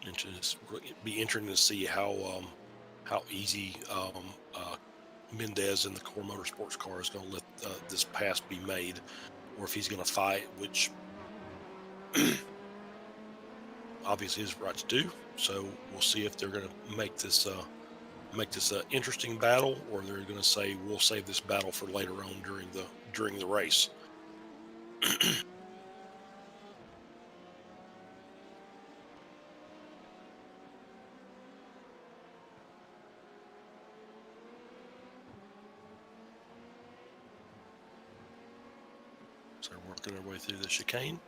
S13: And just be interesting to see how easy Mendez in the Core Motorsports car is going to let this pass be made, or if he's going to fight, which obviously is right to do. So we'll see if they're going to make this interesting battle, or they're going to say we'll save this battle for later on during the race. So they're working their way through the chicane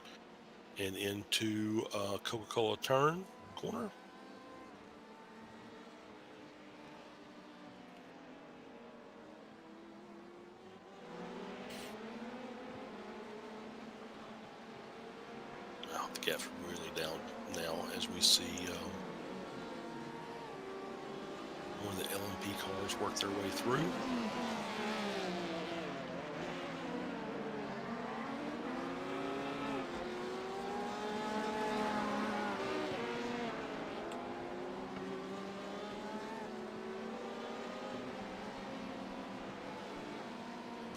S13: and into Coca-Cola turn corner. Oh, the gap's really down now as we see one of the LMP cars work their way through.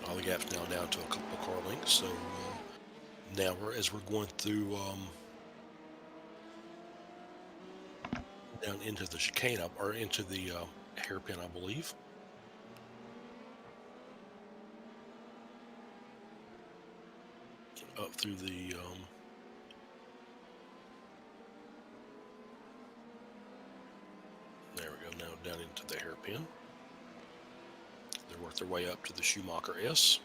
S13: All the gap's now down to a couple of car lengths. So now as we're going through down into the chicane, or into the hairpin, I believe. Up through the there we go, now down into the hairpin. They work their way up to the Schumacher S.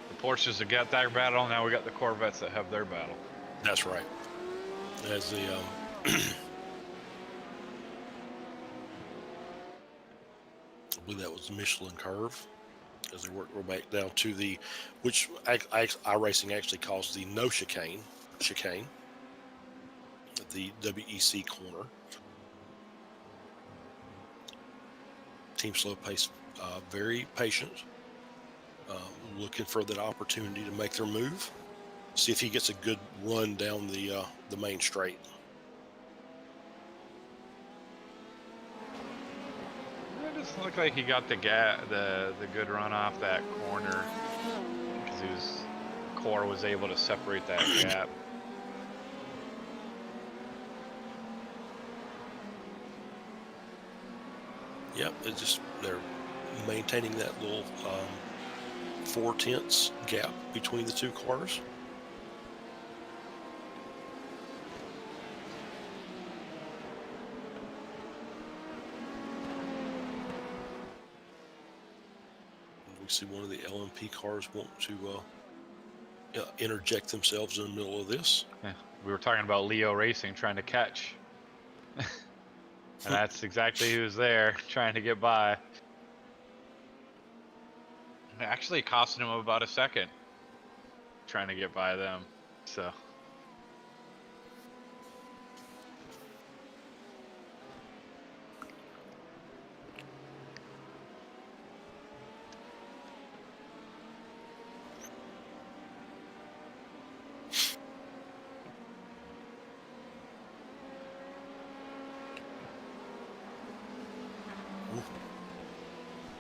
S14: The Porsches have got their battle, now we got the Corvettes that have their battle.
S13: That's right. As the I believe that was the Michelin curve, as they work their way back down to the, which iRacing actually calls the no chicane, the WEC corner. Team Slow Pace, very patient, looking for that opportunity to make their move. See if he gets a good run down the main straight.
S14: It doesn't look like he got the good run off that corner, because his core was able to separate that gap.
S13: Yep, it's just they're maintaining that little 4/10 gap between the two cars. We see one of the LMP cars want to interject themselves in the middle of this.
S14: Yeah, we were talking about Leo Racing trying to catch. And that's exactly who's there, trying to get by. It actually costing him about a second trying to get by them. So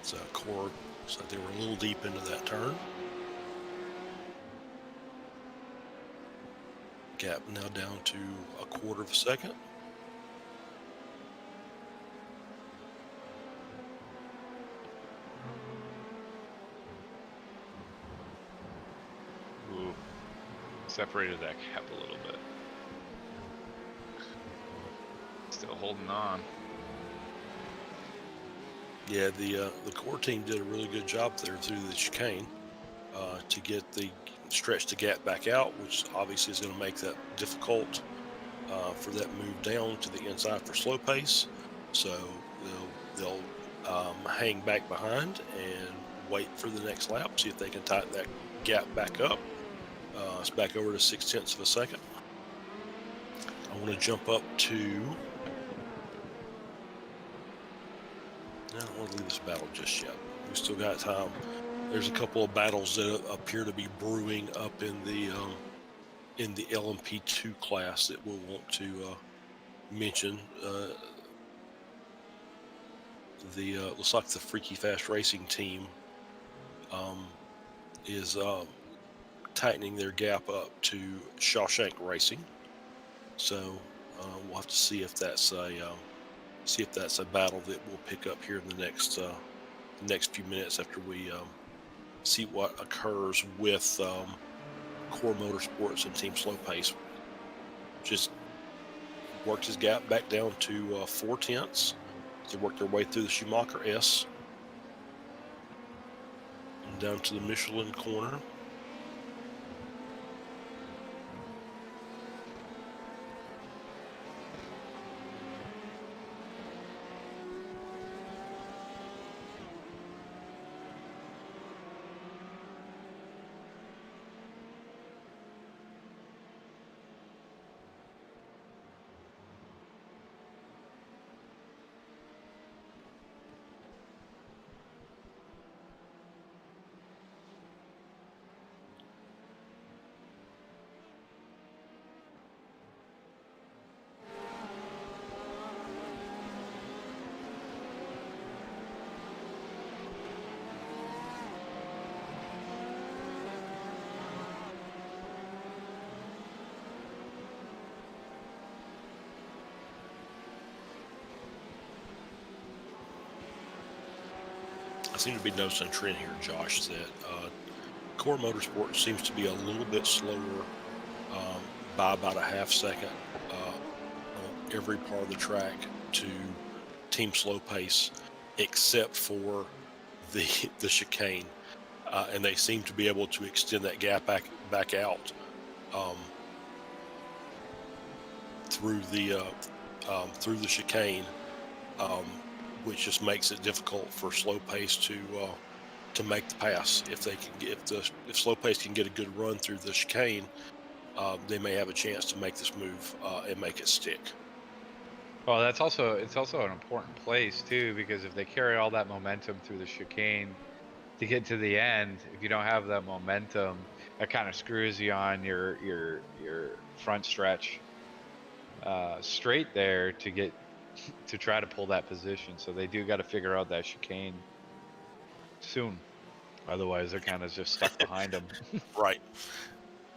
S13: So core, so they were a little deep into that turn. Gap now down to 1/4 of a second.
S14: ooh, separated that gap a little bit. Still holding on.
S13: Yeah, the core team did a really good job there through the chicane to get the stretch the gap back out, which obviously is going to make that difficult for that move down to the inside for slow pace. So they'll hang back behind and wait for the next lap, see if they can tighten that gap back up. It's back over to 0.6 of a second. I want to jump up to. I don't want to leave this battle just yet. We still got time. There's a couple of battles that appear to be brewing up in the LMP2 class that we'll want to mention. Looks like the Freaky Fast Racing team is tightening their gap up to Shawshank Racing. So we'll have to see if that's a battle that we'll pick up here in the next few minutes after we see what occurs with Core Motorsports and Team Slow Pace. Just worked his gap back down to 4/10. They worked their way through the Schumacher S and down to the Michelin corner. I seem to be noticing a trend here, Josh, that Core Motorsport seems to be a little bit slower by about a half second on every part of the track to Team Slow Pace, except for the chicane, and they seem to be able to extend that gap back out through the chicane. Which just makes it difficult for Slow Pace to make the pass. If Slow Pace can get a good run through the chicane, they may have a chance to make this move and make it stick.
S14: Well, it's also an important place too, because if they carry all that momentum through the chicane to get to the end, if you don't have that momentum, that kind of screws you on your front stretch straight there to try to pull that position. So they do got to figure out that chicane soon, otherwise they're kind of just stuck behind them.
S13: Right.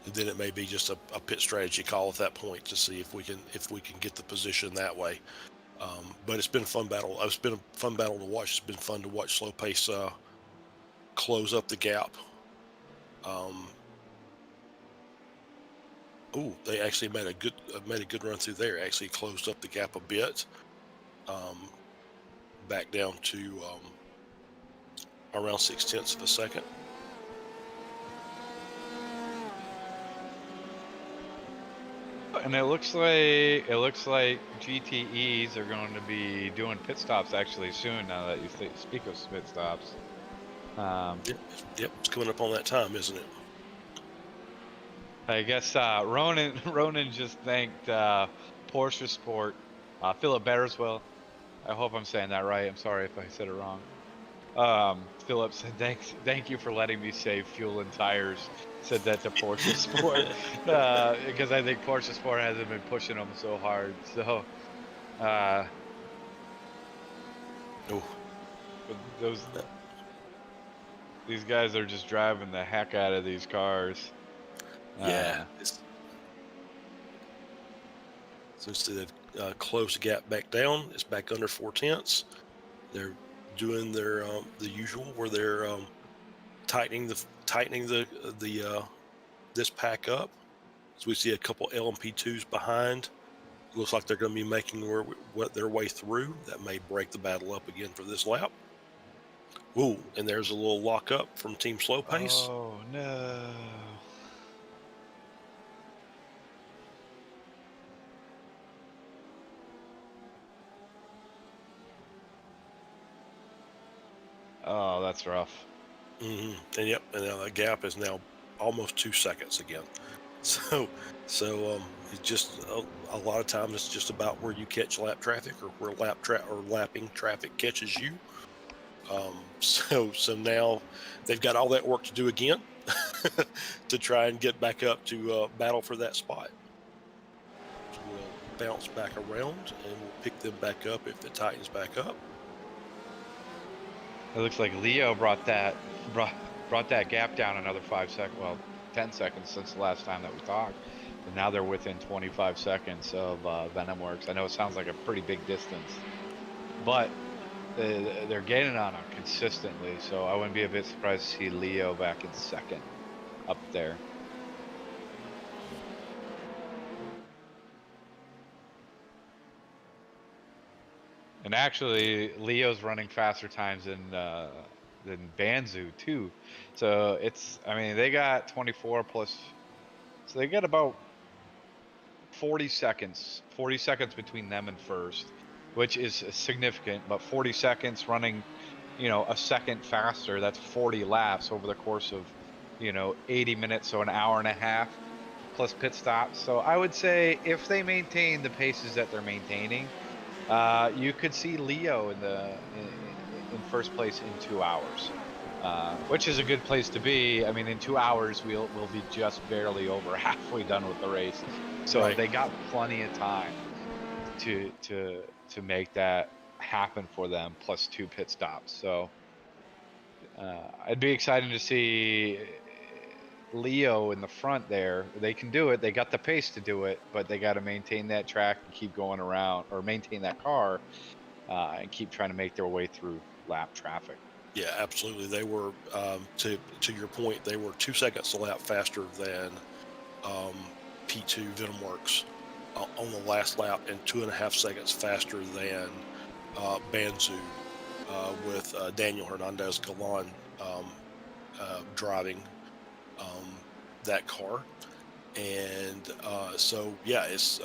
S13: And then it may be just a pit strategy call at that point to see if we can get the position that way. But it's been a fun battle. It's been a fun battle to watch. It's been fun to watch Slow Pace close up the gap. Oh, they actually made a good run through there. Actually closed up the gap a bit, back down to around 0.6 of a second.
S14: And it looks like GTEs are going to be doing pit stops actually soon. Now that you speak of pit stops,
S13: yep, it's coming up on that time, isn't it?
S14: I guess Ronan just thanked Porsche Sport, Philip Bearswell. I hope I'm saying that right. I'm sorry if I said it wrong. Philip said thank you for letting me save fuel and tires. Said that to Porsche Sport because I think Porsche Sport hasn't been pushing them so hard. So, these guys are just driving the heck out of these cars.
S13: Yeah. So instead of close the gap back down, it's back under 0.4. They're doing their the usual, where they're tightening this pack up. So we see a couple LMP2s behind. Looks like they're going to be making their way through. That may break the battle up again for this lap. Ooh, and there's a little lockup from Team Slow Pace.
S14: Oh no. Oh, that's rough.
S13: And yep, and now that gap is now almost 2 seconds again. So it's just a lot of times it's just about where you catch lap traffic, or where lapping traffic catches you. So now they've got all that work to do again to try and get back up to battle for that spot. So we'll bounce back around and we'll pick them back up if it tightens back up.
S14: It looks like Leo brought that gap down another 5 seconds. Well, 10 seconds since the last time that we talked, and now they're within 25 seconds of Venomworks. I know it sounds like a pretty big distance, but they're gaining on them consistently. So I wouldn't be a bit surprised to see Leo back in second up there. And actually, Leo's running faster times than Banzu too. So they got 24 plus, so they got about 40 seconds between them and first, which is significant. But 40 seconds running, a second faster, that's 40 laps over the course of, 80 minutes, so an hour and a half plus pit stops. So I would say if they maintain the paces that they're maintaining, you could see Leo in first place in 2 hours, which is a good place to be. I mean, in 2 hours we'll be just barely over halfway done with the race, so
S13: right.
S14: They got plenty of time to make that happen for them, plus 2 pit stops. So I'd be excited to see Leo in the front there. They can do it. They got the pace to do it, but they got to maintain that track and keep going around, or maintain that car and keep trying to make their way through lap traffic.
S13: Yeah, absolutely. They were, to your point, they were 2 seconds a lap faster than P2 Venomworks on the last lap, and 2.5 seconds faster than Banzu with Daniel Hernandez Galan driving that car. And so yeah, it's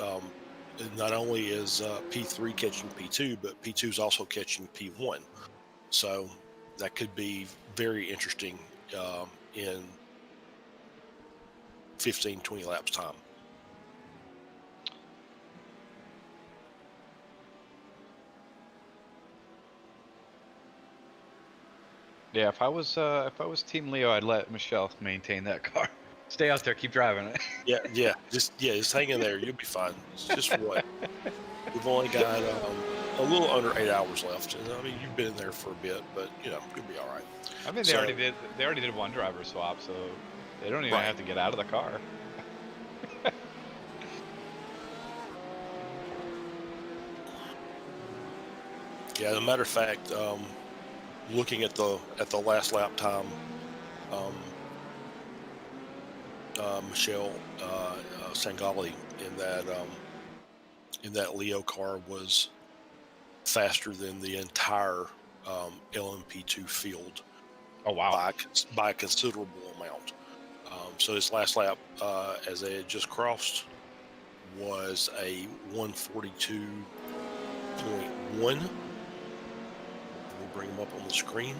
S13: not only is P3 catching P2, but P2 is also catching P1. So that could be very interesting in 15-20 laps time.
S14: Yeah, if I was Team Leo, I'd let Michelle maintain that car. Stay out there, keep driving it.
S13: Yeah, just hang in there. You'll be fine. It's just what we've only got a little under 8 hours left. And I mean, you've been in there for a bit, but you'll be all right.
S14: I mean, they already did one driver swap, so they don't even have to get out of the car.
S13: Yeah, as a matter of fact, looking at the last lap time, Michelle Sangali in that Leo car was faster than the entire LMP2 field.
S14: Oh wow!
S13: By a considerable amount. So this last lap, as they had just crossed, was a 142.1. We'll bring them up on the screen.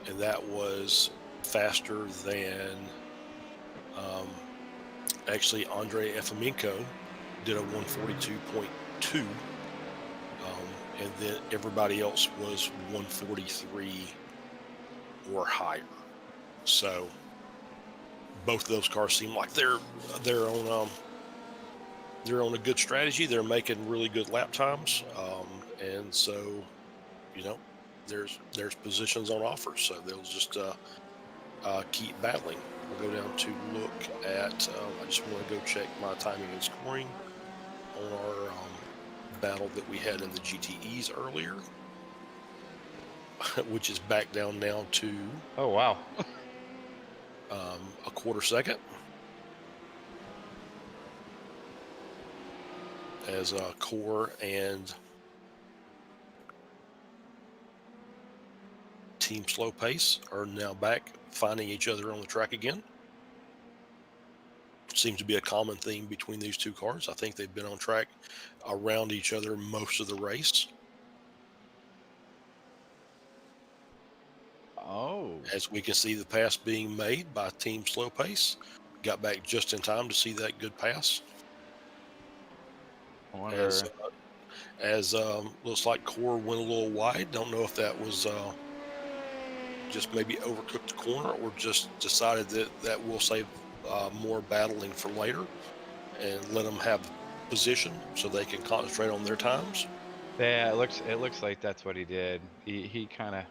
S13: And that was faster than actually Andrei Efemenko did a 142.2. And then everybody else was 143 or higher. So both of those cars seem like they're on a good strategy. They're making really good lap times, and so there's positions on offer. So they'll just keep battling. We'll go down to look at. I just want to go check my timing and scoring on our battle that we had in the GTEs earlier, which is back down now to
S14: oh wow,
S13: a quarter second, as Core and Team Slow Pace are now back finding each other on the track again. Seems to be a common theme between these two cars. I think they've been on track around each other most of the race.
S14: Oh.
S13: As we can see the pass being made by Team Slow Pace. Got back just in time to see that good pass.
S14: I wonder.
S13: As looks like Core went a little wide. Don't know if that was just maybe overcooked the corner or just decided that will save more battling for later and let them have position so they can concentrate on their times.
S14: Yeah, it looks like that's what he did. He kind of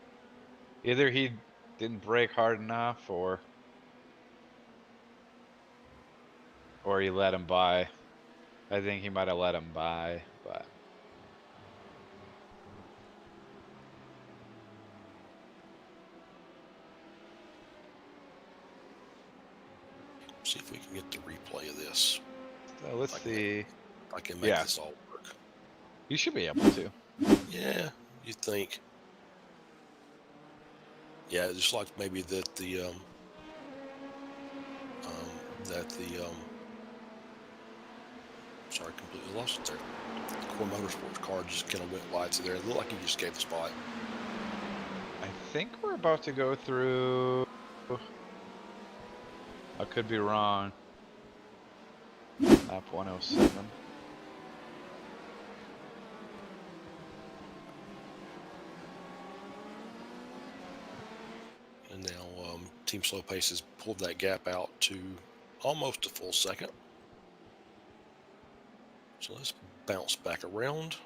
S14: either he didn't brake hard enough or he let him by. I think he might have let him by, but
S13: see if we can get the replay of this.
S14: Let's see.
S13: I can make this all work.
S14: You should be able to.
S13: Yeah, you think. Yeah, just like maybe that the sorry, completely lost it there. The Core Motorsports car just kind of went wide to there. It looked like he just gave the spot.
S14: I think we're about to go through. I could be wrong. Lap 107.
S13: And now Team Slow Pace has pulled that gap out to almost a full second. So let's bounce back around.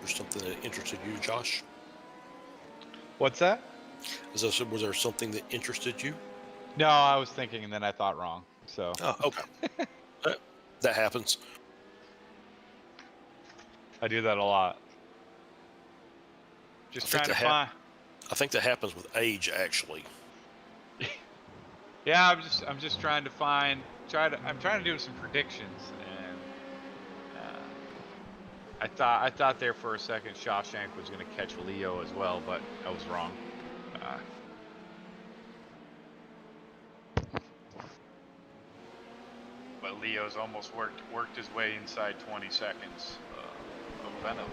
S13: Something that interested you, Josh?
S14: What's that?
S13: Was there something that interested you?
S14: No, I was thinking and then I thought wrong. So.
S13: Oh, okay. That happens.
S14: I do that a lot. Just trying to find.
S13: I think that happens with age, actually.
S14: Yeah, I'm just trying to find. I'm trying to do some predictions, and I thought there for a second Shawshank was going to catch Leo as well, but I was wrong. But Leo's almost worked his way inside 20 seconds of Venom,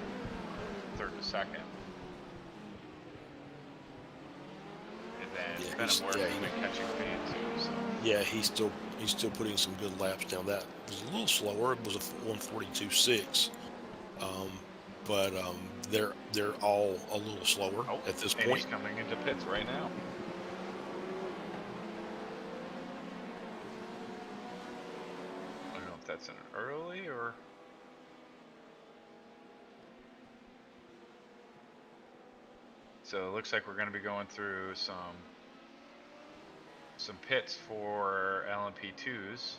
S14: third to second. And then Venom worked his way catching Fan too. So.
S13: Yeah, he's still putting some good laps down. That was a little slower. It was a 142.6. but they're all a little slower at this
S14: And
S13: point.
S14: he's coming into pits right now. I don't know if that's an early or... So it looks like we're going to be going through some pits for LMP2s.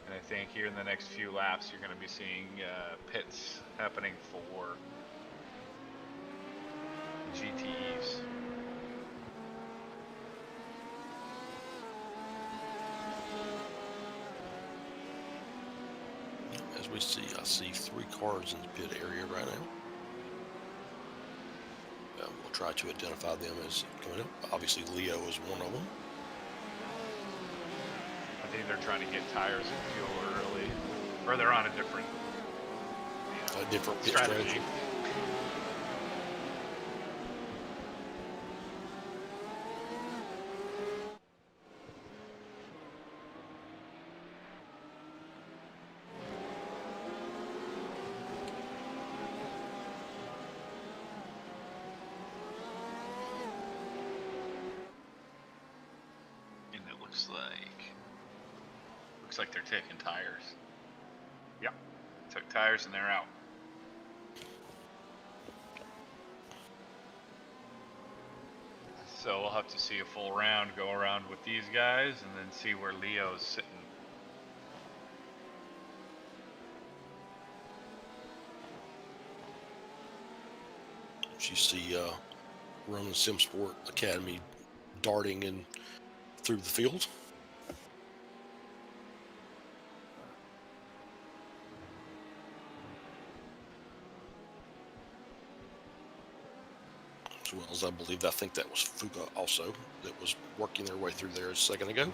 S14: And I think here in the next few laps, you're going to be seeing pits happening for GTEs.
S13: As we see, I see 3 cars in the pit area right now. We'll try to identify them as coming up. Obviously, Leo is one of them.
S14: I think they're trying to get tires and fuel early, or they're on a different,
S13: different pit
S14: strategy. And it looks like they're taking tires. Yep, took tires and they're out. So we'll have to see a full round go around with these guys and then see where Leo's sitting.
S13: You see Roman Simsport Academy darting in through the field. As well as I think that was Fuga also that was working their way through there a second ago.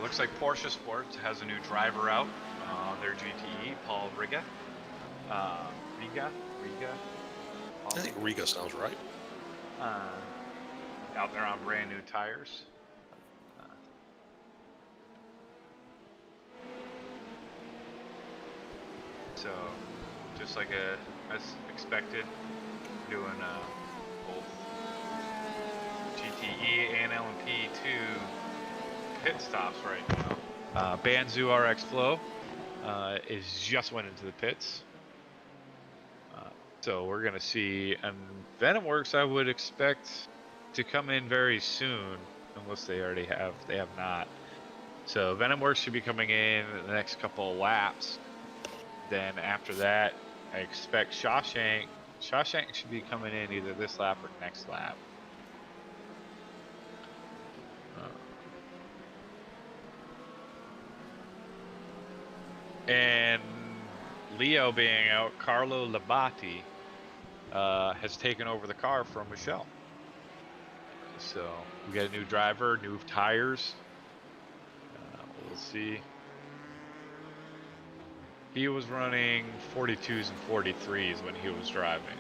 S14: Looks like Porsche Sports has a new driver out, their GTE, Paul Riga. Riga?
S13: I think Riga sounds right.
S14: Out there on brand new tires. So, just like as expected, doing both GTE and LMP2 pit stops right now. Banzu RX Flow is just went into the pits. So we're gonna see, and Venomworks I would expect to come in very soon, unless they already have. They have not. So Venomworks should be coming in the next couple of laps. Then after that, I expect Shawshank. Shawshank should be coming in either this lap or next lap. And Leo being out, Carlo Labate has taken over the car from Michelle. So we got a new driver, new tires. We'll see. He was running 42s and 43s when he was driving.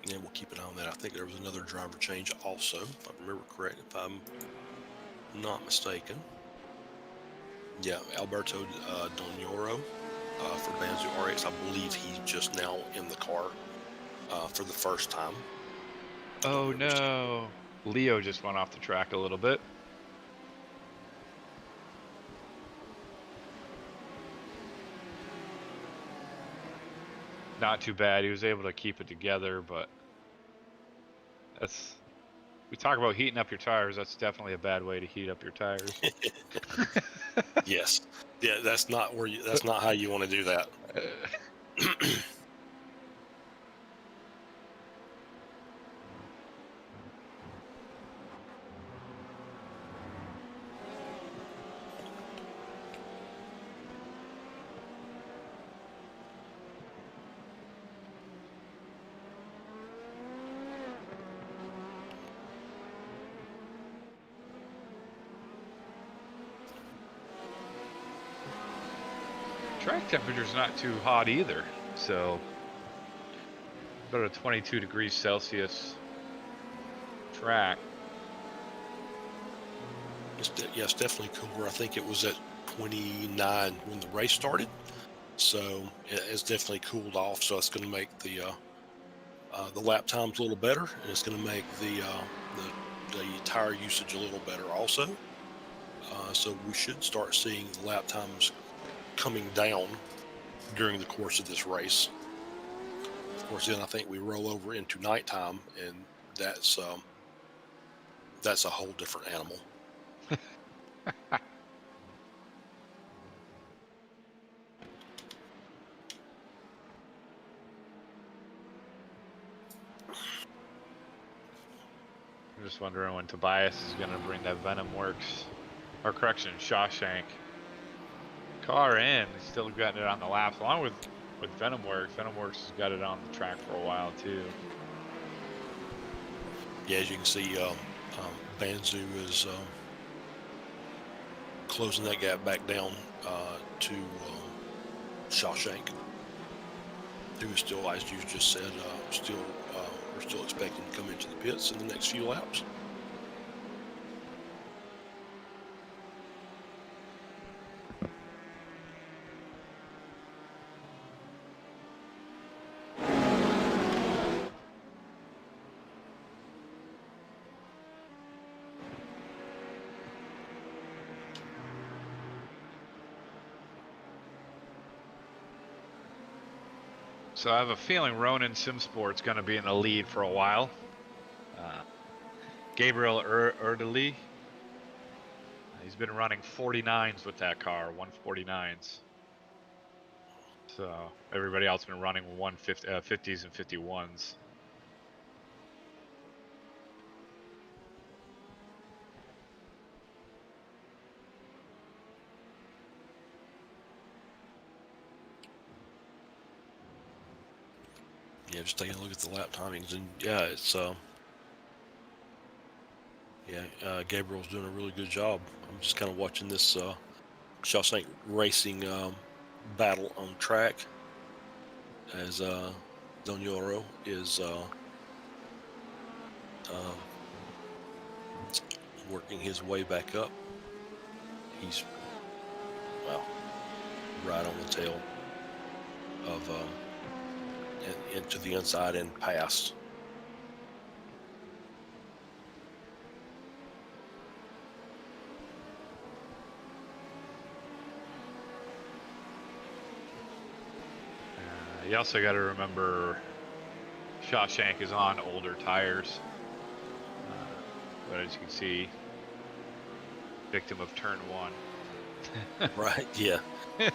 S13: Yeah, we'll keep an eye on that. I think there was another driver change also, if I remember correct, if I'm not mistaken. Yeah, Alberto Donoro for Banzu RX. I believe he's just now in the car for the first time.
S14: Oh no. Leo just went off the track a little bit. Not too bad. He was able to keep it together, but that's... We talk about heating up your tires. That's definitely a bad way to heat up your tires.
S13: Yes. Yeah, that's not where you, that's not how you want to do that.
S14: track temperature's not too hot either, so about a 22 degrees Celsius track.
S13: Yeah, it's definitely cooler. I think it was at 29 when the race started, so it's definitely cooled off. So it's going to make the lap times a little better, and it's going to make the tire usage a little better also. So we should start seeing the lap times coming down during the course of this race. Of course, then I think we roll over into nighttime, and that's a whole different animal.
S14: I'm just wondering when Tobias is going to bring that Venom Works, or correction, Shawshank car in. He's still getting it on the laps, along with Venom Works. Venom Works has got it on the track for a while too.
S13: Yeah, as you can see, Banzu is closing that gap back down to Shawshank, who is still, as you just said, we're still expecting to come into the pits in the next few laps.
S14: So I have a feeling Ronan Simsport's going to be in the lead for a while. Gabriel Erdely, he's been running 49s with that car, 149s. So everybody else has been running 50s and 51s.
S13: Yeah, just taking a look at the lap timings, and yeah, it's Gabriel's doing a really good job. I'm just kind of watching this Shawshank Racing battle on track as Donioro is working his way back up. He's right on the tail of into the inside and past.
S14: You also got to remember Shawshank is on older tires, but as you can see, victim of turn one.
S13: Right, yeah. Yeah.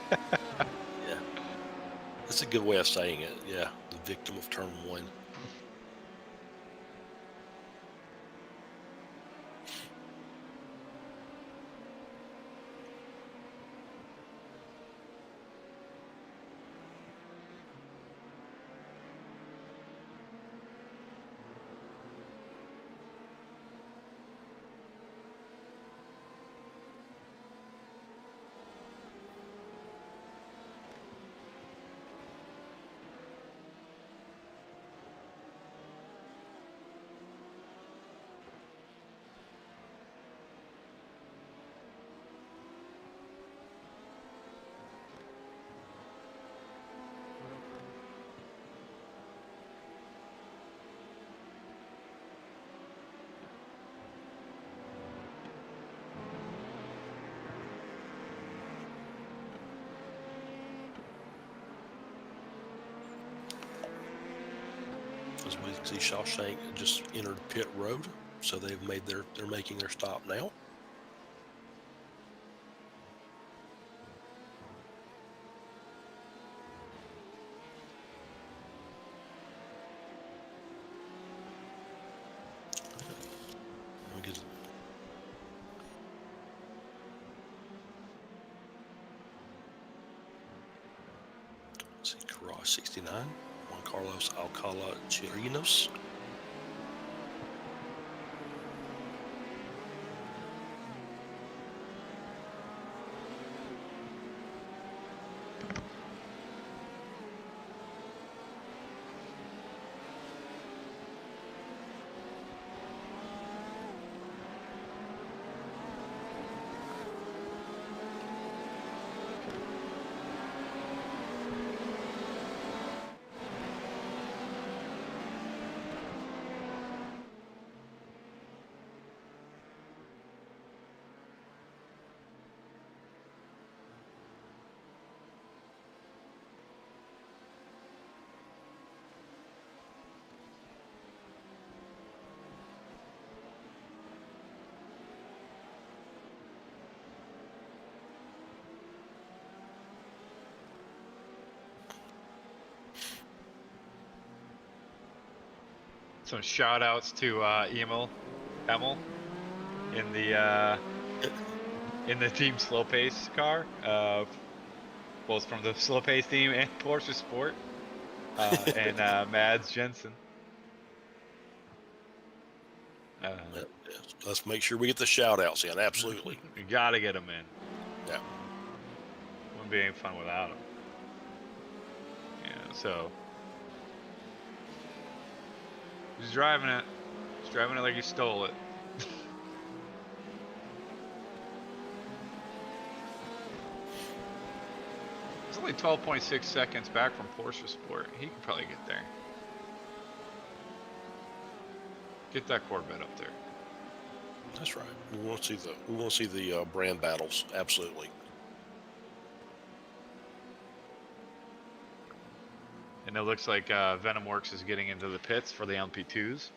S13: That's a good way of saying it, yeah. The victim of turn one. As we can see, Shawshank just entered pit road, so they're making their stop now. Let's see, Garage 69, Juan Carlos Alcala Chirinos.
S14: Some shout outs to Emil in the team slow pace car, both from the slow pace team and Porsche Sport, and Mads Jensen.
S13: Let's make sure we get the shout outs in. Absolutely.
S14: We gotta get them in.
S13: Yeah.
S14: Wouldn't be any fun without them. Yeah, so he's driving it. He's driving it like he stole it. It's only 12.6 seconds back from Porsche Sport. He could probably get there. Get that Corvette up there.
S13: That's right. We want to see the brand battles. Absolutely.
S14: And it looks like Venom Works is getting into the pits for the LMP2s.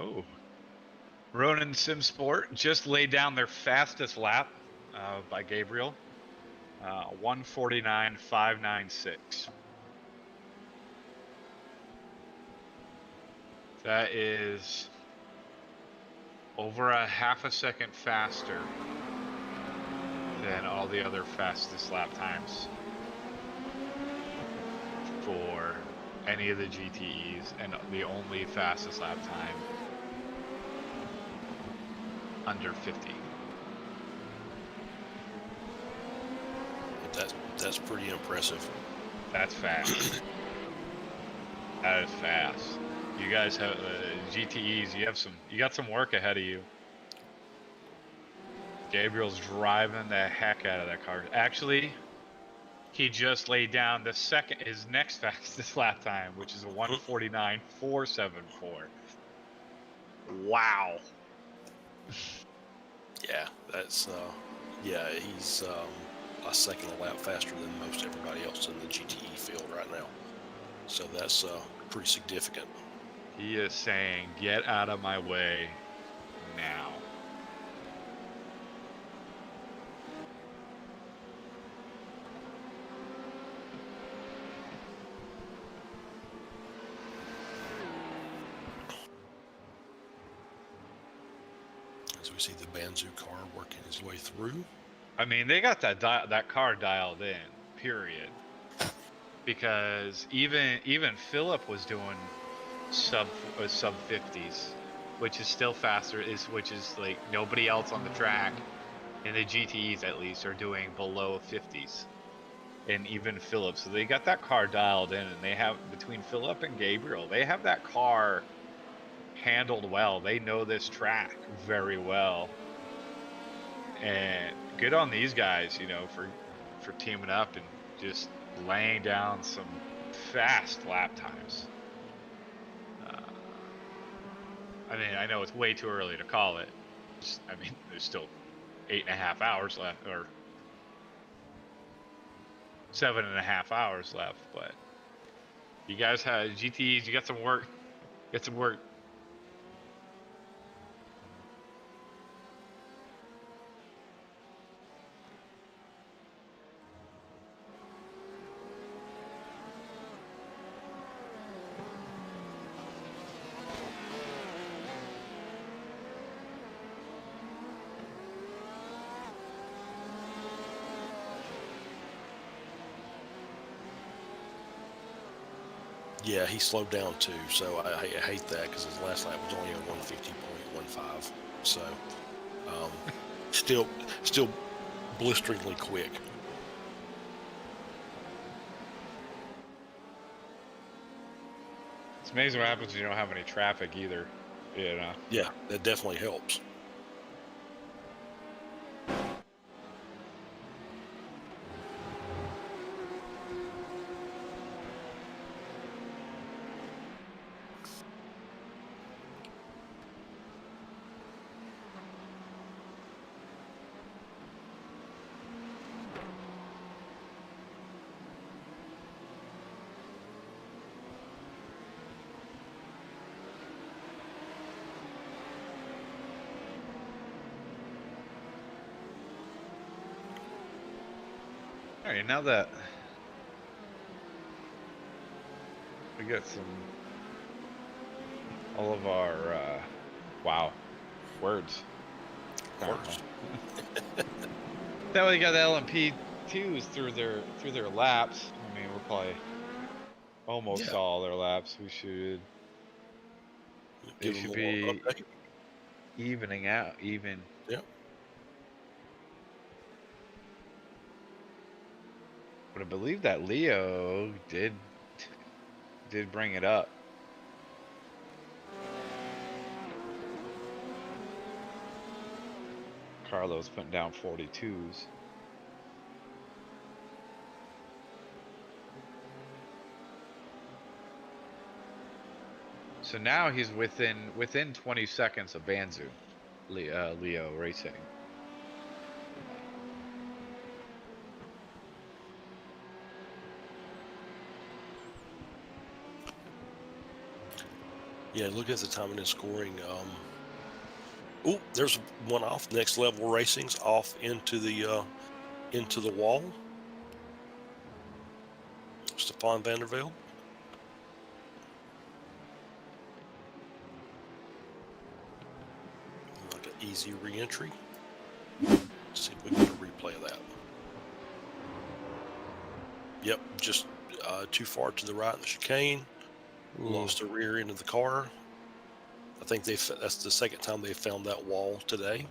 S14: Oh, Ronin Sim Sport just laid down their fastest lap by Gabriel, 1:49.596. That is over a half a second faster than all the other fastest lap times for any of the GTEs, and the only fastest lap time under 50.
S13: That's pretty impressive.
S14: That's fast. That is fast. You guys have GTEs. You got some work ahead of you. Gabriel's driving the heck out of that car. Actually, he just laid down his next fastest lap time, which is a 1:49.474. Wow.
S13: Yeah, that's he's a second a lap faster than most everybody else in the GTE field right now. So that's pretty significant.
S14: He is saying, "Get out of my way now."
S13: can see the Banzu car working his way through.
S14: I mean, they got that car dialed in, period. Because even Philip was doing sub 50s, which is still faster. Which is like nobody else on the track, and the GTEs at least are doing below 50s. And even Philip, so they got that car dialed in, and they have, between Philip and Gabriel, they have that car handled well. They know this track very well, and good on these guys, you know, for teaming up and just laying down some fast lap times. I mean, I know it's way too early to call it. I mean, there's still 8.5 hours left, or 7.5 hours left, but you guys have GTEs, you got some work. Get some work.
S13: Yeah, he slowed down too, so I hate that because his last lap was only a 150.15. So, still blisteringly quick.
S14: It's amazing what happens when you don't have any traffic either. You know?
S13: Yeah, that definitely helps.
S14: All right, now that we got all of our wow words. That way, you got the LMP2s through their laps. I mean, we're probably almost all their laps. They should be evening out.
S13: Yep.
S14: But I believe that Leo did bring it up. Carlos putting down 42s. So now he's within 20 seconds of Banzu, Leo Racing.
S13: Yeah, look at the timing and scoring. Oh, there's one off. Next level racing's off into the wall. Stefan Vandervelde. Like an easy re-entry. Let's see if we can get a replay of that. Yep, just too far to the right in the chicane. Lost the rear end of the car. I think that's the second time they've found that wall today.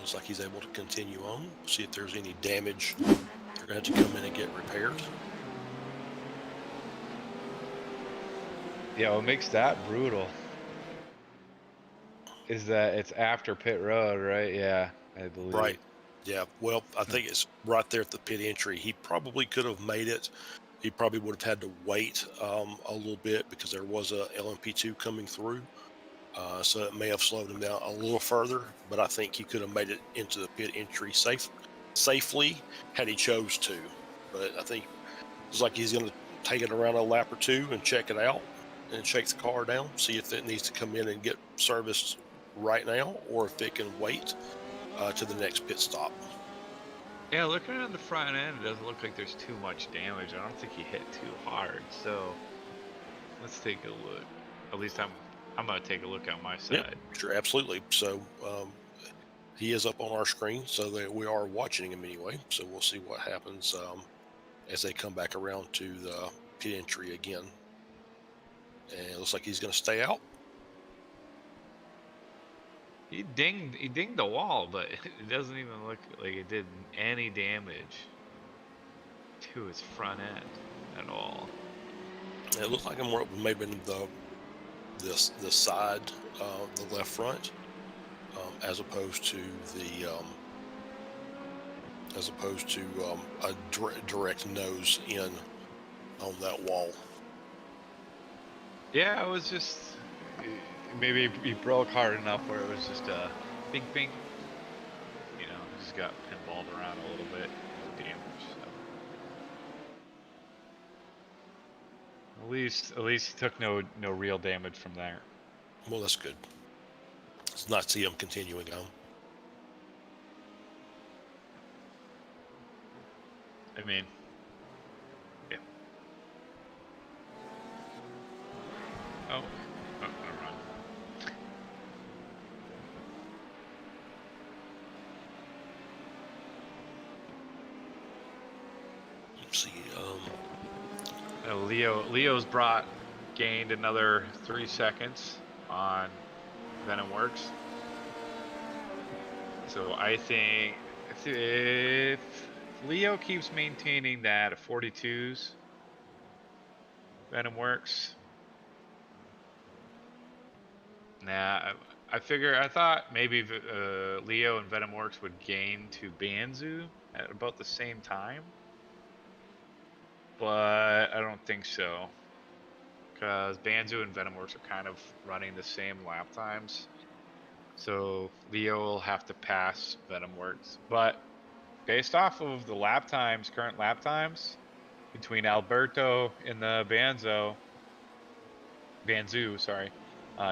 S13: Looks like he's able to continue on. See if there's any damage. They're going to have to come in and get repaired.
S14: Yeah, what makes that brutal is that it's after pit road, right? Yeah, I believe.
S13: Right. Yeah. Well, I think it's right there at the pit entry. He probably could have made it. He probably would have had to wait a little bit because there was a LMP2 coming through. So it may have slowed him down a little further, but I think he could have made it into the pit entry safely had he chose to. But I think it's like he's going to take it around a lap or two and check it out and shake the car down, see if it needs to come in and get serviced right now or if it can wait to the next pit stop.
S16: Yeah, looking at the front end, it doesn't look like there's too much damage. I don't think he hit too hard. So let's take a look. At least I'm gonna take a look on my side.
S13: Yep, sure, absolutely. So he is up on our screen, so that we are watching him anyway. So we'll see what happens as they come back around to the pit entry again. And it looks like he's going to stay out.
S16: He dinged the wall, but it doesn't even look like it did any damage to his front end at all.
S13: And it looks like more maybe in the side, the left front, as opposed to a direct nose in on that wall.
S16: Yeah, it was just maybe he broke hard enough where it was just a bing bing. You know, just got pinballed around a little bit, damage. So. At least he took no real damage from there.
S13: Well, that's good. Let's not see him continuing on.
S16: I mean, yeah. Oh, never mind.
S13: Let's see.
S16: Leo's gained another 3 seconds on Venom Works. So I think if Leo keeps maintaining that at 42s, Venom Works. Nah, I thought maybe Leo and Venom Works would gain to Banzu at about the same time. But I don't think so. Because Banzu and Venom Works are kind of running the same lap times. So Leo will have to pass Venom Works. But based off of the current lap times, between Alberto in the Banzu,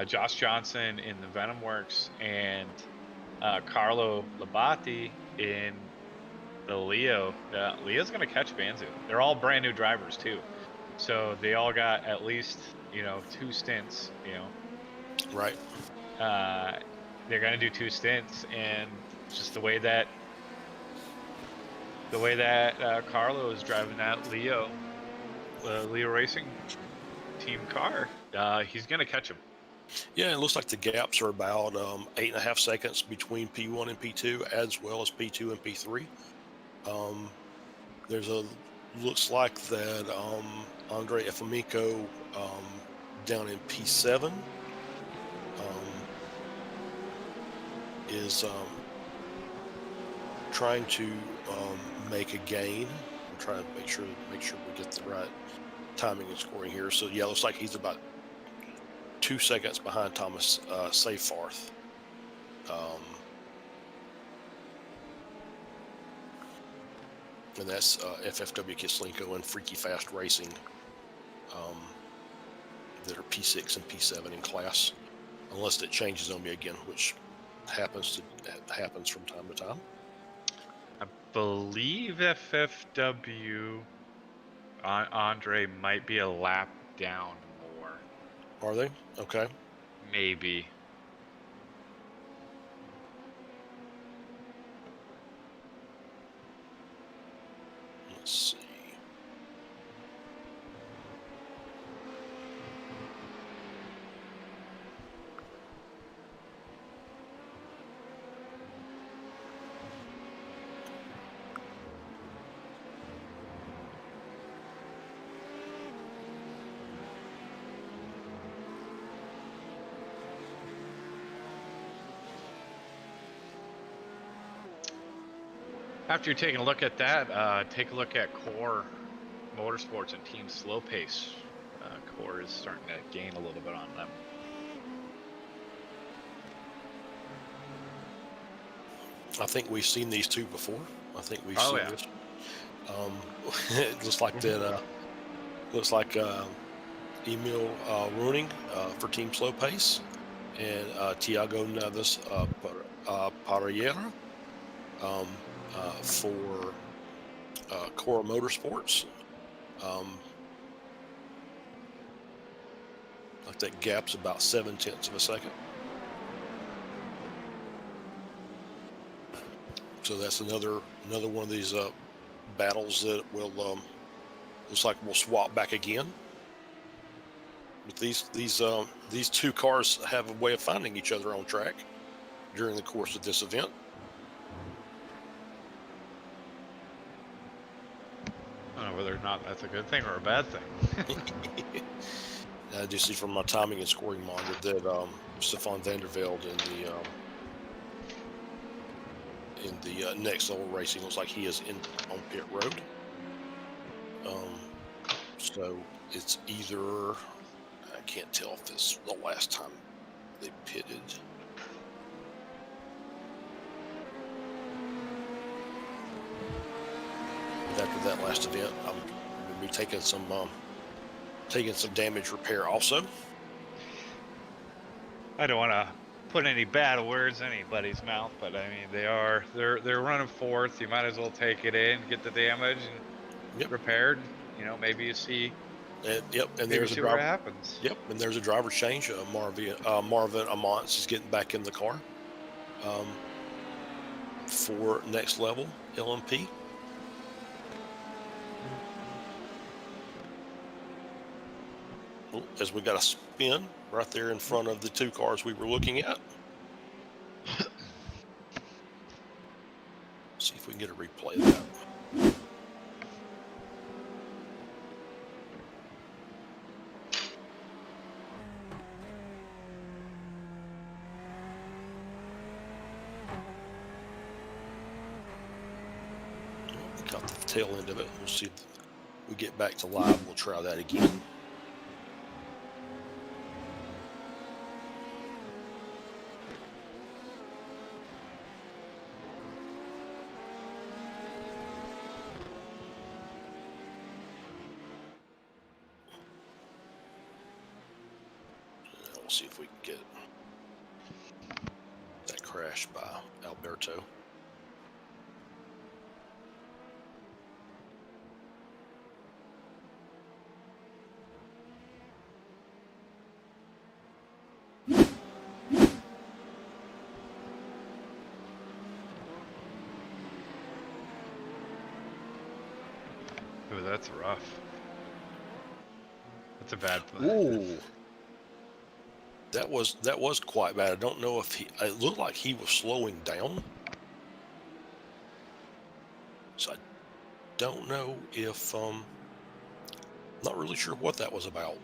S16: Josh Johnson in the Venom Works, and Carlo Labate in the Leo. Leo's going to catch Banzu. They're all brand new drivers too. So they all got at least, 2 stints,
S13: Right.
S16: They're going to do 2 stints, and just the way that Carlo is driving that Leo Racing team car, he's going to catch him.
S13: Yeah, it looks like the gaps are about 8.5 seconds between P1 and P2, as well as P2 and P3. Looks like that Andre Efemico down in P7 is trying to make a gain. I'm trying to make sure we get the right timing and scoring here. So yeah, looks like he's about 2 seconds behind Thomas Seyfarth. And that's FFW Kislenko and Freaky Fast Racing that are P6 and P7 in class, unless it changes on me again, which happens from time to time.
S16: I believe FFW Andre might be a lap down more.
S13: Are they? Okay.
S16: Maybe.
S13: Let's see.
S16: After you're taking a look at that, take a look at Core Motorsports and Team Slow Pace. Core is starting to gain a little bit on them.
S13: I think we've seen these two before. I think we've seen this. It looks like that. Looks like Emil Runing for Team Slow Pace and Tiago Neves Parreira for Cora Motorsports. Like that gap's about 0.7 of a second. So that's another one of these battles that will looks like we'll swap back again. But these two cars have a way of finding each other on track during the course of this event.
S14: I don't know whether or not that's a good thing or a bad thing.
S13: I do see from my timing and scoring monitor that Stefan Vandervelde in the next level racing looks like he is on pit road. So it's either, I can't tell if this is the last time they pitted. After that last event, I'm going to be taking some damage repair also.
S14: I don't want to put any bad words in anybody's mouth, but I mean they're running fourth. You might as well take it in, get the damage and repaired. You know, maybe you see.
S13: And
S14: maybe
S13: there's
S14: see
S13: a driver.
S14: what happens.
S13: Yep, and there's a driver change. Marvin Amantz is getting back in the car for next level LMP. As we got a spin right there in front of the two cars we were looking at. See if we can get a replay of that. We got the tail end of it. We'll see if we get back to live. We'll try that again. We'll see if we can get that crash by Alberto.
S14: Ooh, that's rough. That's a bad play.
S13: Ooh. That was quite bad. I don't know if it looked like he was slowing down. So I don't know if, not really sure what that was about.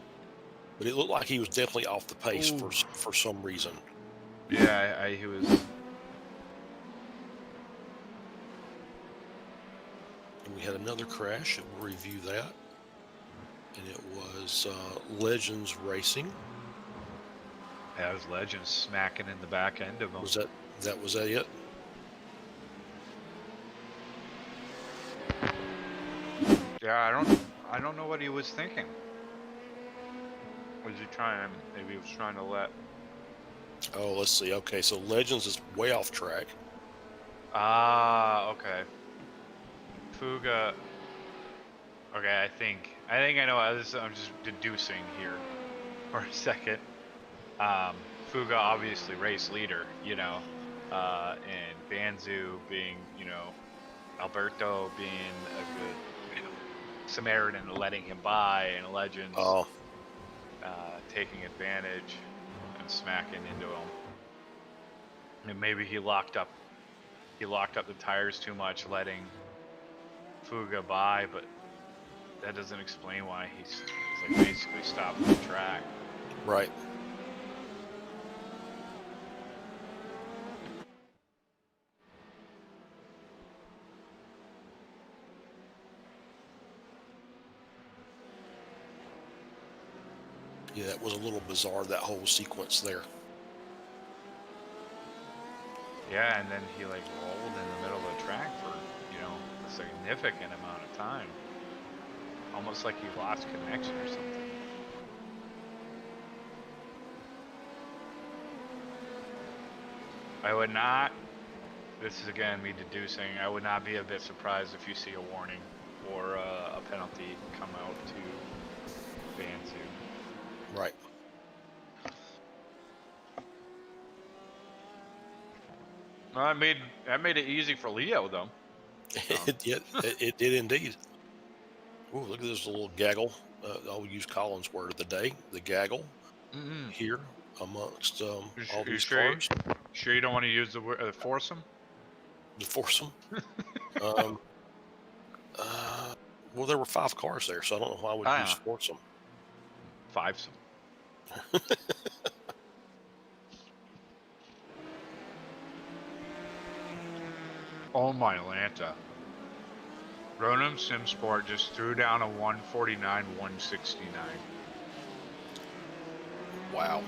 S13: But it looked like he was definitely off the pace for some reason.
S14: Yeah, he was.
S13: And we had another crash, and we'll review that. And it was Legends Racing.
S14: Yeah, it was Legends smacking in the back end of him.
S13: Was that it?
S14: Yeah, I don't know what he was thinking. Was he trying? Maybe he was trying to let.
S13: Oh, let's see. Okay, so Legends is way off track.
S14: Ah, okay. Fuga. Okay, I think I know. I'm just deducing here for a second. Fuga obviously race leader, you know, and Banzu being, you know, Alberto being a good, you know, Samaritan letting him by, and Legends taking advantage and smacking into him. And maybe he locked up the tires too much, letting Fuga by, but that doesn't explain why he's like basically stopped the track.
S13: Right. Yeah, that was a little bizarre, that whole sequence there.
S14: Yeah, and then he like rolled in the middle of the track for, you know, a significant amount of time. Almost like he lost connection or something.
S16: this is again me deducing. I would not be a bit surprised if you see a warning or a penalty come out to Banzu.
S13: Right.
S16: Well, that made it easy for Leo though.
S13: It did indeed. Ooh, look at this little gaggle. I'll use Colin's word of the day, the gaggle here amongst all these cars.
S16: Sure you don't want to use the word foursome?
S13: The foursome? Well, there were 5 cars there, so I don't know why I would use foursome.
S16: Fivesome. Oh my Lanta. Ronan Simsport just threw down a 149, 169.
S13: Wow.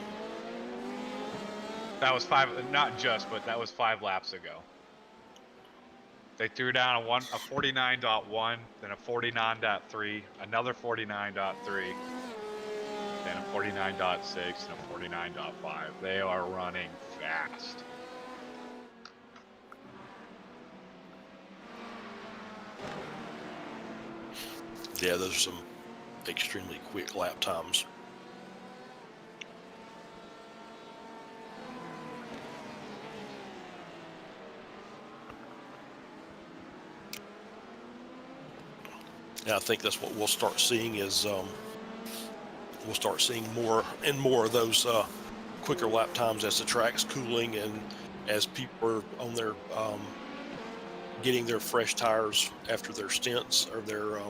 S16: That was 5, not just, but that was 5 laps ago. They threw down a 49.1, then a 49.3, another 49.3, then a 49.6, and a 49.5. They are running fast.
S13: Yeah, those are some extremely quick lap times. Yeah, I think that's what we'll start seeing is we'll start seeing more and more of those quicker lap times as the track's cooling and as people are on their getting their fresh tires after their stints or their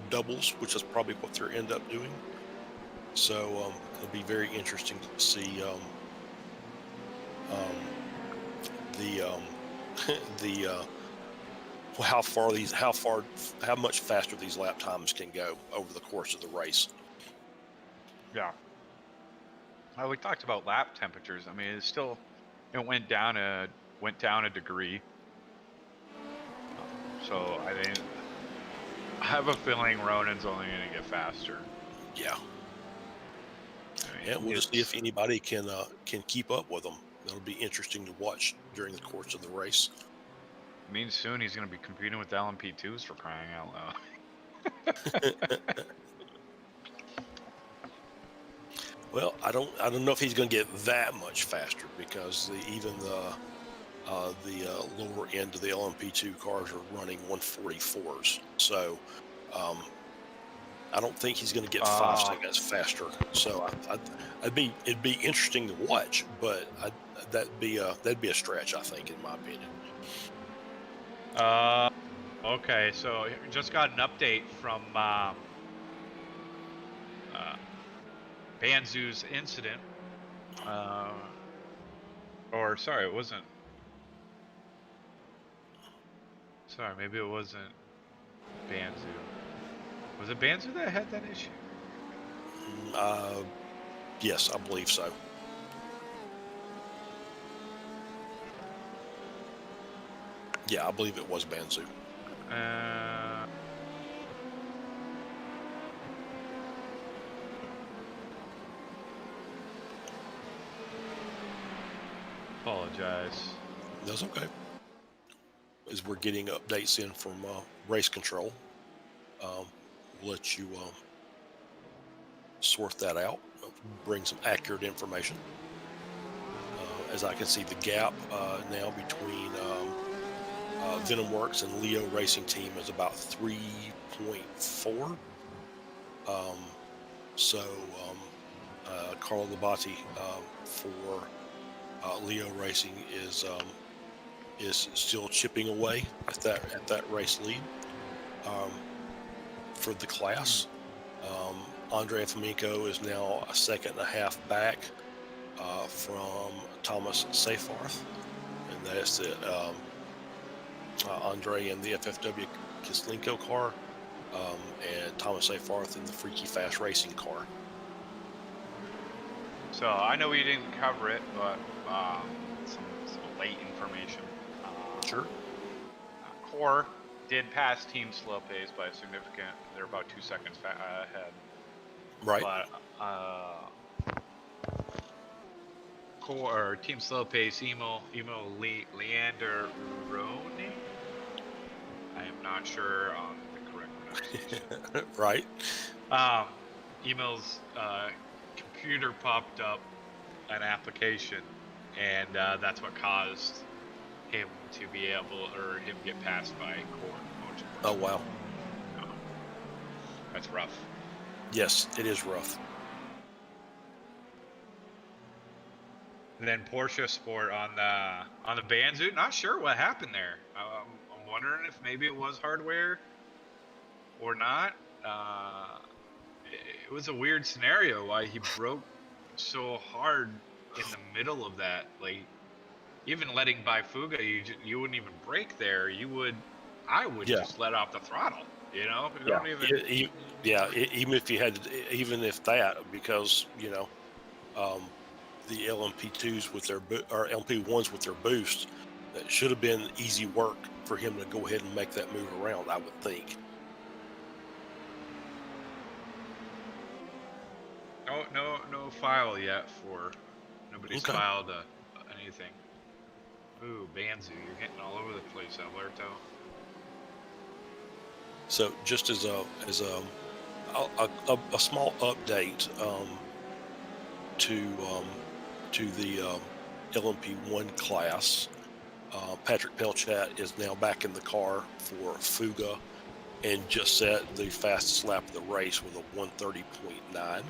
S13: doubles, which is probably what they end up doing. So it'll be very interesting to see how much faster these lap times can go over the course of the race.
S16: Yeah. We talked about lap temperatures. I mean, it's still, it went down a degree. So I have a feeling Ronan's only going to get faster.
S13: Yeah.
S16: I mean,
S13: Yeah, we'll just see if anybody can keep up with them. That'll be interesting to watch during the course of the race.
S16: It means soon he's going to be competing with LMP2s for crying out loud.
S13: Well, I don't know if he's going to get that much faster because even the lower end of the LMP2 cars are running 144s. So I don't think he's going to get 5 seconds faster. So it'd be interesting to watch, but that'd be a stretch, I think, in my opinion.
S16: Okay, so just got an update from Banzu's incident. Or sorry, it wasn't. Sorry, maybe it wasn't Banzu. Was it Banzu that had that issue?
S13: Yes, I believe so. Yeah, I believe it was Banzu.
S16: Apologize.
S13: That's okay. As we're getting updates in from race control, we'll let you sort that out, bring some accurate information. As I can see, the gap now between Venom Works and Leo Racing Team is about 3.4. Carlo Labate for Leo Racing is still chipping away at that race lead for the class. Andre Flamenco is now a second and a half back from Thomas Seyfarth, and that's the Andre in the FFW Kislinko car, and Thomas Seyfarth in the Freaky Fast Racing car.
S16: So I know we didn't cover it, but some late information.
S13: Sure.
S16: Core did pass Team Slow Pace by a significant. They're about 2 seconds ahead.
S13: Right.
S16: But core or team slow pace emo Leander Roney. I am not sure on the correct pronunciation.
S13: Right.
S16: Emo's computer popped up an application, and that's what caused him to be able, or him get passed by court.
S13: Oh wow.
S16: That's rough.
S13: Yes, it is rough.
S16: And then Porsche Sport on the Banzu. Not sure what happened there. I'm wondering if maybe it was hardware or not. It was a weird scenario why he broke so hard in the middle of that. Like, even letting by Fuga, you wouldn't even brake there. I would just let off the throttle. You know, you don't even.
S13: Even if you had, even if that, because the LMP2s with their or LMP1s with their boost, that should have been easy work for him to go ahead and make that move around, I would think.
S16: No file yet for. Nobody's
S13: Okay.
S16: filed anything. Ooh, Banzu, you're getting all over the place, Alberto.
S13: So just as a small update to the LMP1 class, Patrick Pelchat is now back in the car for Fuga and just set the fastest lap of the race with a 1:30.9.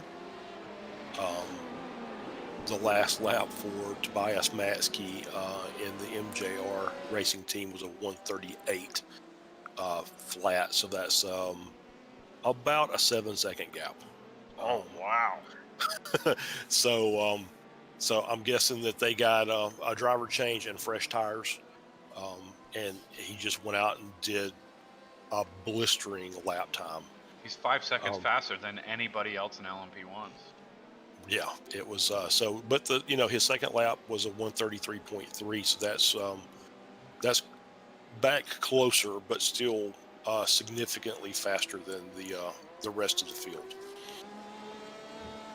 S13: The last lap for Tobias Matsky in the MJR racing team was a 1:38 flat, so that's about a 7-second gap.
S16: Oh wow!
S13: So I'm guessing that they got a driver change and fresh tires, and he just went out and did a blistering lap time.
S16: He's 5 seconds faster than anybody else in LMP1s.
S13: Yeah, it was but his second lap was a 1:33.3, so that's back closer, but still significantly faster than the rest of the field.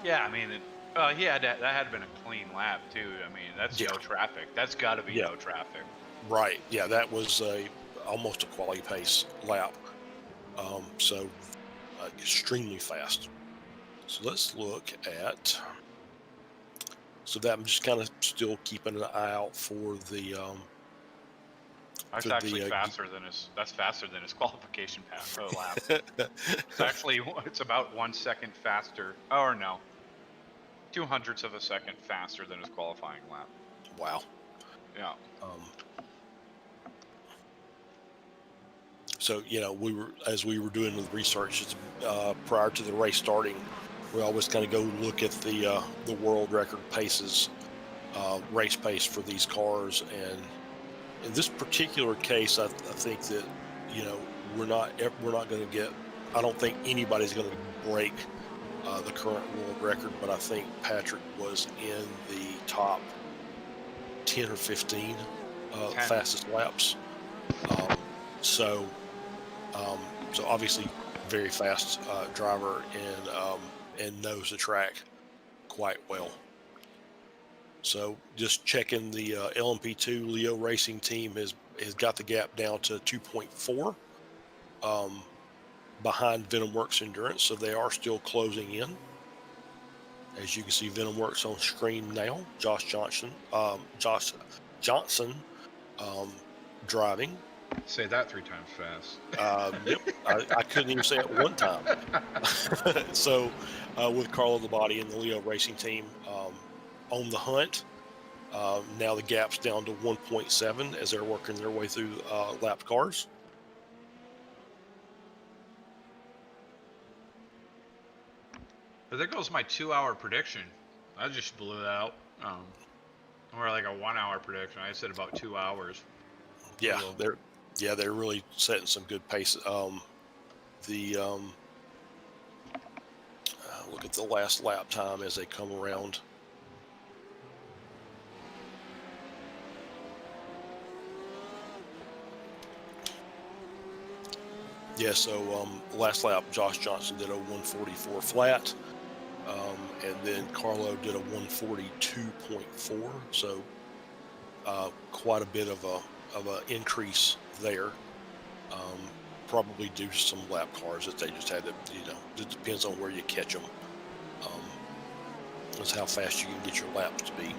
S16: Yeah, I mean, that had been a clean lap too. I mean, that's no traffic. That's got to be no traffic.
S13: Right. Yeah, that was almost a quality pace lap. So extremely fast. So let's look at. So that I'm just kind of still keeping an eye out for the.
S16: That's actually faster than his qualification pass lap. It's about 1 second faster. Or no, 0.02 of a second faster than his qualifying lap.
S13: Wow.
S16: Yeah.
S13: So as we were doing the research prior to the race starting, we always kind of go look at the world record paces, race pace for these cars, and in this particular case, I think that we're not going to get. I don't think anybody's going to break the current world record, but I think Patrick was in the top 10 or 15 fastest laps. So obviously very fast driver and knows the track quite well. So just checking the LMP2 Leo Racing team has got the gap down to 2.4 behind Venomworks Endurance, so they are still closing in. As you can see, Venomworks on screen now. Josh Johnson driving.
S14: Say that 3 times fast.
S13: Yep, I couldn't even say it one time. So with Carlo Labate and the Leo Racing team on the hunt, now the gap's down to 1.7 as they're working their way through lapped cars.
S16: But there goes my 2-hour prediction. I just blew it out. Or like a 1-hour prediction. I said about 2 hours.
S13: Yeah, they're really setting some good pace. Look at the last lap time as they come around. Yeah, so last lap, Josh Johnson did a 1:44 flat. And then Carlo did a 142.4, so quite a bit of a increase there. Probably due to some lap cars that they just had to, it depends on where you catch them. That's how fast you can get your laps to be.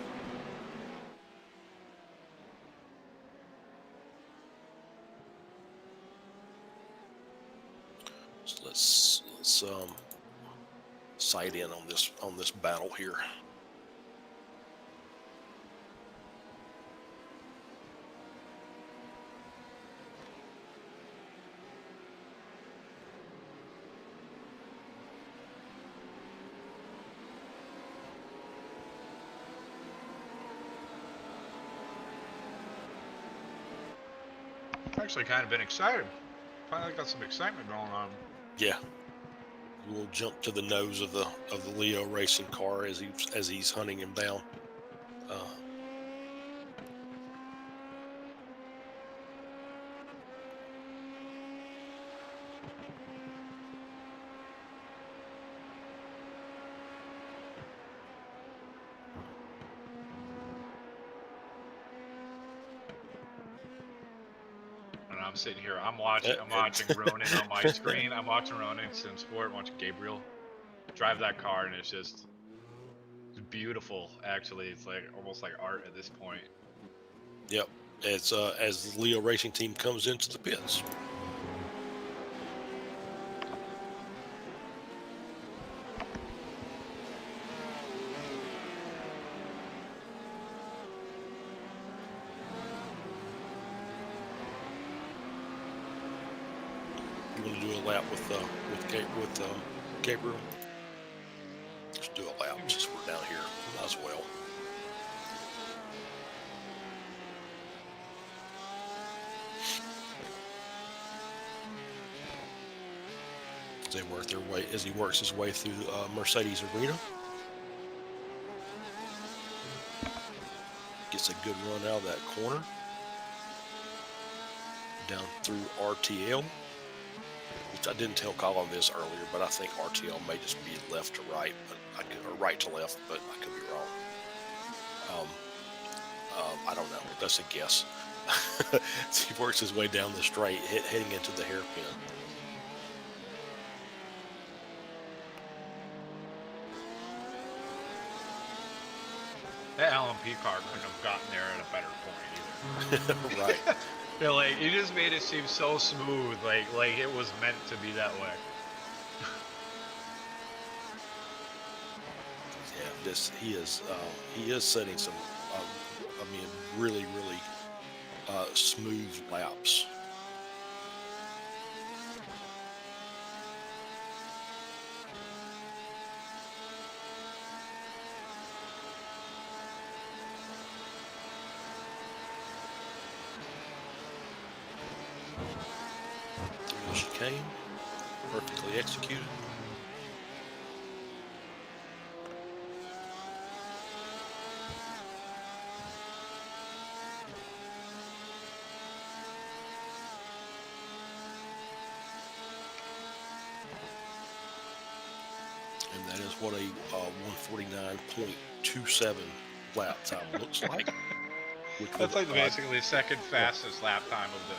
S13: So let's sight in on this battle here.
S17: Actually, kind of been excited. Finally got some excitement going on.
S13: Yeah, we'll jump to the nose of the Leo racing car as he's hunting him down.
S17: And I'm sitting here. I'm watching Ronan on my screen. I'm watching Ronan Sim Sport. Watching Gabriel drive that car, and it's just beautiful. Actually, it's like almost like art at this point.
S13: Yep. It's as the Leo racing team comes into the pits. You want to do a lap with Gabriel? Let's do a lap since we're down here as well. As he works his way through Mercedes Arena. Gets a good run out of that corner. Down through RTL. Which I didn't tell Colin this earlier, but I think RTL may just be left to right, or right to left, but I could be wrong. I don't know. That's a guess. So he works his way down the straight, heading into the hairpin.
S17: That LMP car couldn't have gotten there at a better point either.
S13: Right.
S17: Yeah, like it just made it seem so smooth, like it was meant to be that way.
S13: Yeah, he is setting some, really smooth laps. Chicane, perfectly executed. And that is what a 149.27 lap time looks like.
S17: That's like basically the second fastest lap time of the.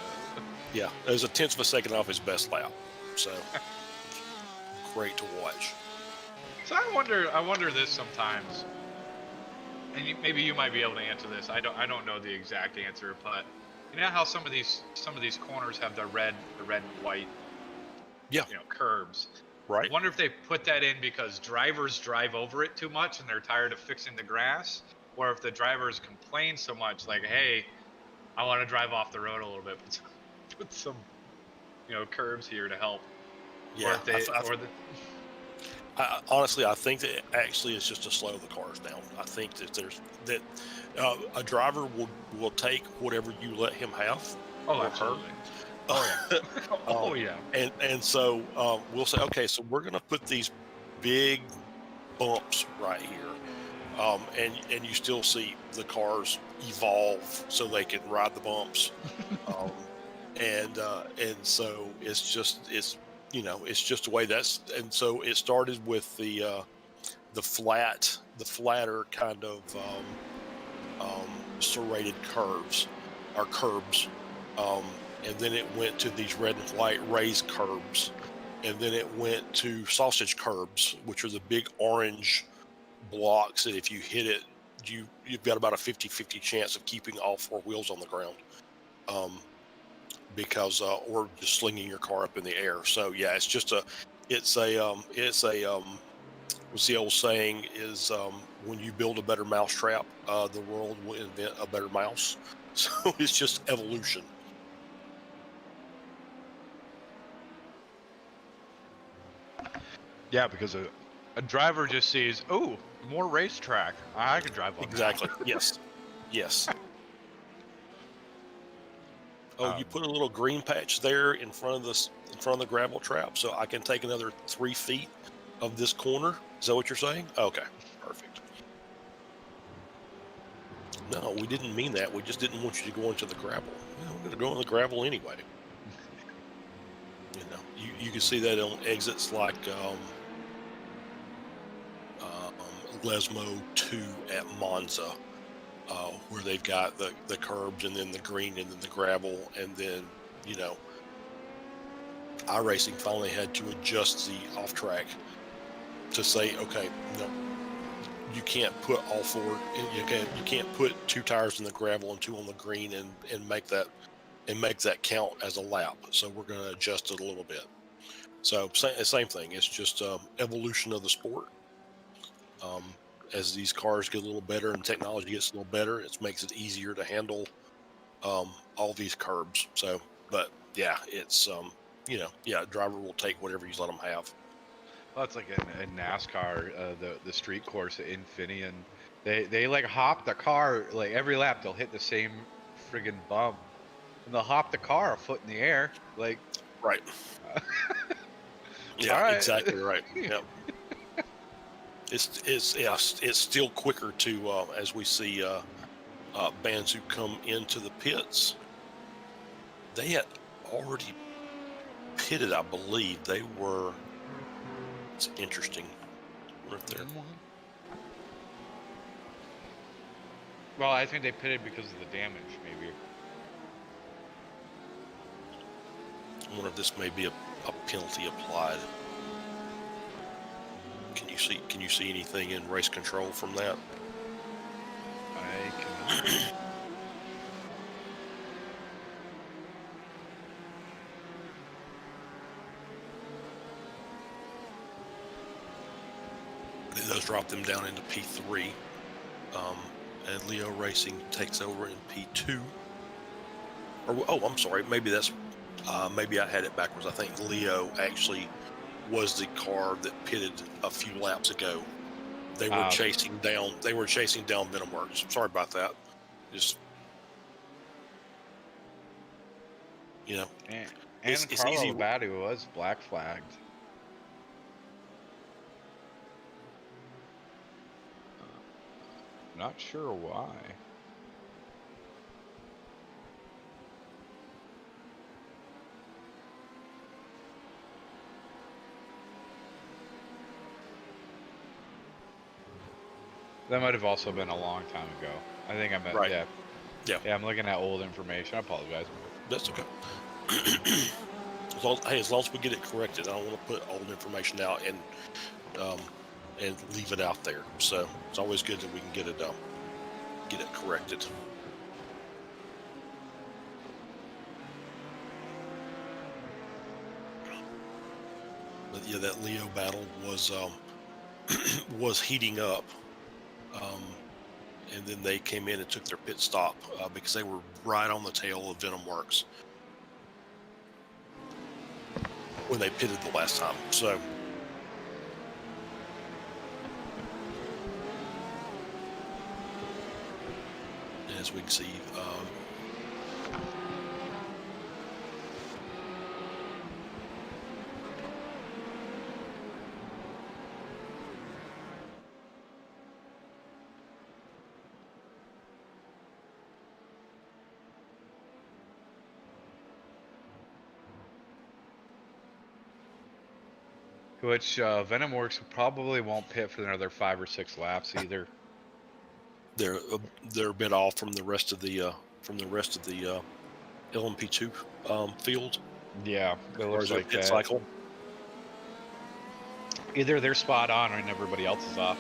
S13: Yeah, it was a tenth of a second off his best lap, so great to watch.
S17: So I wonder this sometimes, and maybe you might be able to answer this. I don't know the exact answer, but you know how some of these corners have the red and white, curbs.
S13: Right.
S17: I wonder if they put that in because drivers drive over it too much and they're tired of fixing the grass, or if the drivers complain so much, like, hey, I want to drive off the road a little bit. Put some, curbs here to help.
S13: Yeah. Honestly, I think that actually it's just to slow the cars down. I think that a driver will take whatever you let him have.
S17: Oh, absolutely. Oh yeah. Oh yeah.
S13: And so we'll say, okay, so we're going to put these big bumps right here, and you still see the cars evolve so they can ride the bumps. And so it's just the way and so it started with the the flatter kind of serrated curves or curbs, and then it went to these red and white raised curbs, and then it went to sausage curbs, which are the big orange blocks that if you hit it, you've got about a 50-50 chance of keeping all four wheels on the ground, because or just slinging your car up in the air. So yeah, what's the old saying is, when you build a better mousetrap, the world will invent a better mouse. So it's just evolution.
S17: Yeah, because a driver just sees, oh, more racetrack. I can drive on
S13: Exactly.
S17: that.
S13: Yes. Yes. Oh, you put a little green patch there in front of the gravel trap, so I can take another 3 feet of this corner. Is that what you're saying? Okay, perfect. No, we didn't mean that. We just didn't want you to go into the gravel. Well, we're going to go in the gravel anyway. You know, you can see that on exits like Lesmo 2 at Monza, where they've got the curbs and then the green and then the gravel, and then, you know, iRacing finally had to adjust the off track to say, okay, no, you can't put all four. You can't put 2 tires in the gravel and 2 on the green and make that count as a lap. So we're going to adjust it a little bit. So same thing. It's just evolution of the sport. As these cars get a little better and technology gets a little better, it makes it easier to handle all these curbs. So, but yeah, it's driver will take whatever you let them have.
S17: Well, it's like in NASCAR, the street course at Infineon. They like hop the car, like every lap they'll hit the same friggin' bump, and they'll hop the car a foot in the air, like.
S13: Right. Yeah,
S17: right.
S13: exactly right. Yep. It's still quicker to as we see bands who come into the pits. They had already pitted, I believe. They were. It's interesting. Right there.
S17: Well, I think they pitted because of the damage, maybe.
S13: I wonder if this may be a penalty applied. Can you see anything in race control from that?
S17: I cannot.
S13: It does drop them down into P3, and Leo Racing takes over in P2. I'm sorry, maybe that's maybe I had it backwards. I think Leo actually was the car that pitted a few laps ago. They were chasing down. They were chasing down Venom Works. Sorry about that. Just
S17: and
S13: it's
S17: Carlo
S13: easy.
S17: Labatti was black flagged. Not sure why. That might have also been a long time ago. I think I meant,
S13: right.
S17: Yeah, I'm looking at old information. I apologize.
S13: That's okay. As long as we get it corrected, I don't want to put old information out and leave it out there. So it's always good that we can get it corrected. But yeah, that Leo battle was was heating up, and then they came in and took their pit stop because they were right on the tail of Venom Works when they pitted the last time. So. As we can see,
S17: Which Venomworks probably won't pit for another 5 or 6 laps either.
S13: They're a bit off from the rest of the LMP2 field.
S17: Yeah, it looks like
S13: pit
S17: that.
S13: cycle.
S17: Either they're spot on or everybody else is off.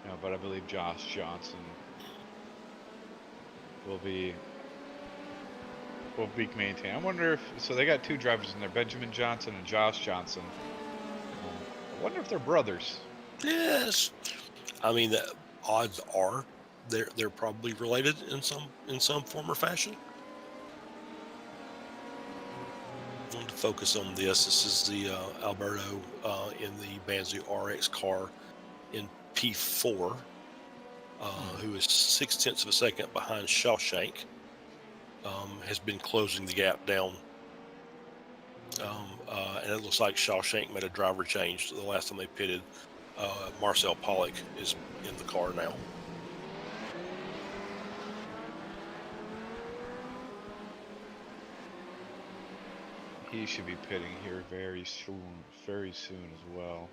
S17: No, but I believe Josh Johnson will be maintained. I wonder if they got 2 drivers in there, Benjamin Johnson and Josh Johnson. I wonder if they're brothers.
S13: Yes, I mean the odds are they're probably related in some form or fashion. I want to focus on this. This is the Alberto in the Banzu RX car in P4, who is 0.6 of a second behind Shawshank. Has been closing the gap down, and it looks like Shawshank made a driver change the last time they pitted. Marcel Pollock is in the car now.
S17: He should be pitting here very soon as well.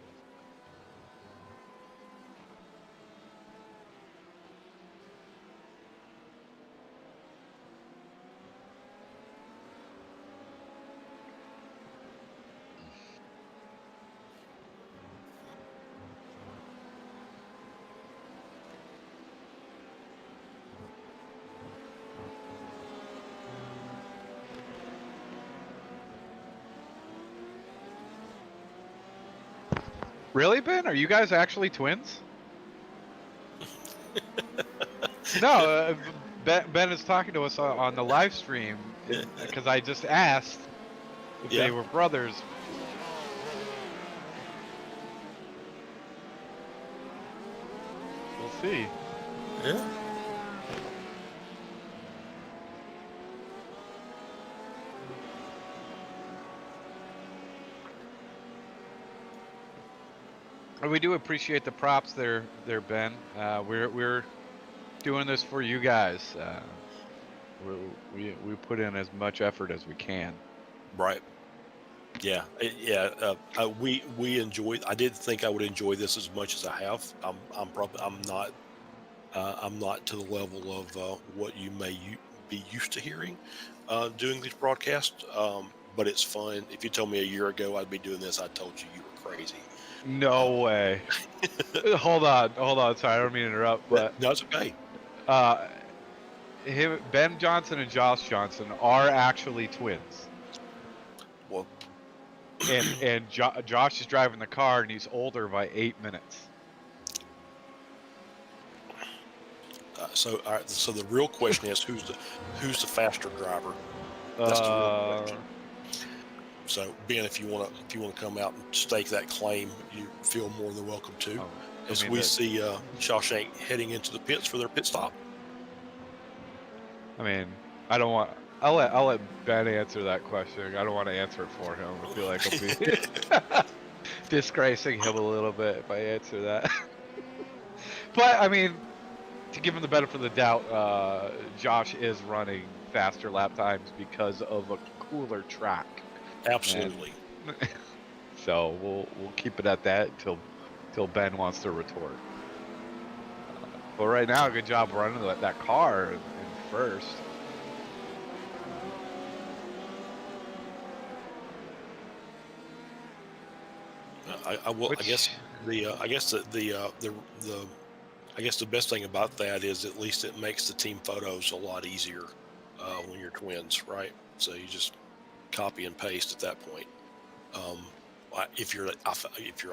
S17: Really, Ben? Are you guys actually twins? No, Ben is talking to us on the live stream because I just asked if they were brothers. We'll see.
S13: Yeah.
S17: We do appreciate the props there, Ben. We're doing this for you guys. We put in as much effort as we can.
S13: Right. Yeah. We enjoy. I did think I would enjoy this as much as I have. I'm not to the level of what you may be used to hearing doing these broadcasts. But it's fun. If you told me a year ago I'd be doing this, I told you were crazy.
S17: No way. Hold on. Sorry, I don't mean to interrupt, but
S13: no, it's okay.
S17: Ben Johnson and Josh Johnson are actually twins.
S13: Well,
S17: and Josh is driving the car, and he's older by 8 minutes.
S13: So the real question is who's the faster driver? That's the real question. So Ben, if you want to come out and stake that claim, you feel more than welcome to. As we see Shawshank heading into the pits for their pit stop.
S17: I mean, I'll let Ben answer that question. I don't want to answer it for him. I feel like I'll be disgracing him a little bit if I answer that. But I mean, to give him the benefit of the doubt, Josh is running faster lap times because of a cooler track.
S13: Absolutely.
S17: So we'll keep it at that until Ben wants to retort. But right now, good job running that car in first.
S13: I guess the best thing about that is at least it makes the team photos a lot easier when you're twins, right? So you just copy and paste at that point. If you're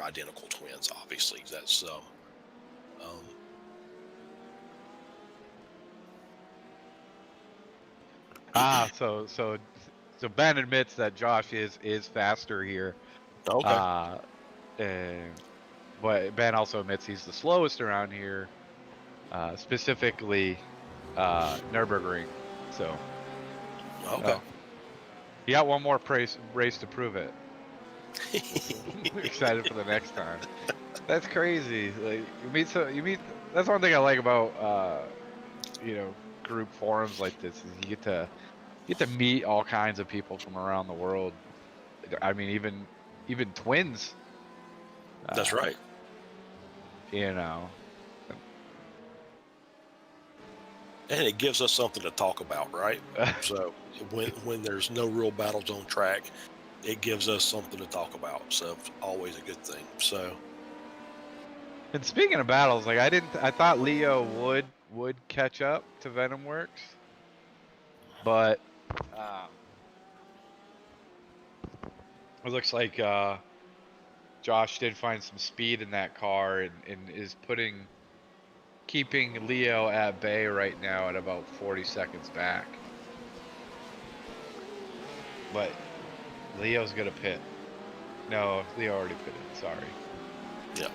S13: identical twins, obviously that's.
S17: So Ben admits that Josh is faster here.
S13: Okay.
S17: But Ben also admits he's the slowest around here, specifically Nürburgring. So.
S13: Okay.
S17: He got one more race to prove it. Excited for the next time. That's crazy. Like you meet. That's one thing I like about group forums like this is you
S14: You get to meet all kinds of people from around the world. I mean, even twins.
S13: That's right.
S14: You know.
S13: And it gives us something to talk about, right? So when there's no real battles on track, it gives us something to talk about. So it's always a good thing. So.
S14: And speaking of battles, like I thought Leo would catch up to Venom Works, but it looks like Josh did find some speed in that car and is keeping Leo at bay right now at about 40 seconds back. But Leo's gonna pit. No, Leo already pitted. Sorry.
S13: Yeah.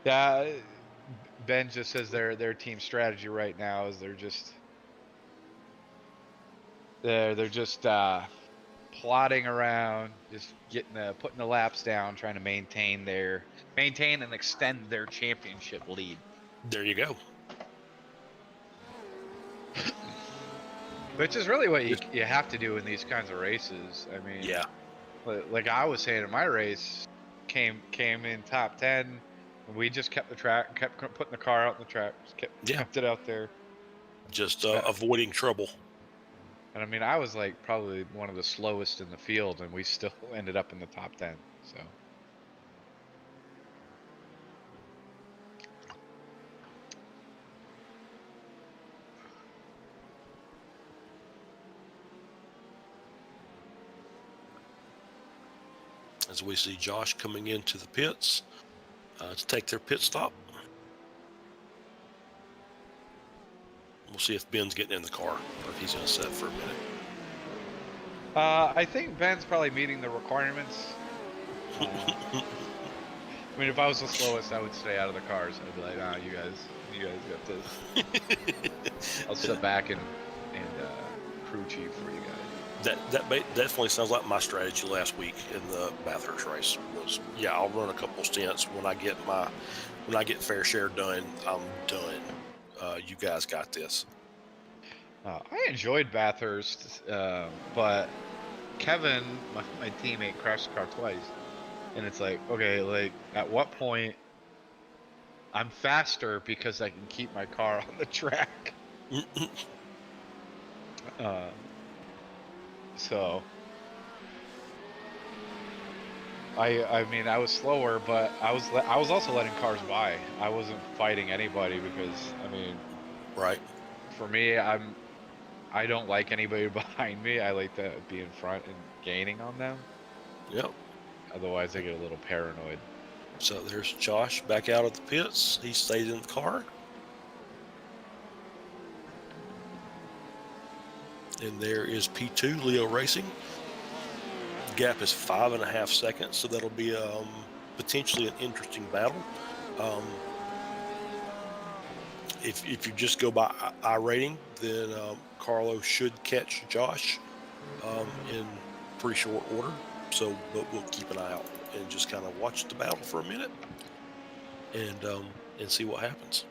S14: Yeah, Ben just says their team strategy right now is they're just plodding around, just putting the laps down, trying to maintain and extend their championship lead.
S13: There you go.
S14: Which is really what you have to do in these kinds of races. I mean,
S13: yeah.
S14: Like I was saying in my race, came in top 10. And we just kept the track, kept putting the car out on the track, just kept it out there.
S13: Just avoiding trouble.
S14: And I mean, I was like probably one of the slowest in the field, and we still ended up in the top 10. So.
S13: As we see Josh coming into the pits to take their pit stop. We'll see if Ben's getting in the car or if he's going to sit for a minute.
S14: I think Ben's probably meeting the requirements. I mean, if I was the slowest, I would stay out of the cars. I'd be like, "Ah, you guys got this. I'll sit back and crew chief for you guys."
S13: That definitely sounds like my strategy last week in the Bathurst race. Was I'll run a couple stints when I get fair share done. I'm done. You guys got this.
S14: I enjoyed Bathurst, but Kevin, my teammate, crashed the car twice, and it's like, okay, like at what point I'm faster because I can keep my car on the track. So I mean, I was slower, but I was also letting cars by. I wasn't fighting anybody because, I mean,
S13: right.
S14: For me, I don't like anybody behind me. I like to be in front and gaining on them.
S13: Yep.
S14: Otherwise, I get a little paranoid.
S13: So there's Josh back out of the pits. He stayed in the car. And there is P2, Leo Racing. The gap is 5.5 seconds, so that'll be potentially an interesting battle. If you just go by iRating, then Carlo should catch Josh in pretty short order. So, but we'll keep an eye out and just kind of watch the battle for a minute and see what happens.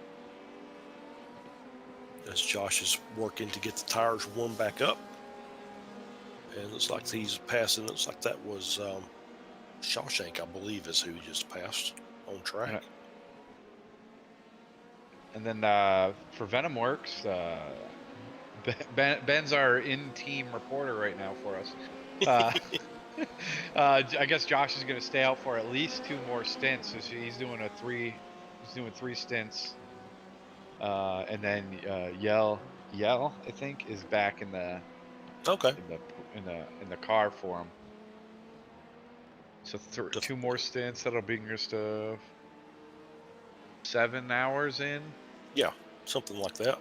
S13: As Josh is working to get the tires warmed back up. And it looks like he's passing. It looks like that was Shawshank, I believe, is who he just passed on track.
S14: And then for Venom Works, Ben's our in-team reporter right now for us. I guess Josh is going to stay out for at least 2 more stints. So he's doing 3 stints. And then Yell, I think, is back in the in the car for him. So 2 more stints. That'll bring us to 7 hours in.
S13: Yeah, something like that.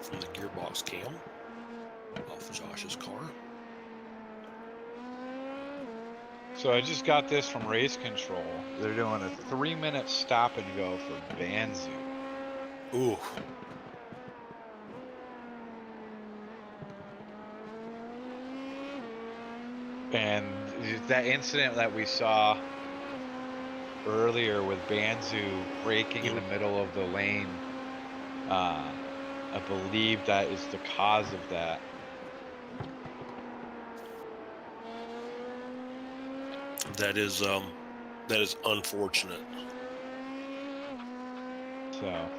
S13: from the gearbox cam off Josh's car.
S17: So I just got this from Race Control. They're doing a 3-minute stop and go for Banzu.
S13: Ooh.
S17: And that incident that we saw earlier with Banzu braking in the middle of the lane, I believe that is the cause of that.
S13: That is unfortunate.
S17: So.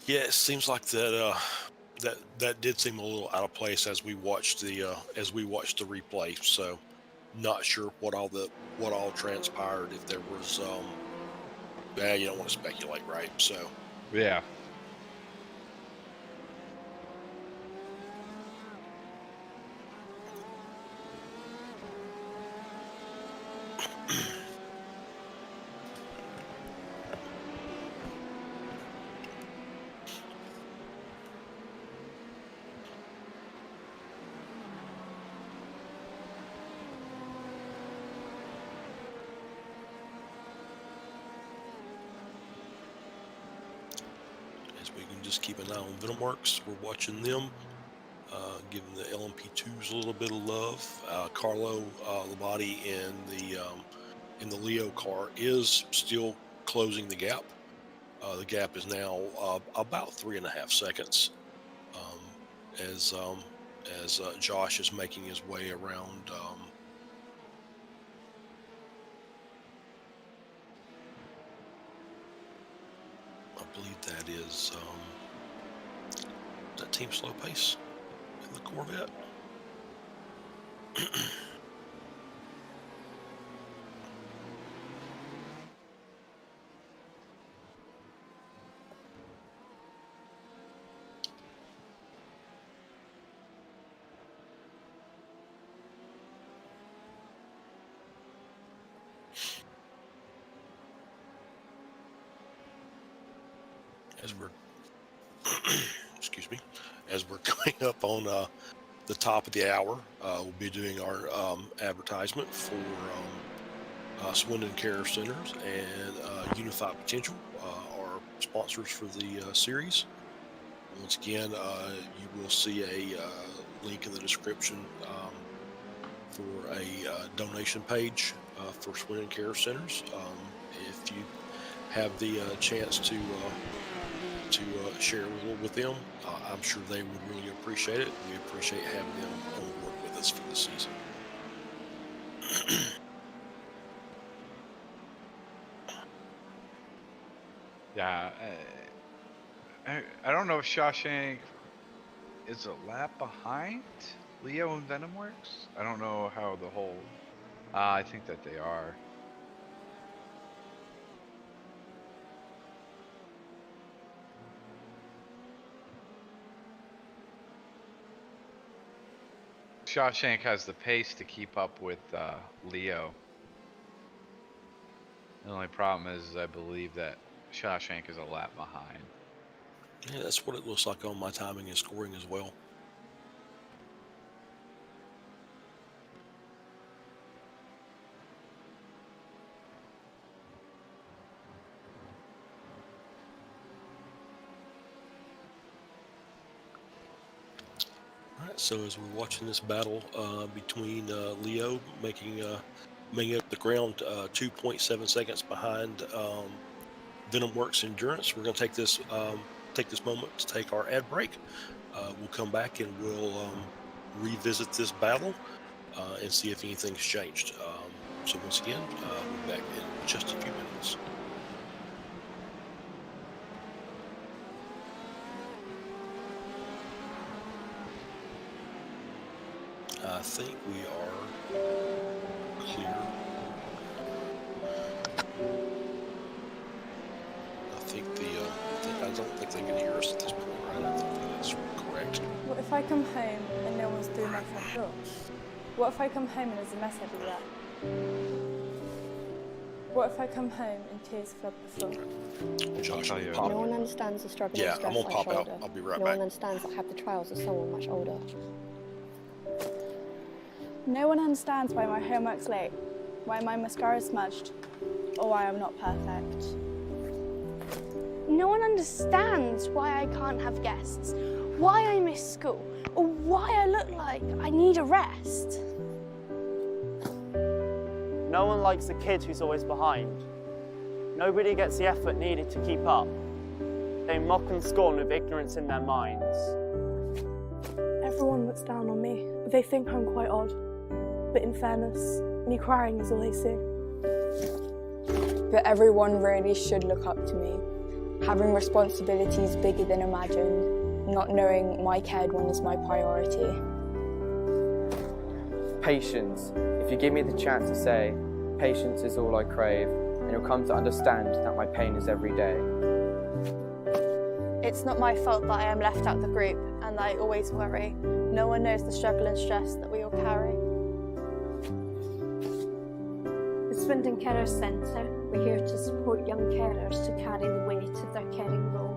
S13: Yeah, it seems like that that did seem a little out of place as we watched the replay. So, not sure what all transpired. If there was, you don't want to speculate, right? So,
S17: yeah.
S13: we can just keep an eye on VenomWorks. We're watching them, giving the LMP2s a little bit of love. Carlo Labate in the Leo car is still closing the gap. The gap is now about 3.5 seconds as Josh is making his way around. I believe that is that Team Slow Pace in the Corvette. As we're excuse me, as we're coming up on the top of the hour, we'll be doing our advertisement for Swindon Care Centers and Unified Potential, our sponsors for the series. Once again, you will see a link in the description for a donation page for Swindon Care Centers. If you have the chance to share a little with them, I'm sure they would really appreciate it. We appreciate having them on board with us for this season.
S17: Yeah, I don't know if Shawshank is a lap behind Leo and VenomWorks. I don't know how the whole. I think that they are. Shawshank has the pace to keep up with Leo. The only problem is I believe that Shawshank is a lap behind.
S13: Yeah, that's what it looks like on my timing and scoring as well. All right, so as we're watching this battle between Leo making up the ground 2.7 seconds behind VenomWorks Endurance, we're going to take this moment to take our ad break. We'll come back and we'll revisit this battle and see if anything's changed. So once again, we'll be back in just a few minutes. I think we are clear. I don't think think they can hear us at this point, right? I think that's correct.
S1: What if I come home and no one's through my front door? What if I come home and there's a mess everywhere? What if I come home and tears flood the floor?
S13: Josh,
S2: No one understands the struggle and
S13: Yeah,
S2: stress
S13: I'm gonna
S2: I
S13: pop out.
S2: shoulder.
S13: I'll be right
S2: No
S13: back.
S2: one understands I have the trials of someone much older.
S18: No one understands why my homework's late, why my mascara is smudged, or why I'm not perfect.
S4: No one understands why I can't have guests, why I miss school, or why I look like I need a rest.
S5: No one likes the kid who's always behind. Nobody gets the effort needed to keep up. They mock and scorn with ignorance in their minds.
S6: Everyone looks down on me. They think I'm quite odd. But in fairness, me crying is all they see.
S3: But everyone really should look up to me. Having responsibilities bigger than imagined, not knowing my cared one is my priority.
S7: Patience. If you give me the chance to say, patience is all I crave, and you'll come to understand that my pain is every day.
S8: It's not my fault that I am left out the group and that I always worry. No one knows the struggle and stress that we all carry.
S9: The Swindon Carers Centre, we're here to support young carers to carry the weight of their caring role.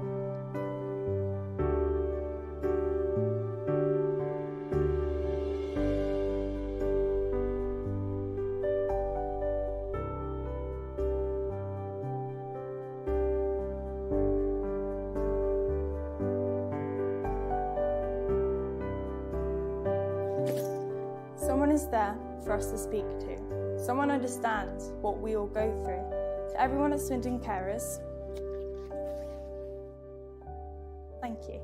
S1: Someone is there for us to speak to. Someone understands what we all go through. To everyone at Swindon Carers, thank you.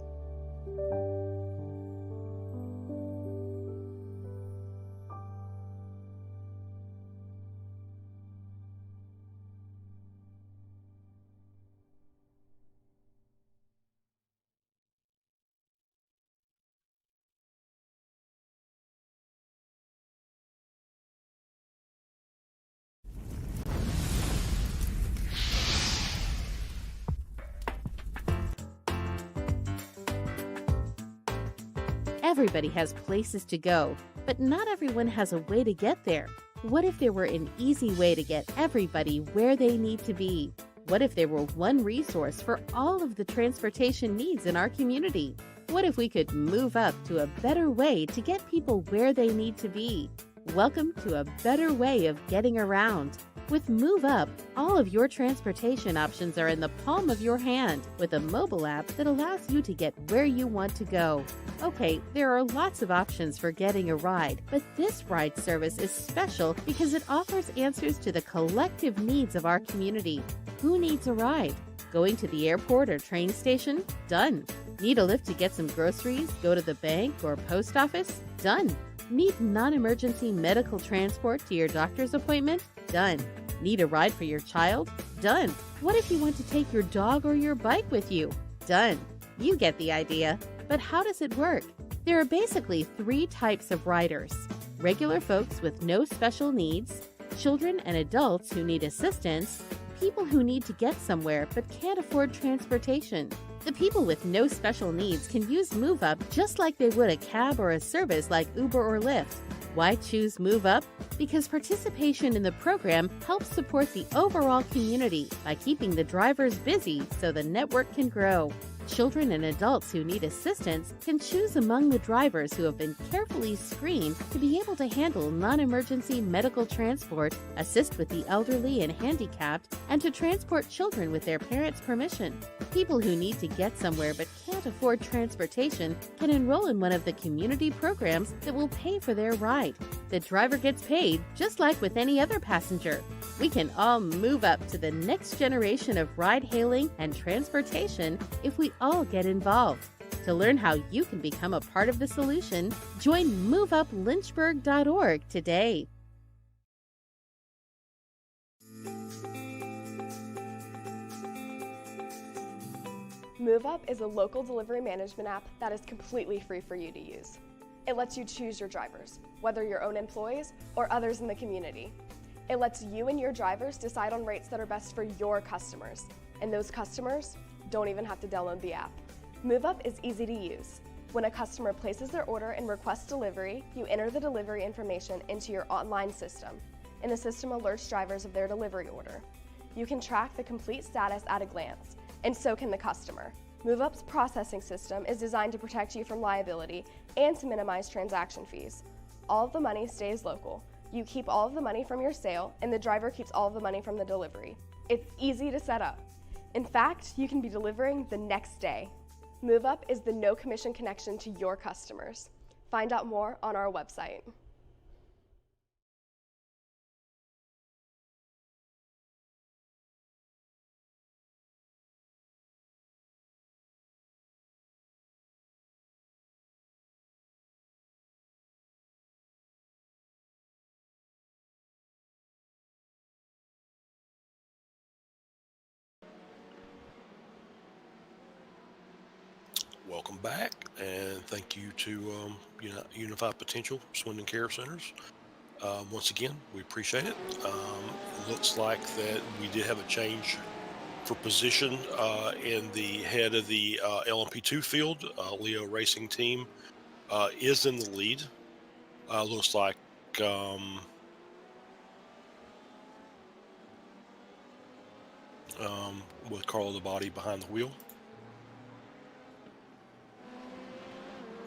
S10: Everybody has places to go, but not everyone has a way to get there. What if there were an easy way to get everybody where they need to be? What if there were one resource for all of the transportation needs in our community? What if we could move up to a better way to get people where they need to be? Welcome to a better way of getting around. With Move Up, all of your transportation options are in the palm of your hand with a mobile app that allows you to get where you want to go. Okay, there are lots of options for getting a ride, but this ride service is special because it offers answers to the collective needs of our community. Who needs a ride? Going to the airport or train station? Done. Need a lift to get some groceries, go to the bank or post office? Done. Need non-emergency medical transport to your doctor's appointment? Done. Need a ride for your child? Done. What if you want to take your dog or your bike with you? Done. You get the idea. But how does it work? There are basically 3 types of riders: regular folks with no special needs, children and adults who need assistance, people who need to get somewhere but can't afford transportation. The people with no special needs can use Move Up just like they would a cab or a service like Uber or Lyft. Why choose Move Up? Because participation in the program helps support the overall community by keeping the drivers busy so the network can grow. Children and adults who need assistance can choose among the drivers who have been carefully screened to be able to handle non-emergency medical transport, assist with the elderly and handicapped, and to transport children with their parents' permission. People who need to get somewhere but can't afford transportation can enroll in one of the community programs that will pay for their ride. The driver gets paid just like with any other passenger. We can all move up to the next generation of ride-hailing and transportation if we all get involved. To learn how you can become a part of the solution, join MoveUpLynchburg.org today.
S11: Move Up is a local delivery management app that is completely free for you to use. It lets you choose your drivers, whether your own employees or others in the community. It lets you and your drivers decide on rates that are best for your customers, and those customers don't even have to download the app. MoveUp is easy to use. When a customer places their order and requests delivery, you enter the delivery information into your online system, and the system alerts drivers of their delivery order. You can track the complete status at a glance, and so can the customer. MoveUp's processing system is designed to protect you from liability and to minimize transaction fees. All of the money stays local. You keep all of the money from your sale, and the driver keeps all of the money from the delivery. It's easy to set up. In fact, you can be delivering the next day. MoveUp is the no commission connection to your customers. Find out more on our website.
S13: Welcome back, and thank you to Unified Potential Swindon Care Centers. Once again, we appreciate it. It looks like that we did have a change for position in the head of the LMP2 field. Leo Racing Team is in the lead. Looks like with Carlo Labate behind the wheel.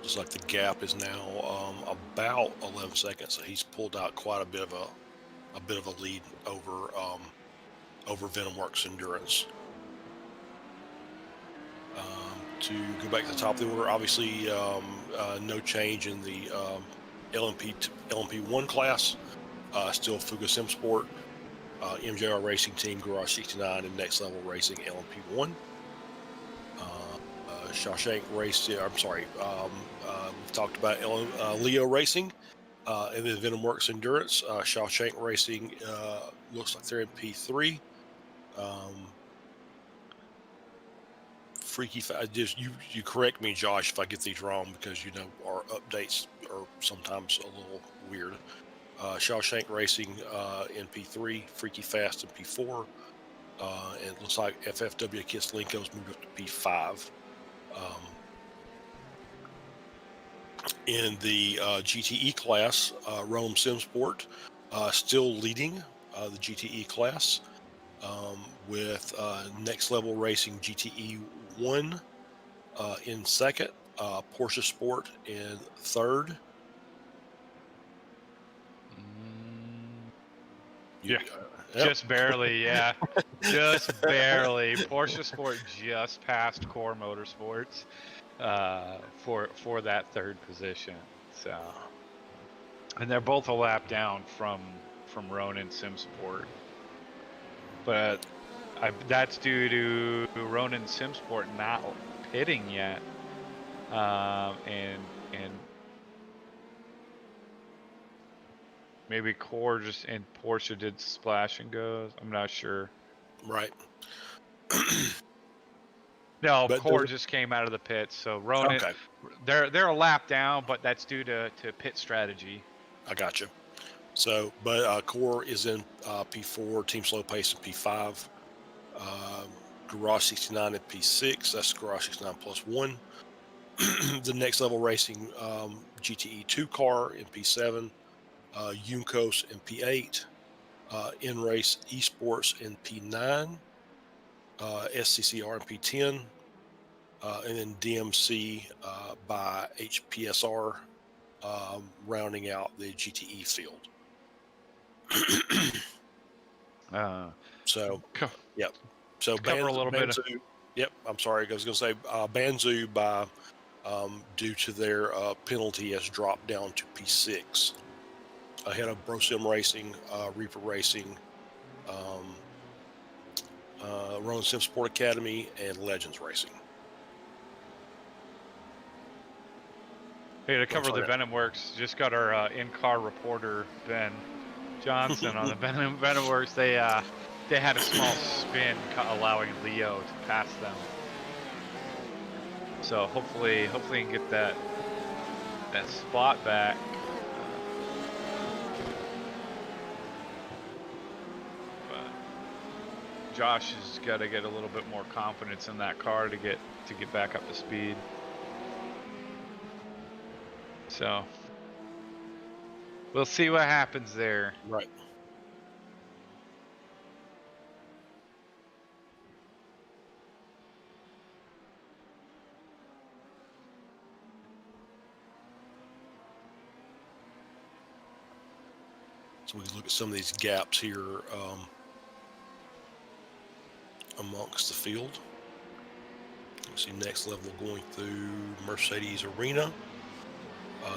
S13: Looks like the gap is now about 11 seconds, so he's pulled out quite a bit of a lead over over VenomWorks Endurance. To go back to the top of the order, obviously no change in the LMP1 class. Still Fuga Sim Sport, MJR Racing Team, Garage 69, and Next Level Racing LMP1. Shawshank Racing, we've talked about Leo Racing, and then VenomWorks Endurance. Shawshank Racing looks like they're in P3. Freaky, you correct me, Josh, if I get these wrong, because our updates are sometimes a little weird. Shawshank Racing in P3, Freaky Fast in P4, and it looks like FFW Kislinko's moved up to P5. In the GTE class, Rome Simsport still leading the GTE class with Next Level Racing GTE 1 in second, Porsche Sport in third.
S14: Just barely, yeah. Just barely. Porsche Sport just passed Core Motorsports for that third position. So, and they're both a lap down from Ronin Simsport. But that's due to Ronin Simsport not pitting yet. And maybe Core just and Porsche did splash and goes. I'm not sure.
S13: Right.
S14: No, Core just came out of the pits, so Ronin.
S13: Okay.
S14: They're a lap down, but that's due to pit strategy.
S13: I got you. So, but Core is in P4, Team Slow Pace in P5, Garage 69 at P6. That's Garage 69 plus 1. The Next Level Racing GTE 2 car in P7. Yunkos in P8, N-Race Esports in P9, SCCR in P10, and then DMC by HPSR rounding out the GTE field. So, yep. So Banzu, yep. I'm sorry, I was going to say Banzu by due to their penalty has dropped down to P6. Ahead of BroSim Racing, Reaper Racing, Ronin Sim Sport Academy, and Legends Racing.
S14: Hey, to cover the VenomWorks, just got our in-car reporter Ben Johnson on the VenomWorks. They had a small spin allowing Leo to pass them. So hopefully you can get that spot back. Josh has got to get a little bit more confidence in that car to get back up to speed. So we'll see what happens there.
S13: Right. So we can look at some of these gaps here amongst the field. You see next level going through Mercedes Arena.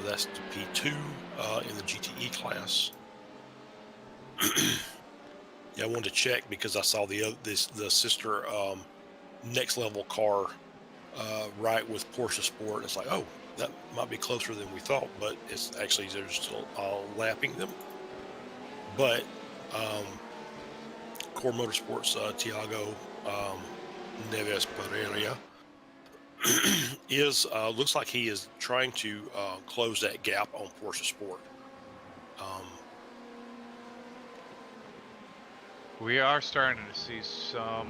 S13: That's the P2 in the GTE class. Yeah, I wanted to check because I saw the sister next level car right with Porsche Sport. It's like, oh, that might be closer than we thought, but it's actually they're still lapping them. But Core Motorsports Tiago Neves Pereira is looks like he is trying to close that gap on Porsche Sport.
S14: We are starting to see some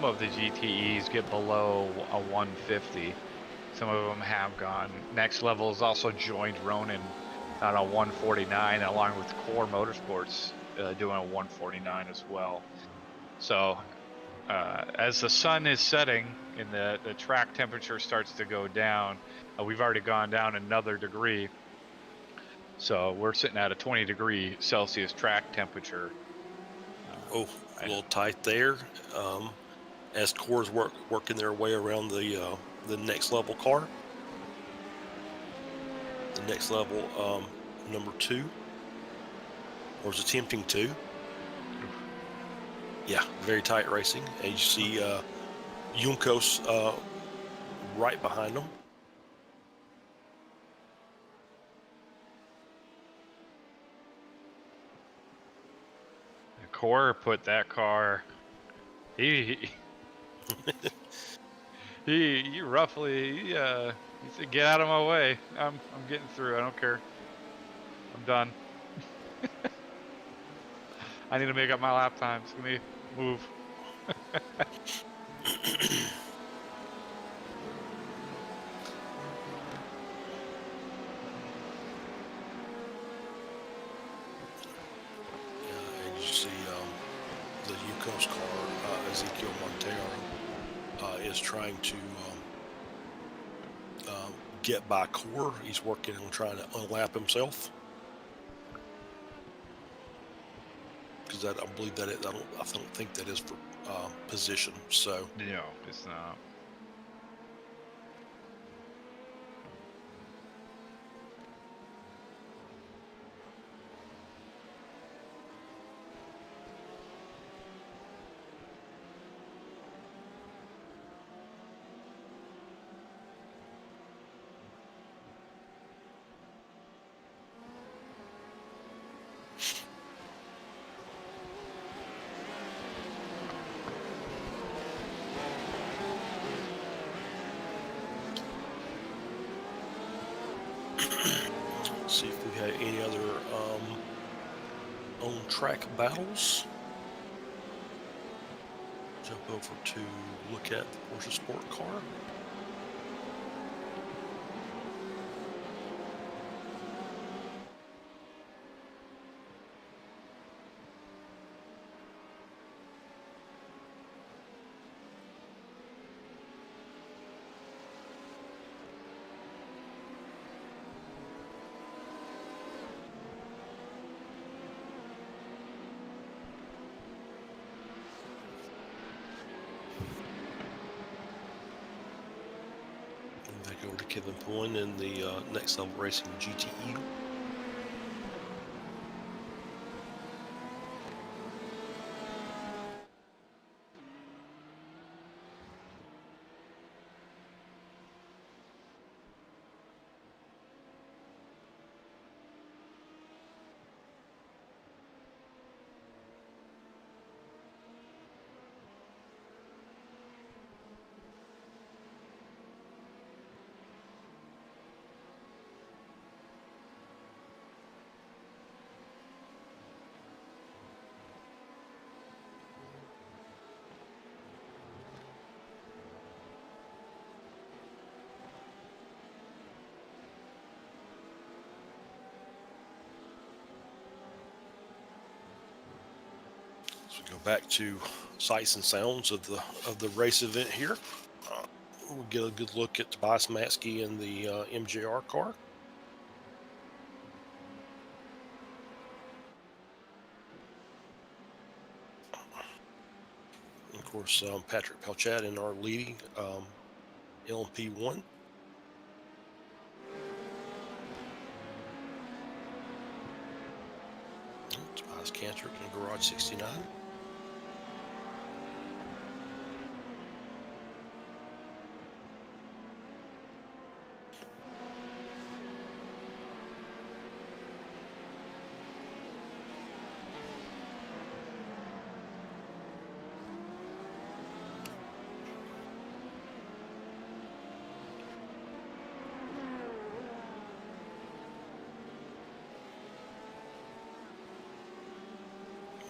S14: of the GTEs get below a 150. Some of them have gone. Next Level has also joined Ronin on a 149, along with Core Motorsports doing a 149 as well. So as the sun is setting and the track temperature starts to go down, we've already gone down another degree. So we're sitting at a 20 Celsius track temperature.
S13: A little tight there. As Core's working their way around the next level car. The next level number 2, or is attempting to. Yeah, very tight racing. And you see Juncos right behind them.
S14: Core put that car. He roughly he said, "Get out of my way. I'm getting through. I don't care. I'm done. I need to make up my lap times. Let me move."
S13: And you see the Yukos car, Ezekiel Montero, is trying to get by Core. He's working on trying to unlap himself. Because I believe that I don't think that is for position. So
S14: no, it's not.
S13: see if we had any other on-track battles. Jump over to look at the Porsche Sport car. Back over to Kevin Poyne in the Next Level Racing GTE. So go back to sights and sounds of the race event here. We'll get a good look at Tobias Matsky in the MJR car. And of course, Patrick Pelchat in our leading LMP1. Tobias Cantor in Garage 69.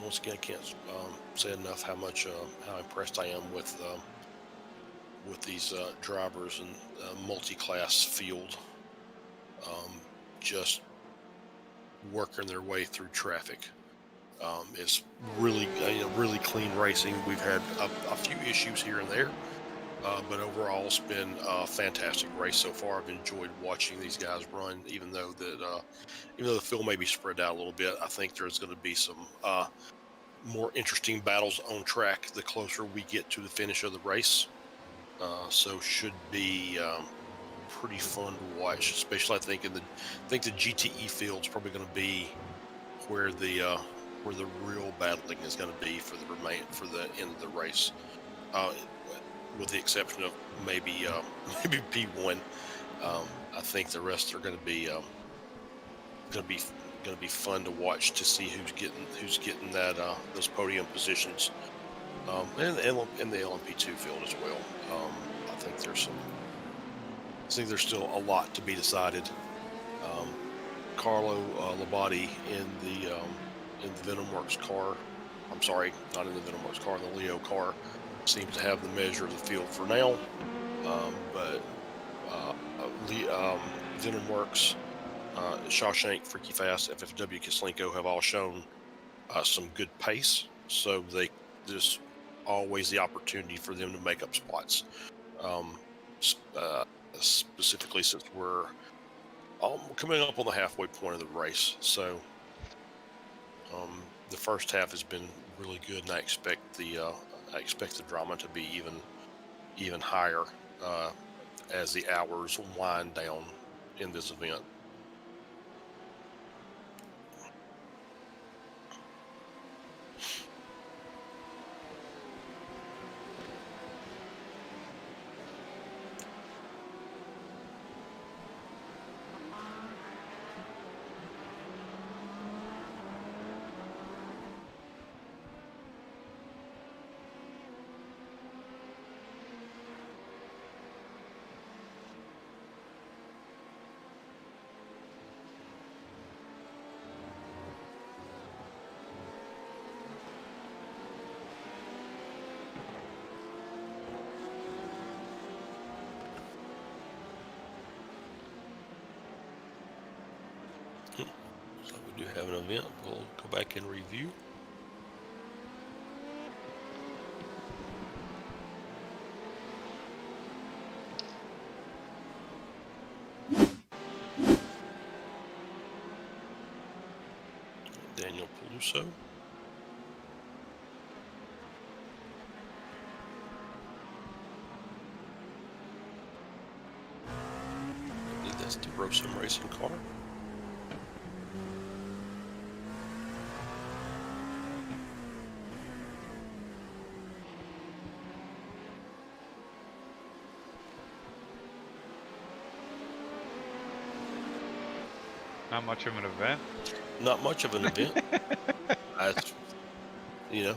S13: Once again, I can't say enough how impressed I am with these drivers and multi-class field, just working their way through traffic. It's really really clean racing. We've had a few issues here and there, but overall it's been a fantastic race so far. I've enjoyed watching these guys run, even though the field may be spread out a little bit. I think there's going to be some more interesting battles on track the closer we get to the finish of the race. So should be pretty fun to watch, especially I think the GTE field's probably going to be where the real battling is going to be for the end of the race, with the exception of maybe P1. I think the rest are going to be fun to watch to see who's getting that those podium positions, and in the LMP2 field as well. I think there's still a lot to be decided. Carlo Labate in the VenomWorks car. I'm sorry, not in the VenomWorks car, in the Leo car, seems to have the measure of the field for now. But VenomWorks, Shawshank, Freaky Fast, FFW, Kislenko have all shown some good pace, so there's always the opportunity for them to make up spots. Specifically since we're coming up on the halfway point of the race, so the first half has been really good, and I expect the drama to be even higher as the hours wind down in this event. So we do have an event. We'll go back and review. Daniel Peluso. I believe that's the Rossum Racing car.
S14: Not much of an event.
S13: Not much of an event. That's, the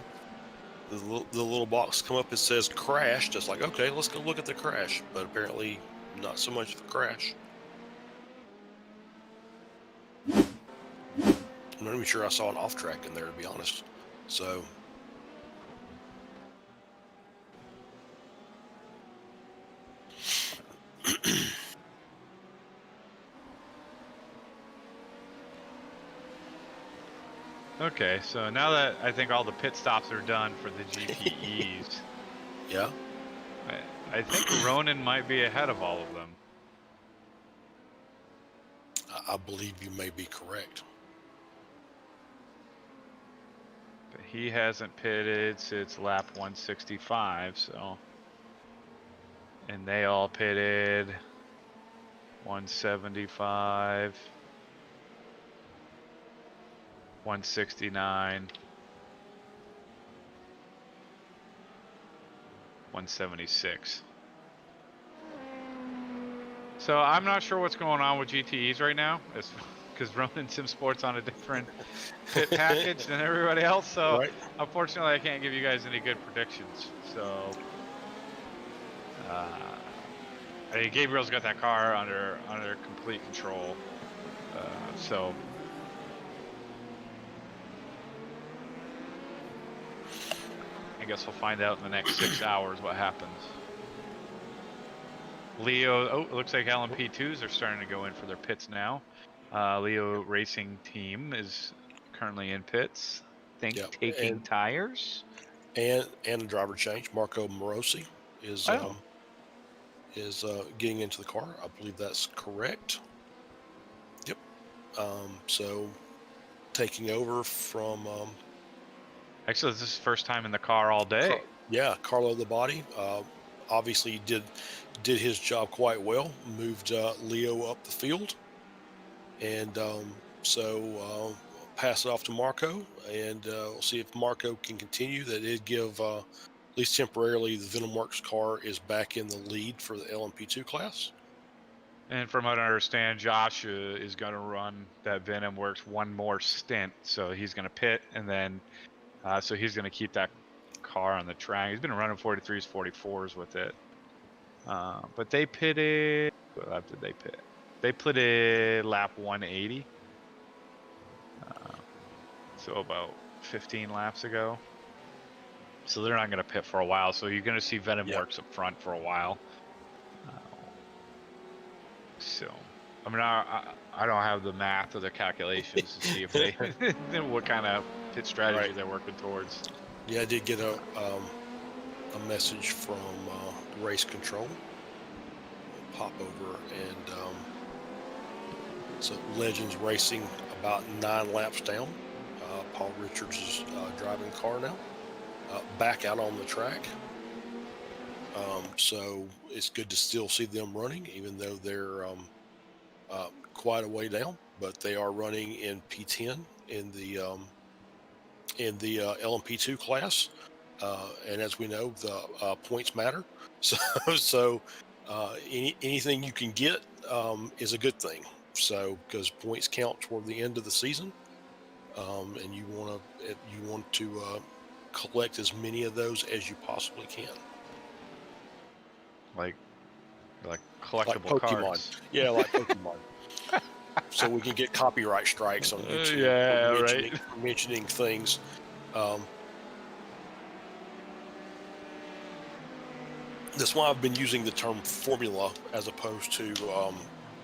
S13: little box come up, it says crash, just like, okay, let's go look at the crash, but apparently not so much of a crash. I'm not even sure I saw an off track in there, to be honest. So
S17: Okay, so now that I think all the pit stops are done for the GTEs,
S13: Yeah.
S17: I think Ronan might be ahead of all of them.
S13: I believe you may be correct.
S17: But he hasn't pitted since lap 165, so. And they all pitted 175, 169, 176. So I'm not sure what's going on with GTEs right now, because Ronan Sim Sport's on a different pit package than everybody else. So unfortunately, I can't give you guys any good predictions. So I mean, Gabriel's got that car under complete control. So I guess we'll find out in the next 6 hours what happens. Leo, oh, it looks like LMP2s are starting to go in for their pits now. Leo Racing Team is currently in pits. Taking tires.
S13: And a driver change. Marco Morosi is getting into the car. I believe that's correct. Yep. So taking over from.
S17: Actually, this is his first time in the car all day.
S13: Carlo Labate. Obviously did his job quite well. Moved Leo up the field, and so pass it off to Marco, and we'll see if Marco can continue. That did give, at least temporarily, the Venom Works car is back in the lead for the LMP2 class.
S17: And from what I understand, Josh is going to run that Venom Works one more stint, so he's going to pit, and then so he's going to keep that car on the track. He's been running 43s, 44s with it. But they pitted. What lap did they pit? They pitted lap 180. So about 15 laps ago. So they're not going to pit for a while. So you're going to see Venom Works up front for a while. So, I mean, I don't have the math or the calculations to see if they what kind of pit strategy they're working towards.
S13: Yeah, I did get a message from race control. Pop over, and so Legends Racing about 9 laps down. Paul Richards is driving the car now, back out on the track. So it's good to still see them running, even though they're quite a way down. But they are running in P10 in the LMP2 class, and as we know, the points matter. So anything you can get is a good thing. So because points count toward the end of the season, and you want to collect as many of those as you possibly can.
S17: Like collectible
S13: like Pokemon.
S17: cards.
S13: Yeah, like Pokemon. So we can get copyright strikes on YouTube for mentioning things. That's why I've been using the term formula as opposed to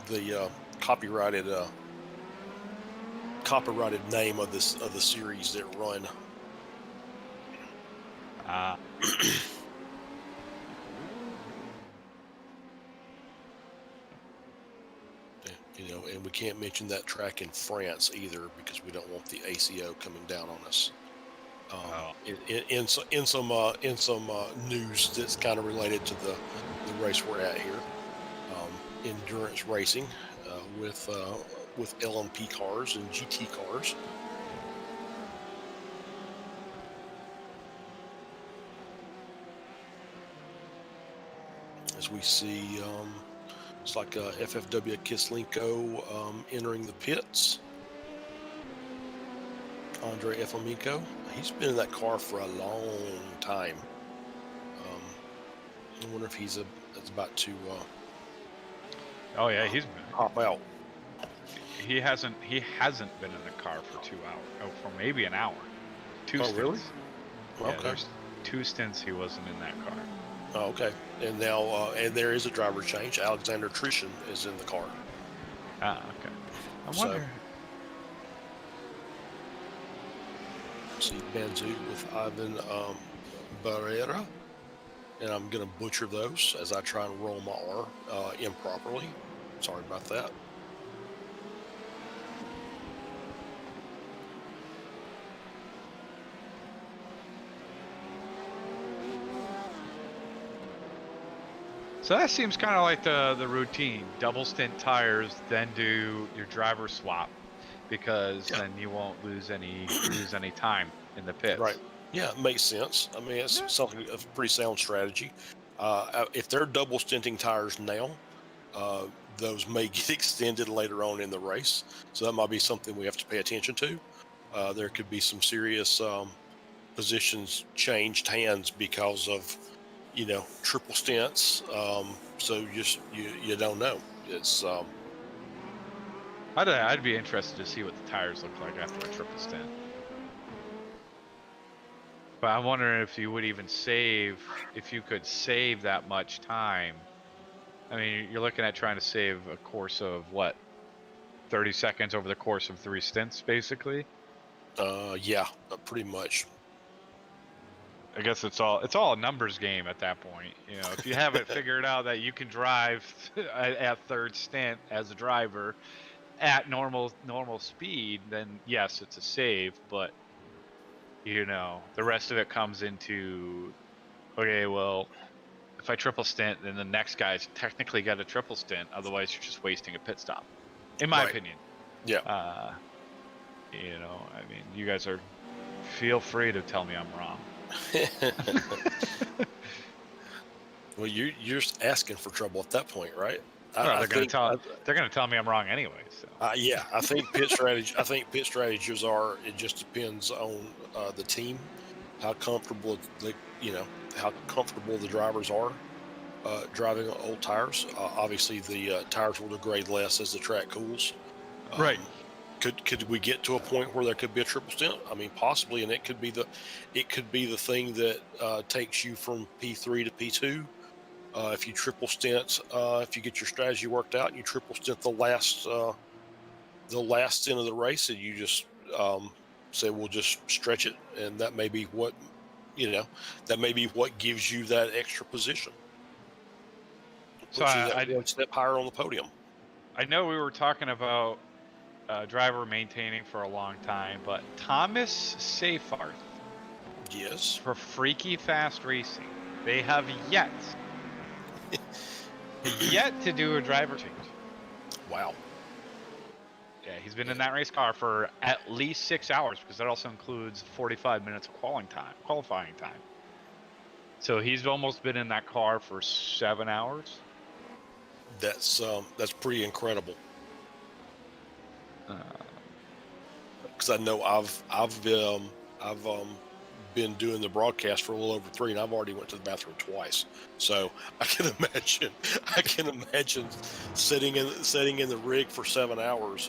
S13: the copyrighted name of the series that run. And we can't mention that track in France either because we don't want the ACO coming down on us. In some news that's kind of related to the race we're at here, endurance racing with LMP cars and GT cars. As we see, it's like FFW Kislenko entering the pits. Andre Eflamenko, he's been in that car for a long time. I wonder if he's about to.
S17: Oh yeah, he's
S13: hop out.
S17: He hasn't been in the car for 2 hours. Oh, for maybe an hour. 2 stints.
S13: Really?
S17: Yeah,
S13: Okay.
S17: There's 2 stints he wasn't in that car.
S13: Oh, okay. And now, and there is a driver change. Alexander Trishan is in the car.
S17: Okay. I wonder.
S13: see Banzu with Ivan Barrera, and I'm going to butcher those as I try and roll my R improperly. Sorry about that.
S17: So that seems kind of like the routine. Double stint tires, then do your driver swap, because then you won't lose any time in the pits.
S13: Right. Yeah, it makes sense. I mean, it's something a pretty sound strategy. If they're double stinting tires now, those may get extended later on in the race. So that might be something we have to pay attention to. There could be some serious positions changed hands because of, triple stints. So you don't know. It's
S17: I'd be interested to see what the tires look like after a triple stint. But I'm wondering if you would even if you could save that much time. I mean, you're looking at trying to save a course of what, 30 seconds over the course of 3 stints, basically.
S13: Yeah, pretty much.
S17: I guess it's all a numbers game at that point. If you have it figured out that you can drive at third stint as a driver at normal speed, then yes, it's a save. But the rest of it comes into, okay, well, if I triple stint, then the next guy's technically got a triple stint. Otherwise, you're just wasting a pit stop, in my opinion.
S13: Yeah.
S17: I mean, you guys feel free to tell me I'm wrong.
S13: Well, you're just asking for trouble at that point, right?
S17: They're going to tell me I'm wrong anyway. So.
S13: Yeah, I think pit strategy. I think pit strategies are. It just depends on the team, how comfortable how comfortable the drivers are driving old tires. Obviously, the tires will degrade less as the track cools.
S17: Right.
S13: Could we get to a point where there could be a triple stint? I mean, possibly, and it could be the thing that takes you from P3 to P2. If you triple stint, if you get your strategy worked out, and you triple stint the last stint of the race, and you just say we'll just stretch it, and that may be what gives you that extra position.
S17: So
S13: one step higher on the podium.
S17: I know we were talking about driver maintaining for a long time, but Thomas Seyfarth,
S13: yes,
S17: for Freaky Fast Racing, they have yet to do a driver change.
S13: Wow.
S17: Yeah, he's been in that race car for at least 6 hours, because that also includes 45 minutes of qualifying time. So he's almost been in that car for 7 hours.
S13: That's pretty incredible. Because I know I've been doing the broadcast for a little over 3, and I've already went to the bathroom twice. So I can imagine sitting in the rig for 7 hours.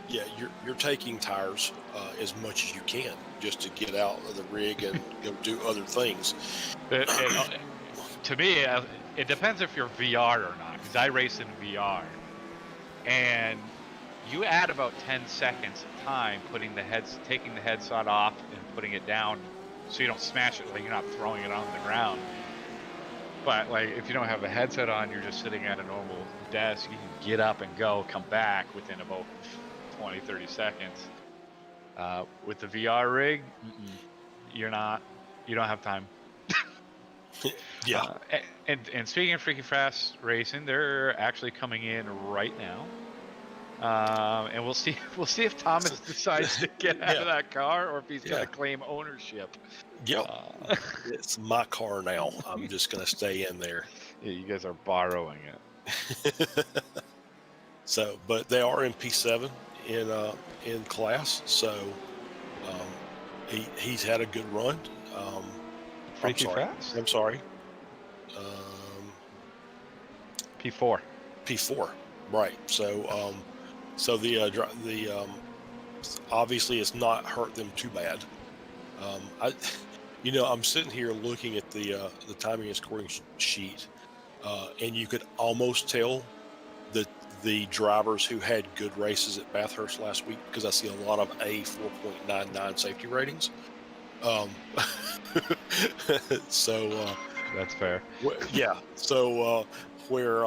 S13: Yeah, you're taking tires as much as you can just to get out of the rig and go do other things.
S17: To me, it depends if you're VR or not, because I race in VR, and you add about 10 seconds of time taking the headset off and putting it down, so you don't smash it. Like, you're not throwing it on the ground. But like, if you don't have a headset on, you're just sitting at a normal desk, you can get up and go, come back within about 20-30 seconds. With the VR rig, you don't have time.
S13: Yeah.
S17: And speaking of Freaky Fast Racing, they're actually coming in right now. And we'll see if Thomas decides to get out of that car, or if he's going to claim ownership.
S13: Yep. It's my car now. I'm just going to stay in there.
S17: Yeah, you guys are borrowing it.
S13: So, but they are in P7 in class. So, he's had a good run.
S17: Freaky Fast?
S13: I'm sorry.
S17: P4.
S13: P4. Right. So, so the obviously it's not hurt them too bad. I'm sitting here looking at the timing and scoring sheet, and you could almost tell that the drivers who had good races at Bathurst last week, because I see a lot of A 4.99 safety ratings. So
S14: that's fair.
S13: Yeah. So where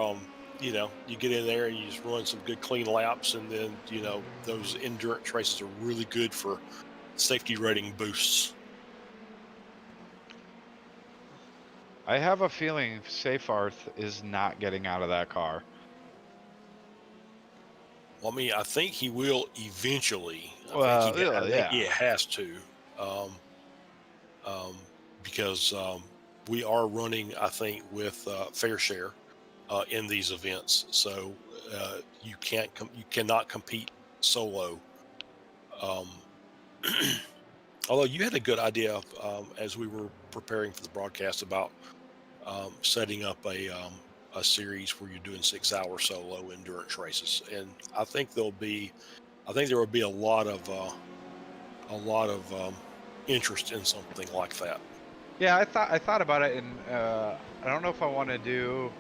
S13: you know, you get in there and you just run some good clean laps, and then you know those endurance races are really good for safety rating boosts.
S14: I have a feeling Seyfarth is not getting out of that car.
S13: Well, I mean, I think he will eventually.
S14: Well,
S13: I think he
S14: yeah.
S13: has to, because we are running, I think, with fair share in these events. So you cannot compete solo. Although you had a good idea as we were preparing for the broadcast about setting up a series where you're doing 6-hour solo endurance races, and I think there will be a lot of interest in something like that.
S14: Yeah, I thought about it, and I don't know if I want to do.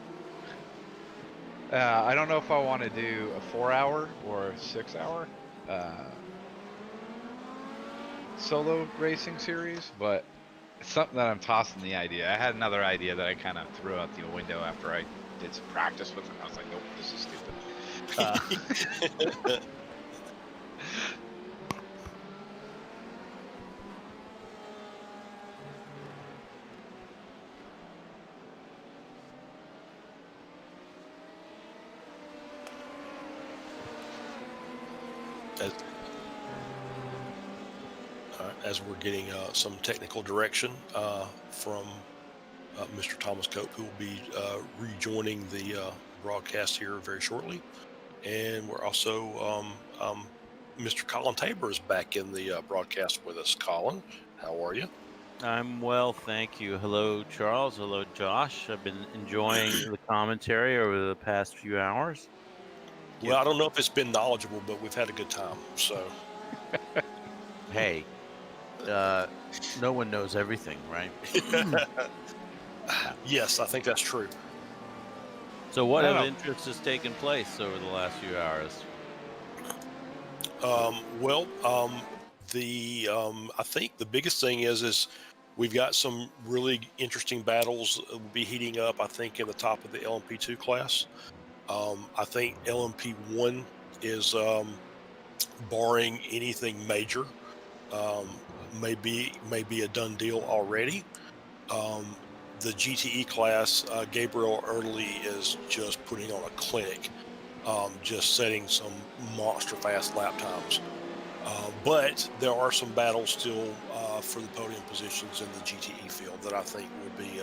S14: I don't know if I want to do a 4-hour or a 6-hour solo racing series, but it's something that I'm tossing the idea. I had another idea that I kind of threw out the window after I did some practice with it. I was like, nope, this is stupid.
S13: As we're getting some technical direction from Mr. Thomas Cope, who will be rejoining the broadcast here very shortly. And we're also, Mr. Colin Tabor is back in the broadcast with us. Colin, how are you?
S15: I'm well, thank you. Hello, Charles. Hello, Josh. I've been enjoying the commentary over the past few hours.
S13: Well, I don't know if it's been knowledgeable, but we've had a good time. So,
S15: hey, no one knows everything, right?
S13: Yes, I think that's true.
S15: So what of interest has taken place over the last few hours?
S13: I think the biggest thing is we've got some really interesting battles that will be heating up, I think, in the top of the LMP2 class. I think LMP1 is, barring anything major, maybe a done deal already. The GTE class, Gabriel Early is just putting on a clinic, just setting some monster fast lap times. But there are some battles still for the podium positions in the GTE field that I think will be,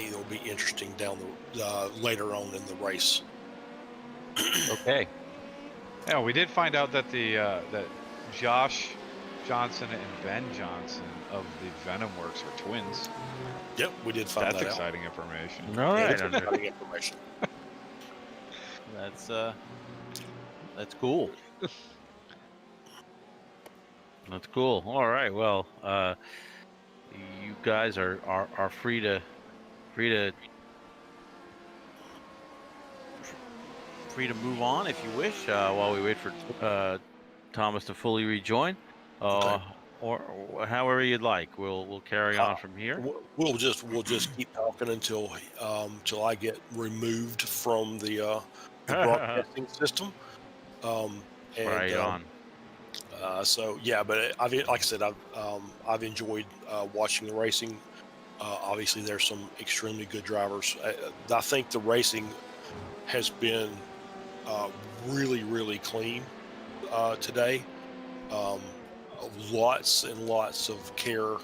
S13: they'll be interesting down the later on in the race.
S15: Okay.
S14: Yeah, we did find out that that Josh Johnson and Ben Johnson of the Venom Works are twins.
S13: Yep, we did find that out.
S14: That's exciting information.
S15: All right,
S13: that's exciting information.
S15: That's cool. That's cool. All right. Well, you guys are free to move on if you wish while we wait for Thomas to fully rejoin, or however you'd like. We'll carry on from here.
S13: We'll just keep talking until I get removed from the broadcasting system.
S15: Right on.
S13: So yeah, but like I said, I've enjoyed watching the racing. Obviously, there's some extremely good drivers. I think the racing has been really, really clean today. Lots and lots of care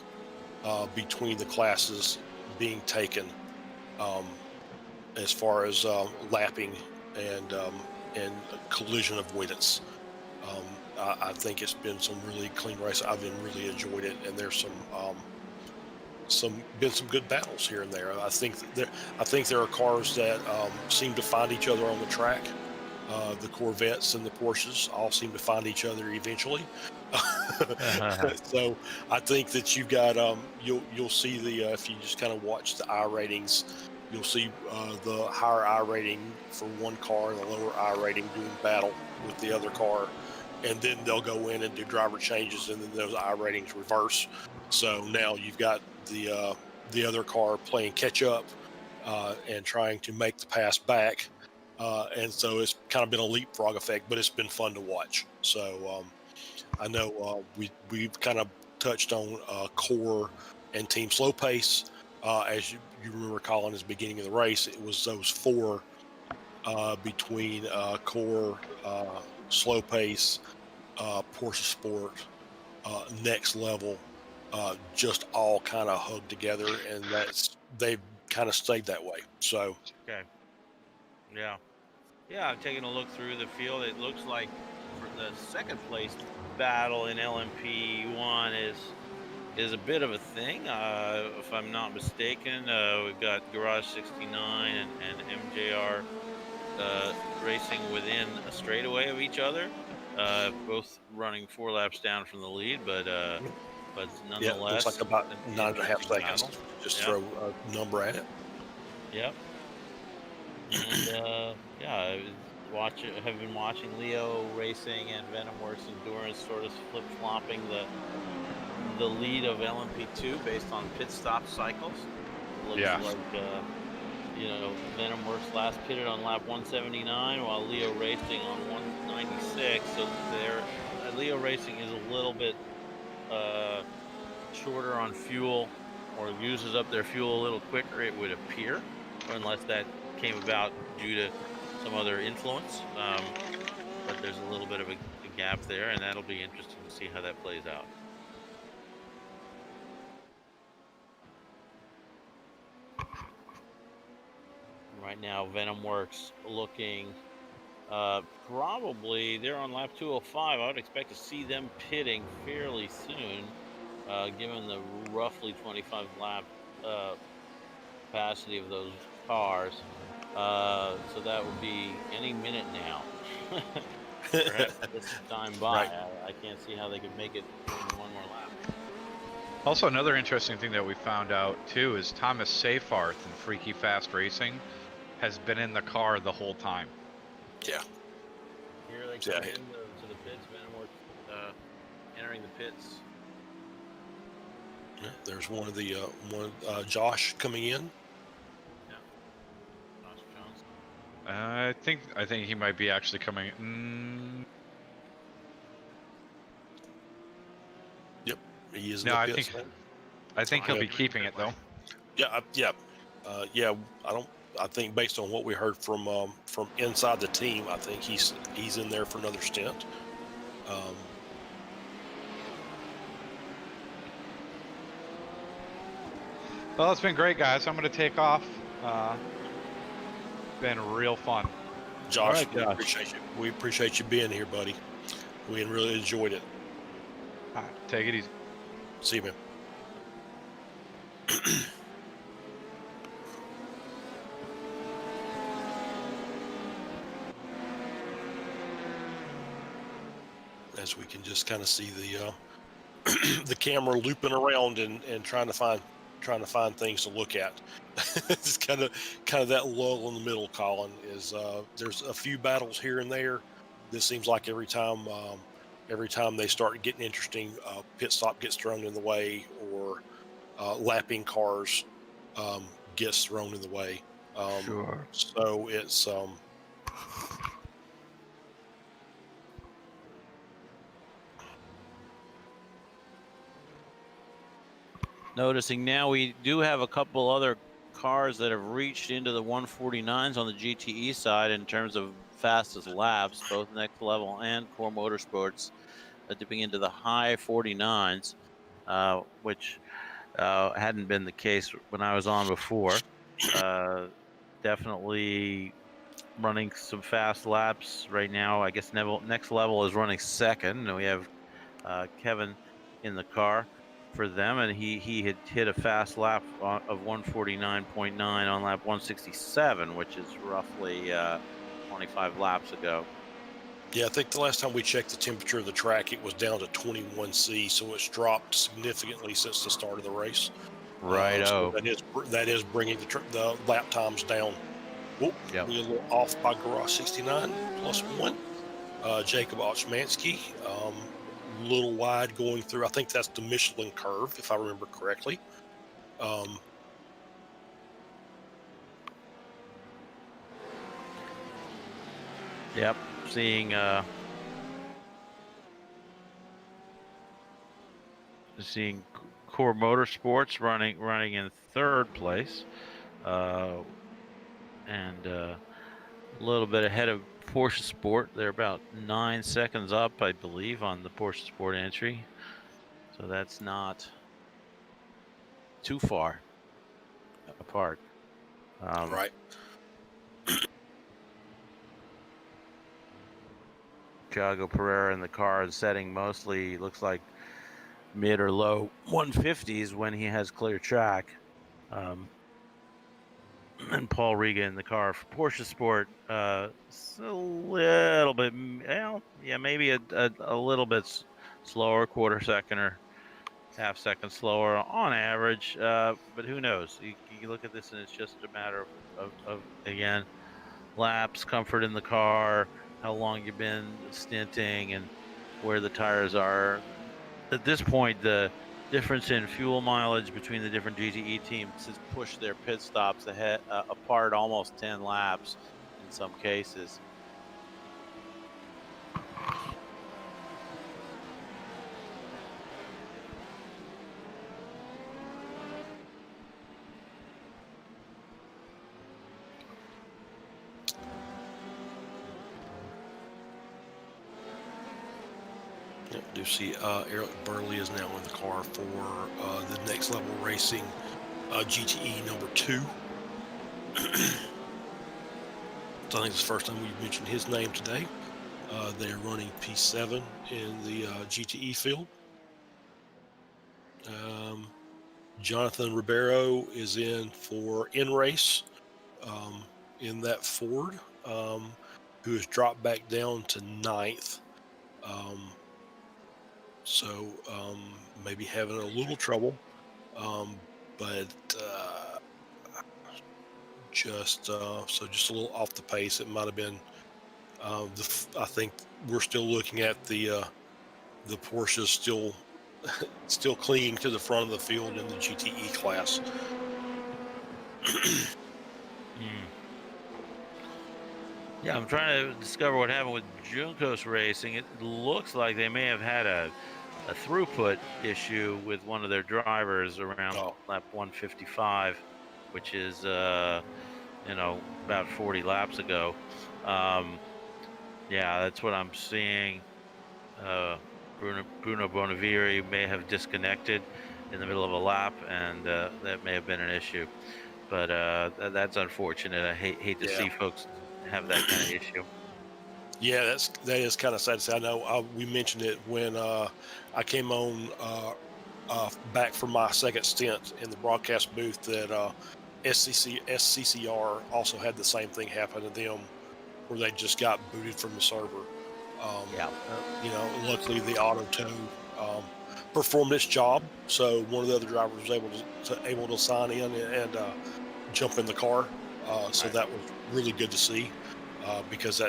S13: between the classes being taken as far as lapping and collision avoidance. I think it's been some really clean race. I've really enjoyed it, and there's some good battles here and there. I think there are cars that seem to find each other on the track. The Corvettes and the Porsches all seem to find each other eventually. So I think that you've got you'll see if you just kind of watch the I ratings you'll see the higher I rating for one car and the lower I rating doing battle with the other car, and then they'll go in and do driver changes, and then those I ratings reverse. So now you've got the other car playing catch up and trying to make the pass back, and so it's kind of been a leapfrog effect, but it's been fun to watch. So I know we've kind of touched on core and team slow pace. As you remember, Colin, at the beginning of the race, it was those four between core, slow pace, Porsche Sport, next level, just all kind of hugged together, and they've kind of stayed that way. So
S15: Okay. Yeah. Yeah, I'm taking a look through the field. It looks like for the second place battle in LMP1 is a bit of a thing. If I'm not mistaken, we've got Garage 69 and MJR racing within a straightaway of each other, both running 4 laps down from the lead, but nonetheless,
S13: yeah, looks like about
S15: an
S13: 9.5 seconds.
S15: battle.
S13: Just
S15: Yeah.
S13: throw a number at it.
S15: Yep. And yeah, have been watching Leo Racing and Venom Works Endurance sort of flip-flopping the lead of LMP2 based on pit stop cycles. It looks like Venom Works last pitted on lap 179, while Leo Racing on 196. So Leo Racing is a little bit shorter on fuel, or uses up their fuel a little quicker, it would appear, unless that came about due to some other influence. But there's a little bit of a gap there, and that'll be interesting to see how that plays out. Right now, Venom Works looking probably they're on lap 205. I would expect to see them pitting fairly soon, given the roughly 25 lap capacity of those cars. So that would be any minute now. Perhaps this time by.
S13: Right.
S15: I can't see how they could make it in one more lap.
S17: Also, another interesting thing that we found out too is Thomas Seyfarth in Freaky Fast Racing has been in the car the whole time.
S13: Yeah.
S15: Here they come into the pits. Venom Works entering the pits.
S13: Yeah, there's one of the Josh coming in.
S15: Yeah. Josh Johnson.
S17: I think he might be actually coming.
S13: Yep, he is.
S17: No, I think he'll be keeping it though.
S13: Yeah, yeah. I think based on what we heard from inside the team, I think he's in there for another stint.
S17: Well, it's been great, guys. I'm going to take off. Been real fun.
S13: Josh,
S17: All right,
S13: we appreciate you. We appreciate you being here, buddy. We really enjoyed it.
S17: All right, take it easy.
S13: See you, man. As we can just kind of see the camera looping around and trying to find things to look at. It's kind of that lull in the middle, Colin. Is there's a few battles here and there. This seems like every time they start getting interesting, pit stop gets thrown in the way, or lapping cars gets thrown in the way.
S17: Sure.
S13: So it's
S15: Noticing now we do have a couple other cars that have reached into the 149s on the GTE side in terms of fastest laps, both Next Level and Core Motorsports, dipping into the high 49s, which hadn't been the case when I was on before. Definitely running some fast laps right now. I guess Next Level is running second, and we have Kevin in the car for them, and he had hit a fast lap of 149.9 on lap 167, which is roughly 25 laps ago.
S13: Yeah, I think the last time we checked the temperature of the track, it was down to 21 C, so it's dropped significantly since the start of the race.
S12: Righto.
S13: So that is bringing the lap times down. Whoop,
S12: Yep.
S13: we a little off by Garage 69 +1. Jacob Ochmansky, little wide going through. I think that's the Michelin curve, if I remember correctly.
S12: Yep. Seeing Core Motorsports running in third place, and a little bit ahead of Porsche Sport. They're about 9 seconds up, I believe, on the Porsche Sport entry. So that's not too far apart.
S13: Right.
S12: Thiago Pereira in the car is setting mostly, looks like, mid or low 150s when he has clear track. And Paul Riga in the car for Porsche Sport, a little bit, well, yeah, maybe a little bit slower, quarter second or half second slower on average. But who knows? You look at this and it's just a matter of again, laps, comfort in the car, how long you've been stinting, and where the tires are. At this point, the difference in fuel mileage between the different GTE teams has pushed their pit stops apart almost 10 laps in some cases.
S13: Yep, do see Eric Burley is now in the car for the Next Level Racing GTE number 2. So I think it's the first time we've mentioned his name today. They're running P7 in the GTE field. Jonathan Ribeiro is in for N-Race in that Ford, who has dropped back down to 9th. So maybe having a little trouble, but just a little off the pace. It might have been. I think we're still looking at the Porsche still clinging to the front of the field in the GTE class.
S12: Yeah, I'm trying to discover what happened with Juncos Racing. It looks like they may have had a throughput issue with one of their drivers around lap 155, which is about 40 laps ago. Yeah, that's what I'm seeing. Bruno Bonaviri may have disconnected in the middle of a lap, and that may have been an issue. But that's unfortunate. I hate to see folks have that kind of issue.
S13: Yeah, that is kind of sad to say. I know we mentioned it when I came on back from my second stint in the broadcast booth that SCCR also had the same thing happen to them, where they just got booted from the server. Luckily the auto tow performed its job, so one of the other drivers was able to sign in and jump in the car. So that was really good to see, because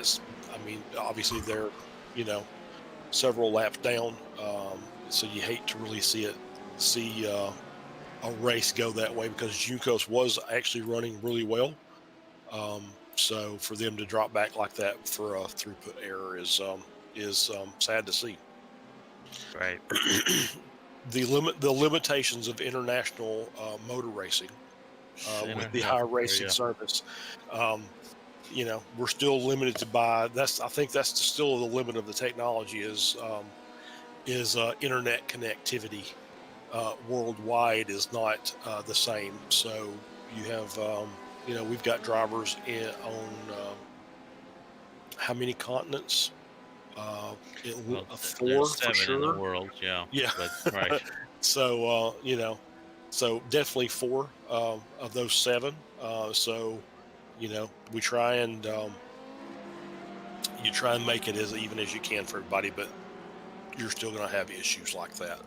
S13: obviously they're several laps down, so you hate to really see a race go that way, because Juncos was actually running really well. So for them to drop back like that for a throughput error is sad to see.
S12: Right.
S13: The limitations of international motor racing with the high racing service. We're still limited by I think that's still the limit of the technology is internet connectivity worldwide is not the same. So you have we've got drivers on how many continents? 4
S12: there's 7
S13: for sure
S12: in the world. Yeah. But, right.
S13: So so definitely 4 of those 7. So we try and you try and make it as even as you can for everybody, but you're still going to have issues like that.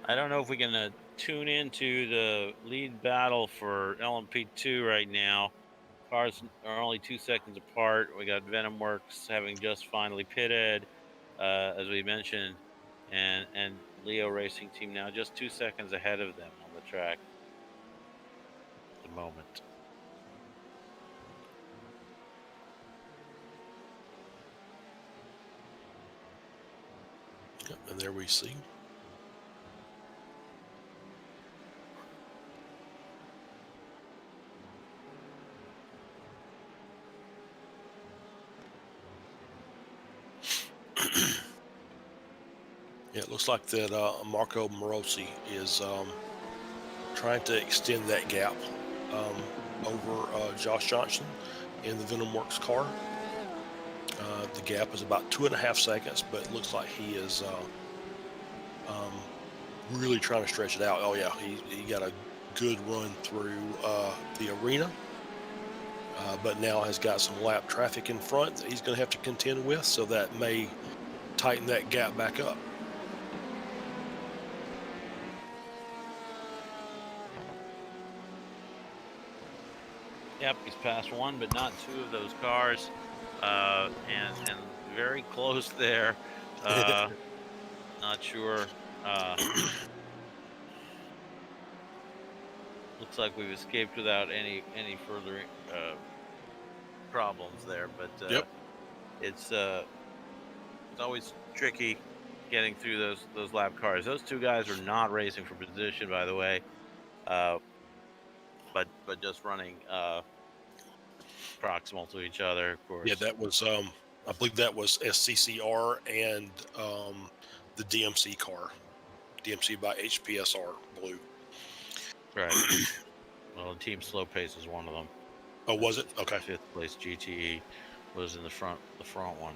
S12: I don't know if we can tune into the lead battle for LMP2 right now. Cars are only 2 seconds apart. We got Venom Works having just finally pitted, as we mentioned, and Leo Racing Team now just 2 seconds ahead of them on the track at the moment.
S13: Yep, and there we see. Yeah, it looks like that Marco Morosi is trying to extend that gap over Josh Johnson in the Venom Works car. The gap is about 2.5 seconds, but it looks like he is really trying to stretch it out. Oh yeah, he got a good run through the arena, but now has got some lap traffic in front that he's going to have to contend with, so that may tighten that gap back up.
S12: Yep, he's passed one, but not two of those cars, and very close there. Not sure. Looks like we've escaped without any further problems there, but
S13: yep.
S12: It's always tricky getting through those lap cars. Those two guys are not racing for position, by the way, but just running proximal to each other, of course.
S13: Yeah, that was I believe that was SCCR and the DMC car, DMC by HPSR Blue.
S12: Right. Well, Team Slow Pace is one of them.
S13: Oh, was it? Okay.
S12: 5th place GTE was in the front one.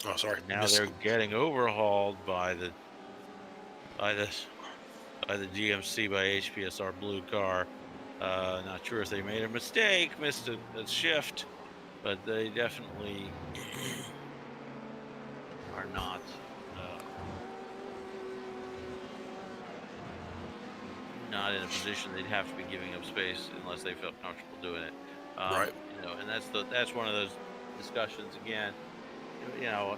S13: Oh, sorry.
S12: Now they're getting overhauled by the DMC by HPSR Blue car. Not sure if they made a mistake, missed a shift, but they definitely are not in a position they'd have to be giving up space unless they felt comfortable doing it.
S13: Right.
S12: You know, and that's one of those discussions again. You know,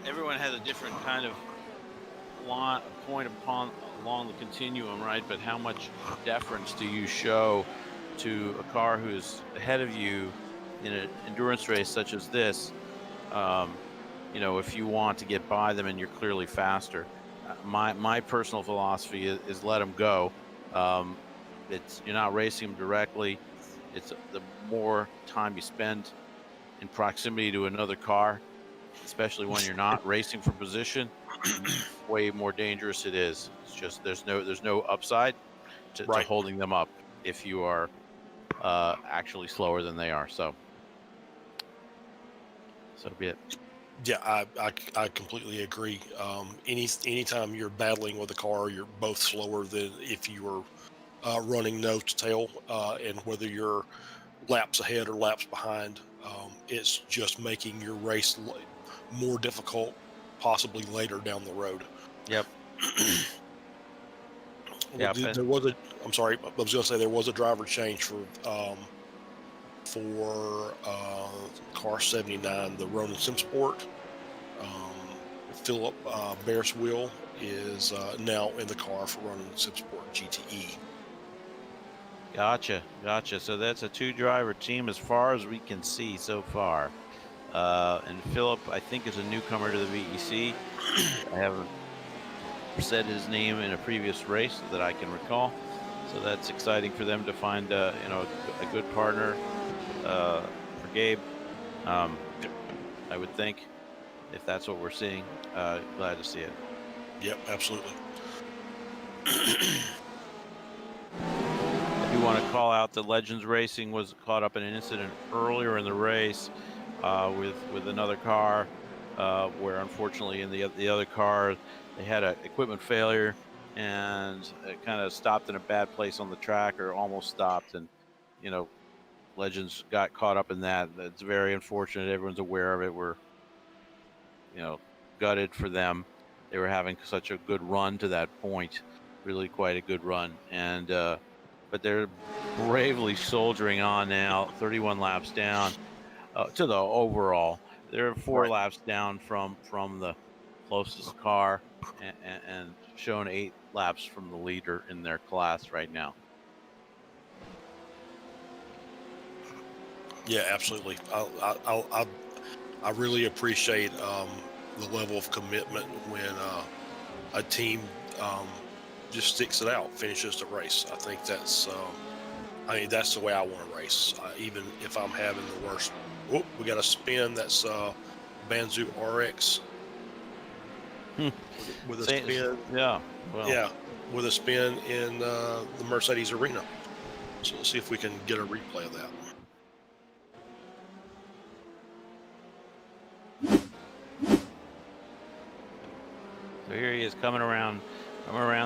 S12: everyone has a different kind of point along the continuum, right? But how much deference do you show to a car who's ahead of you in an endurance race such as this? You know, if you want to get by them and you're clearly faster. My personal philosophy is let them go. You're not racing them directly. It's the more time you spend in proximity to another car, especially when you're not racing for position, way more dangerous it is. It's just there's no upside to holding them up if you are actually slower than they are. So be it.
S13: Yeah, I completely agree. Anytime you're battling with a car, you're both slower than if you were running nose to tail, and whether you're laps ahead or laps behind, it's just making your race more difficult, possibly later down the road.
S12: Yep.
S13: There was a. I'm sorry, I was going to say there was a driver change for car 79, the Ronin SimSport. Philip Bearswheel is now in the car for Ronin SimSport GTE.
S12: Gotcha. So that's a 2-driver team as far as we can see so far. And Philip, I think, is a newcomer to the VEC. I haven't said his name in a previous race that I can recall. So that's exciting for them to find, a good partner for Gabe. I would think, if that's what we're seeing, glad to see it.
S13: Yep, absolutely.
S12: I do want to call out that Legends Racing was caught up in an incident earlier in the race with another car, where unfortunately in the other car they had an equipment failure and it kind of stopped in a bad place on the track, or almost stopped, and Legends got caught up in that. That's very unfortunate. Everyone's aware of it. We're gutted for them. they were having such a good run to that point, really quite a good run. And but they're bravely soldiering on now, 31 laps down to the overall. They're 4 laps down from the closest car, and shown 8 laps from the leader in their class right now.
S13: Yeah, absolutely. I really appreciate the level of commitment when a team just sticks it out, finishes the race. I think that's that's the way I want to race. Even if I'm having the worst. Whoop, we got a spin. That's Banzu RX with a spin.
S12: Yeah, well.
S13: Yeah, with a spin in the Mercedes Arena. So we'll see if we can get a replay of that.
S12: So here he is coming around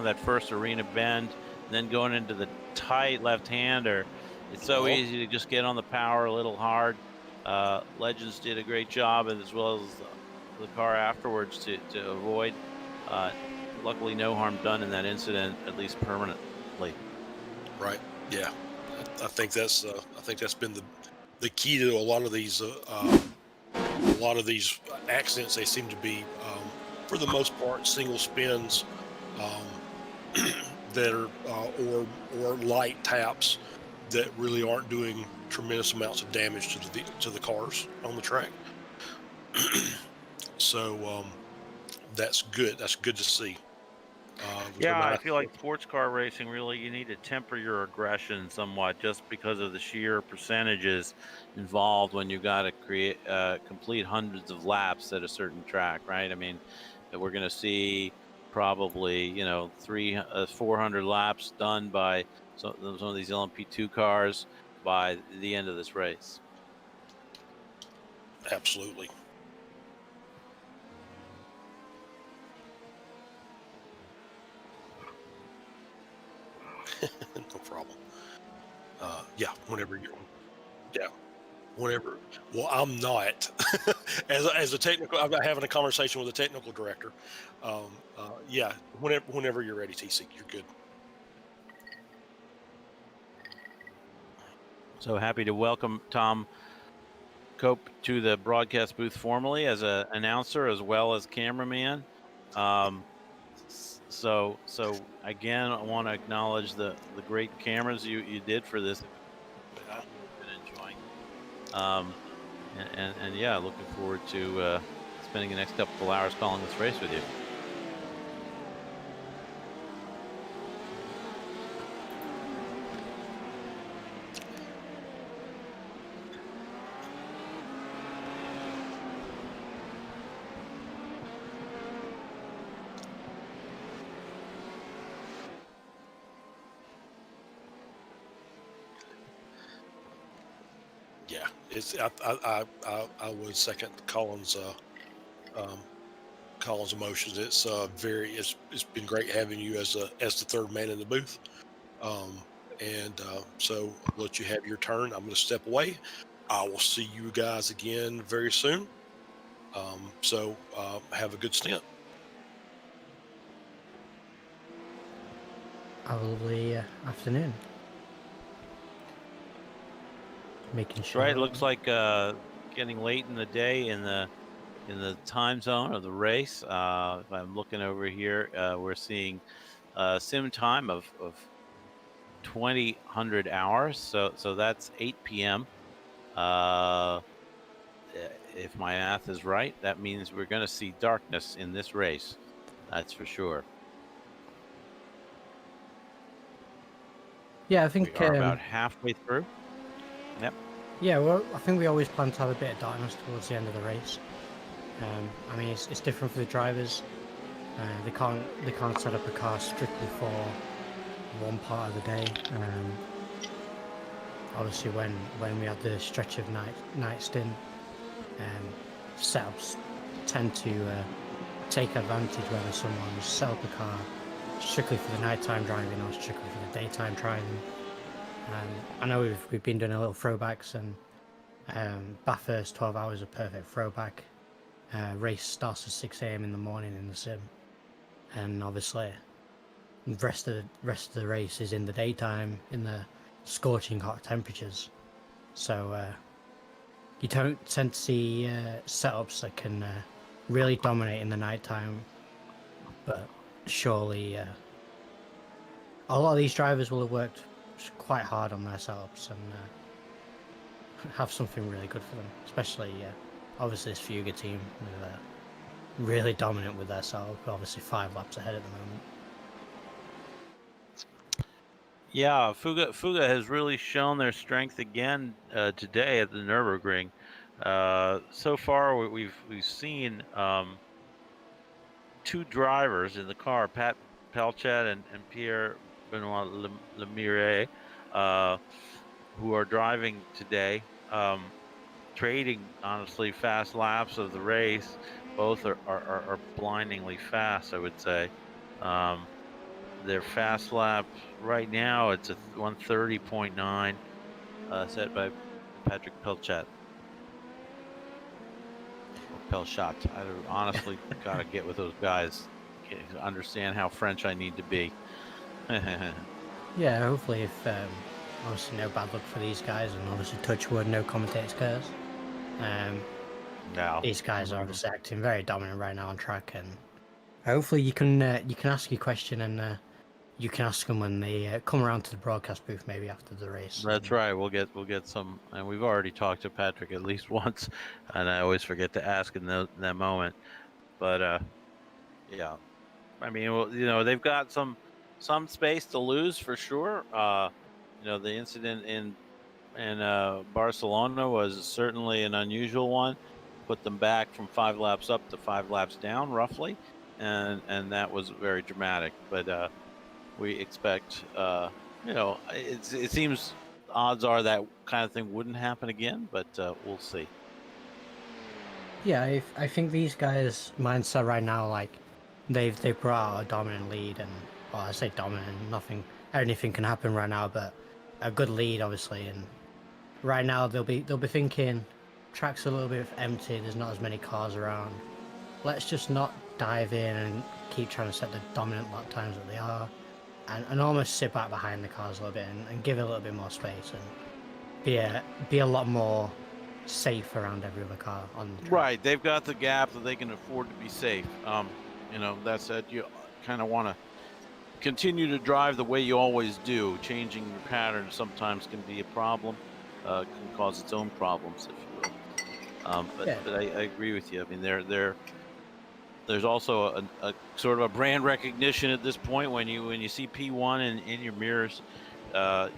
S12: that first arena bend, and then going into the tight left-hander. It's so easy to just get on the power a little hard. Legends did a great job, as well as the car afterwards, to avoid. Luckily, no harm done in that incident, at least permanently.
S13: Right. Yeah. I think that's been the key to a lot of these accidents. They seem to be, for the most part, single spins that are or light taps that really aren't doing tremendous amounts of damage to the cars on the track. So that's good. That's good to see.
S12: Yeah, I feel like sports car racing, really, you need to temper your aggression somewhat, just because of the sheer percentages involved when you got to complete hundreds of laps at a certain track, right? I mean, we're going to see probably 400 laps done by some of these LMP2 cars by the end of this race.
S13: Absolutely. No problem. Yeah, whenever. Well, I'm not. as a technical, I'm having a conversation with a technical director. Yeah, whenever you're ready, TC, you're good.
S12: So happy to welcome Tom Cope to the broadcast booth formally as an announcer as well as cameraman. So again, I want to acknowledge the great cameras you did for this. I've been enjoying. And yeah, looking forward to spending the next couple hours calling this race with you.
S13: Yeah, I would second Colin's emotions. It's it's been great having you as the third man in the booth. So I'll let you have your turn. I'm going to step away. I will see you guys again very soon. So have a good stint.
S19: A lovely afternoon. Making sure.
S12: Right, it looks like getting late in the day in the time zone of the race. If I'm looking over here, we're seeing sim time of 2000 hours. So that's 8 p.m. If my math is right, that means we're going to see darkness in this race. That's for sure.
S19: Yeah, I think
S12: we are about halfway through. Yep.
S19: Yeah, well, I think we always plan to have a bit of darkness towards the end of the race. I mean, it's different for the drivers. They can't set up a car strictly for one part of the day. Obviously, when we have the stretch of night stint, setups tend to take advantage whether someone's set up a car strictly for the nighttime driving or strictly for the daytime driving. I know we've been doing a little throwbacks, and Bathurst 12 hours a perfect throwback. Race starts at 6 a.m. in the morning in the sim, and obviously the rest of the race is in the daytime in the scorching hot temperatures. So you don't tend to see setups that can really dominate in the nighttime, but surely a lot of these drivers will have worked quite hard on their setups and have something really good for them, especially obviously this Fuga team with really dominant with their setup, obviously 5 laps ahead at the moment.
S15: Yeah, Fuga has really shown their strength again today at the Nürburgring. So far, we've seen 2 drivers in the car, Pat Pelchat and Pierre Benoit Lemire, who are driving today, trading honestly fast laps of the race. Both are blindingly fast, I would say. Their fast lap right now, it's a 1:30.9, set by Patrick Pelchat. Or Pelchat. I honestly gotta get with those guys. Understand how French I need to be.
S19: Yeah, hopefully if obviously no bad luck for these guys, and obviously touch wood, no commentator's curse.
S15: No.
S19: These guys are obviously acting very dominant right now on track, and hopefully you can ask your question and you can ask them when they come around to the broadcast booth, maybe after the race.
S15: That's right. We'll get some, and we've already talked to Patrick at least once, and I always forget to ask in that moment. But yeah, I mean, well, they've got some space to lose for sure. The incident in Barcelona was certainly an unusual one. Put them back from 5 laps up to 5 laps down, roughly, and that was very dramatic. But we expect, it seems odds are that kind of thing wouldn't happen again, but we'll see.
S19: Yeah, I think these guys' mindset right now, like they've brought out a dominant lead, and well, I say dominant, anything can happen right now, but a good lead obviously. And right now they'll be thinking, track's a little bit empty, there's not as many cars around. Let's just not dive in and keep trying to set the dominant lap times that they are, and almost sit back behind the cars a little bit and give it a little bit more space and be a lot more safe around every other car on the track.
S15: Right, they've got the gap that they can afford to be safe. That said, you kind of want to continue to drive the way you always do. Changing your pattern sometimes can be a problem, can cause its own problems, if you will. But I agree with you. I mean, there's also a sort of a brand recognition at this point. When you see P1 in your mirrors, you're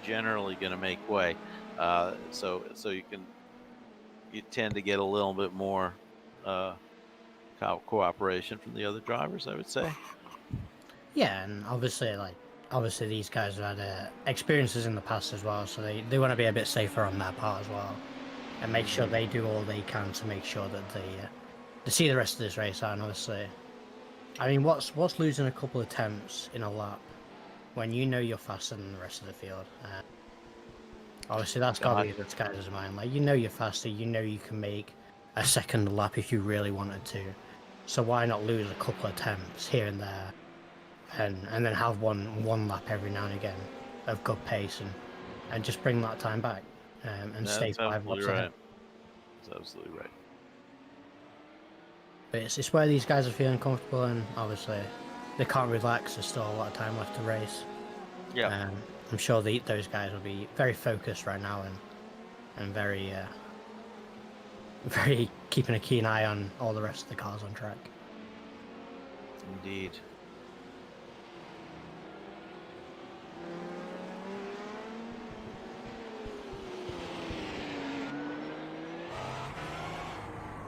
S15: generally going to make way. So you tend to get a little bit more cooperation from the other drivers, I would say.
S19: Yeah, and obviously these guys have had experiences in the past as well, so they want to be a bit safer on that part as well, and make sure they do all they can to make sure that they see the rest of this race out. And obviously, I mean, what's losing a couple of attempts in a lap when you know you're faster than the rest of the field? Obviously, that's got to be the guy's mind. Like, you're faster, you can make a second lap if you really wanted to. So why not lose a couple of attempts here and there, and then have one lap every now and again of good pace and just bring that time back and stay 5 laps ahead.
S15: That's absolutely right.
S19: But it's where these guys are feeling comfortable, and obviously they can't relax. There's still a lot of time left to race.
S15: Yeah.
S19: I'm sure those guys will be very focused right now and very keeping a keen eye on all the rest of the cars on track.
S15: Indeed.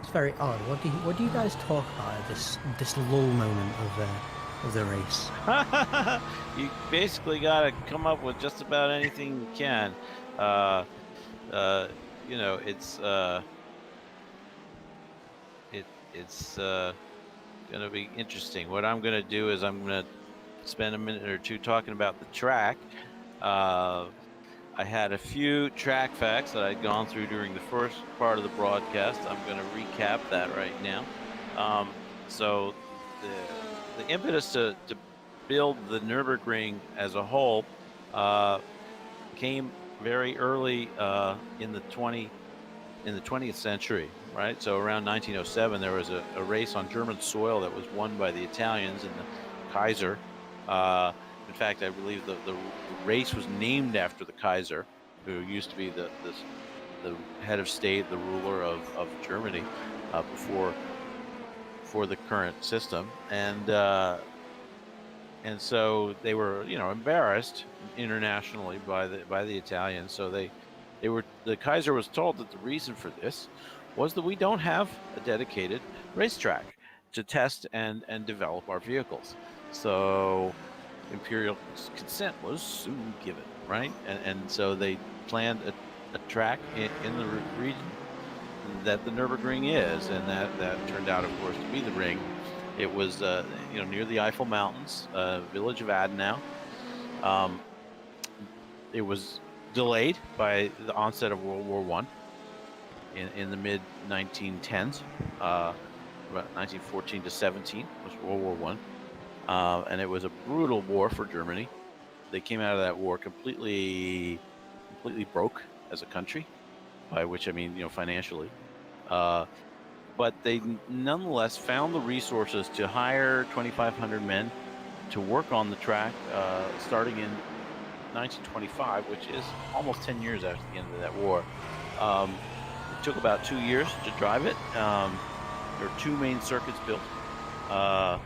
S19: It's very odd. What do you guys talk about at this lull moment of the race?
S15: You basically got to come up with just about anything you can. It's going to be interesting. What I'm going to do is I'm going to spend a minute or two talking about the track. I had a few track facts that I'd gone through during the first part of the broadcast. I'm going to recap that right now. So the impetus to build the Nürburgring as a whole came very early in the 20th century, right? So around 1907, there was a race on German soil that was won by the Italians and the Kaiser. In fact, I believe the race was named after the Kaiser, who used to be the head of state, the ruler of Germany before the current system, and so they were, embarrassed internationally by the Italians. So the Kaiser was told that the reason for this was that we don't have a dedicated racetrack to test and develop our vehicles. So imperial consent was soon given, right? And so they planned a track in the region that the Nürburgring is, and that turned out, of course, to be the ring. It was, near the Eiffel Mountains, village of Adenau. It was delayed by the onset of World War I in the mid-1910s. About 1914 to 17 was World War I. And it was a brutal war for Germany. They came out of that war completely broke as a country, by which I mean, financially. But they nonetheless found the resources to hire 2,500 men to work on the track starting in 1925, which is almost 10 years after the end of that war. It took about 2 years to drive it. There are two main circuits built. The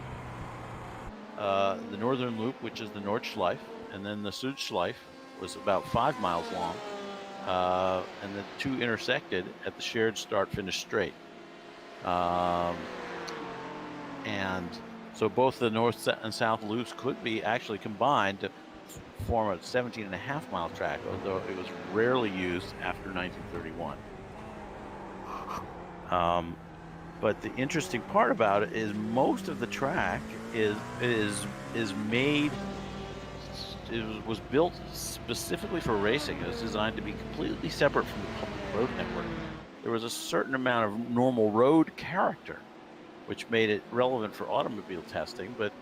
S15: Northern Loop, which is the Nordschleife, and then the Südschleife was about 5 miles long. And the two intersected at the shared start-finish straight. And so both the north and south loops could be actually combined to form a 17.5-mile track, although it was rarely used after 1931. But the interesting part about it is most of the track was built specifically for racing. It was designed to be completely separate from the public road network. There was a certain amount of normal road character, which made it relevant for automobile testing. But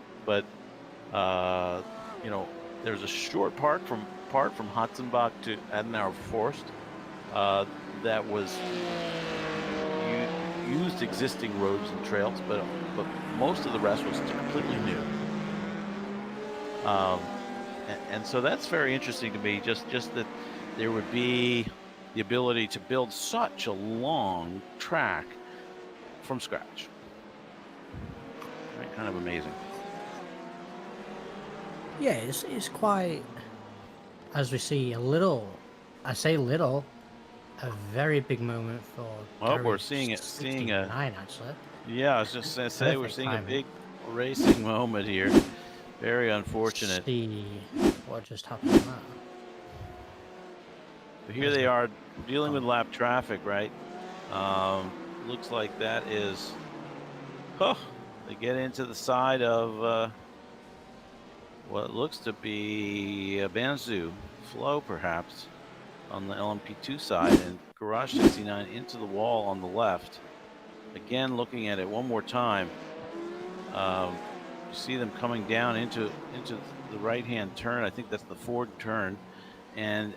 S15: there's a short part from Hatzenbach to Adenauer Forst that was used existing roads and trails, but most of the rest was completely new. And so that's very interesting to me. Just that there would be the ability to build such a long track from scratch. Right? Kind of amazing.
S19: Yeah, it's quite, as we see, a very big moment for.
S15: Well, we're seeing a.
S19: Actually.
S15: Yeah, I was just gonna say we're seeing a big racing moment here. Very unfortunate.
S19: See what just happened to that.
S15: But here they are dealing with lap traffic, right? Looks like that is. They get into the side of what looks to be a Banzu flow, perhaps, on the LMP2 side, and Garage 69 into the wall on the left. Again, looking at it one more time, you see them coming down into the right-hand turn. I think that's the Ford turn, and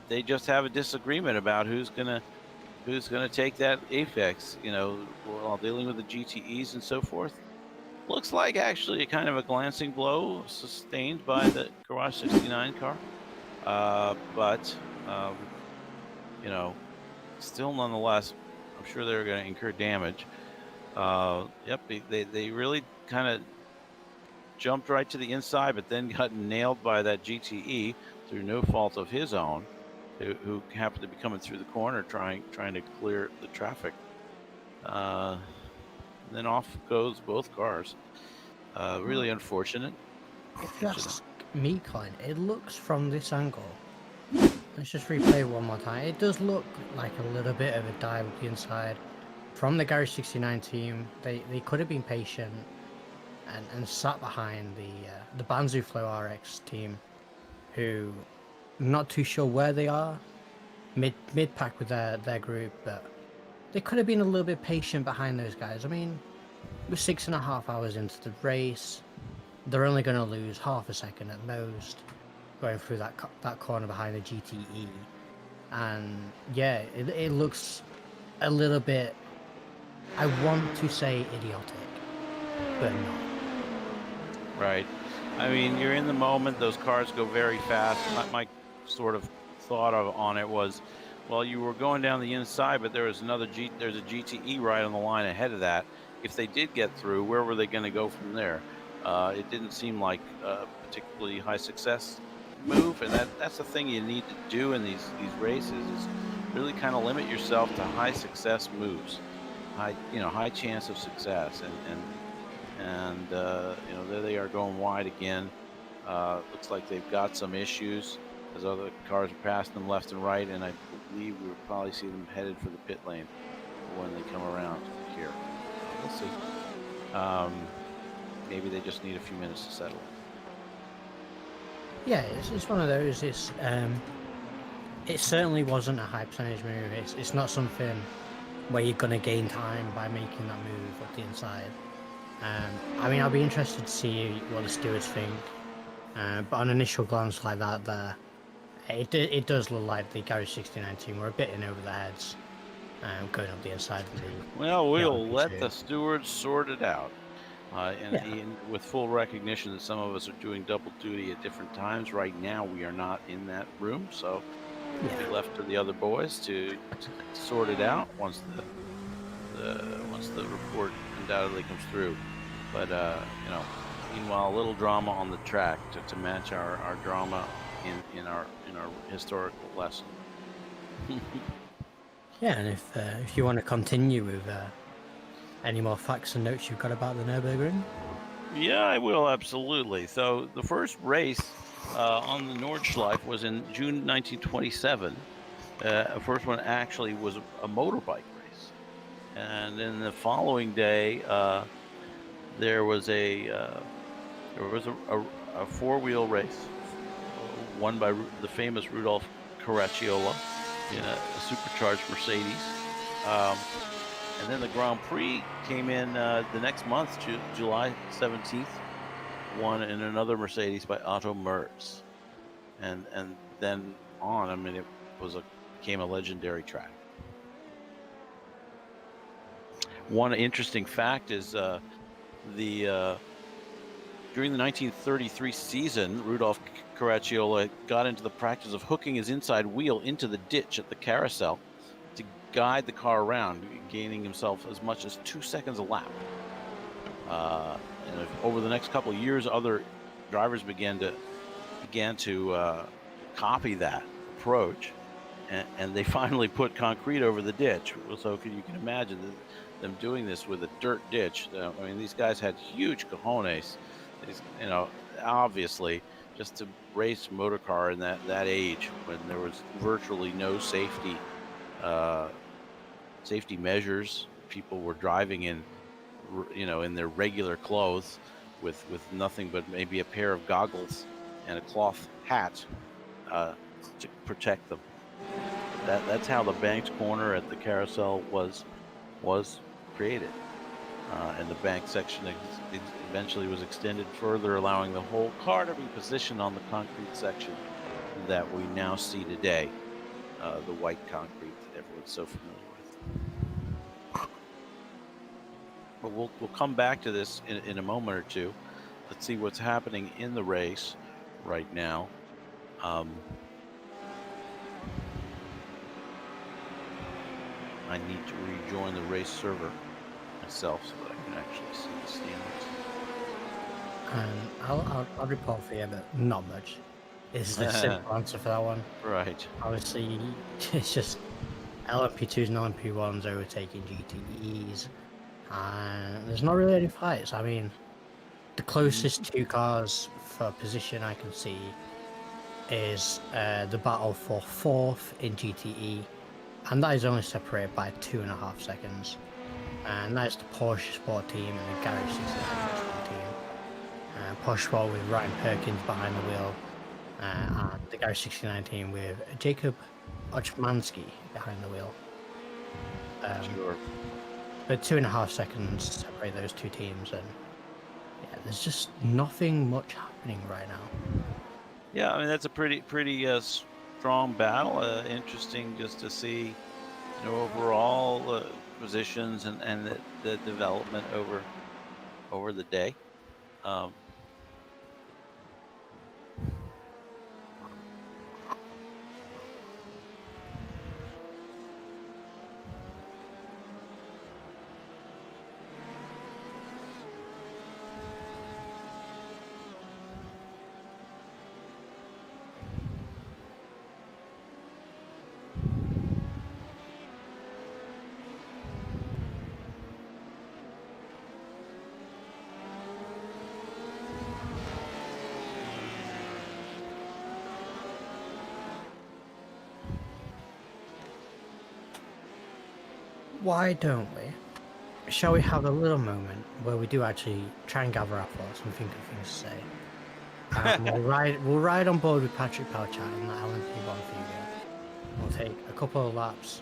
S15: they just have a disagreement about who's gonna take that apex, while dealing with the GTEs and so forth. Looks like actually a kind of a glancing blow sustained by the Garage 69 car, but still nonetheless, I'm sure they're going to incur damage. Yep, they really kind of jumped right to the inside, but then got nailed by that GTE through no fault of his own, who happened to be coming through the corner trying to clear the traffic. And then off goes both cars. Really unfortunate.
S19: If you ask me, Colin, it looks from this angle. Let's just replay one more time. It does look like a little bit of a dive with the inside. From the Garage 69 team, they could have been patient and sat behind the Banzu Flow RX team, who I'm not too sure where they are, mid-pack with their group, but they could have been a little bit patient behind those guys. I mean, we're 6.5 hours into the race. they're only going to lose half a second at most going through that corner behind the GTE. And yeah, it looks a little bit, I want to say idiotic, but not.
S15: Right. I mean, you're in the moment. Those cars go very fast. My sort of thought on it was, well, you were going down the inside, but there's a GTE right on the line ahead of that. If they did get through, where were they going to go from there? It didn't seem like a particularly high success move, and that's the thing you need to do in these races is really kind of limit yourself to high success moves, high chance of success, and there they are going wide again. Looks like they've got some issues as other cars are passing them left and right, and I believe we'll probably see them headed for the pit lane when they come around here. We'll see. Maybe they just need a few minutes to settle.
S19: Yeah, it's one of those. It certainly wasn't a high percentage move. It's not something where you're going to gain time by making that move up the inside. I mean, I'll be interested to see what the stewards think. But on initial glance like that there, it does look like the Garage 69 team were a bit in over their heads going up the inside of the...
S15: Well, we'll let the stewards sort it out. And with full recognition that some of us are doing double duty at different times. Right now, we are not in that room, so it'll be left to the other boys to sort it out once the report undoubtedly comes through. But meanwhile, a little drama on the track to match our drama in our historical lesson.
S19: Yeah, and if you want to continue with any more facts and notes you've got about the Nürburgring?
S15: Yeah, I will, absolutely. So the first race on the Nordschleife was in June 1927. The first one actually was a motorbike race. And then the following day, there was a four-wheel race won by the famous Rudolf Caracciola in a supercharged Mercedes. And then the Grand Prix came in the next month, July 17th, won in another Mercedes by Otto Merz. And then on, I mean, it became a legendary track. One interesting fact is during the 1933 season, Rudolf Caracciola got into the practice of hooking his inside wheel into the ditch at the carousel to guide the car around, gaining himself as much as 2 seconds a lap. And over the next couple of years, other drivers began to copy that approach, and they finally put concrete over the ditch. So you can imagine them doing this with a dirt ditch. I mean, these guys had huge cojones. Obviously, just to race motor car in that age when there was virtually no safety measures. People were driving in their regular clothes with nothing but maybe a pair of goggles and a cloth hat to protect them. That's how the banked corner at the carousel was created. And the bank section eventually was extended further, allowing the whole car to be positioned on the concrete section that we now see today, the white concrete that everyone's so familiar with. But we'll come back to this in a moment or two. Let's see what's happening in the race right now. I need to rejoin the race server myself so that I can actually see the standings.
S19: I'll report for you, but not much. Is the simple answer for that one.
S15: Right.
S19: Obviously, it's just LMP2s and LMP1s overtaking GTEs, and there's not really any fights. I mean, the closest two cars for position I can see is the battle for 4th in GTE, and that is only separated by 2.5 seconds. And that's the Porsche Sport team and the Garage 69 team. Porsche Sport with Ryan Perkins behind the wheel, and the Garage 69 team with Jacob Ochmansky behind the wheel. Sure. But 2.5 seconds separate those two teams, and yeah, There's just nothing much happening right now.
S15: Yeah, I mean that's a pretty strong battle. Interesting just to see, overall positions and the development over the day.
S19: Why don't we? Shall we have a little moment where we do actually try and gather our thoughts and think of things to say? We'll ride on board with Patrick Palchat in that LMP1 Fuga. We'll take a couple of laps.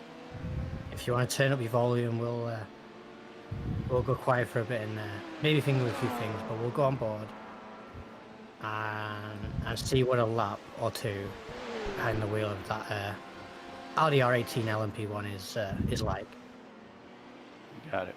S19: If you want to turn up your volume, we'll go quiet for a bit in there. Maybe think of a few things, but we'll go on board and see what a lap or two behind the wheel of that Audi R18 LMP1 is like.
S15: Got it.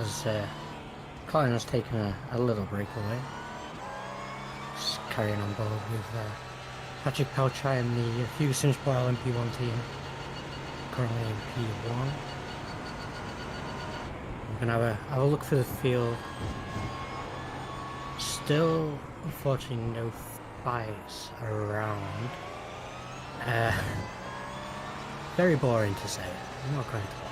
S19: as Colin has taken a little breakaway. Just carrying on board with Patrick Pelchai and the Ferguson Spoil MP1 team, currently in P1. We're gonna have a look for the field. Still, unfortunately, no fights around. Very boring to say. I'm not going to lie.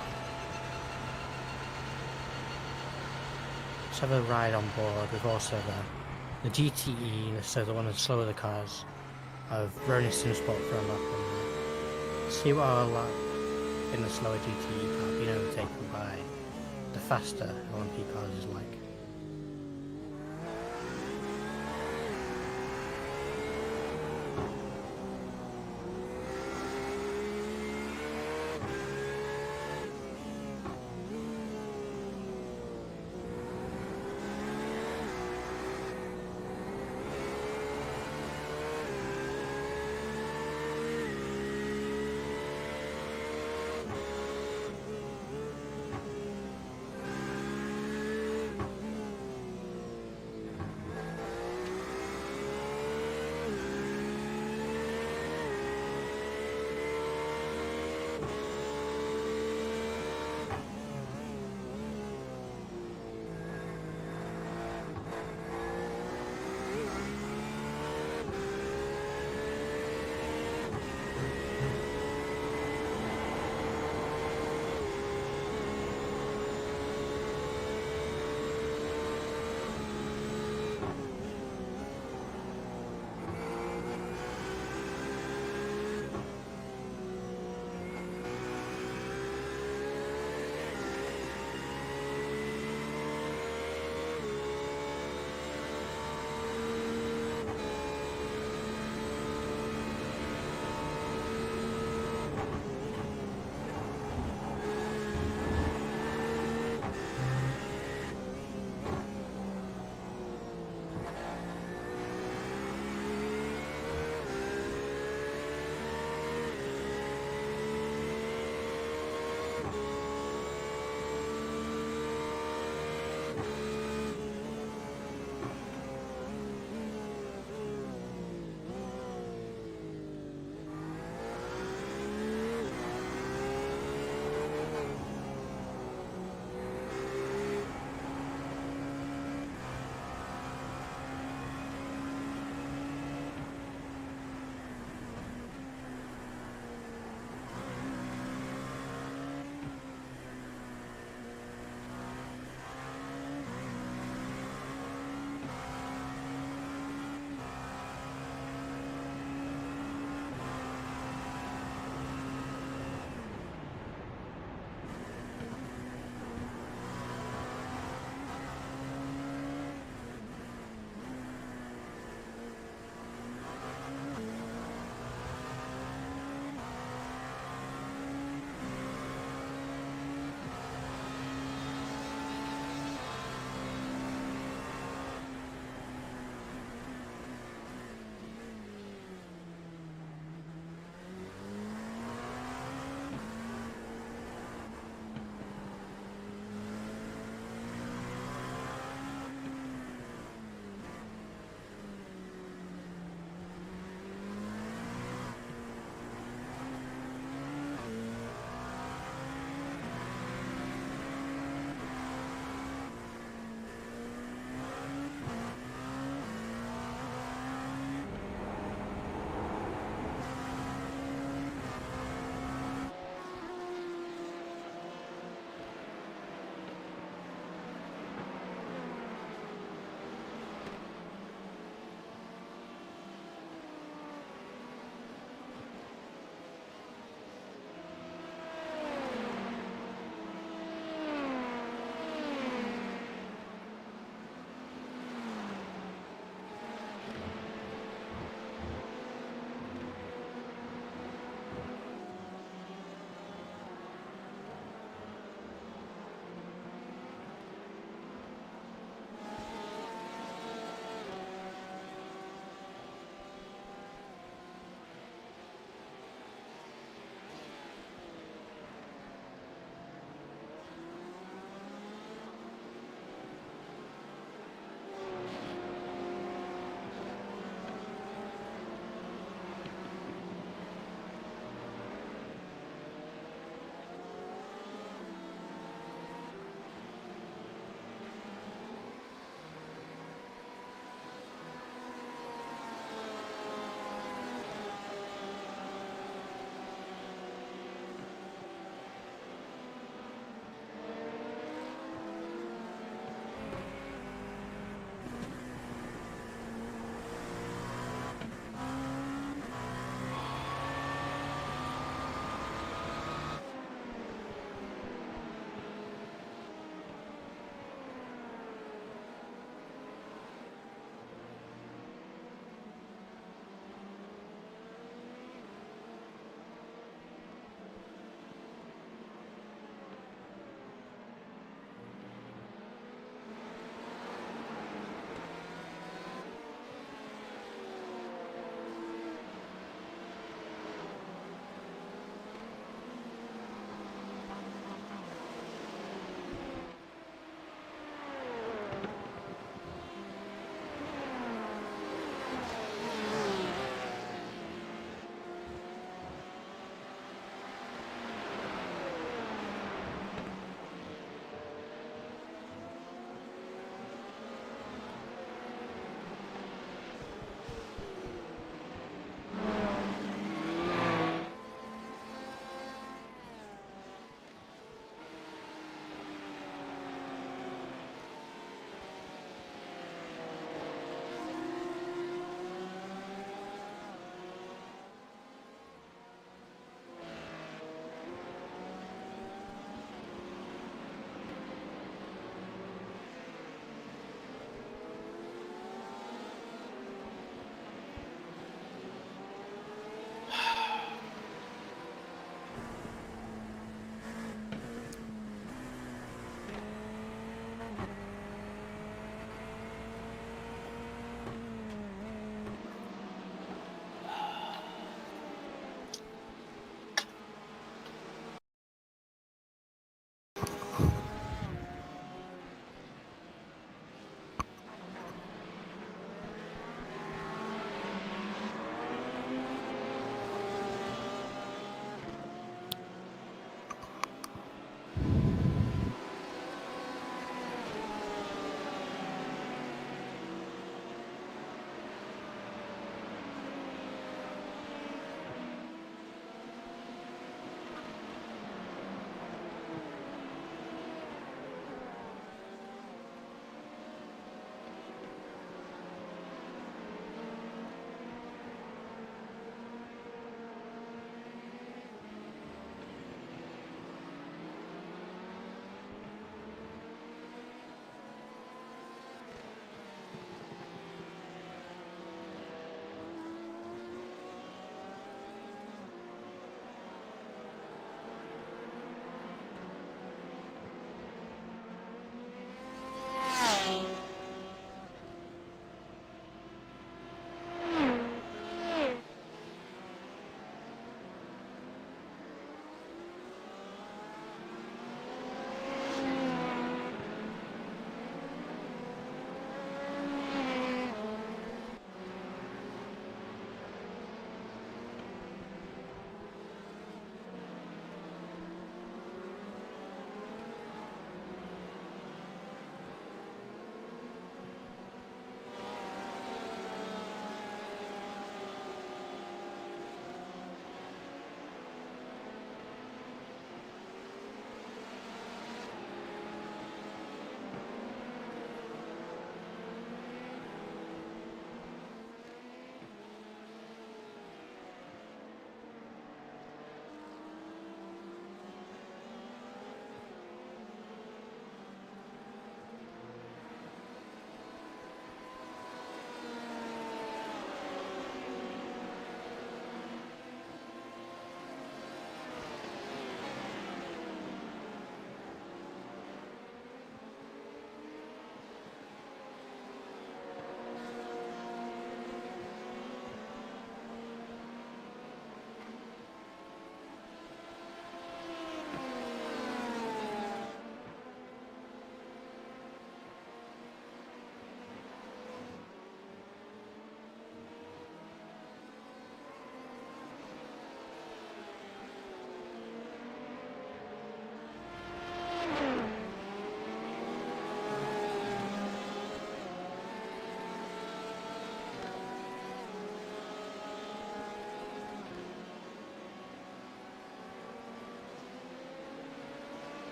S19: Let's have a ride on board with also the GTE, so the one of the slower the cars, of Ronin Simsport for a lap and see what our lap in the slower GTE car being overtaken by the faster LMP cars is like.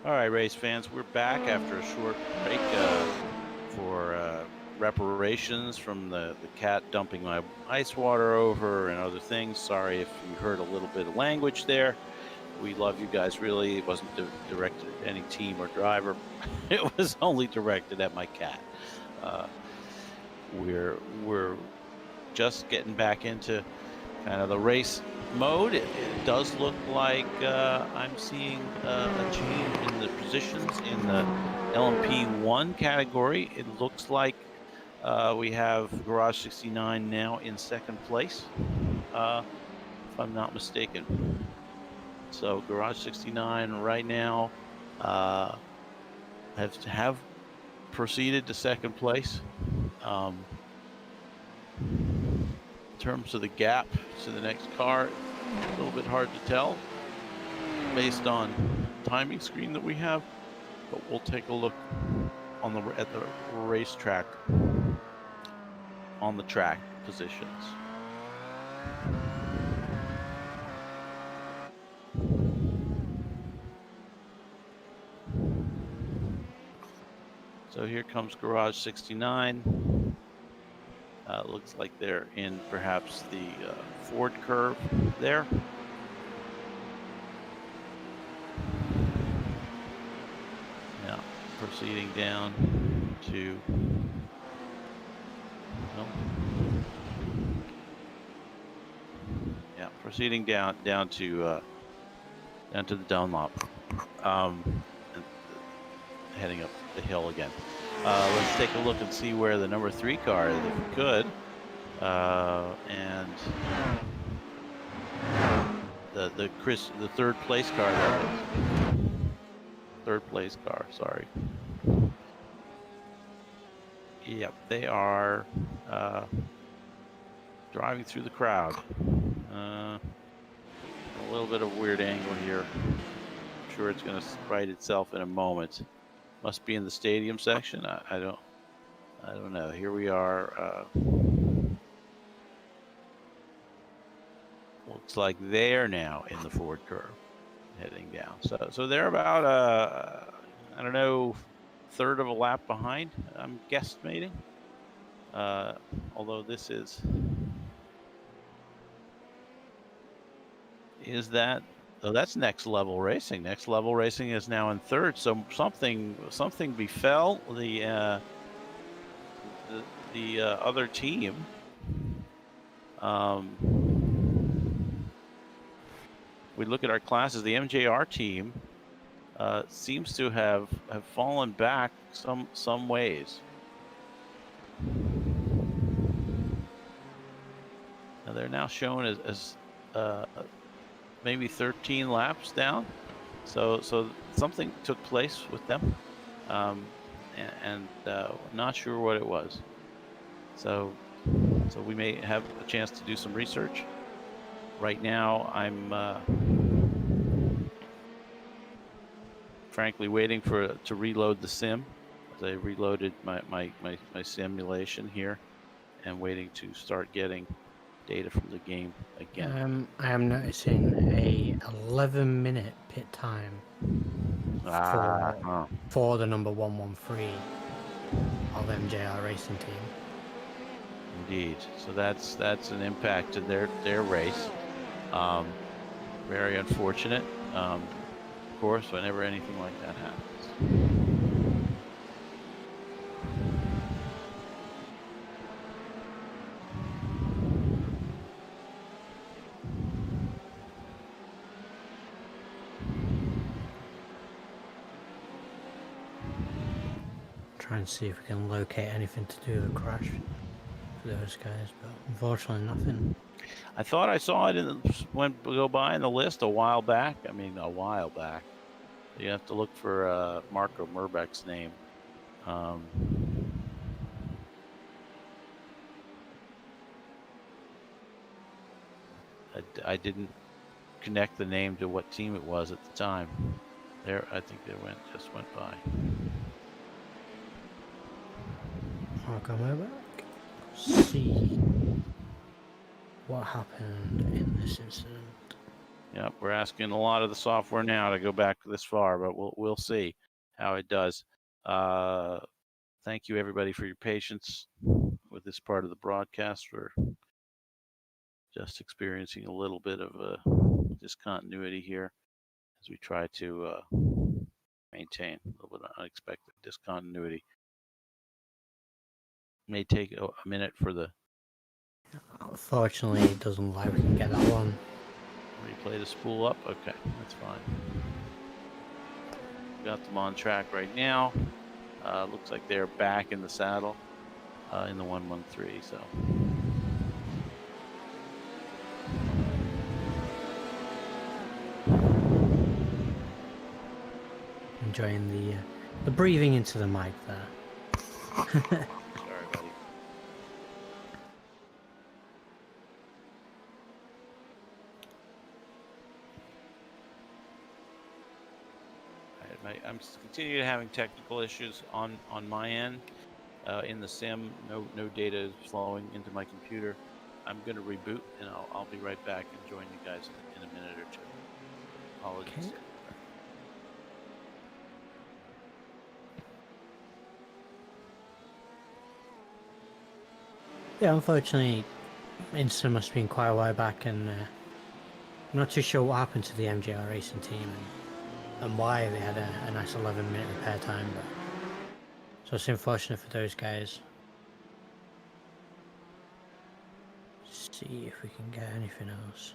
S15: All right, race fans, we're back after a short break for reparations from the cat dumping my ice water over and other things. Sorry if you heard a little bit of language there. We love you guys, really. It wasn't directed at any team or driver. It was only directed at my cat. We're just getting back into kind of the race mode. It does look like I'm seeing a change in the positions in the LMP1 category. It looks like we have Garage 69 now in second place, if I'm not mistaken. So Garage 69 right now have proceeded to second place. In terms of the gap to the next car, a little bit hard to tell based on timing screen that we have, but we'll take a look on at the racetrack on the track positions. So here comes Garage 69. Looks like they're in perhaps the Ford curve there. Now proceeding down to proceeding down to the Dunlop, and heading up the hill again. Let's take a look and see where the number 3 car is, if we could. And the third place car there. Third place car, sorry. Yep, they are driving through the crowd. A little bit of a weird angle here. I'm sure it's going to right itself in a moment. Must be in the stadium section. I don't know. Here we are. Looks like they're now in the Ford curve, heading down. So they're about I don't know, third of a lap behind. I'm guesstimating. Although this is that. Oh, that's Next Level Racing. Next Level Racing is now in third. So something befell the other team. We look at our classes. The MJR team seems to have fallen back some ways. Now they're now shown as maybe 13 laps down, so something took place with them, and not sure what it was. So we may have a chance to do some research. Right now, I'm frankly waiting to reload the sim. As I reloaded my simulation here, and waiting to start getting data from the game again.
S19: I am noticing a 11-minute pit time for the number 113 of MJR Racing Team.
S15: Indeed. So that's an impact to their race. Very unfortunate. Of course, whenever anything like that happens.
S19: Try and see if we can locate anything to do with a crash for those guys, but unfortunately nothing.
S15: I thought I saw it go by in the list a while back. I mean, a while back. You have to look for Marco Merbeck's name. I didn't connect the name to what team it was at the time. I think they just went by.
S19: Marco Merbeck. See what happened in this incident.
S12: Yep, we're asking a lot of the software now to go back this far, but we'll see how it does. Thank you everybody for your patience with this part of the broadcast. We're just experiencing a little bit of a discontinuity here as we try to maintain a little bit of unexpected discontinuity. May take a minute for the
S19: Unfortunately, it doesn't look like we can get that one.
S12: replay to spool up. Okay, that's fine. Got them on track right now. Looks like they're back in the saddle in the 113. So.
S19: Enjoying the breathing into the mic there.
S12: Sorry, buddy. I'm continuing having technical issues on my end in the sim. No data is flowing into my computer. I'm going to reboot, and I'll be right back and join you guys in a minute or two. Apologies.
S19: Okay. Yeah, unfortunately, Insta must have been quite a while back, and I'm not too sure what happened to the MGR racing team and why they had a nice 11-minute repair time, but so it's unfortunate for those guys. See if we can get anything else.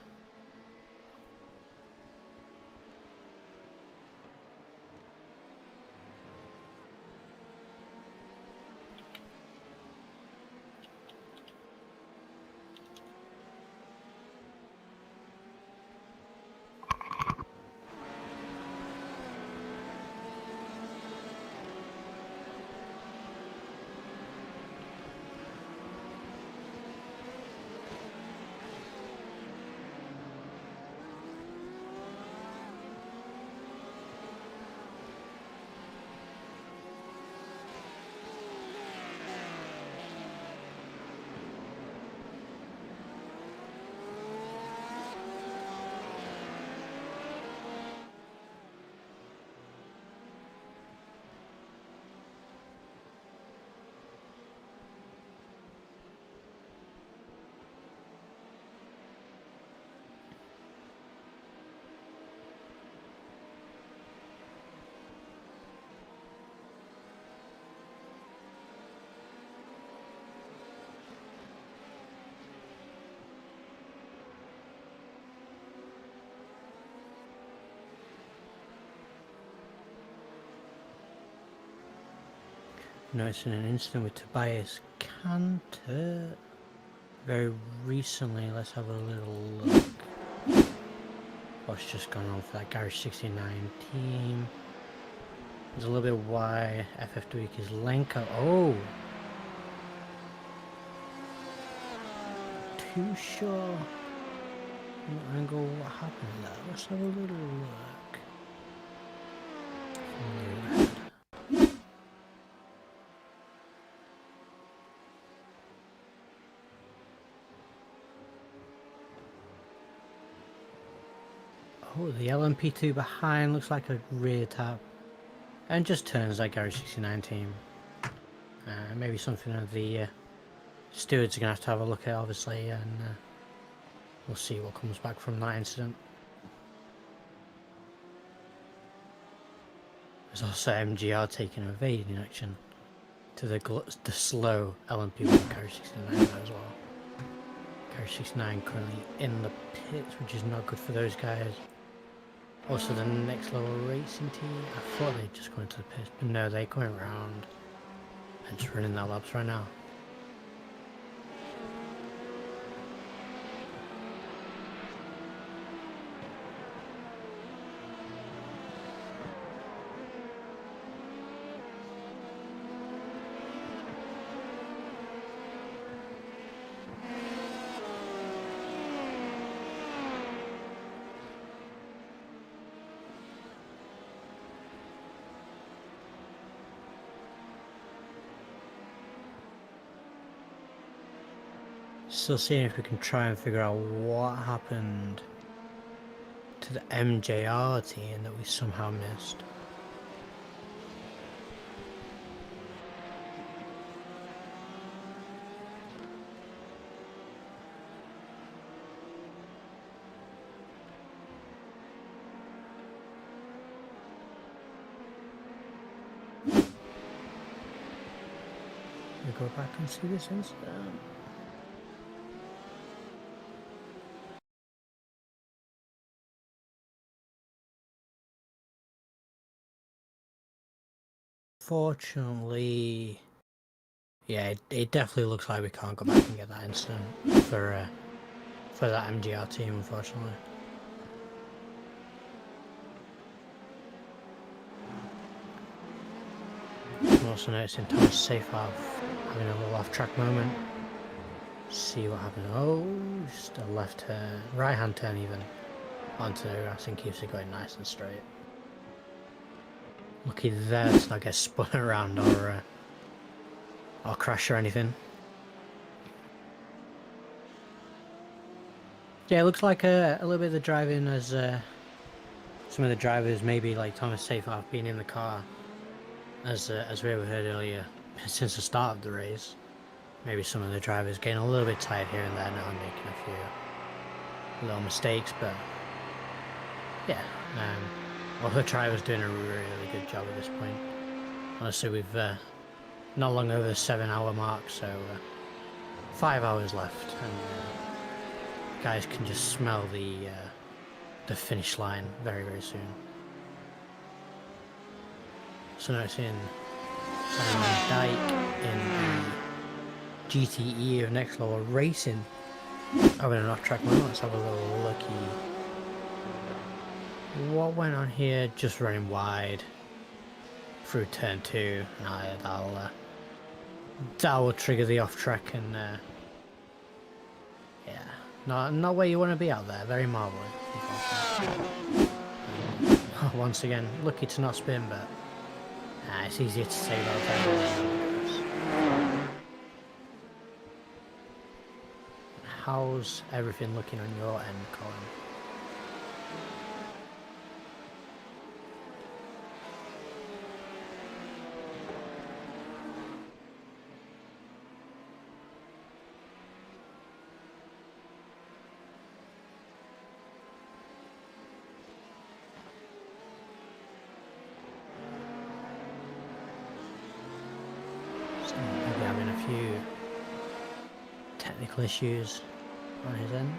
S19: Noticing an incident with Tobias Cantor very recently. Let's have a little look. What's just gone on for that Garage 69 team? There's a little bit why FF Week is Lenka. Oh! Too sure. What angle, what happened there? Let's have a little look. Oh, the LMP2 behind looks like a rear tap. And just turns that Garage 69 team. Maybe something that the stewards are going to have a look at, obviously, and we'll see what comes back from that incident. There's also MGR taking evading action to the slow LMP1 Garage 69 as well. Garage 69 currently in the pits, which is not good for those guys. Also, the next level racing team, I thought they'd just go into the pits, but no, they're going around and just running their laps right now. Still seeing if we can try and figure out what happened to the MJR team that we somehow missed. We go back and see this incident. Fortunately, yeah, it definitely looks like we can't go back and get that incident for that MGR team, unfortunately. I'm also noticing Thomas Safe having a little off-track moment. See what happened. Oh, just a left turn, right-hand turn even onto the grass and keeps it going nice and straight. Lucky there to not get spun around or crash or anything. Yeah, it looks like a little bit of the driving as some of the drivers, maybe like Thomas Safe being in the car, as we heard earlier, since the start of the race. Maybe some of the drivers getting a little bit tired here and there now and making a few little mistakes, but yeah, all the drivers doing a really good job at this point. Honestly, we've not long over the 7-hour mark, so 5 hours left, and guys can just smell the finish line very, very soon. So noticing Simon Dyke in the GTE of Next Level Racing having an off-track moment. Let's have a little looky. What went on here? Just running wide through turn 2. That will trigger the off-track, and yeah, not where you want to be out there. Very marvelous. Once again, lucky to not spin, but it's easier to say that. How's everything looking on your end, Colin? So maybe having a few technical issues on his end.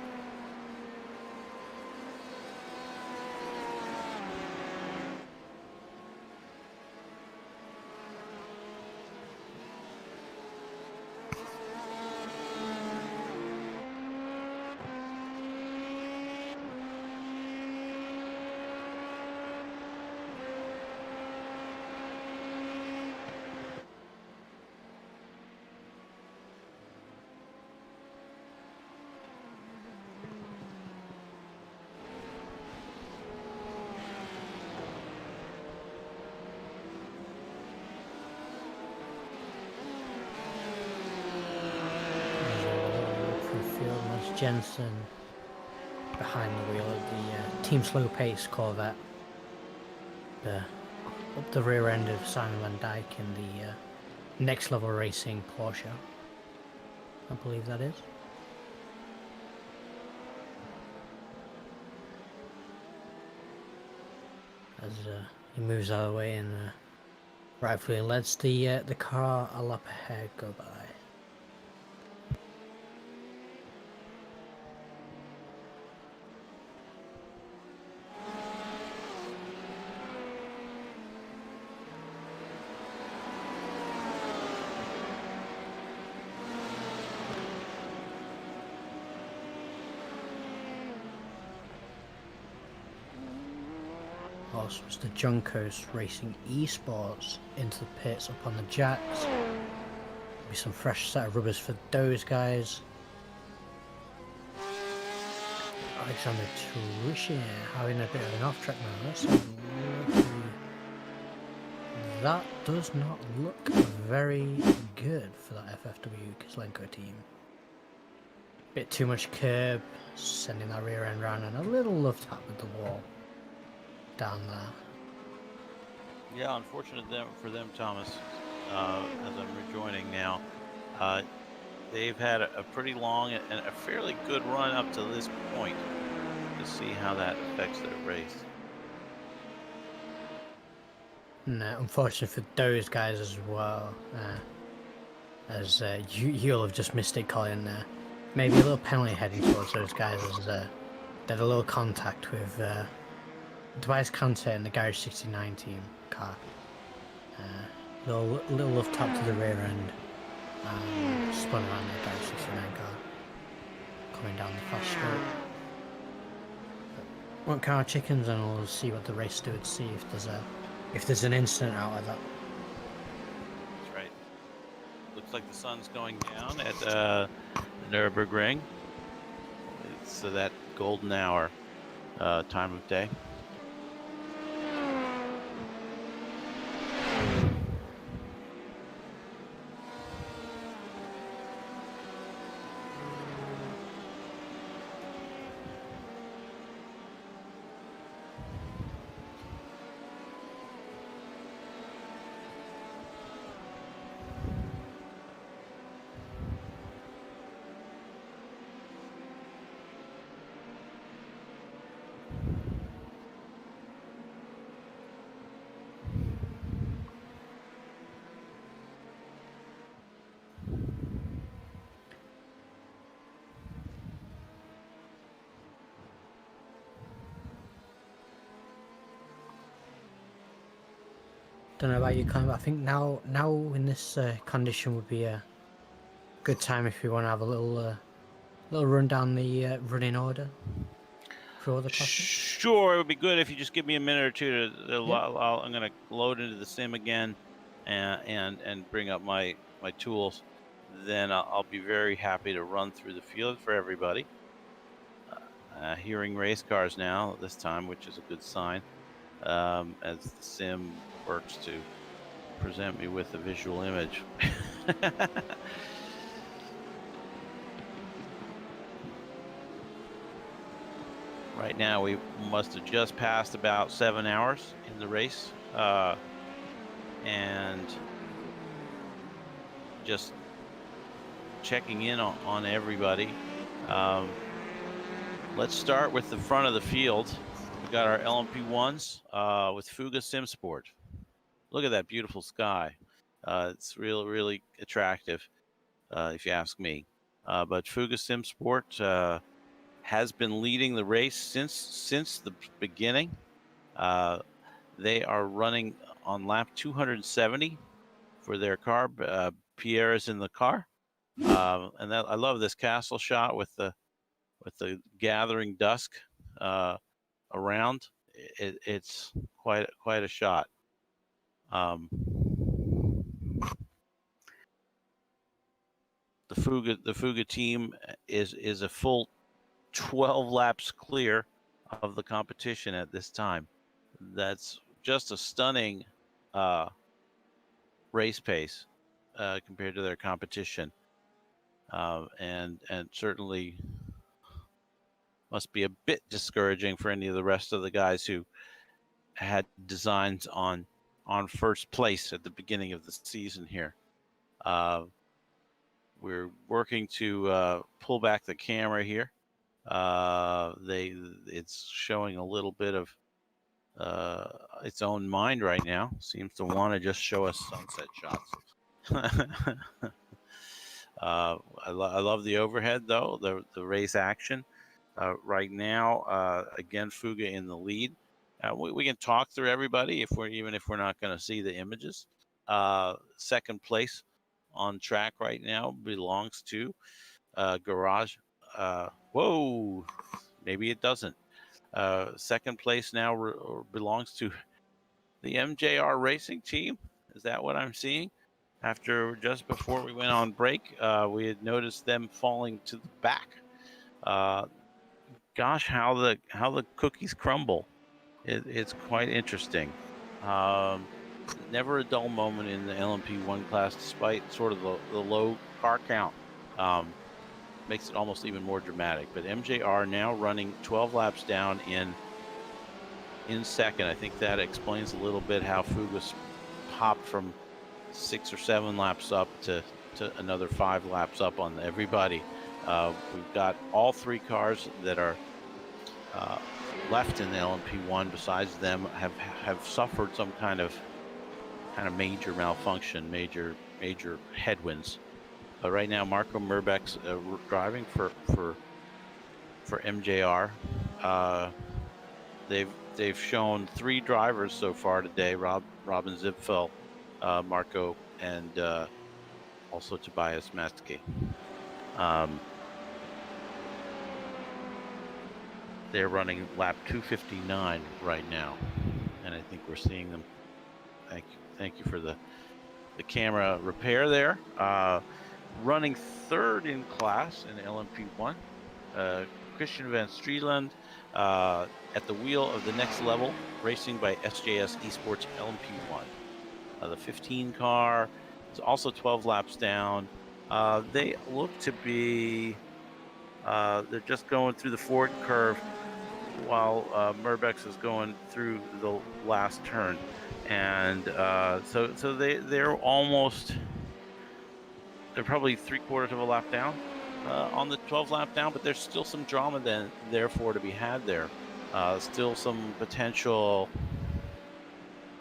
S19: Jensen behind the wheel of the Team Slow Pace Corvette, up the rear end of Simon Van Dyke in the Next Level Racing Porsche, I believe that is. As he moves out of the way and rightfully lets the car a lap ahead go by. Also, it's the Junkos Racing Esports into the pits up on the jacks. Maybe some fresh set of rubbers for those guys. Alexander Turishin having a bit of an off-track now. Let's have a look. That does not look very good for that FFW Kislenko team. bit too much curb, sending that rear end round, and a little love tap with the wall down there.
S12: Yeah, unfortunate for them, Thomas. As I'm rejoining now, they've had a pretty long and a fairly good run up to this point. To see how that affects their race.
S19: And unfortunately for those guys as well, as you'll have just missed it, Colin. Maybe a little penalty heading towards those guys as they had a little contact with Tobias Cantor in the Garage 69 team car. Little love tap to the rear end, and spun around the Garage 69 car, coming down the fast straight. Won't count our chickens, and we'll see what the race stewards see if there's an incident out of that.
S12: That's right. Looks like the sun's going down at the Nürburgring. It's that golden hour time of day.
S19: Don't know about you, Colin, but I think now in this condition would be a good time if you want to have a little run down the running order for all the classes.
S12: Sure, it would be good if you just give me a minute or two to.
S19: Yeah.
S12: I'm going to load into the sim again, and bring up my tools. Then I'll be very happy to run through the field for everybody. Hearing race cars now this time, which is a good sign, as the sim works to present me with a visual image. Right now, we must have just passed about 7 hours in the race, and just checking in on everybody. Let's start with the front of the field. We got our LMP1s with V.E.C Sim Sport. Look at that beautiful sky. It's really attractive, if you ask me. But V.E.C Sim Sport has been leading the race since the beginning. They are running on lap 270 for their car. Pierre is in the car, and I love this castle shot with the gathering dusk around. It's quite a shot. The V.E.C team is a full 12 laps clear of the competition at this time. That's just a stunning race pace compared to their competition, and certainly must be a bit discouraging for any of the rest of the guys who had designs on first place at the beginning of the season here. We're working to pull back the camera here. It's showing a little bit of its own mind right now. Seems to want to just show us sunset shots. I love the overhead though, the race action. Right now, again, V.E.C in the lead. We can talk through everybody even if we're not going to see the images. Second place on track right now belongs to Garage. Whoa, maybe it doesn't. Second place now belongs to the MJR Racing team. Is that what I'm seeing? After just before we went on break, we had noticed them falling to the back. Gosh, how the cookies crumble. It's quite interesting. Never a dull moment in the LMP1 class, despite sort of the low car count.
S15: makes it almost even more dramatic. But MJR now running 12 laps down in second. I think that explains a little bit how Fugas popped from 6 or 7 laps up to another 5 laps up on everybody. We've got all 3 cars that are left in the LMP1 besides them have suffered some kind of major malfunction, major headwinds. But right now, Marco Merbeck's driving for MJR. They've shown 3 drivers so far today: Robin Zipfel, Marco, and also Tobias Mastke. They're running lap 259 right now, and I think we're seeing them. Thank you for the camera repair there. Running 3rd in class in LMP1, Christian Van Strieland at the wheel of the next level, racing by SJS Esports LMP1. The 15 car is also 12 laps down. They look to be, they're just going through the Ford curve while Merbeck's is going through the last turn. And so they're probably 3/4 of a lap down on the 12 lap down, but there's still some drama then therefore to be had there. Still some potential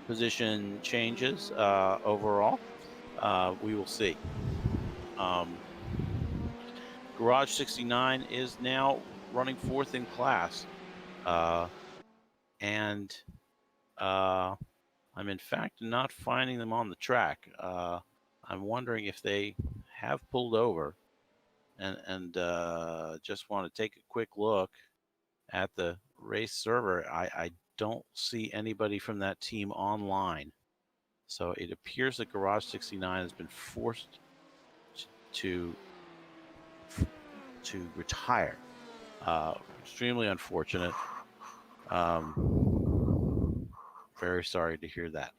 S15: position changes overall. We will see. Garage 69 is now running 4th in class, and I'm in fact not finding them on the track. I'm wondering if they have pulled over, and just want to take a quick look at the race server. I don't see anybody from that team online, so it appears that Garage 69 has been forced to retire. Extremely unfortunate. Very sorry to hear that.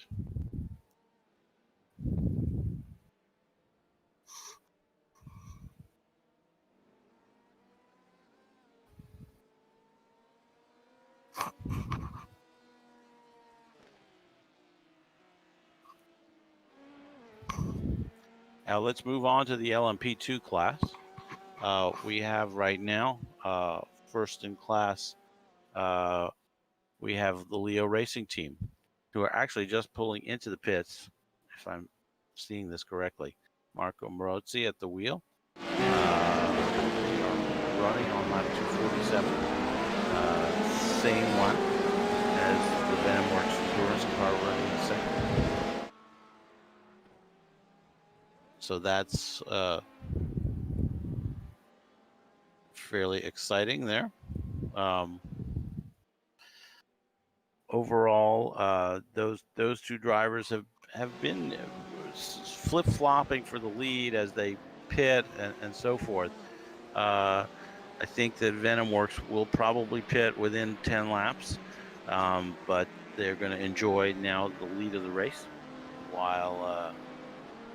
S15: Now let's move on to the LMP2 class. We have right now, 1st in class, we have the Leo Racing team, who are actually just pulling into the pits, if I'm seeing this correctly. Marco Morozzi at the wheel. They are running on lap 247. Same one as the Venomworks Endurance car running in second. So that's fairly exciting there. Overall, those 2 drivers have been flip-flopping for the lead as they pit and so forth. I think that Venomworks will probably pit within 10 laps, but they're going to enjoy now the lead of the race while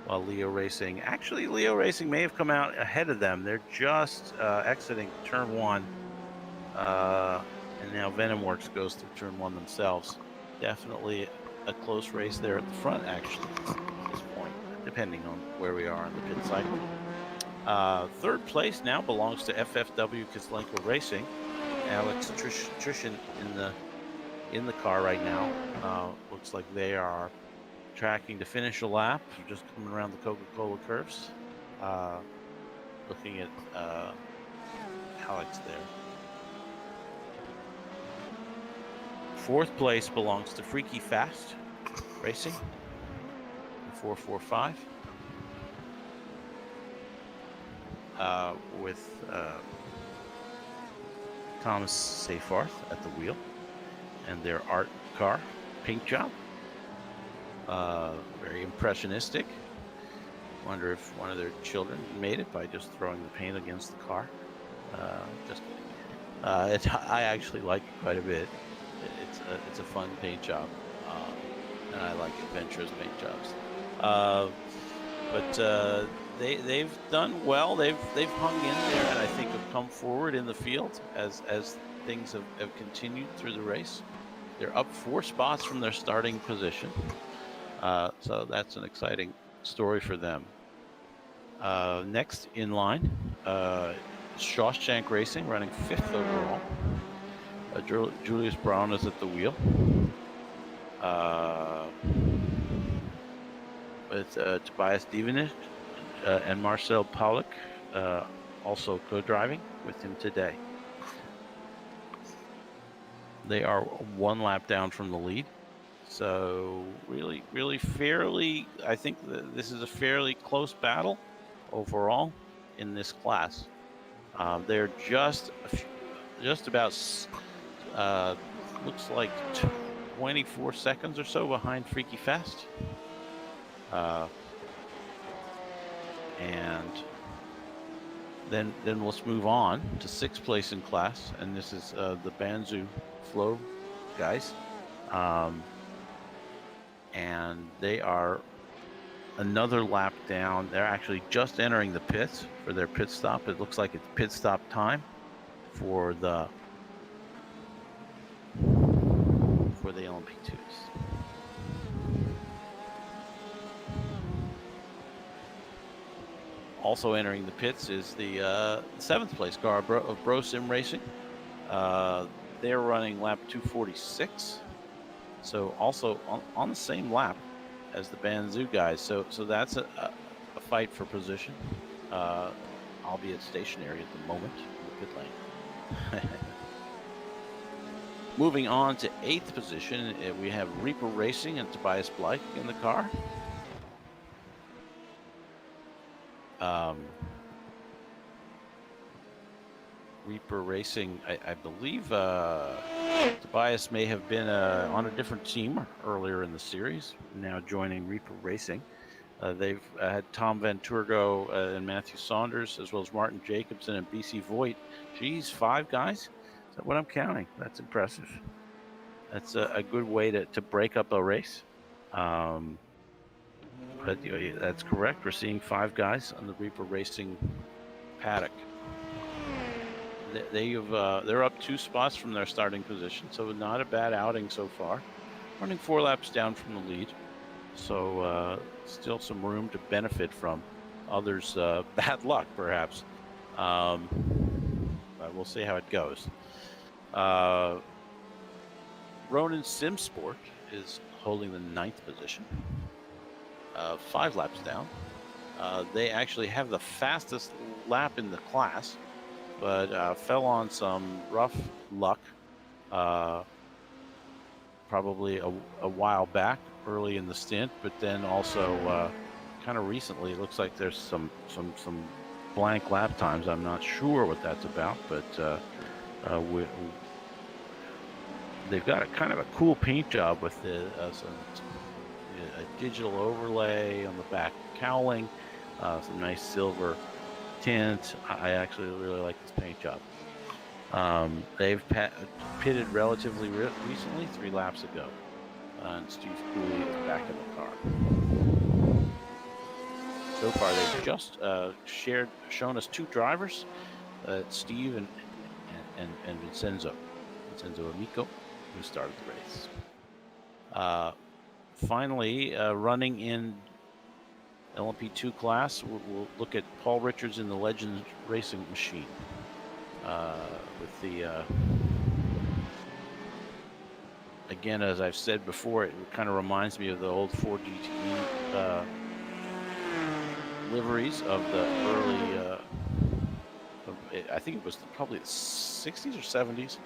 S15: Leo Racing, actually Leo Racing may have come out ahead of them. They're just exiting turn 1, and now Venomworks goes through turn 1 themselves. Definitely a close race there at the front, actually, at this point, depending on where we are in the pit cycle. 3rd place now belongs to FFW Kislenko Racing. Alex Trishan in the car right now. Looks like they are tracking to finish a lap, just coming around the Coca-Cola curves. Looking at Alex there. 4th place belongs to Freaky Fast Racing, 445, with Thomas Seyfarth at the wheel, and their art car, paint job. Very impressionistic. Wonder if one of their children made it by just throwing the paint against the car. Just kidding. I actually like it quite a bit. It's a fun paint job, and I like Adventure's paint jobs. But
S12: they've done well. They've hung in there, and I think have come forward in the field as things have continued through the race. They're up 4 spots from their starting position, so that's an exciting story for them. Next in line, Shawshank Racing, running 5th overall. Julius Brown is at the wheel. With Tobias Divanich and Marcel Pollock also co-driving with him today. They are 1 lap down from the lead. So really fairly, I think this is a fairly close battle overall in this class. They're just about, looks like 24 seconds or so behind Freaky Fast. And then let's move on to 6th place in class, and this is the Banzu Flow guys. And they are another lap down. They're actually just entering the pits for their pit stop. It looks like it's pit stop time for the LMP2s. Also entering the pits is the 7th place car of Bro Sim Racing. They're running lap 246. So also on the same lap as the Banzu guys. So that's a fight for position, albeit stationary at the moment in the pit lane. Moving on to 8th position, we have Reaper Racing and Tobias Bleich in the car. Reaper Racing, I believe Tobias may have been on a different team earlier in the series, now joining Reaper Racing. They've had Tom Van Turgo and Matthew Saunders, as well as Martin Jacobson and BC Voigt. Geez, 5 guys? Is that what I'm counting? That's impressive. That's a good way to break up a race. But that's correct. We're seeing 5 guys on the Reaper Racing paddock. They're up 2 spots from their starting position, so not a bad outing so far. Running 4 laps down from the lead, so still some room to benefit from others' bad luck, perhaps. But we'll see how it goes. Ronin Simsport is holding the 9th position, 5 laps down. They actually have the fastest lap in the class, but fell on some rough luck probably a while back early in the stint, but then also kind of recently it looks like there's some blank lap times. I'm not sure what that's about, but they've got a kind of a cool paint job with a digital overlay on the back cowling, some nice silver tint. I actually really like this paint job. They've pitted relatively recently, 3 laps ago, and Steve Cooley is back in the car. So far, they've just shown us 2 drivers, Steve and Vincenzo Amico, who started the race. Finally, running in LMP2 class, we'll look at Paul Richards in the Legends Racing Machine. With the again, as I've said before, it kind of reminds me of the old Ford GTE liveries of the early I think it was probably the 60s or 70s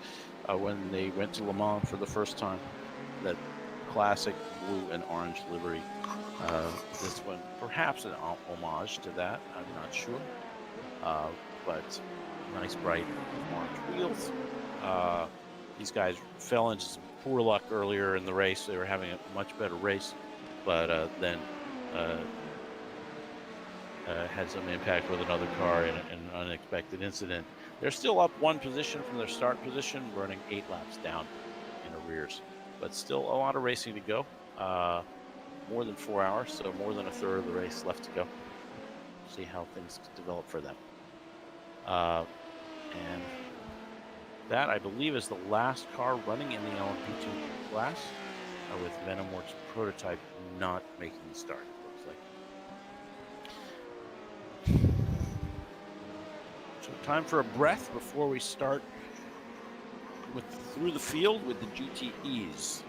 S12: when they went to Le Mans for the first time. That classic blue and orange livery. This one perhaps an homage to that, I'm not sure, but nice bright orange wheels. These guys fell into some poor luck earlier in the race. They were having a much better race, but then had some impact with another car in an unexpected incident. They're still up 1 position from their start position, running 8 laps down in arrears, but still a lot of racing to go. More than 4 hours, so more than a third of the race left to go.
S15: see how things develop for them. And that, I believe, is the last car running in the LMP2 class, with Venomworks prototype not making the start, it looks like. So time for a breath before we start through the field with the GTEs.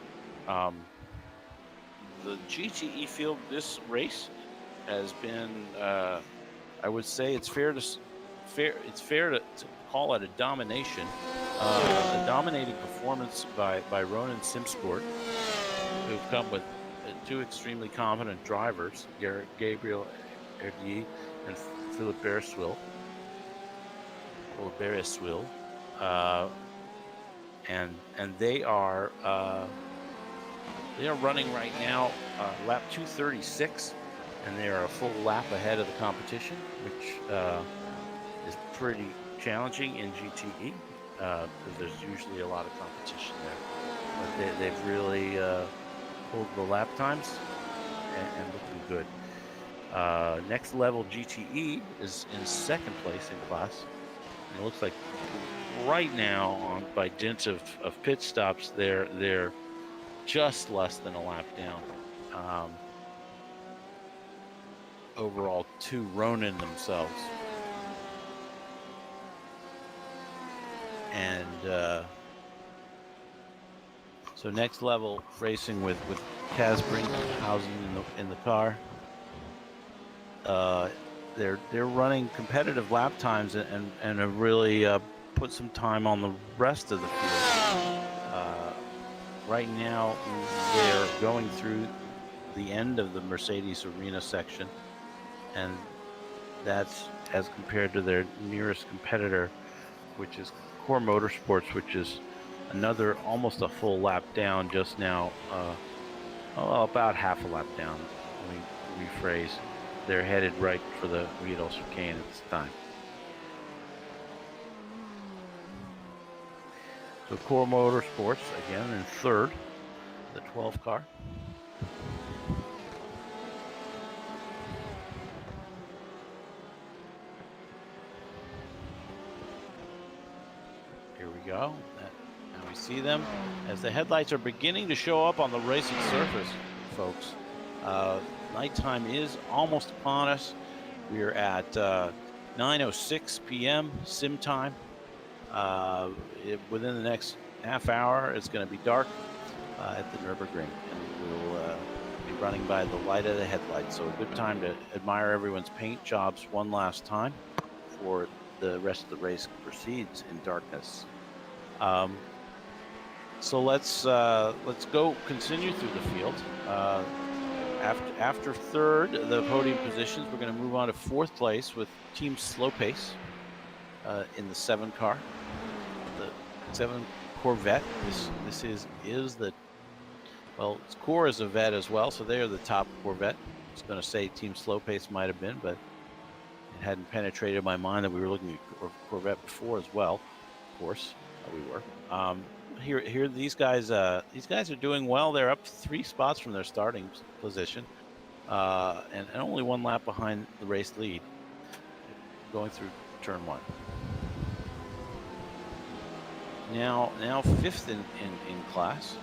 S15: The GTE field this race has been, I would say it's fair to call it a domination, a dominating performance by Ronan Simsport, who've come with two extremely competent drivers, Gabriel Erdi and Philip Bereswil. And they are running right now lap 236, and they are a full lap ahead of the competition, which is pretty challenging in GTE because there's usually a lot of competition there. But they've really pulled the lap times and looking good. Next level GTE is in second place in class. And it looks like right now, by dint of pit stops, they're just less than a lap down. Overall, to Ronin themselves. And so next level racing with Kaz Brinkhausen in the car. They're running competitive lap times and have really put some time on the rest of the field. Right now, they're going through the end of the Mercedes Arena section, and that's as compared to their nearest competitor, which is Core Motorsports, which is another almost a full lap down just now, about half a lap down. Let me rephrase. They're headed right for the Riedel chicane at this time. So Core Motorsports, again, in third, the 12 car. Here we go. Now we see them as the headlights are beginning to show up on the racing surface, folks. Nighttime is almost upon us. We are at 9:06 p.m. sim time. Within the next half hour, it's going to be dark at the Nürburgring, and we'll be running by the light of the headlights. So a good time to admire everyone's paint jobs one last time before the rest of the race proceeds in darkness. So let's go continue through the field. After third, the podium positions, we're going to move on to fourth place with Team Slow Pace in the 7 car, the 7 Corvette. This is the, well, Core is a vet as well, so they are the top Corvette. I was going to say Team Slow Pace might have been, but it hadn't penetrated my mind that we were looking at Corvette before as well. Of course, we were. Here, these guys are doing well. They're up 3 spots from their starting position, and only 1 lap behind the race lead, going through turn 1. Now fifth in class.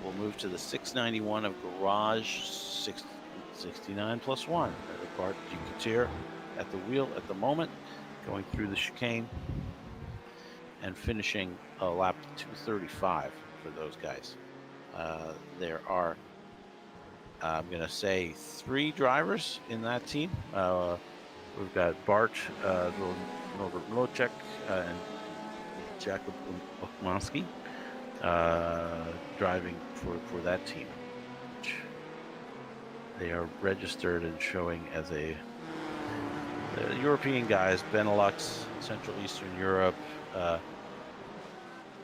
S15: We'll move to the 691 of Garage 69 plus 1. Bart Ducatier at the wheel at the moment, going through the chicane and finishing a lap 235 for those guys. There are, I'm going to say, 3 drivers in that team. We've got Bart Norbert Milocek and Jakub Okmanski driving for that team. They are registered and showing as the European guys, Benelux, Central Eastern Europe,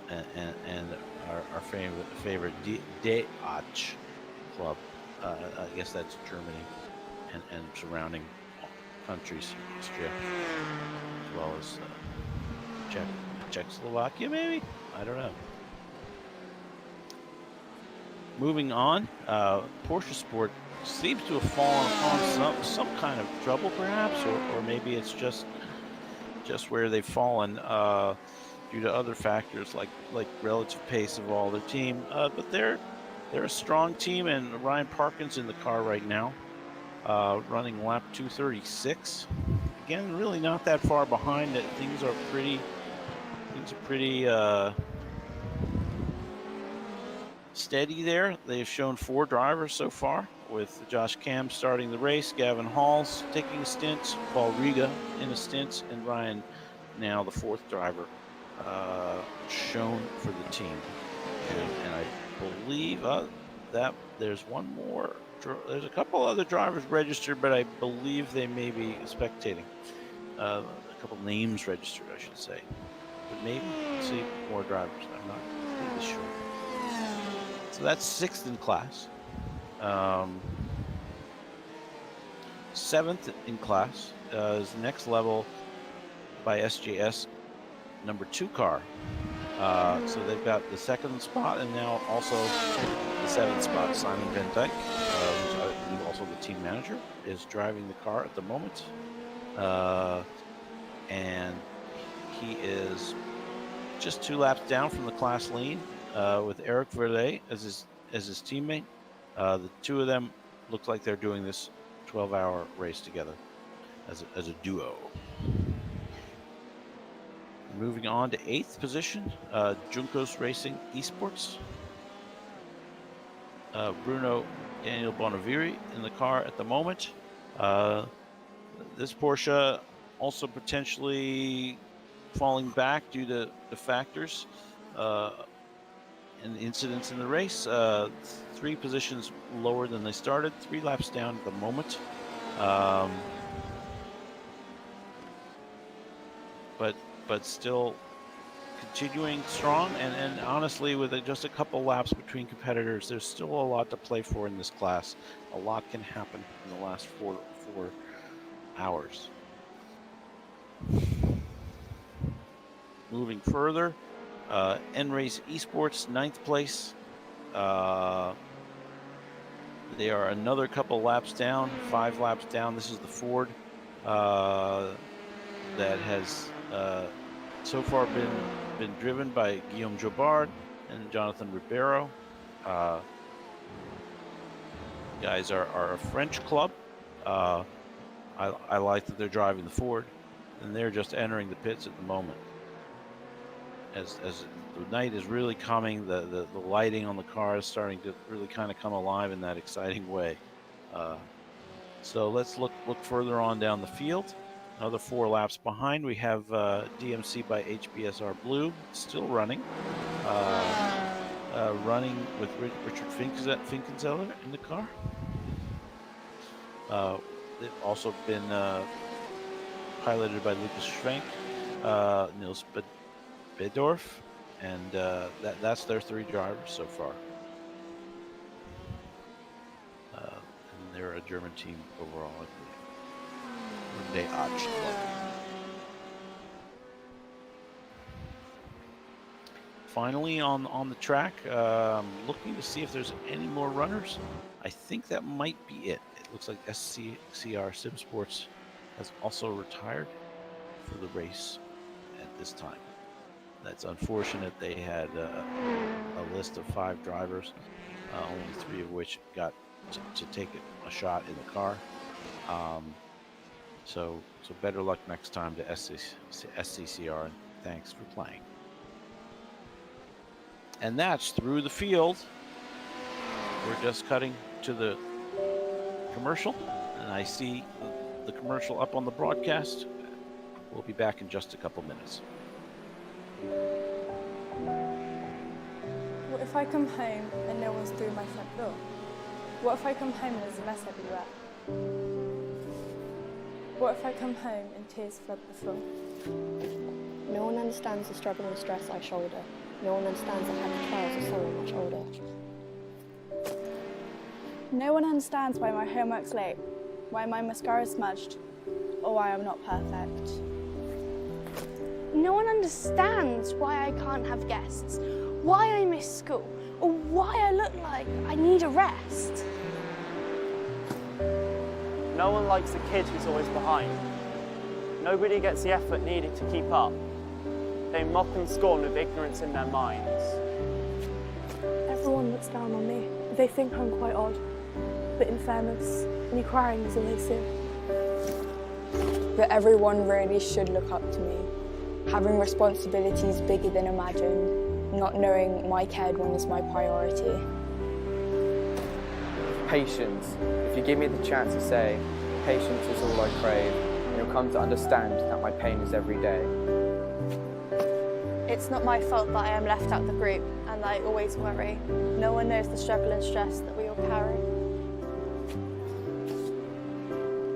S15: and our favorite DH club. I guess that's Germany and surrounding countries, Austria, as well as Czechoslovakia, maybe? I don't know. Moving on, Porsche Sport seems to have fallen upon some kind of trouble, perhaps, or maybe it's just where they've fallen due to other factors like relative pace of all their team. But they're a strong team, and Ryan Parkin's in the car right now, running lap 236. Again, really not that far behind. Things are pretty steady there. They've shown 4 drivers so far, with Josh Cam starting the race, Gavin Halls taking a stint, Paul Riga in a stint, and Ryan now the 4th driver shown for the team. And I believe that there's one more. There's a couple other drivers registered, but I believe they may be spectating. A couple names registered, I should say. But maybe see more drivers. I'm not completely sure. So that's 6th in class. 7th in class is the next level by SJS number 2 car. So they've got the 2nd spot and now also the 7th spot. Simon Van Dyke, who's also the team manager, is driving the car at the moment. And he is just 2 laps down from the class lead with Eric Verlet as his teammate. The 2 of them look like they're doing this 12-hour race together as a duo. Moving on to 8th position, Juncos Racing Esports. Bruno Daniel Bonaviri in the car at the moment. This Porsche also potentially falling back due to the factors and incidents in the race. 3 positions lower than they started, 3 laps down at the moment. But still continuing strong, and honestly, with just a couple laps between competitors, there's still a lot to play for in this class. A lot can happen in the last 4 hours. Moving further, N-Race Esports, 9th place. They are another couple laps down, 5 laps down. This is the Ford that has so far been driven by Guillaume Jobard and Jonathan Ribeiro. Guys are a French club. I like that they're driving the Ford, and they're just entering the pits at the moment. As the night is really coming, the lighting on the car is starting to really kind of come alive in that exciting way. So let's look further on down the field. Another 4 laps behind, we have DMC by HBSR Blue still running. Running with Richard Finkenzeller in the car. They've also been piloted by Lucas Schwenk, Niels Bedorf, and that's their 3 drivers so far. And they're a German team overall, I believe. Finally on the track, looking to see if there's any more runners. I think that might be it. It looks like SCCR Sim Sports has also retired for the race at this time. That's unfortunate. They had a list of 5 drivers, only 3 of which got to take a shot in the car. So better luck next time to SCCR, and thanks for playing. And that's through the field. We're just cutting to the commercial, and I see the commercial up on the broadcast. We'll be back in just a couple minutes.
S1: What if I come home and no one's through my front door? What if I come home and there's a mess everywhere? What if I come home and tears flood the floor?
S2: No one understands the struggle and stress I shoulder. No one understands I have the trials of someone much older.
S18: No one understands why my homework's late, why my mascara's smudged, or why I'm not perfect.
S4: No one understands why I can't have guests, why I miss school, or why I look like I need a rest.
S5: No one likes a kid who's always behind. Nobody gets the effort needed to keep up. They mock and scorn with ignorance in their minds.
S6: Everyone looks down on me. They think I'm quite odd. But in fairness, me crying is all they see.
S3: But everyone really should look up to me. Having responsibilities bigger than imagined, not knowing my cared one is my priority.
S7: Patience. If you give me the chance to say, patience is all I crave, and you'll come to understand that my pain is every day.
S8: It's not my fault that I am left out of the group and that I always worry. No one knows the struggle and stress that we all carry.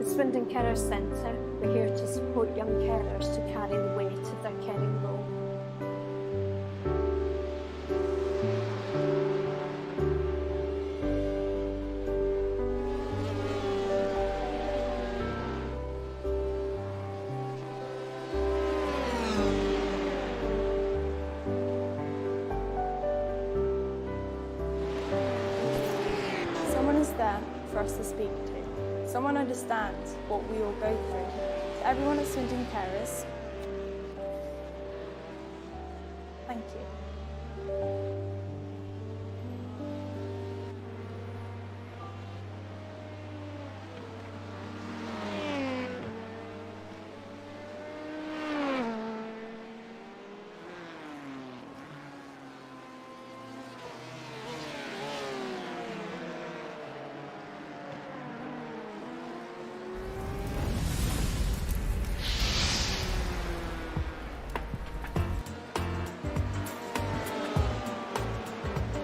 S9: The Swindon Carers Centre, we're here to support young carers to carry the weight of their caring role.
S1: Someone is there for us to speak to. Someone understands what we all go through. To everyone at Swindon Carers, thank you.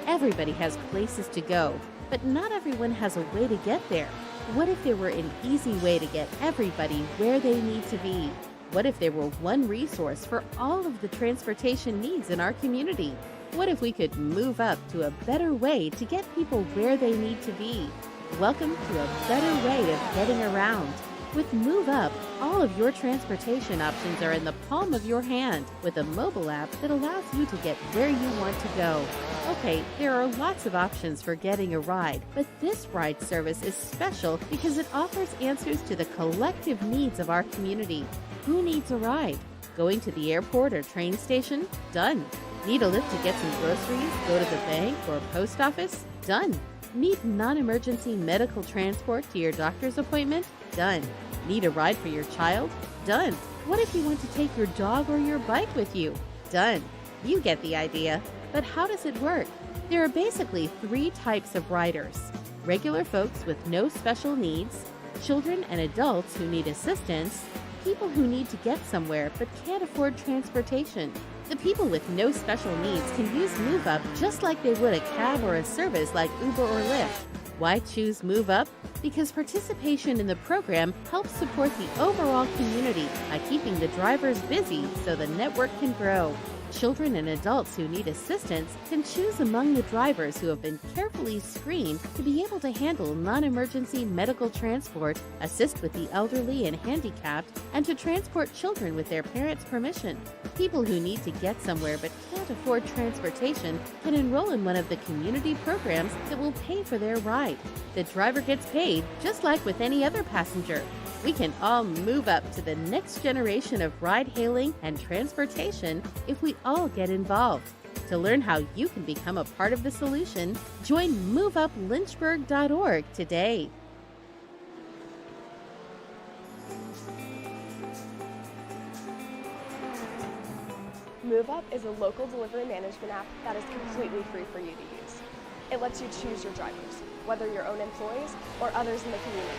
S10: Everybody has places to go, but not everyone has a way to get there. What if there were an easy way to get everybody where they need to be? What if there were one resource for all of the transportation needs in our community? What if we could move up to a better way to get people where they need to be? Welcome to a better way of getting around. With Move Up, all of your transportation options are in the palm of your hand with a mobile app that allows you to get where you want to go. Okay, there are lots of options for getting a ride, but this ride service is special because it offers answers to the collective needs of our community. Who needs a ride? Going to the airport or train station? Done. Need a lift to get some groceries, go to the bank or post office? Done. Need non-emergency medical transport to your doctor's appointment? Done. Need a ride for your child? Done. What if you want to take your dog or your bike with you? Done. You get the idea. But how does it work? There are basically 3 types of riders. Regular folks with no special needs, children and adults who need assistance, people who need to get somewhere but can't afford transportation. The people with no special needs can use Move Up just like they would a cab or a service like Uber or Lyft. Why choose Move Up? Because participation in the program helps support the overall community by keeping the drivers busy so the network can grow. Children and adults who need assistance can choose among the drivers who have been carefully screened to be able to handle non-emergency medical transport, assist with the elderly and handicapped, and to transport children with their parents' permission. People who need to get somewhere but can't afford transportation can enroll in one of the community programs that will pay for their ride. The driver gets paid just like with any other passenger. We can all move up to the next generation of ride-hailing and transportation if we all get involved. To learn how you can become a part of the solution, join MoveUpLynchburg.org today.
S11: Move Up is a local delivery management app that is completely free for you to use. It lets you choose your drivers, whether your own employees or others in the community.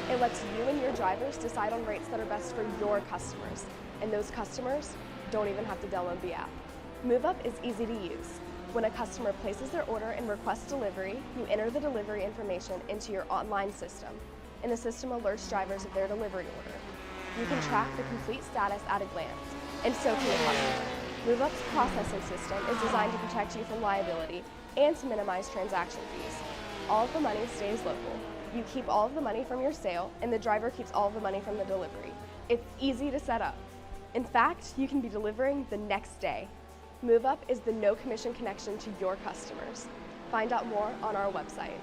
S11: It lets you and your drivers decide on rates that are best for your customers, and those customers don't even have to download the app. Move Up is easy to use. When a customer places their order and requests delivery, you enter the delivery information into your online system, and the system alerts drivers of their delivery order. You can track the complete status at a glance, and so can the customer. Move Up's processing system is designed to protect you from liability and to minimize transaction fees. All of the money stays local. You keep all of the money from your sale, and the driver keeps all of the money from the delivery. It's easy to set up. In fact, you can be delivering the next day. Move Up is the no commission connection to your customers. Find out more on our website.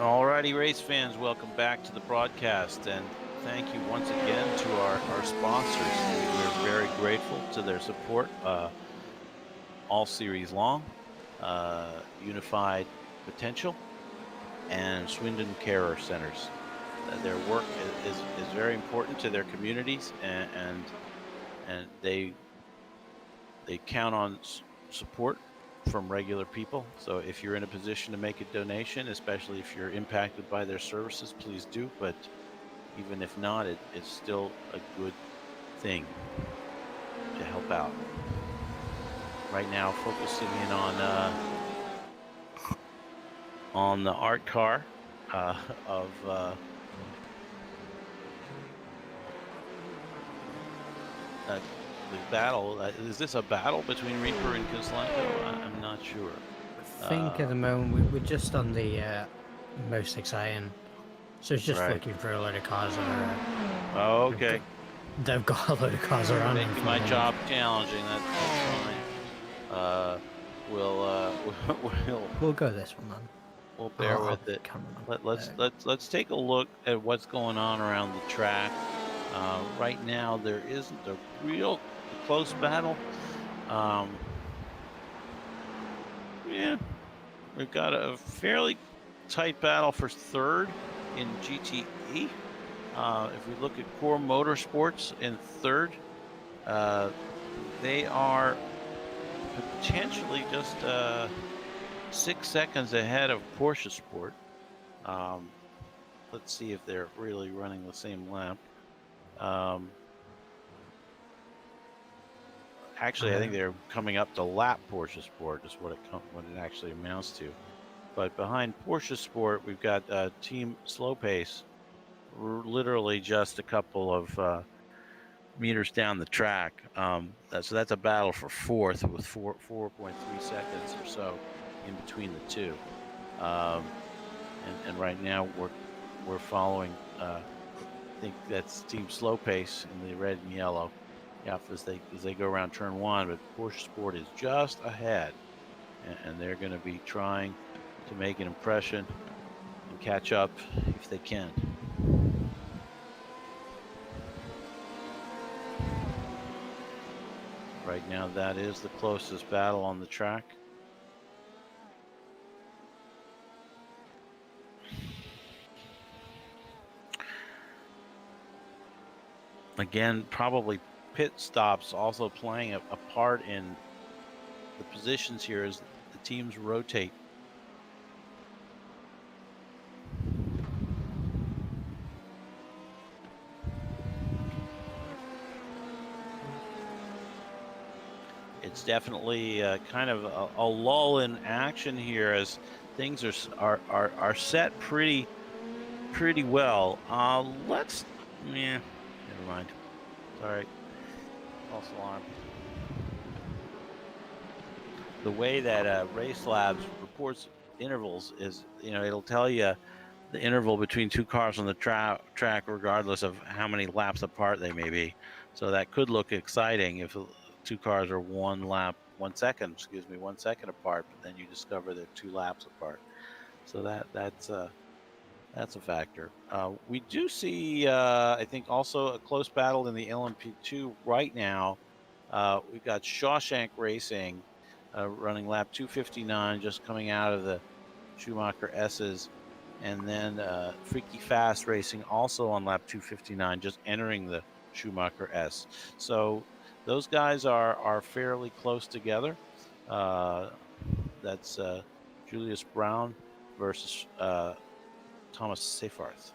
S15: Alrighty, race fans, welcome back to the broadcast, and thank you once again to our sponsors. We're very grateful to their support all series long. Unified Potential and Swindon Carer Centers. Their work is very important to their communities, and they count on support from regular people. So if you're in a position to make a donation, especially if you're impacted by their services, please do. But even if not, it's still a good thing to help out. Right now, focusing in on the art car of the battle. Is this a battle between Reaper and Kozlenko? I'm not sure.
S19: I think at the moment we're just on the most exciting. So it's just
S15: Right.
S19: looking for a load of cars that are.
S15: Oh, okay.
S19: They've got a load of cars around.
S15: Making my job challenging. That's fine.
S19: We'll go this one then.
S15: We'll bear with it. Let's take a look at what's going on around the track. Right now, there isn't a real close battle. Yeah, we've got a fairly tight battle for third in GTE. If we look at Core Motorsports in third, they are potentially just 6 seconds ahead of Porsche Sport. Let's see if they're really running the same lap. Actually, I think they're coming up to lap Porsche Sport, is what it actually amounts to. But behind Porsche Sport, we've got Team Slow Pace, literally just a couple of meters down the track. So that's a battle for fourth with 4.3 seconds or so in between the two. And right now we're following. I think that's Team Slow Pace in the red and yellow. Yeah, as they go around turn one, but Porsche Sport is just ahead, and they're going to be trying to make an impression and catch up if they can. Right now, that is the closest battle on the track. Again, probably pit stops also playing a part in the positions here as the teams rotate. It's definitely kind of a lull in action here as things are set pretty well. Never mind. Sorry. False alarm. The way that Race Labs reports intervals is, it'll tell you the interval between two cars on the track regardless of how many laps apart they may be. So that could look exciting if two cars are 1 second apart, but then you discover they're 2 laps apart. So that's a factor. We do see, I think, also a close battle in the LMP2 right now. We've got Shawshank Racing running lap 259, just coming out of the Schumacher S's, and then Freaky Fast Racing also on lap 259, just entering the Schumacher S. So those guys are fairly close together. That's Julius Brown versus Thomas Seyfarth.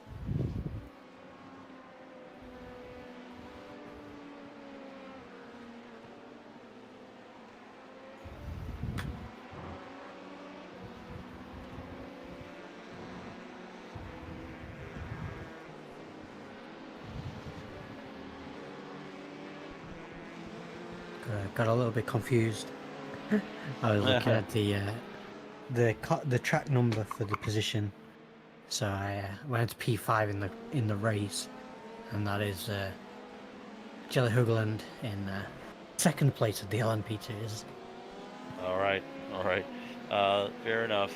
S19: Got a little bit confused. I was looking at the track number for the position, so I went to P5 in the race, and that is Jelly Hoogland in second place of the LMP2s.
S15: All right. Fair enough.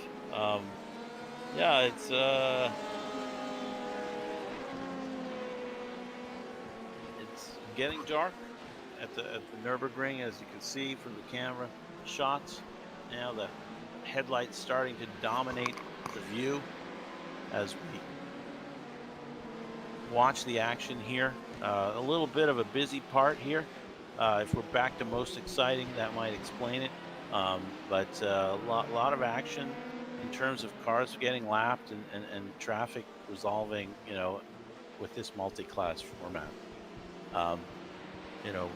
S12: Yeah, it's getting dark at the Nürburgring, as you can see from the camera shots. Now the headlights starting to dominate the view as we watch the action here. A little bit of a busy part here. If we're back to most exciting, that might explain it. But a lot of action in terms of cars getting lapped and traffic resolving, with this multi-class format. You know,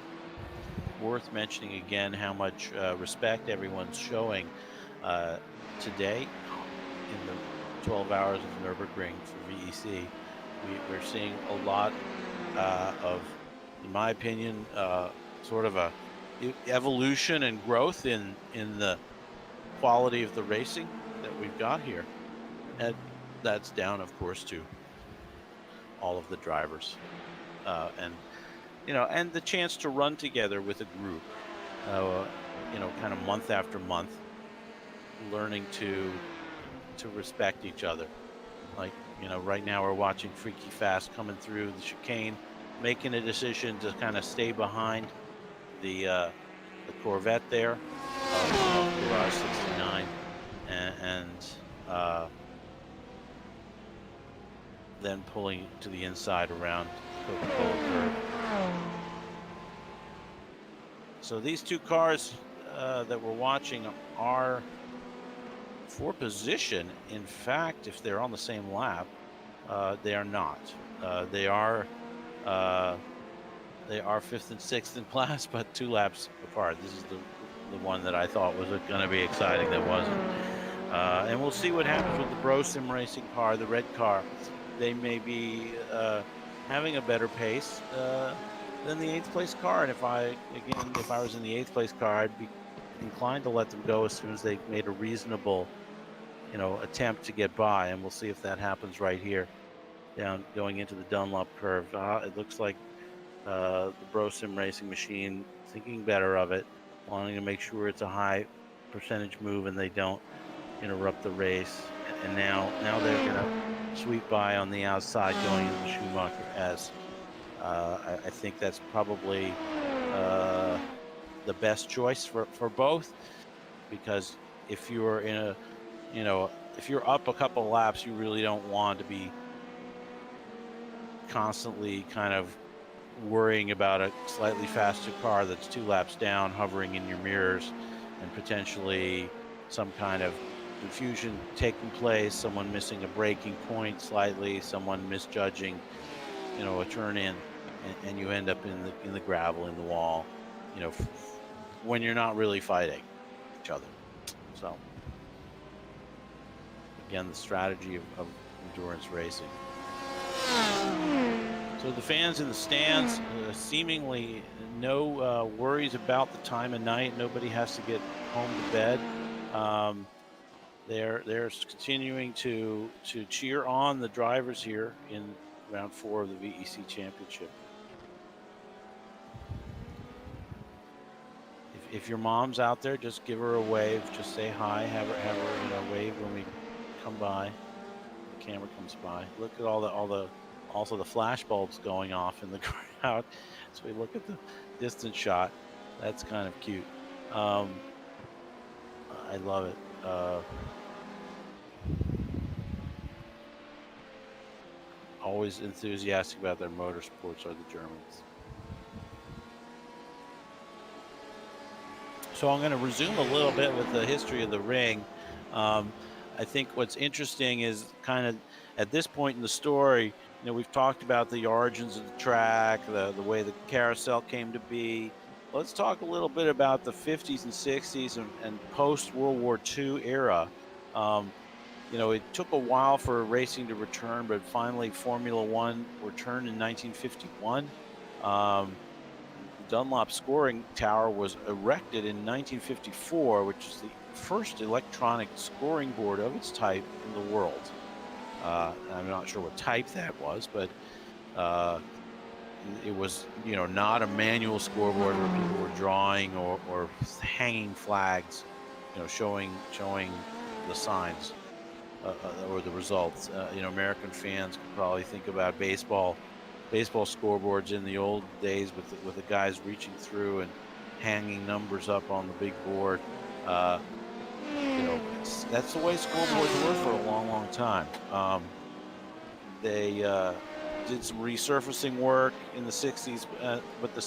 S12: worth mentioning again how much respect everyone's showing today in the 12 hours of Nürburgring for VEC. We're seeing a lot of, in my opinion, sort of a evolution and growth in the quality of the racing that we've got here. And that's down, of course, to all of the drivers. And the chance to run together with a group, kind of month after month, learning to respect each other. Like, right now we're watching Freaky Fast coming through the chicane, making a decision to kind of stay behind the Corvette there, of Garage 69, and then pulling to the inside around Coca-Cola curve. So these two cars that we're watching are for position. In fact, if they're on the same lap, they are not. They are fifth and sixth in class, but 2 laps apart. This is the one that I thought was going to be exciting that wasn't. And we'll see what happens with the Brosim Racing car, the red car. They may be having a better pace than the 8th place car. And if I was in the 8th place car, I'd be inclined to let them go as soon as they made a reasonable, attempt to get by. And we'll see if that happens right here, going into the Dunlop curve. It looks like the Brosim Racing machine thinking better of it, wanting to make sure it's a high percentage move and they don't interrupt the race. And now they're going to sweep by on the outside going into the Schumacher S. I think that's probably the best choice for both, because if you're if you're up a couple laps, you really don't want to be constantly kind of worrying about a slightly faster car that's 2 laps down, hovering in your mirrors, and potentially some kind of confusion taking place, someone missing a braking point slightly, someone misjudging, a turn in, and you end up in the gravel, in the wall, when you're not really fighting each other. So again, the strategy of endurance racing. So the fans in the stands, seemingly no worries about the time of night. Nobody has to get home to bed. They're continuing to cheer on the drivers here in round 4 of the VEC Championship. If your mom's out there, just give her a wave. Just say hi. Have her wave when we come by. The camera comes by. Look at also the flash bulbs going off in the crowd. So we look at the distance shot. That's kind of cute. I love it. Always enthusiastic about their motorsports are the Germans. So I'm going to resume a little bit with the history of the ring. I think what's interesting is kind of at this point in the story, we've talked about the origins of the track, the way the carousel came to be. Let's talk a little bit about the 50s and 60s and post-World War II era. It took a while for racing to return, but finally Formula One returned in 1951. The Dunlop scoring tower was erected in 1954, which is the first electronic scoring board of its type in the world. I'm not sure what type that was, but it was, not a manual scoreboard where people were drawing or hanging flags, showing the signs.
S15: or the results. American fans could probably think about baseball scoreboards in the old days with the guys reaching through and hanging numbers up on the big board. That's the way scoreboards were for a long time. They did some resurfacing work in the 60s, but the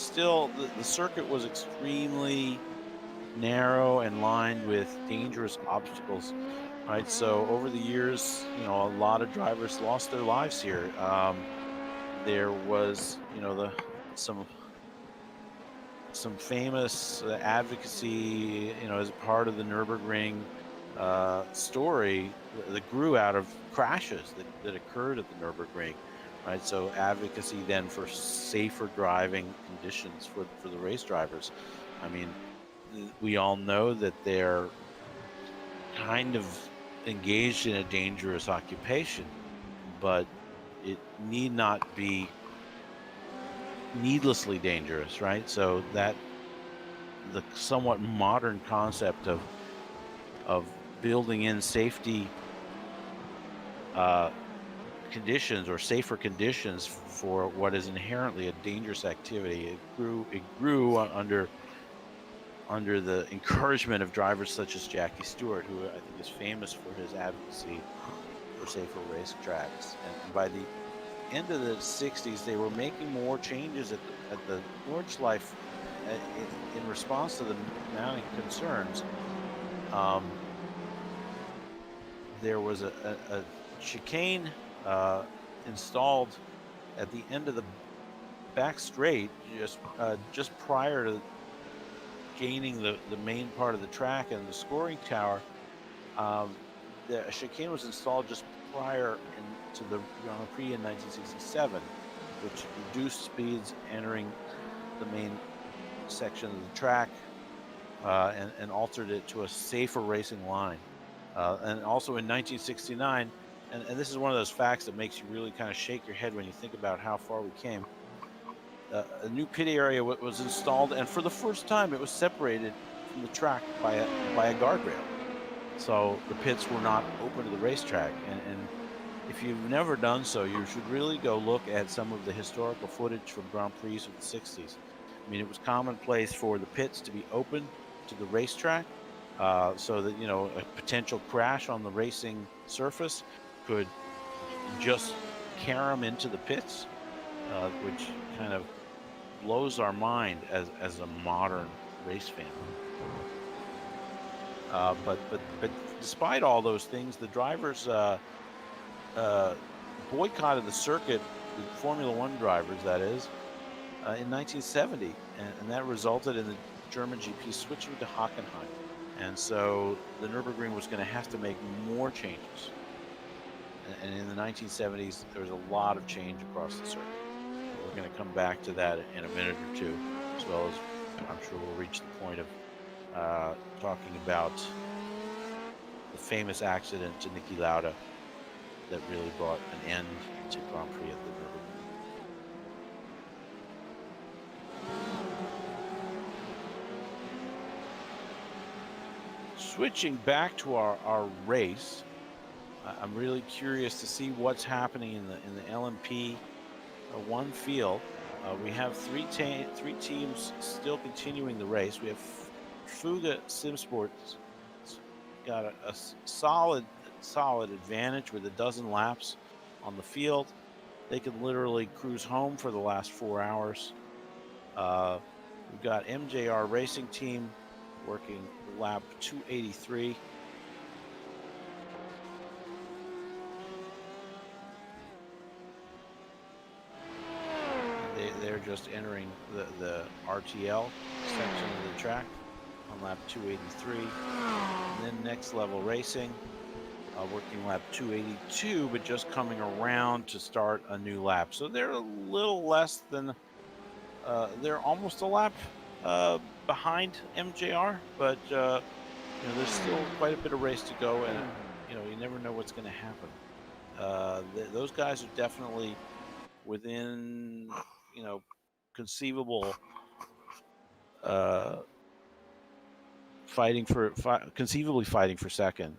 S15: circuit was extremely narrow and lined with dangerous obstacles. Right, so over the years, a lot of drivers lost their lives here. There was, some famous advocacy, as part of the Nürburgring story that grew out of crashes that occurred at the Nürburgring, right? So advocacy then for safer driving conditions for the race drivers. I mean, we all know that they're kind of engaged in a dangerous occupation, but it need not be needlessly dangerous, right? So that the somewhat modern concept of building in safety conditions or safer conditions for what is inherently a dangerous activity, it grew under the encouragement of drivers such as Jackie Stewart, who I think is famous for his advocacy for safer racetracks. And by the end of the 60s, they were making more changes at the Nordschleife in response to the mounting concerns. There was a chicane installed at the end of the back straight, just prior to gaining the main part of the track and the scoring tower. The chicane was installed just prior to the Grand Prix in 1967, which reduced speeds entering the main section of the track and altered it to a safer racing line. And also in 1969, and this is one of those facts that makes you really kind of shake your head when you think about how far we came. A new pit area was installed, and for the first time, it was separated from the track by a guardrail. So the pits were not open to the racetrack. And if you've never done so, you should really go look at some of the historical footage from Grand Prix of the 60s. I mean, it was commonplace for the pits to be open to the racetrack, so that a potential crash on the racing surface could just carry them into the pits, which kind of blows our mind as a modern race fan. But despite all those things, the drivers boycotted the circuit, the Formula One drivers, that is, in 1970, and that resulted in the German GP switching to Hockenheim. And so the Nürburgring was going to have to make more changes. And in the 1970s, there was a lot of change across the circuit. We're going to come back to that in a minute or two, as well as I'm sure we'll reach the point of talking about the famous accident to Niki Lauda that really brought an end to Grand Prix at the Nürburgring. Switching back to our race, I'm really curious to see what's happening in the LMP one field. We have three teams still continuing the race. We have Fuga Simsports got a solid advantage with a dozen laps on the field. They can literally cruise home for the last 4 hours. We've got MJR Racing Team working lap 283. They're just entering the RTL section of the track on lap 283. And then Next Level Racing working lap 282, but just coming around to start a new lap. So they're a little less than, they're almost a lap behind MJR, but there's still quite a bit of race to go, and you never know what's going to happen. Those guys are definitely within conceivable conceivably fighting for second,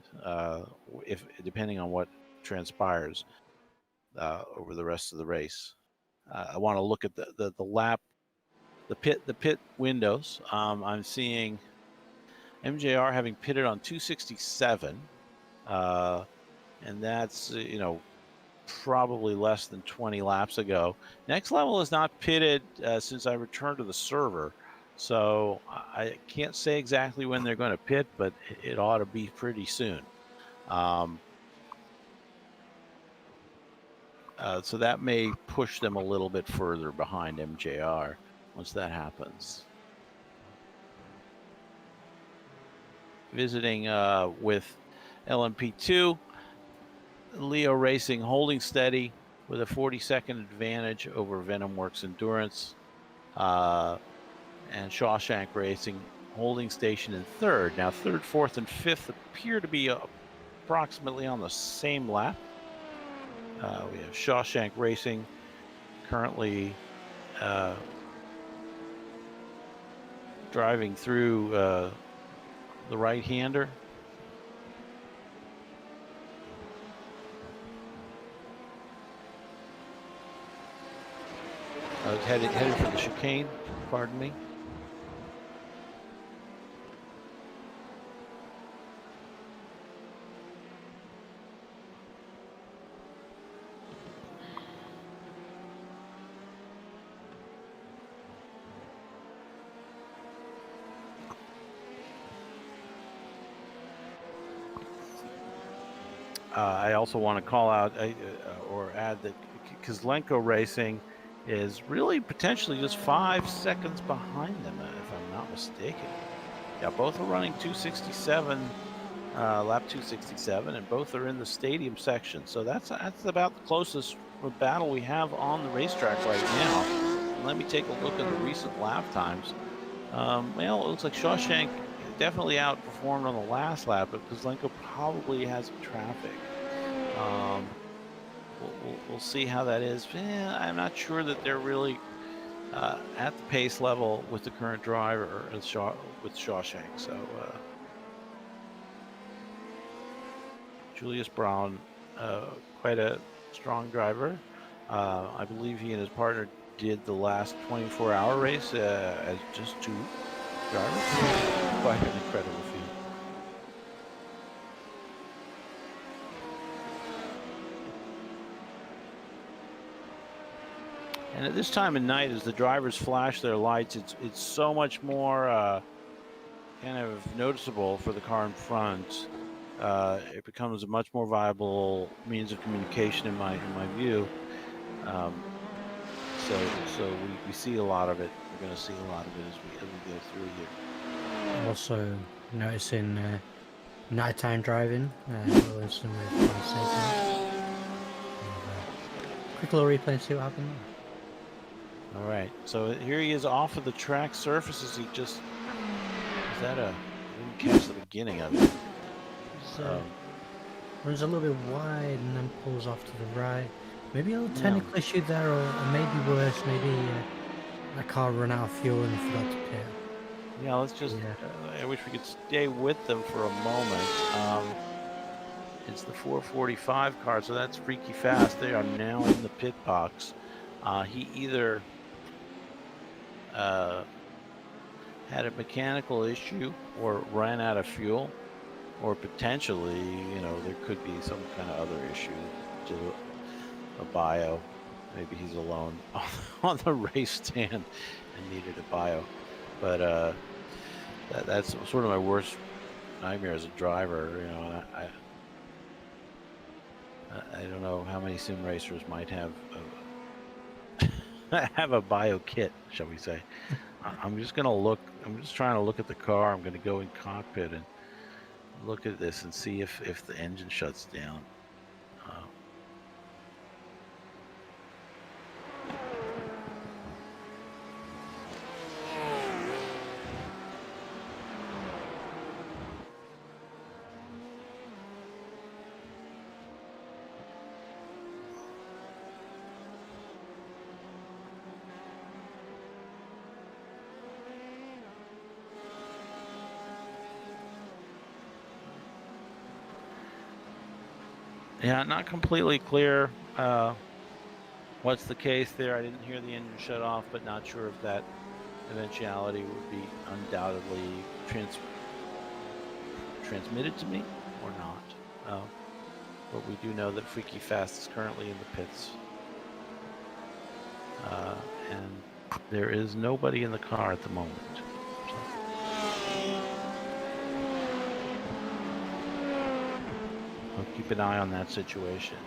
S15: if depending on what transpires over the rest of the race. I want to look at the lap, the pit windows. I'm seeing MJR having pitted on 267, and that's probably less than 20 laps ago. Next Level is not pitted since I returned to the server, so I can't say exactly when they're going to pit, but it ought to be pretty soon. So that may push them a little bit further behind MJR once that happens. Visiting with LMP2, Leo Racing holding steady with a 40-second advantage over VenomWorks Endurance, and Shawshank Racing holding station in third. Now, third, fourth, and fifth appear to be approximately on the same lap. We have Shawshank Racing currently driving through the right-hander. Headed for the chicane, pardon me. I also want to call out or add that Kozlenko Racing is really potentially just 5 seconds behind them, if I'm not mistaken. Yeah, both are running 267, lap 267, and both are in the stadium section. So that's about the closest battle we have on the racetrack right now. And let me take a look at the recent lap times. Well, it looks like Shawshank definitely outperformed on the last lap, but Kozlenko probably has some traffic. We'll see how that is. I'm not sure that they're really at the pace level with the current driver with Shawshank. So Julius Brown, quite a strong driver. I believe he and his partner did the last 24-hour race as just two drivers. Quite an incredible feat. And at this time of night, as the drivers flash their lights, it's so much more kind of noticeable for the car in front. It becomes a much more viable means of communication in my view. So we see a lot of it. We're going to see a lot of it as we go through here.
S19: Also noticing nighttime driving. Little incident with my safety. Quick little replay and see what happened.
S15: All right, so here he is off of the track surfaces. He just is that I didn't catch the beginning of it.
S19: Runs a little bit wide and then pulls off to the right. Maybe a little technical issue there, or maybe worse. Maybe a car ran out of fuel and forgot to pit.
S15: Yeah, let's just. I wish we could stay with them for a moment. It's the 445 car, so that's freaky fast. They are now in the pit box. He either had a mechanical issue or ran out of fuel, or potentially, there could be some kind of other issue to a bio. Maybe he's alone on the race stand and needed a bio. But that's sort of my worst nightmare as a driver. And I don't know how many sim racers might have have a bio kit, shall we say. I'm just trying to look at the car. I'm going to go in cockpit and look at this and see if the engine shuts down. Yeah, not completely clear what's the case there. I didn't hear the engine shut off, but not sure if that eventuality would be undoubtedly transmitted to me or not. But we do know that Freaky Fast is currently in the pits. And there is nobody in the car at the moment. I'll keep an eye on that situation.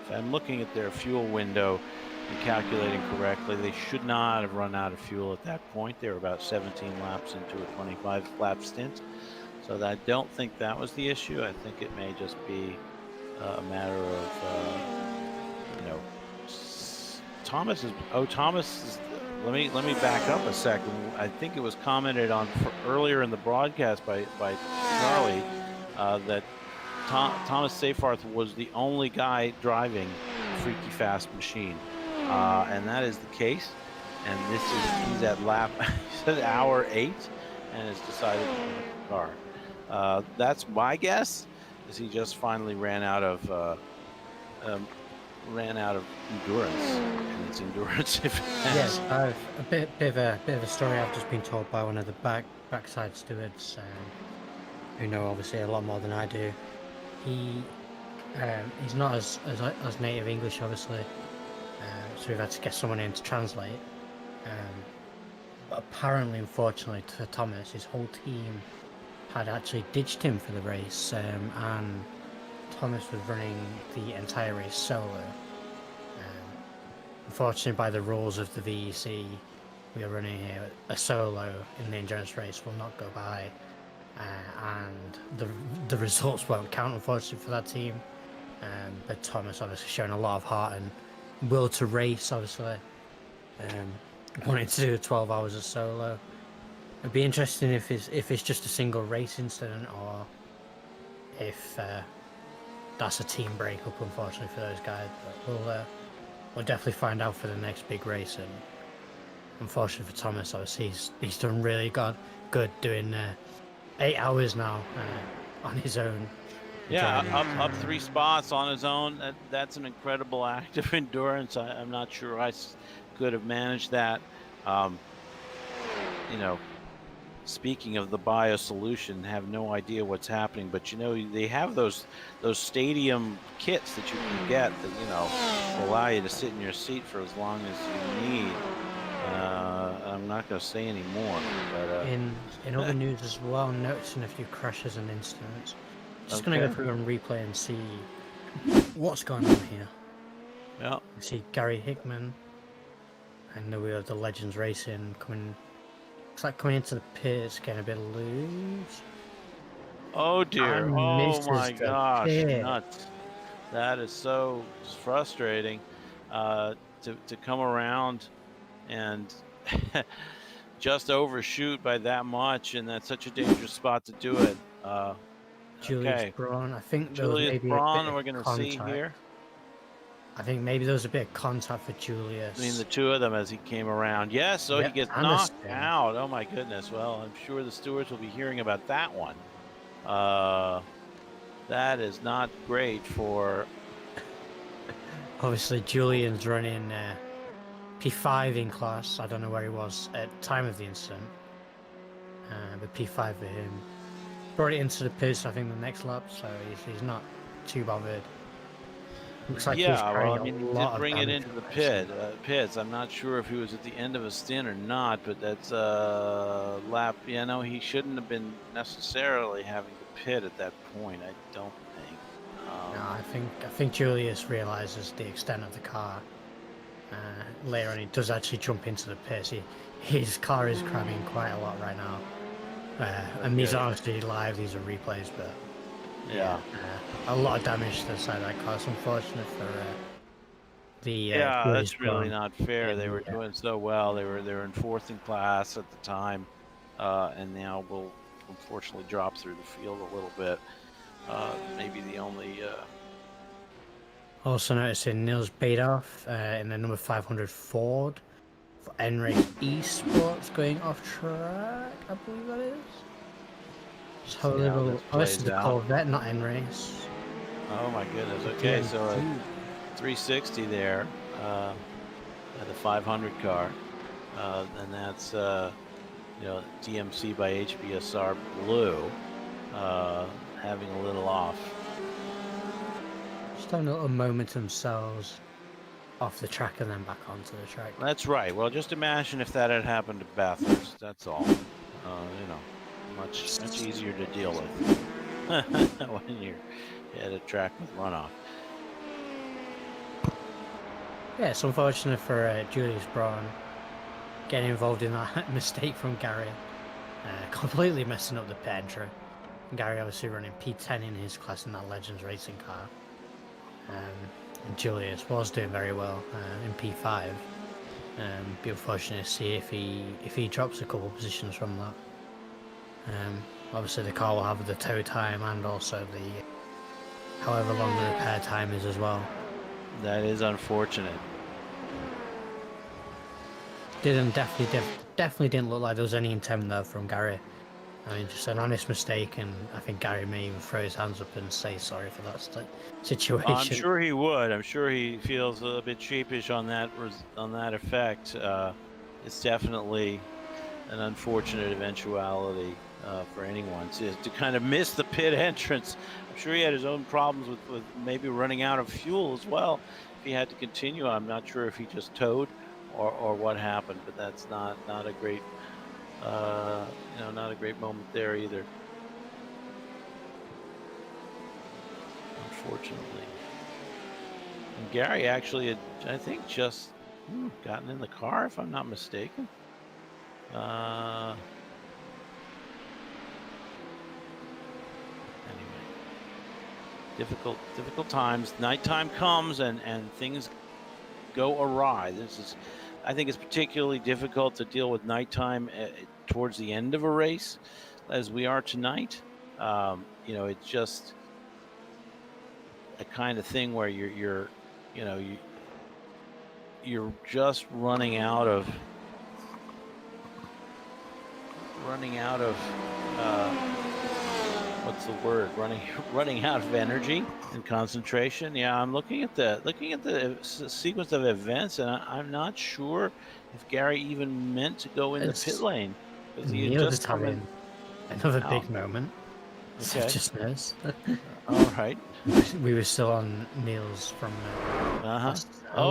S15: If I'm looking at their fuel window and calculating correctly, they should not have run out of fuel at that point. They were about 17 laps into a 25-lap stint. So I don't think that was the issue. I think it may just be a matter of, you know, Thomas is. Let me back up a second. I think it was commented on earlier in the broadcast by Charlie that Thomas Seyfarth was the only guy driving a Freaky Fast machine, and that is the case. And he's at lap hour 8, and has decided to put the car. That's my guess. Is he just finally ran out of endurance, and it's endurance.
S19: Yes, I've a bit of a story I've just been told by one of the backside stewards, who know obviously a lot more than I do. He's not as native English, obviously, so we've had to get someone in to translate. But apparently, unfortunately for Thomas, his whole team had actually ditched him for the race, and Thomas was running the entire race solo. Unfortunately, by the rules of the V.E.C, we are running a solo in the endurance race will not go by, and the results won't count, unfortunately, for that team. But Thomas obviously showing a lot of heart and will to race, obviously, wanting to do 12 hours of solo. It'd be interesting if it's just a single race incident, or if that's a team breakup, unfortunately, for those guys. But we'll definitely find out for the next big race. And unfortunately for Thomas, obviously he's done really good doing 8 hours now on his own.
S15: Yeah, up 3 spots on his own. That's an incredible act of endurance. I'm not sure I could have managed that. You know, speaking of the biosolution, have no idea what's happening, but you know, they have those stadium kits that you can get that, you know, will allow you to sit in your seat for as long as you need. I'm not going to say any more, but
S19: in other news as well, I'm noticing a few crashes and incidents. Just going to go through and replay and see what's going on here.
S15: Yeah.
S19: You see Gary Hickman, and then we have the Legends Racing coming. Looks like coming into the pits, getting a bit loose.
S15: Oh dear! Oh my gosh!
S19: Pit.
S15: Nuts! That is so frustrating. To come around and just overshoot by that much, and that's such a dangerous spot to do it.
S19: Julius Braun, I think there was
S15: Julius
S19: maybe
S15: Braun,
S19: a bit
S15: we're
S19: of
S15: going to see
S19: contact.
S15: here.
S19: I think maybe there was a bit of contact for Julius.
S15: I mean, the two of them as he came around. Yes, so
S19: Yep,
S15: he gets
S19: and
S15: knocked
S19: a spin.
S15: out. Oh my goodness. Well, I'm sure the stewards will be hearing about that one. That is not great for...
S19: Obviously, Julian's running P5 in class. I don't know where he was at the time of the incident, but P5 for him. Brought it into the pits, I think, the next lap, so he's not too bothered. Looks like he's
S15: Yeah, well,
S19: carrying
S15: I
S19: a
S15: mean, he
S19: lot
S15: did
S19: of
S15: bring it
S19: damage
S15: into
S19: on
S15: the
S19: this.
S15: pits. I'm not sure if he was at the end of a stint or not, but that's a lap. You know, he shouldn't have been necessarily having to pit at that point. I don't think.
S19: No, I think Julius realizes the extent of the car. Later on, he does actually jump into the pits. His car is cramming quite a lot right now. And these
S15: Okay.
S19: aren't actually live; these are replays. But
S15: Yeah.
S19: a lot of damage to the side of that car. It's unfortunate for the
S15: Yeah,
S19: Julius
S15: that's really
S19: Braun.
S15: not fair. They
S19: And
S15: were doing so well. They were in fourth in class at the time, and now will unfortunately drop through the field a little bit. Maybe the only.
S19: Also noticing Niels Badoff in the number 500 Ford for Enric Esports going off track, I believe that is. Just have a
S15: See how
S19: little.
S15: this
S19: Oh, this is
S15: plays
S19: the
S15: out.
S19: Corvette, not Enrace.
S15: Oh my goodness. Okay, so a 360 there at the 500 car, and that's DMC by HBSR Blue, having a little off.
S19: Just having a little moment to themselves off the track and then back onto the track.
S15: That's right. Well, just imagine if that had happened to Bathurst. That's all. Much easier to deal with when you're at a track with runoff.
S19: Yeah, it's unfortunate for Julius Braun getting involved in that mistake from Gary, completely messing up the pit entry. Gary obviously running P10 in his class in that Legends racing car. And Julius was doing very well in P5. Be unfortunate to see if he drops a couple of positions from that. Obviously the car will have the tow time and also the however long the repair time is as well.
S15: That is unfortunate.
S19: Definitely didn't look like there was any intent there from Gary. I mean, just an honest mistake, and I think Gary may even throw his hands up and say sorry for that situation.
S15: I'm sure he would. I'm sure he feels a bit sheepish on that effect. It's definitely an unfortunate eventuality for anyone to kind of miss the pit entrance. I'm sure he had his own problems with maybe running out of fuel as well. If he had to continue, I'm not sure if he just towed or what happened, but that's not a great not a great moment there either, unfortunately. And Gary actually had, I think, just gotten in the car, if I'm not mistaken. Anyway, difficult times. Nighttime comes and things go awry. I think it's particularly difficult to deal with nighttime towards the end of a race, as we are tonight. It's just a kind of thing where you're just running out of what's the word? Running out of energy and concentration. Yeah, I'm looking at the sequence of events, and I'm not sure if Gary even meant to go in the pit lane because he had just come in.
S19: Another big moment.
S15: Okay.
S19: Just missed.
S15: All right.
S19: We were still on Niels from.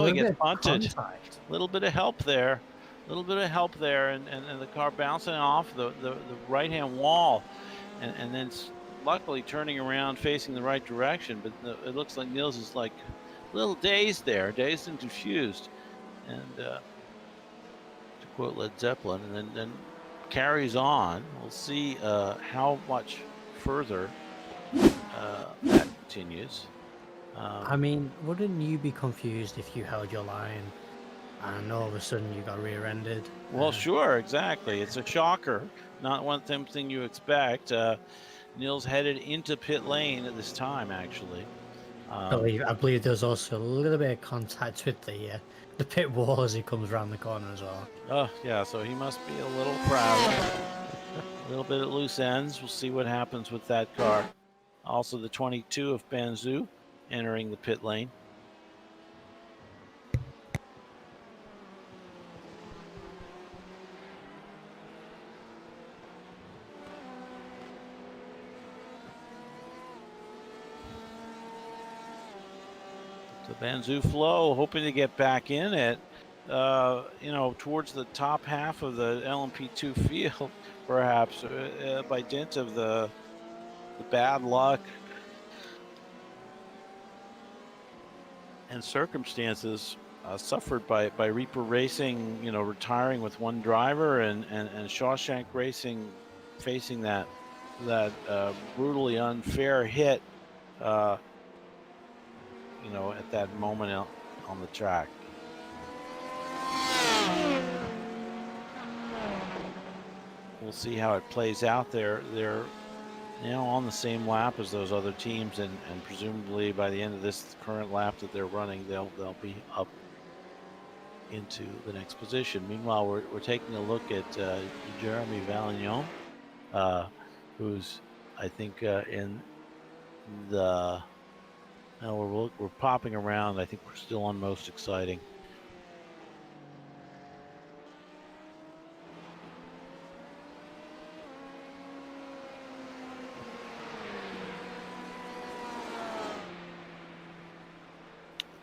S15: He gets punted. A little bit of help there. And the car bouncing off the right-hand wall, and then luckily turning around facing the right direction. But it looks like Niels is like a little dazed and confused. And to quote Led Zeppelin, and then carries on. We'll see how much further that continues.
S19: I mean, wouldn't you be confused if you held your line and all of a sudden you got rear-ended?
S15: Well, sure, exactly. It's a shocker. Not one thing you expect. Niels headed into pit lane at this time, actually.
S19: I believe there's also a little bit of contact with the pit wall as he comes around the corner as well.
S15: Oh, yeah, so he must be a little proud. A little bit at loose ends. We'll see what happens with that car. Also, the 22 of Banzu entering the pit lane. Van Zuflo hoping to get back in it, towards the top half of the LMP2 field, perhaps by dint of the bad luck and circumstances suffered by Reaper Racing, retiring with one driver, and Shawshank Racing facing that brutally unfair hit, at that moment on the track. We'll see how it plays out. They're on the same lap as those other teams, and presumably by the end of this current lap that they're running, they'll be up into the next position. Meanwhile, we're taking a look at Jeremy Valignon, who's, I think, in the... No, we're popping around. I think we're still on most exciting.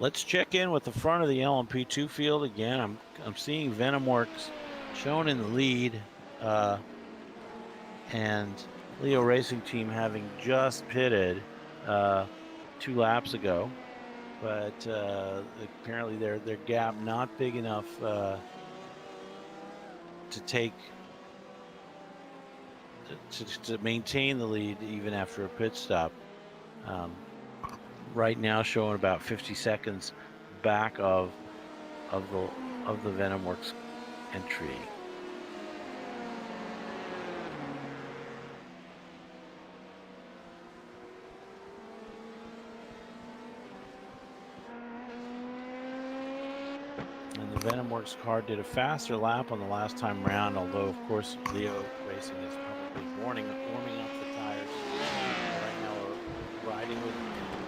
S15: Let's check in with the front of the LMP2 field again. I'm seeing Venomworks shown in the lead, and Leo Racing Team having just pitted 2 laps ago, but apparently their gap not big enough to maintain the lead even after a pit stop. Right now showing about 50 seconds back of the Venomworks entry. And the Venomworks car did a faster lap on the last time round, although of course Leo Racing is probably warming up the tires. Right now we're riding with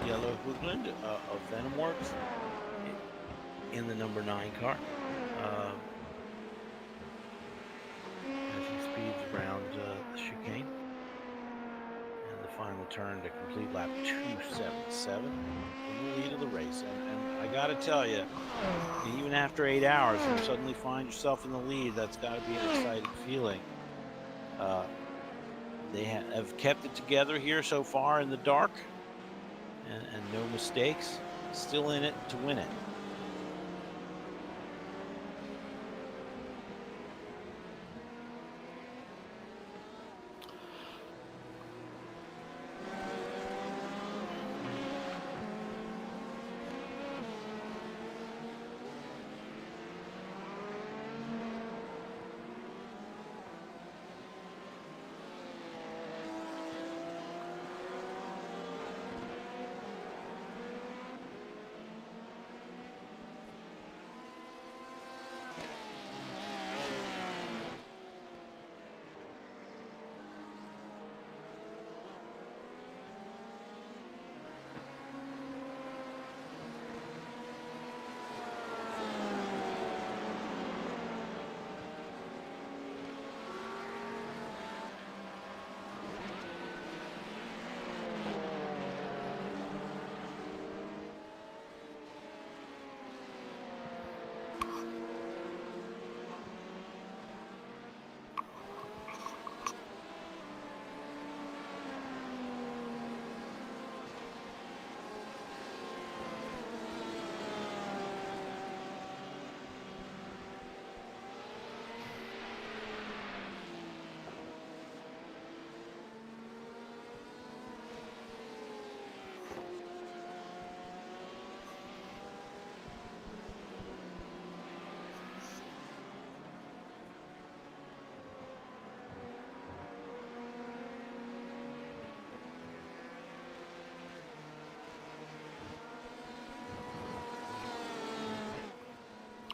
S15: Yellow Hoogland of Venomworks in the number 9 car as he speeds around the chicane, and the final turn to complete lap 277 in the lead of the race. And I gotta tell you, even after 8 hours, you suddenly find yourself in the lead. That's got to be an exciting feeling. They have kept it together here so far in the dark. And no mistakes, still in it to win it.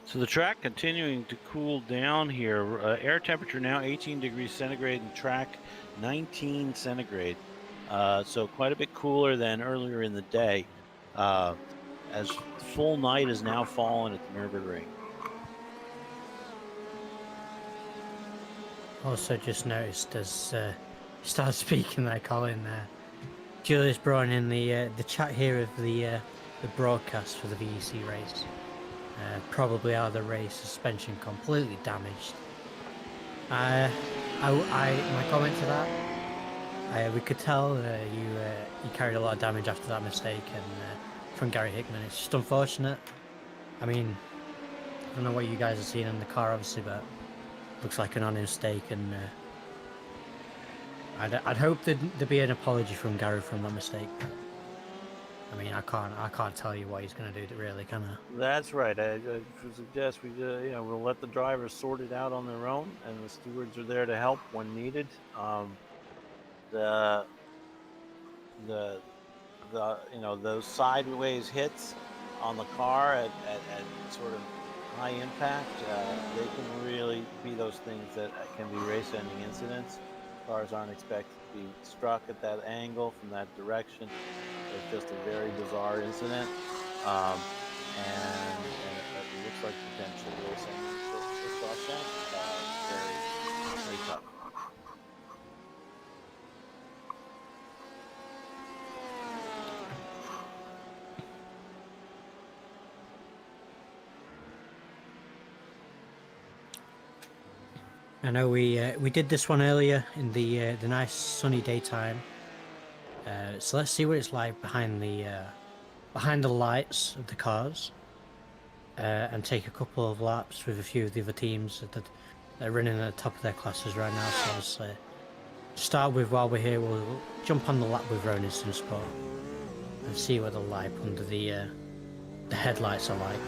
S15: So the track continuing to cool down here. Air temperature now 18 degrees centigrade and track 19 centigrade. So quite a bit cooler than earlier in the day, as full night has now fallen at the Nürburgring.
S19: Also just noticed as you started speaking there, Colin, Julius brought in the chat here of the the broadcast for the VEC race. Probably out of the race, suspension completely damaged. My comment to that, we could tell you carried a lot of damage after that mistake, and from Gary Hickman, it's just unfortunate. I mean, I don't know what you guys are seeing in the car, obviously, but looks like an honest mistake, and I'd hope there'd be an apology from Gary from that mistake. I mean, I can't tell you what he's going to do, really, can I?
S15: That's right. I suggest we, we'll let the drivers sort it out on their own, and the stewards are there to help when needed. Those sideways hits on the car at sort of high impact, they can really be those things that can be race-ending incidents. Cars aren't expected to be struck at that angle from that direction. It's just a very bizarre incident, and it looks like potential race-ending for Shawshank. Very tough.
S19: I know we did this one earlier in the nice sunny daytime. So let's see what it's like behind the lights of the cars, and take a couple of laps with a few of the other teams that are running at the top of their classes right now. So obviously, to start with, while we're here, we'll jump on the lap with Ronin Sport and see what the light under the headlights are like.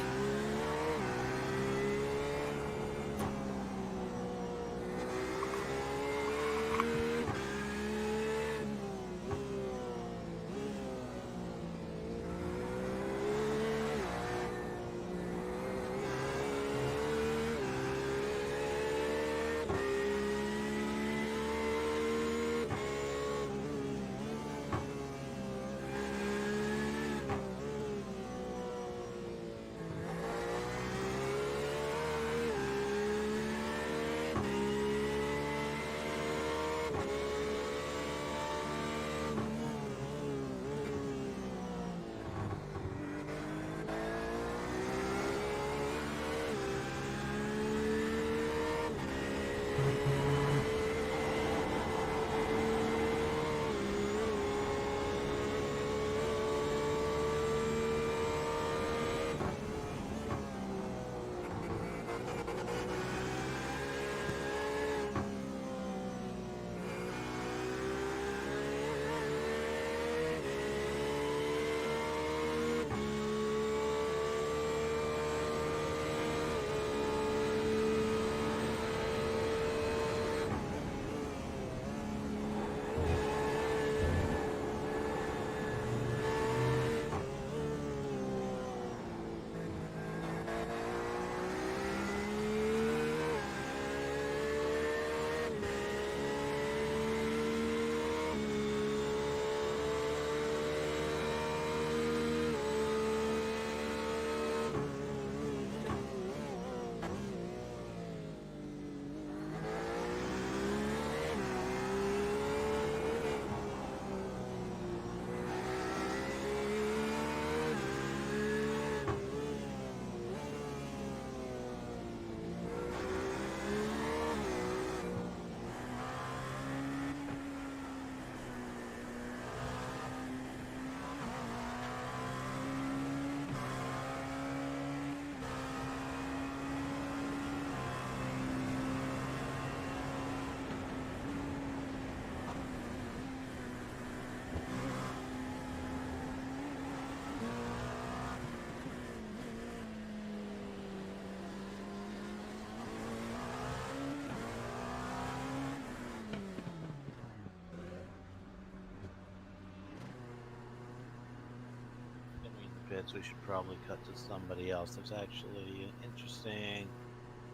S15: Bits, we should probably cut to somebody else. There's actually an interesting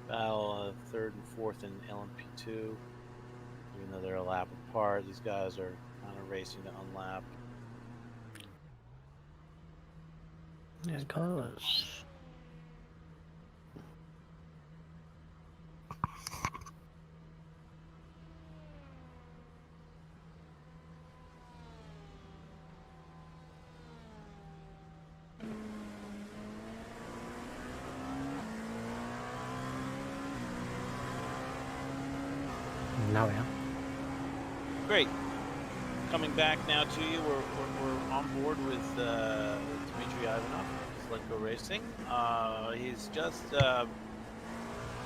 S15: battle of third and fourth in LMP2. Even though they're a lap apart, these guys are kind of racing to unlap.
S19: Yeah, cars.
S15: Great. Coming back now to you, we're on board with Dmitry Ivanov, Slenko Racing. He's just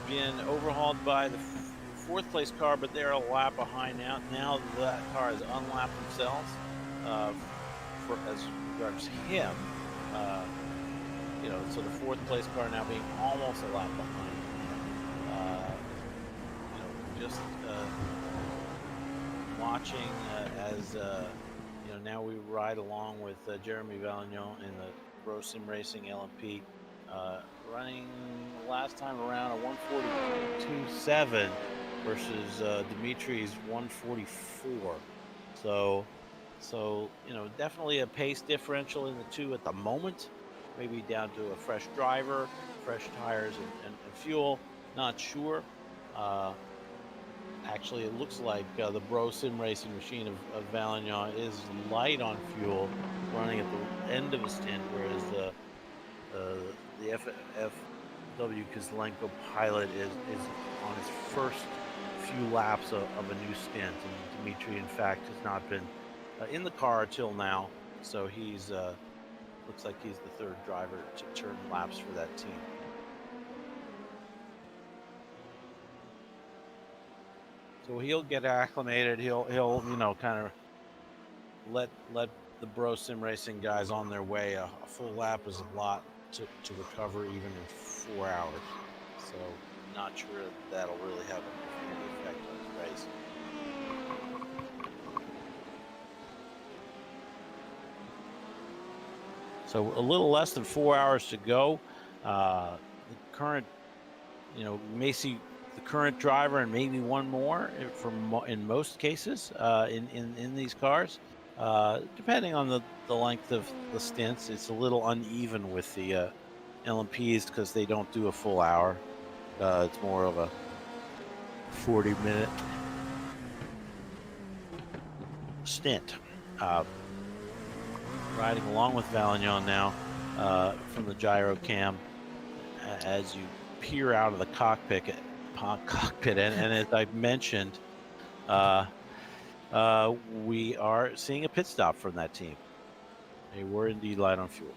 S15: been overhauled by the fourth place car, but they're a lap behind now. Now that car has unlapped themselves as regards him. So the fourth place car now being almost a lap behind him. Just watching as now we ride along with Jeremy Valignon in the Sim Racing LMP, running last time around a 142.7 versus Dimitri's 144. So definitely a pace differential in the two at the moment. Maybe down to a fresh driver, fresh tires, and fuel. Not sure. Actually, it looks like the Sim Racing machine of Valignon is light on fuel, running at the end of a stint, whereas the FW Kozlenko pilot is on his first few laps of a new stint. And Dmitry, in fact, has not been in the car till now, so he's looks like he's the third driver to turn laps for that team. So he'll get acclimated. He'll kind of let the Sim Racing guys on their way. A full lap is a lot to recover even in 4 hours. So not sure that'll really have any effect on the race. So a little less than 4 hours to go. The current, may see the current driver and maybe one more in most cases in these cars, depending on the length of the stints. It's a little uneven with the LMPs because they don't do a full hour. It's more of a 40-minute stint. Riding along with Valignon now from the gyro cam as you peer out of the cockpit, and as I mentioned, we are seeing a pit stop from that team. They were indeed light on fuel.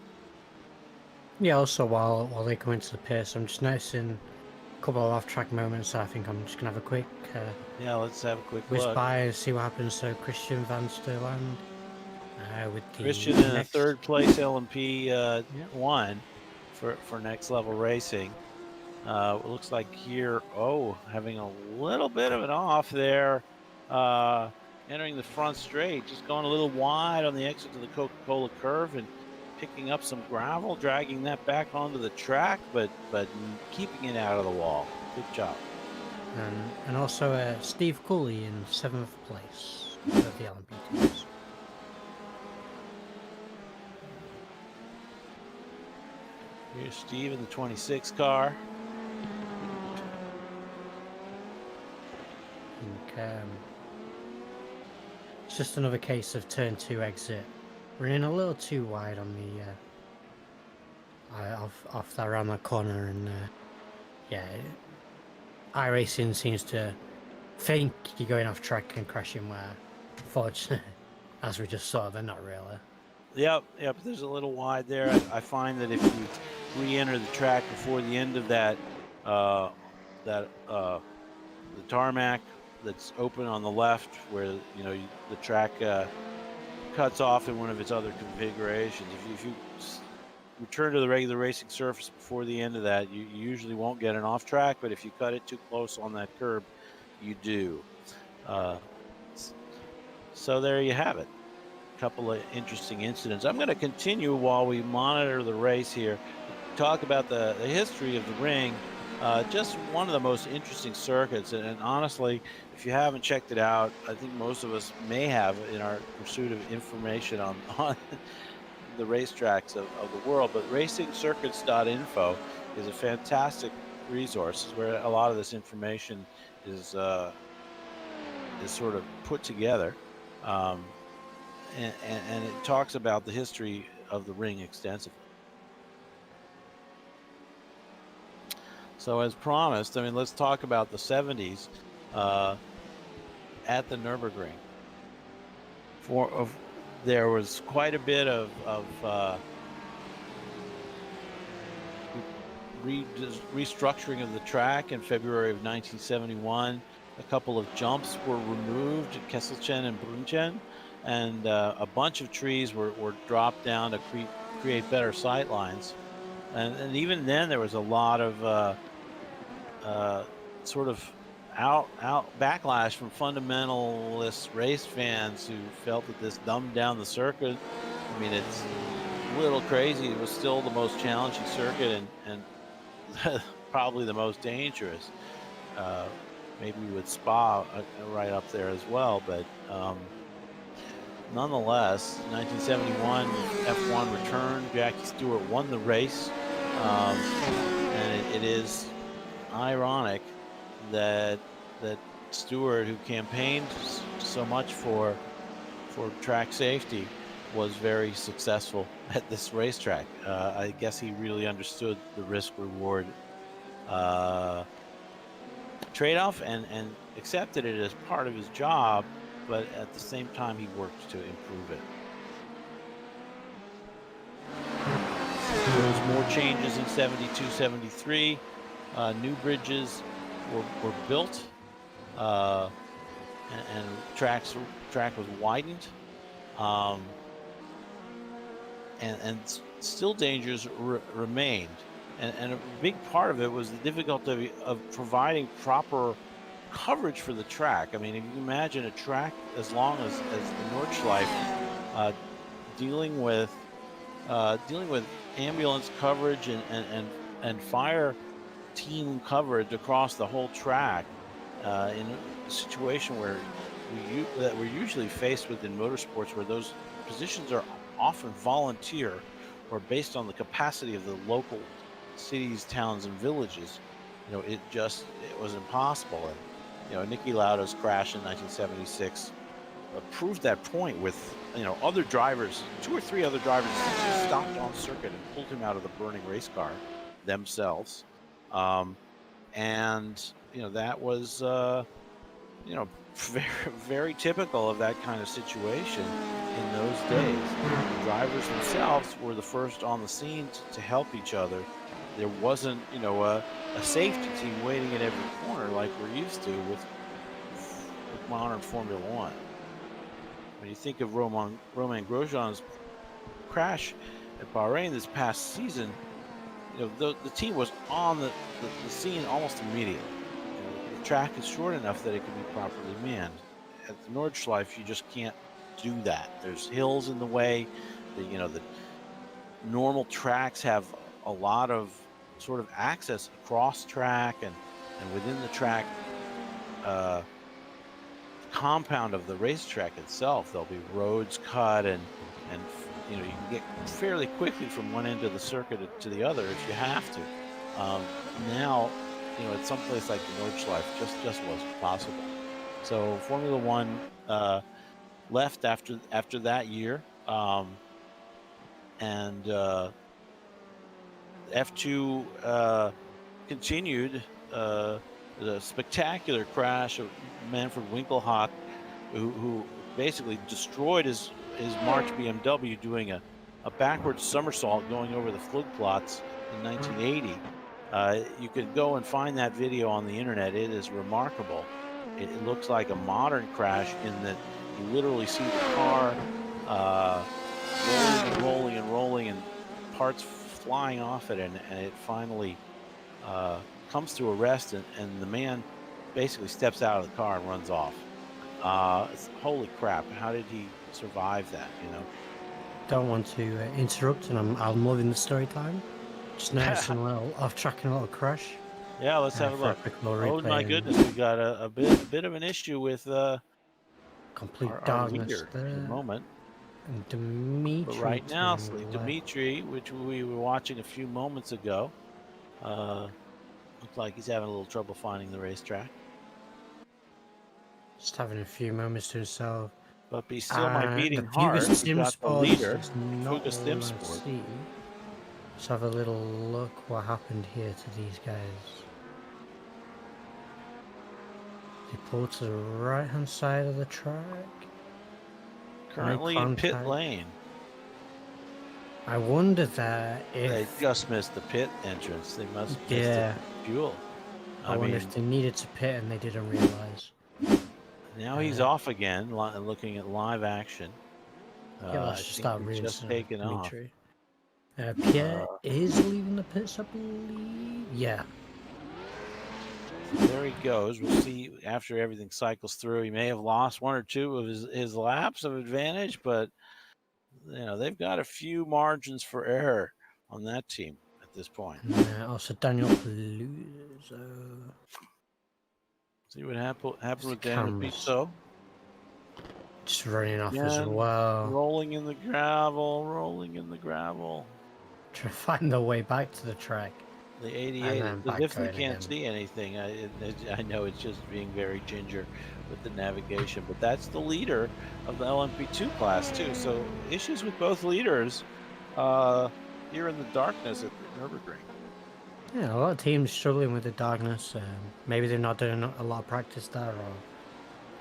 S19: Yeah, also while they come into the pits, I'm just noticing a couple of off-track moments. I think I'm just going to have a quick
S15: let's have a quick
S19: whiz
S15: look.
S19: by and see what happens. So Christian Van Sterland with the
S15: Christian in a third place LMP one for Next Level Racing. It looks like here, having a little bit of an off there, entering the front straight, just going a little wide on the exit to the Coca-Cola curve and picking up some gravel, dragging that back onto the track, but keeping it out of the wall. Good job.
S19: And also Steve Cooley in 7th place of the LMP teams.
S15: Here's Steve in the 26 car.
S19: It's just another case of turn 2 exit. Running a little too wide on the off that around that corner, and iRacing seems to think you're going off track and crashing, where fortunately, as we just saw, they're not really.
S15: Yep. There's a little wide there. I find that if you re-enter the track before the end of the tarmac that's open on the left, where the track cuts off in one of its other configurations. If you return to the regular racing surface before the end of that, you usually won't get an off track. But if you cut it too close on that curb, you do. So there you have it. Couple of interesting incidents. I'm going to continue while we monitor the race here, talk about the history of the ring. Just one of the most interesting circuits, and honestly, if you haven't checked it out, I think most of us may have in our pursuit of information on the racetracks of the world. But racingcircuits.info is a fantastic resource where a lot of this information is sort of put together. And it talks about the history of the ring extensively. So as promised, let's talk about the 70s at the Nürburgring. there was quite a bit of restructuring of the track in February of 1971. A couple of jumps were removed at Kesselchen and Brunchen, and a bunch of trees were dropped down to create better sight lines. And even then, there was a lot of sort of out backlash from fundamentalist race fans who felt that this dumbed down the circuit. I mean, it's a little crazy. It was still the most challenging circuit and probably the most dangerous. Maybe with Spa right up there as well, but nonetheless, 1971 F1 returned. Jackie Stewart won the race, and it is ironic that Stewart, who campaigned so much for track safety, was very successful at this racetrack. I guess he really understood the risk-reward trade-off and accepted it as part of his job, but at the same time he worked to improve it. There was more changes in 72, 73. New bridges were built, and track was widened, and still dangers remained. And a big part of it was the difficulty of providing proper coverage for the track. I mean, if you imagine a track as long as the Nordschleife, dealing with ambulance coverage and fire team coverage across the whole track, in a situation where we're usually faced with in motorsports, where those positions are often volunteer or based on the capacity of the local cities, towns, and villages. You know, it was impossible. And you know, Niki Lauda's crash in 1976 proved that point with, you know, other drivers, 2 or 3 other drivers just stopped on circuit and pulled him out of the burning race car themselves. And you know, that was you know, very, very typical of that kind of situation in those days. The drivers themselves were the first on the scene to help each other. There wasn't, you know, a safety team waiting at every corner like we're used to with modern Formula One. When you think of Romain Grosjean's crash at Bahrain this past season, you know, the team was on the scene almost immediately. You know, the track is short enough that it can be properly manned. At the Nordschleife, you just can't do that. There's hills in the way. You know, the normal tracks have a lot of sort of access across track and within the track compound of the racetrack itself. There'll be roads cut and you know, you can get fairly quickly from one end of the circuit to the other if you have to. Now, you know, at some place like the Nordschleife, just wasn't possible. So Formula One left after that year, and F2 continued. The spectacular crash of Manfred Winkelhock, who basically destroyed his March BMW doing a backwards somersault going over the Flugplatz in 1980. You could go and find that video on the internet. It is remarkable. It looks like a modern crash in that you literally see the car rolling and parts flying off it, and it finally comes to a rest, and the man basically steps out of the car and runs off. Holy crap, how did he survive that, you know?
S19: Don't want to interrupt, and I'm loving the story time. Just noticing a little off track and a little crash.
S15: Yeah, let's have a look. Oh my goodness, we got a bit of an issue with
S19: complete
S15: our
S19: darkness
S15: leader
S19: there.
S15: at the moment.
S19: And Dimitri.
S15: But right now, Dimitri, which we were watching a few moments ago, looks like he's having a little trouble finding the racetrack.
S19: Just having a few moments to himself.
S15: But be still my beating heart. We got the leader, Fuga Simsport.
S19: Let's have a little look what happened here to these guys. They pulled to the right hand side of the track.
S15: currently in pit lane.
S19: I wonder that if
S15: They just missed the pit entrance. They must have missed
S19: Yeah.
S15: the fuel.
S19: I wonder if they needed to pit and they didn't realize.
S15: Now he's off again, looking at live action.
S19: Yeah, let's
S15: I
S19: just
S15: think
S19: start
S15: he's
S19: reading
S15: just taken off.
S19: Dimitri. Pierre is leaving the pits, I believe. Yeah.
S15: There he goes. We'll see after everything cycles through. He may have lost one or two of his laps of advantage, but they've got a few margins for error on that team at this point.
S19: Also, Daniel Paluzzo.
S15: See what happened with Daniel
S19: cameras.
S15: Pizzo.
S19: Just running off as
S15: Again,
S19: well.
S15: rolling in the gravel.
S19: Trying to find their way back to the track.
S15: The 88, as if they can't see anything. I know it's just being very ginger with the navigation, but that's the leader of the LMP2 class too. So issues with both leaders here in the darkness at the Nürburgring.
S19: Yeah, a lot of teams struggling with the darkness. Maybe they're not doing a lot of practice there,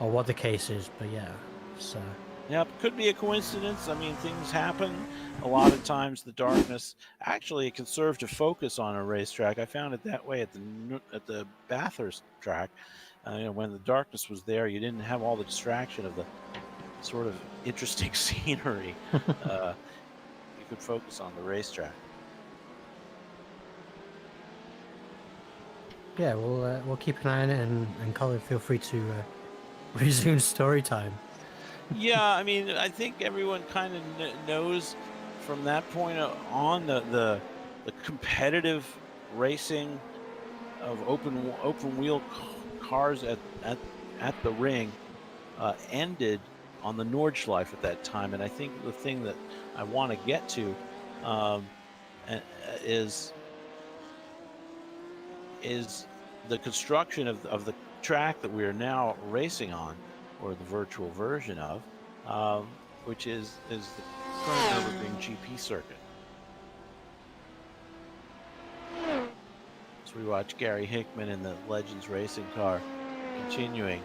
S19: or what the case is. But yeah, so.
S15: Yeah, could be a coincidence. I mean, things happen. A lot of times the darkness, actually, it can serve to focus on a racetrack. I found it that way at the Bathurst track. When the darkness was there, you didn't have all the distraction of the sort of interesting scenery. You could focus on the racetrack.
S19: Yeah, we'll keep an eye on it, and Colin, feel free to resume story time.
S15: Yeah, I mean, I think everyone kind of knows from that point on the competitive racing of open wheel cars at the ring ended on the Nordschleife at that time, and I think the thing that I want to get to is the construction of the track that we are now racing on, or the virtual version of, which is the current Nürburgring GP circuit. So we watch Gary Hickman in the Legends racing car continuing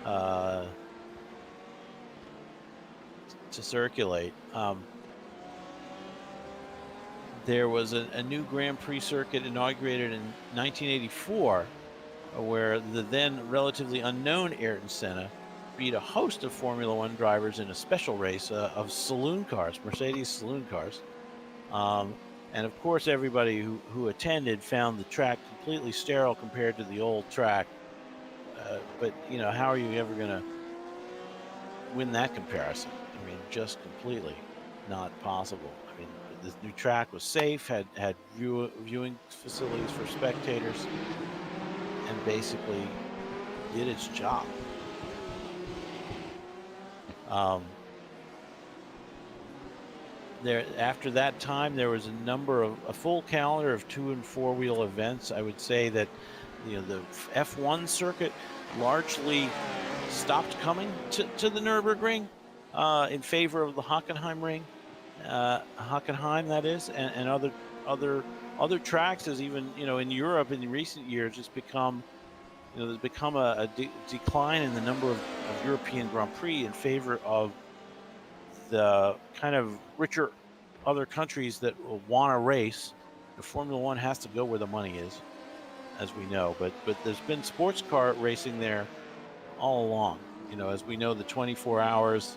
S15: to circulate. There was a new Grand Prix circuit inaugurated in 1984, where the then relatively unknown Ayrton Senna beat a host of Formula One drivers in a special race of saloon cars, Mercedes saloon cars. And of course, everybody who attended found the track completely sterile compared to the old track. But, how are you ever going to win that comparison? I mean, just completely not possible. I mean, this new track was safe, had viewing facilities for spectators, and basically did its job. After that time, there was a full calendar of 2- and 4-wheel events. I would say that the F1 circuit largely stopped coming to the Nürburgring in favor of the Hockenheim ring, Hockenheim that is, and other tracks. As even in Europe in recent years, it's become there's become a decline in the number of European Grand Prix in favor of the kind of richer other countries that want to race. The Formula One has to go where the money is, as we know. But there's been sports car racing there all along. As we know, the 24 hours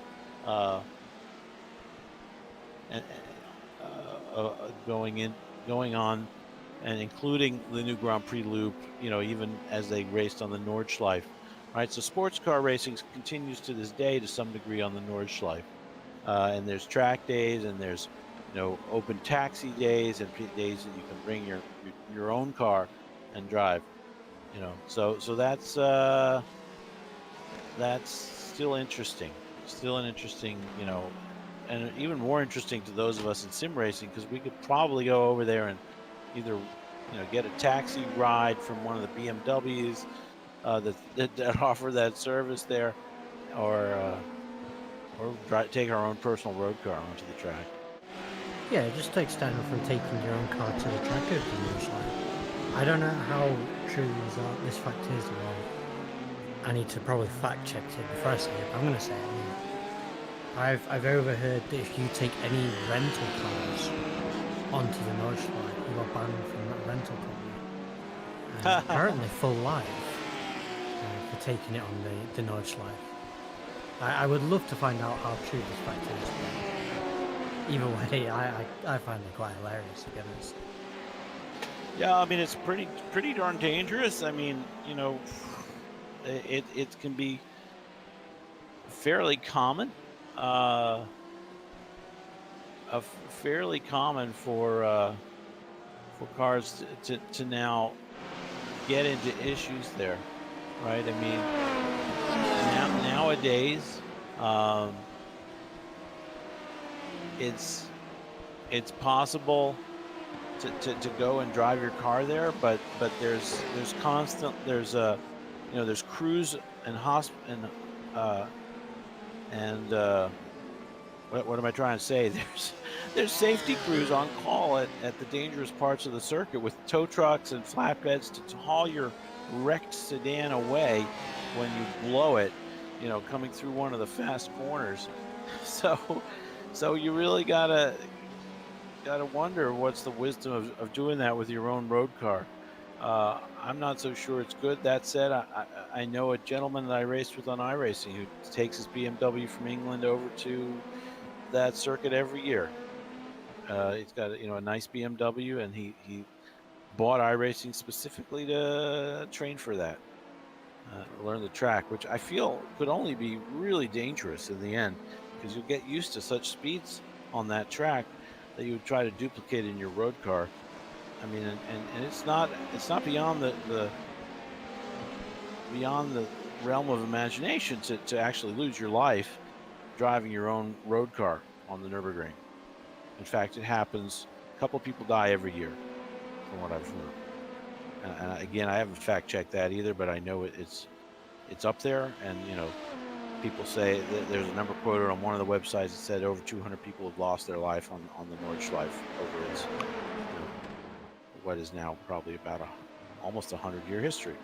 S15: going on, and including the new Grand Prix loop, even as they raced on the Nordschleife. Right, so sports car racing continues to this day to some degree on the Nordschleife. And there's track days, and there's open taxi days, and days that you can bring your own car and drive. So that's still interesting. Still an interesting, and even more interesting to those of us in sim racing, because we could probably go over there and either get a taxi ride from one of the BMWs that offer that service there, or take our own personal road car onto the track.
S19: Yeah, it just takes time from taking your own car to the track of the Nürburgring. I don't know how true this fact is. Well, I need to probably fact check it before I say it, but I'm going to say it. I've overheard that if you take any rental cars onto the Nordschleife, you are banned from that rental company. Apparently full live for taking it on the Nordschleife. I would love to find out how true this fact is, but either way, I find it quite hilarious, to be honest.
S15: Yeah, I mean, it's pretty darn dangerous. I mean, you know, it can be fairly common, fairly common for cars to now get into issues there, right? I mean, nowadays, it's possible to go and drive your car there, but there's constant, there's crews and what am I trying to say? There's safety crews on call at the dangerous parts of the circuit with tow trucks and flatbeds to haul your wrecked sedan away when you blow it, you know, coming through one of the fast corners. So you really gotta wonder what's the wisdom of doing that with your own road car. I'm not so sure it's good. That said, I know a gentleman that I raced with on iRacing who takes his BMW from England over to that circuit every year. He's got a nice BMW, and he bought iRacing specifically to train for that, learn the track, which I feel could only be really dangerous in the end, because you'll get used to such speeds on that track that you would try to duplicate in your road car. I mean, and it's not beyond the realm of imagination to actually lose your life driving your own road car on the Nürburgring. In fact, it happens. A couple people die every year, from what I've heard. And again, I haven't fact checked that either, but I know it's up there. And people say that there's a number quoted on one of the websites that said over 200 people have lost their life on the Nordschleife over its what is now probably about almost 100-year history.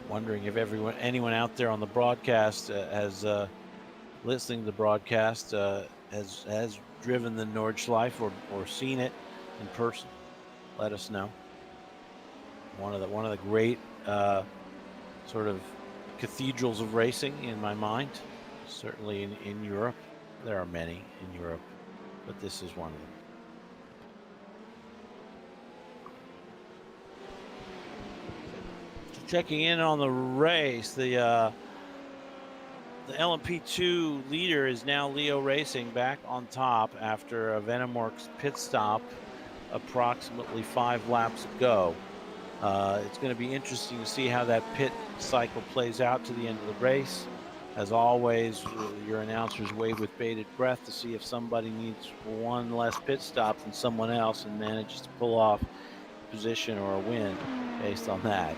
S15: Wondering if anyone out there on the broadcast has listening to the broadcast has driven the Nordschleife or seen it in person. Let us know. One of the great sort of cathedrals of racing in my mind. Certainly in Europe, there are many in Europe, but this is one of them. Checking in on the race, the LMP2 leader is now Leo Racing, back on top after a Venomworks pit stop approximately 5 laps ago. It's going to be interesting to see how that pit cycle plays out to the end of the race. As always, your announcers wait with bated breath to see if somebody needs one less pit stop than someone else and manages to pull off a position or a win based on that.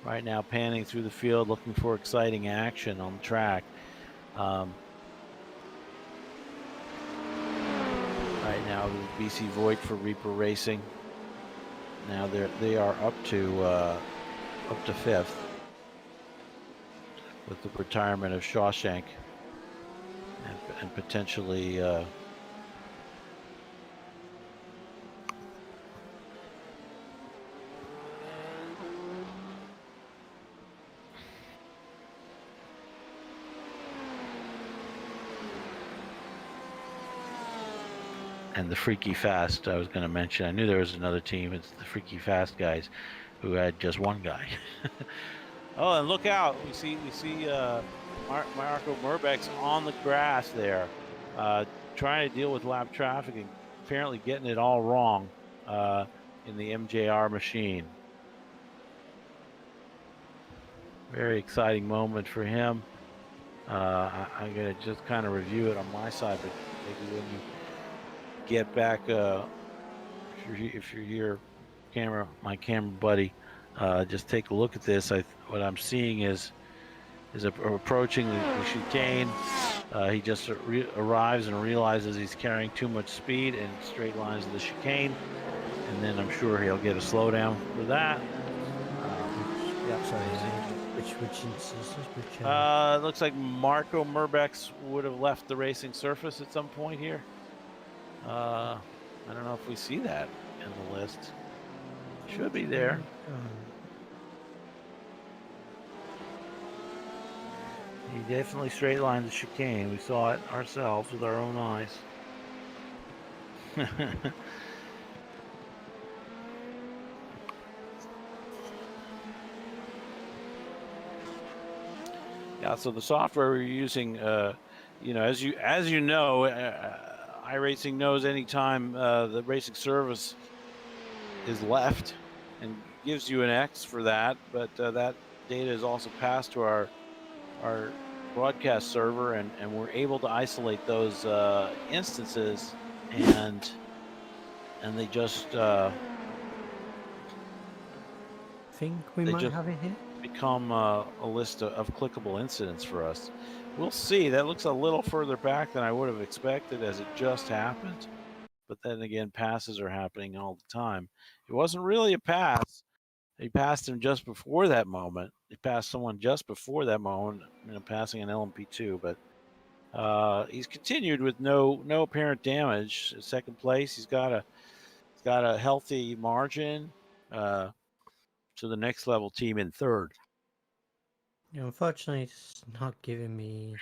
S15: Right now, panning through the field, looking for exciting action on the track. Right now, the V.E.C. Voigt for Reaper Racing. Now they are up to 5th with the retirement of Shawshank and potentially and the Freaky Fast I was going to mention. I knew there was another team. It's the Freaky Fast guys who had just one guy. Oh, and look out. We see Marco Murbeck's on the grass there, trying to deal with lap traffic and apparently getting it all wrong in the MJR machine. Very exciting moment for him. I'm going to just kind of review it on my side, but maybe when you get back, if you're here, my camera buddy, just take a look at this. What I'm seeing is is approaching the chicane. He just arrives and realizes he's carrying too much speed and straight lines to the chicane, and then I'm sure he'll get a slowdown for that.
S19: Which instances? Which?
S15: It looks like Marco Murbex would have left the racing surface at some point here. I don't know if we see that in the list. Should be there. He definitely straight lined the chicane. We saw it ourselves with our own eyes. Yeah, so the software we're using, you know, as you know, iRacing knows anytime the racing service is left and gives you an X for that, but that data is also passed to our broadcast server, and we're able to isolate those instances, and they just
S19: think we might have it here.
S15: Become a list of clickable incidents for us. We'll see. That looks a little further back than I would have expected, as it just happened. But then again, passes are happening all the time. It wasn't really a pass. He passed him just before that moment. He passed someone just before that moment, you know, passing an LMP2. But he's continued with no apparent damage. Second place. He's got a healthy margin to the next level team in third.
S19: Yeah, unfortunately, it's not giving me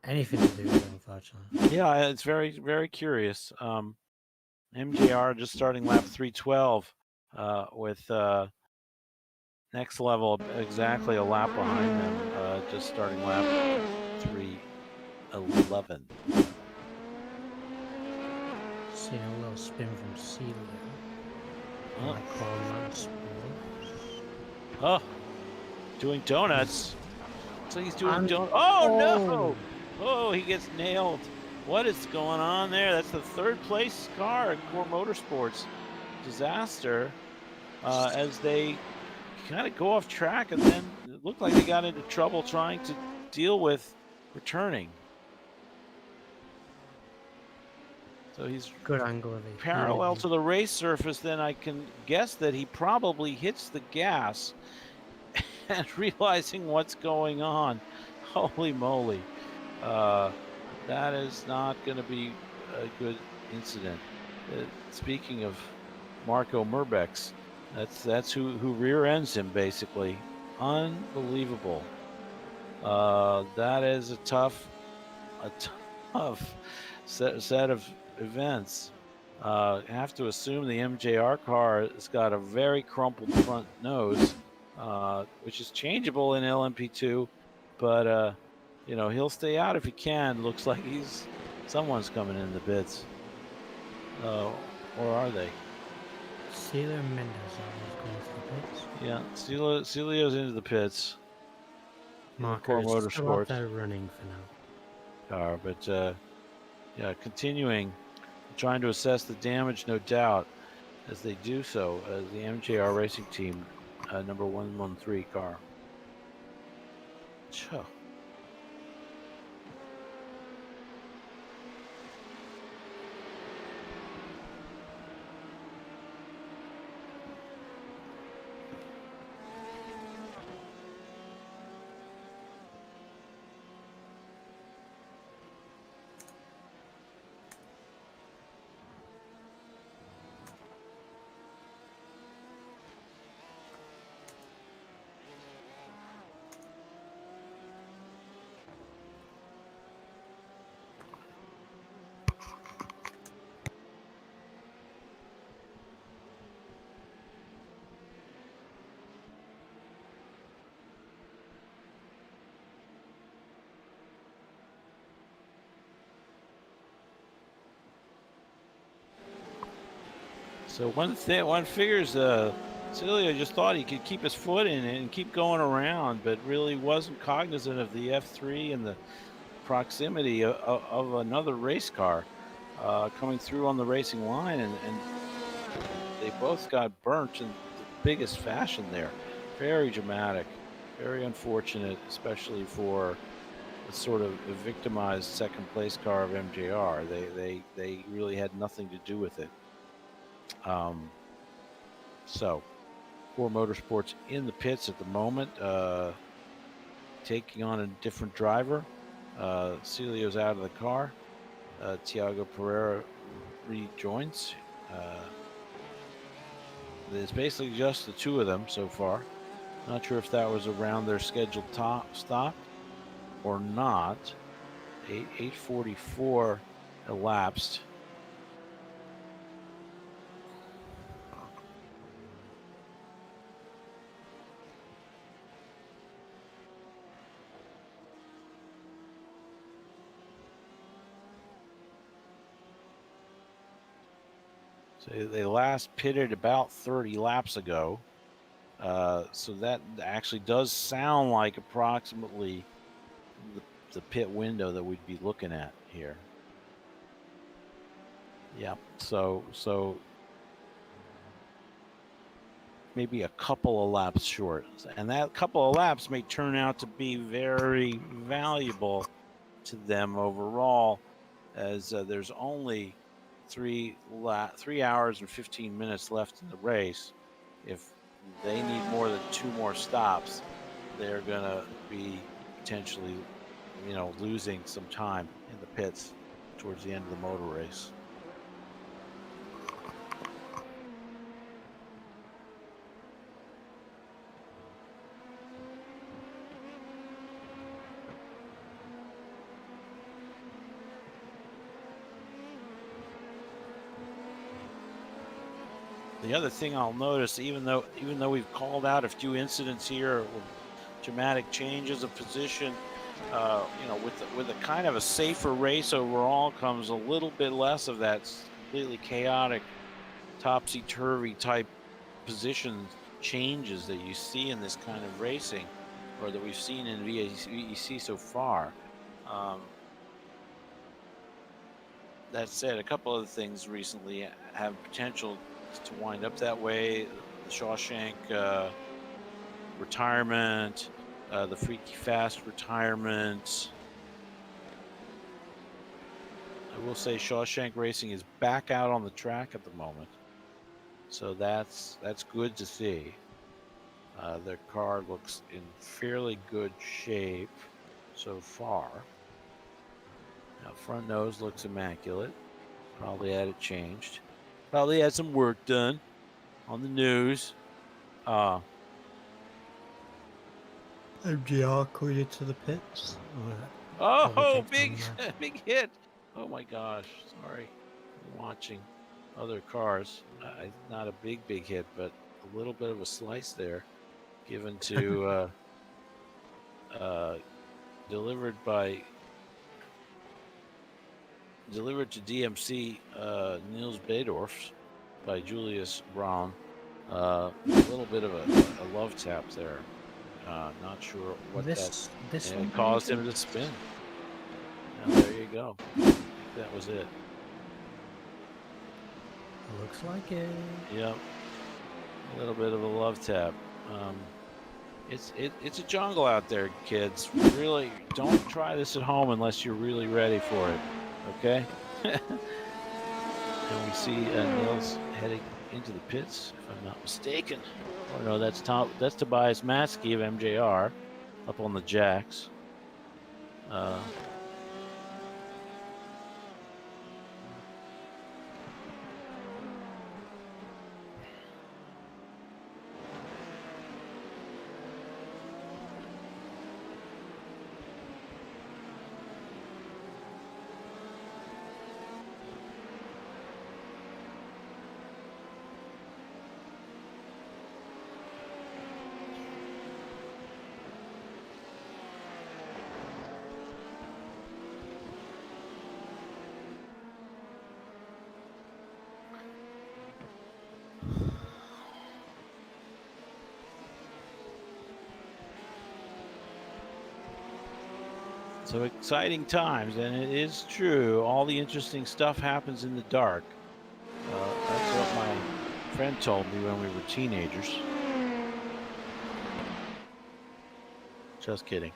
S19: anything to do with it, unfortunately.
S15: Yeah, it's very, very curious. MJR just starting lap 312 with next level exactly a lap behind them, just starting lap 311.
S19: See a little spin from Celia.
S15: Oh, doing donuts. So he's doing donuts. Oh no! Oh, he gets nailed. What is going on there? That's the third place car at Core Motorsports. Disaster as they kind of go off track, and then it looked like they got into trouble trying to deal with returning. So he's
S19: good angle of it.
S15: Parallel to the race surface, then I can guess that he probably hits the gas and realizing what's going on. Holy moly. That is not going to be a good incident. Speaking of Marco Murbex, that's who rear ends him basically. Unbelievable. That is a tough set of events. I have to assume the MJR car has got a very crumpled front nose, which is changeable in LMP2, but you know, he'll stay out if he can. Looks like someone's coming in the pits. Or are they?
S19: Celia and Mendes are going to the pits.
S15: Yeah, Celia's into the pits.
S19: Core Motorsports. They're running for now.
S15: Car, but yeah, continuing, trying to assess the damage, no doubt, as they do so, as the MJR Racing Team, number 113 car. Chuh. So one figures Celia just thought he could keep his foot in it and keep going around, but really wasn't cognizant of the F3 and the proximity of another race car coming through on the racing line, and they both got burnt in the biggest fashion there. Very dramatic. Very unfortunate, especially for a sort of a victimized second place car of MJR. They really had nothing to do with it. So, Core Motorsports in the pits at the moment, taking on a different driver. Celio's out of the car. Tiago Pereira rejoins. There's basically just the two of them so far. Not sure if that was around their scheduled stop or not. 8:44 elapsed. So they last pitted about 30 laps ago. So that actually does sound like approximately the pit window that we'd be looking at here. Yep. So maybe a couple of laps short. And that couple of laps may turn out to be very valuable to them overall, as there's only 3 hours and 15 minutes left in the race. If they need more than 2 more stops, they're going to be potentially, losing some time in the pits towards the end of the motor race. The other thing I'll notice, even though we've called out a few incidents here, dramatic changes of position, with a kind of a safer race overall comes a little bit less of that completely chaotic, topsy-turvy type position changes that you see in this kind of racing, or that we've seen in V.E.C. so far. That said, a couple other things recently have potential to wind up that way. The Shawshank retirement, the Freaky Fast retirement. I will say Shawshank Racing is back out on the track at the moment, so that's good to see. Their car looks in fairly good shape so far. Now, front nose looks immaculate. Probably had it changed. Probably had some work done on the nose.
S19: MGR coming into the pits.
S15: Oh, big hit! Oh my gosh, sorry. I'm watching other cars. Not a big hit, but a little bit of a slice there, given to delivered to DMC Niels Bedorf by Julius Braun. A little bit of a love tap there. Not sure what
S19: this
S15: it caused him to spin. Now, there you go. I think that was it.
S19: Looks like it.
S15: Yep. A little bit of a love tap. It's a jungle out there, kids. Really, don't try this at home unless you're really ready for it. Okay? And we see Nils heading into the pits, if I'm not mistaken. Oh no, that's Tobias Matsky of MJR up on the jacks. So exciting times, and it is true. All the interesting stuff happens in the dark. That's what my friend told me when we were teenagers. Just kidding.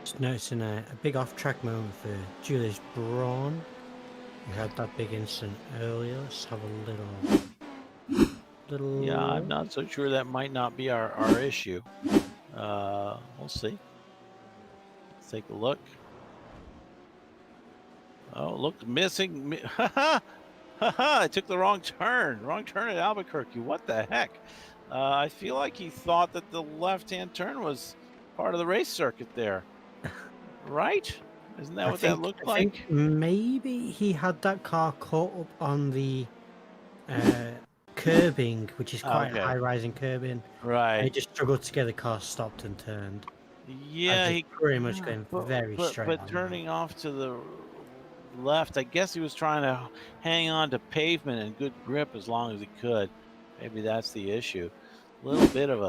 S19: Just noticing a big off-track moment for Julius Braun. We had that big incident earlier. Let's have a little.
S15: Yeah, I'm not so sure that might not be our issue. We'll see. Let's take a look. Oh, look, missing. I took the wrong turn. Wrong turn at Albuquerque. What the heck? I feel like he thought that the left-hand turn was part of the race circuit there. Right? Isn't that what that looked
S19: I
S15: like?
S19: think maybe he had that car caught up on the curbing, which is quite a high-rising curbing.
S15: Right.
S19: And he just struggled to get the car stopped and turned.
S15: Yeah,
S19: he pretty much going very straight.
S15: But turning off to the left, I guess he was trying to hang on to pavement and good grip as long as he could. Maybe that's the issue. A little bit of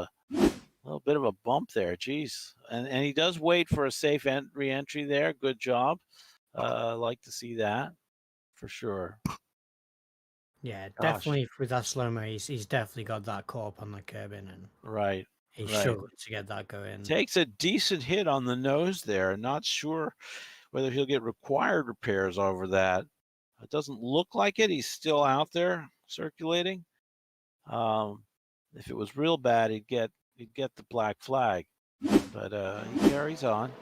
S15: a bump there. Geez, and he does wait for a safe re-entry there. Good job. Like to see that for sure.
S19: Yeah, definitely with that slow-mo, he's definitely got that caught up on the curbing and
S15: right.
S19: He struggled to get that going.
S15: Takes a decent hit on the nose there. Not sure whether he'll get required repairs over that. It doesn't look like it. He's still out there circulating. If it was real bad, he'd get the black flag. But he carries on.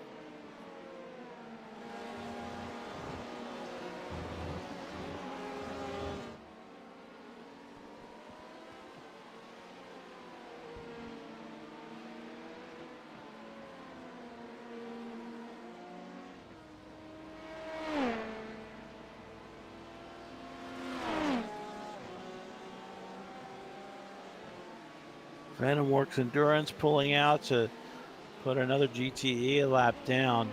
S15: Venom Works Endurance pulling out to put another GTE a lap down.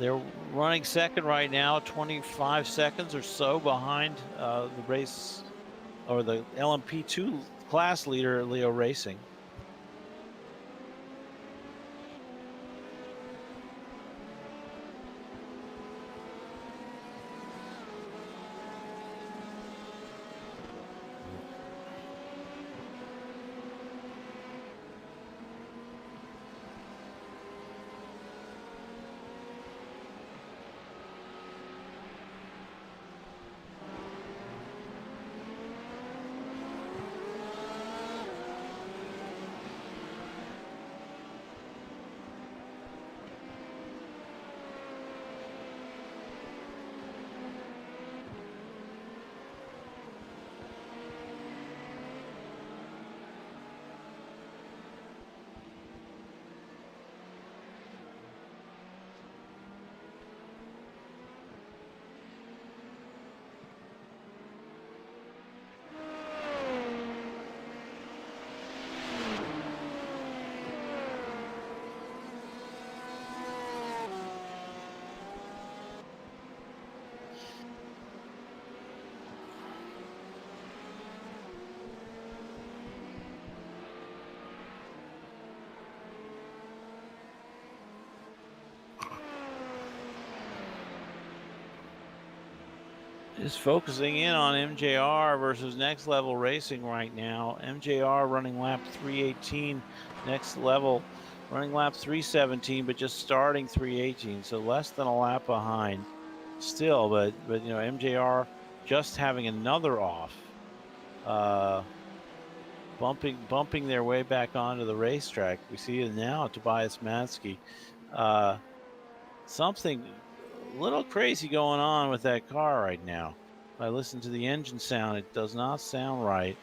S15: They're running second right now, 25 seconds or so behind the race or the LMP2 class leader, Leo Racing. Just focusing in on MJR versus Next Level Racing right now. MJR running lap 318, Next Level running lap 317, but just starting 318, so less than a lap behind still. But you know, MJR just having another off, bumping their way back onto the racetrack. We see it now, Tobias Matsky. Something a little crazy going on with that car right now. If I listen to the engine sound, it does not sound right.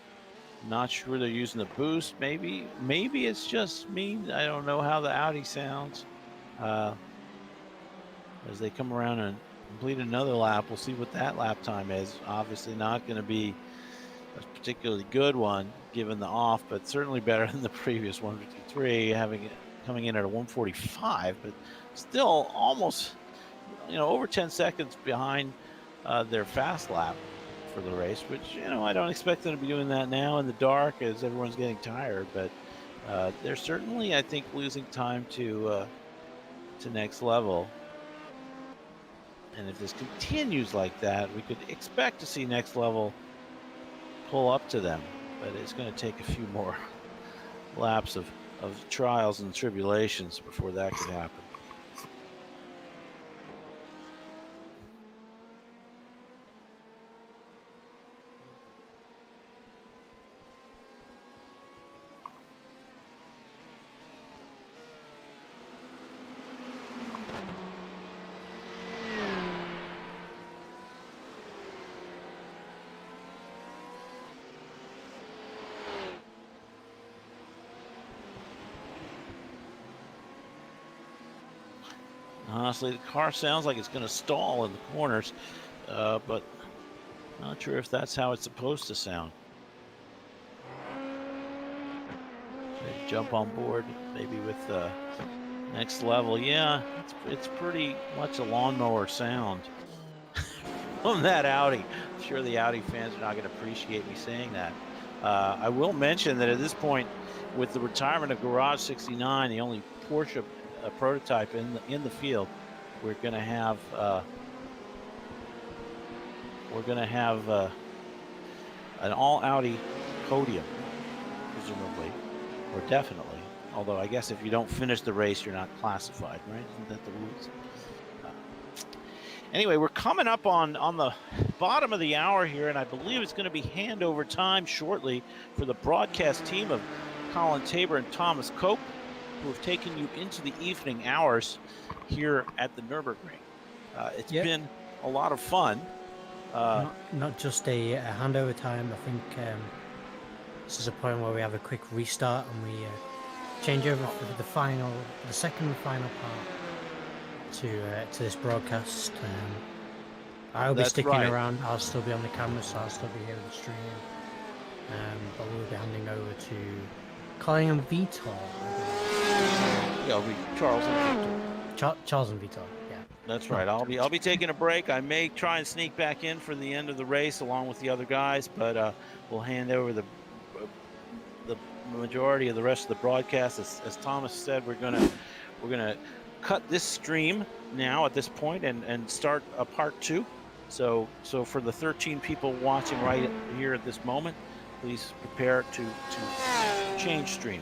S15: Not sure they're using the boost. Maybe it's just me. I don't know how the Audi sounds. As they come around and complete another lap, we'll see what that lap time is. Obviously not going to be a particularly good one given the off, but certainly better than the previous 153, coming in at a 145, but still almost, over 10 seconds behind their fast lap for the race, which, I don't expect them to be doing that now in the dark as everyone's getting tired, but they're certainly, I think, losing time to Next Level. And if this continues like that, we could expect to see Next Level pull up to them. But it's going to take a few more laps of trials and tribulations before that could happen. Honestly, the car sounds like it's going to stall in the corners, but not sure if that's how it's supposed to sound. Maybe jump on board, maybe with Next Level. Yeah, it's pretty much a lawnmower sound from that Audi. I'm sure the Audi fans are not going to appreciate me saying that. I will mention that at this point, with the retirement of Garage 69, the only Porsche prototype in the field, we're going to have an all Audi podium, presumably, or definitely. Although I guess if you don't finish the race, you're not classified, right? Isn't that the rules? Anyway, we're coming up on the bottom of the hour here, and I believe it's going to be handover time shortly for the broadcast team of Colin Tabor and Thomas Cope, who have taken you into the evening hours here at the Nürburgring. It's been a lot of fun.
S19: Not just a handover time. I think this is a point where we have a quick restart and we change over for the second and final part to this broadcast. I'll be sticking around. I'll still be on the camera, so I'll still be here with the stream. But we'll be handing over to Colin and Vitor.
S15: Yeah, it'll be Charles and Vitor.
S19: Charles and Vitor. Yeah.
S15: That's right. I'll be taking a break. I may try and sneak back in for the end of the race along with the other guys, but we'll hand over the majority of the rest of the broadcast. As Thomas said, we're gonna cut this stream now at this point and start a part 2. So for the 13 people watching right here at this moment, please prepare to change stream.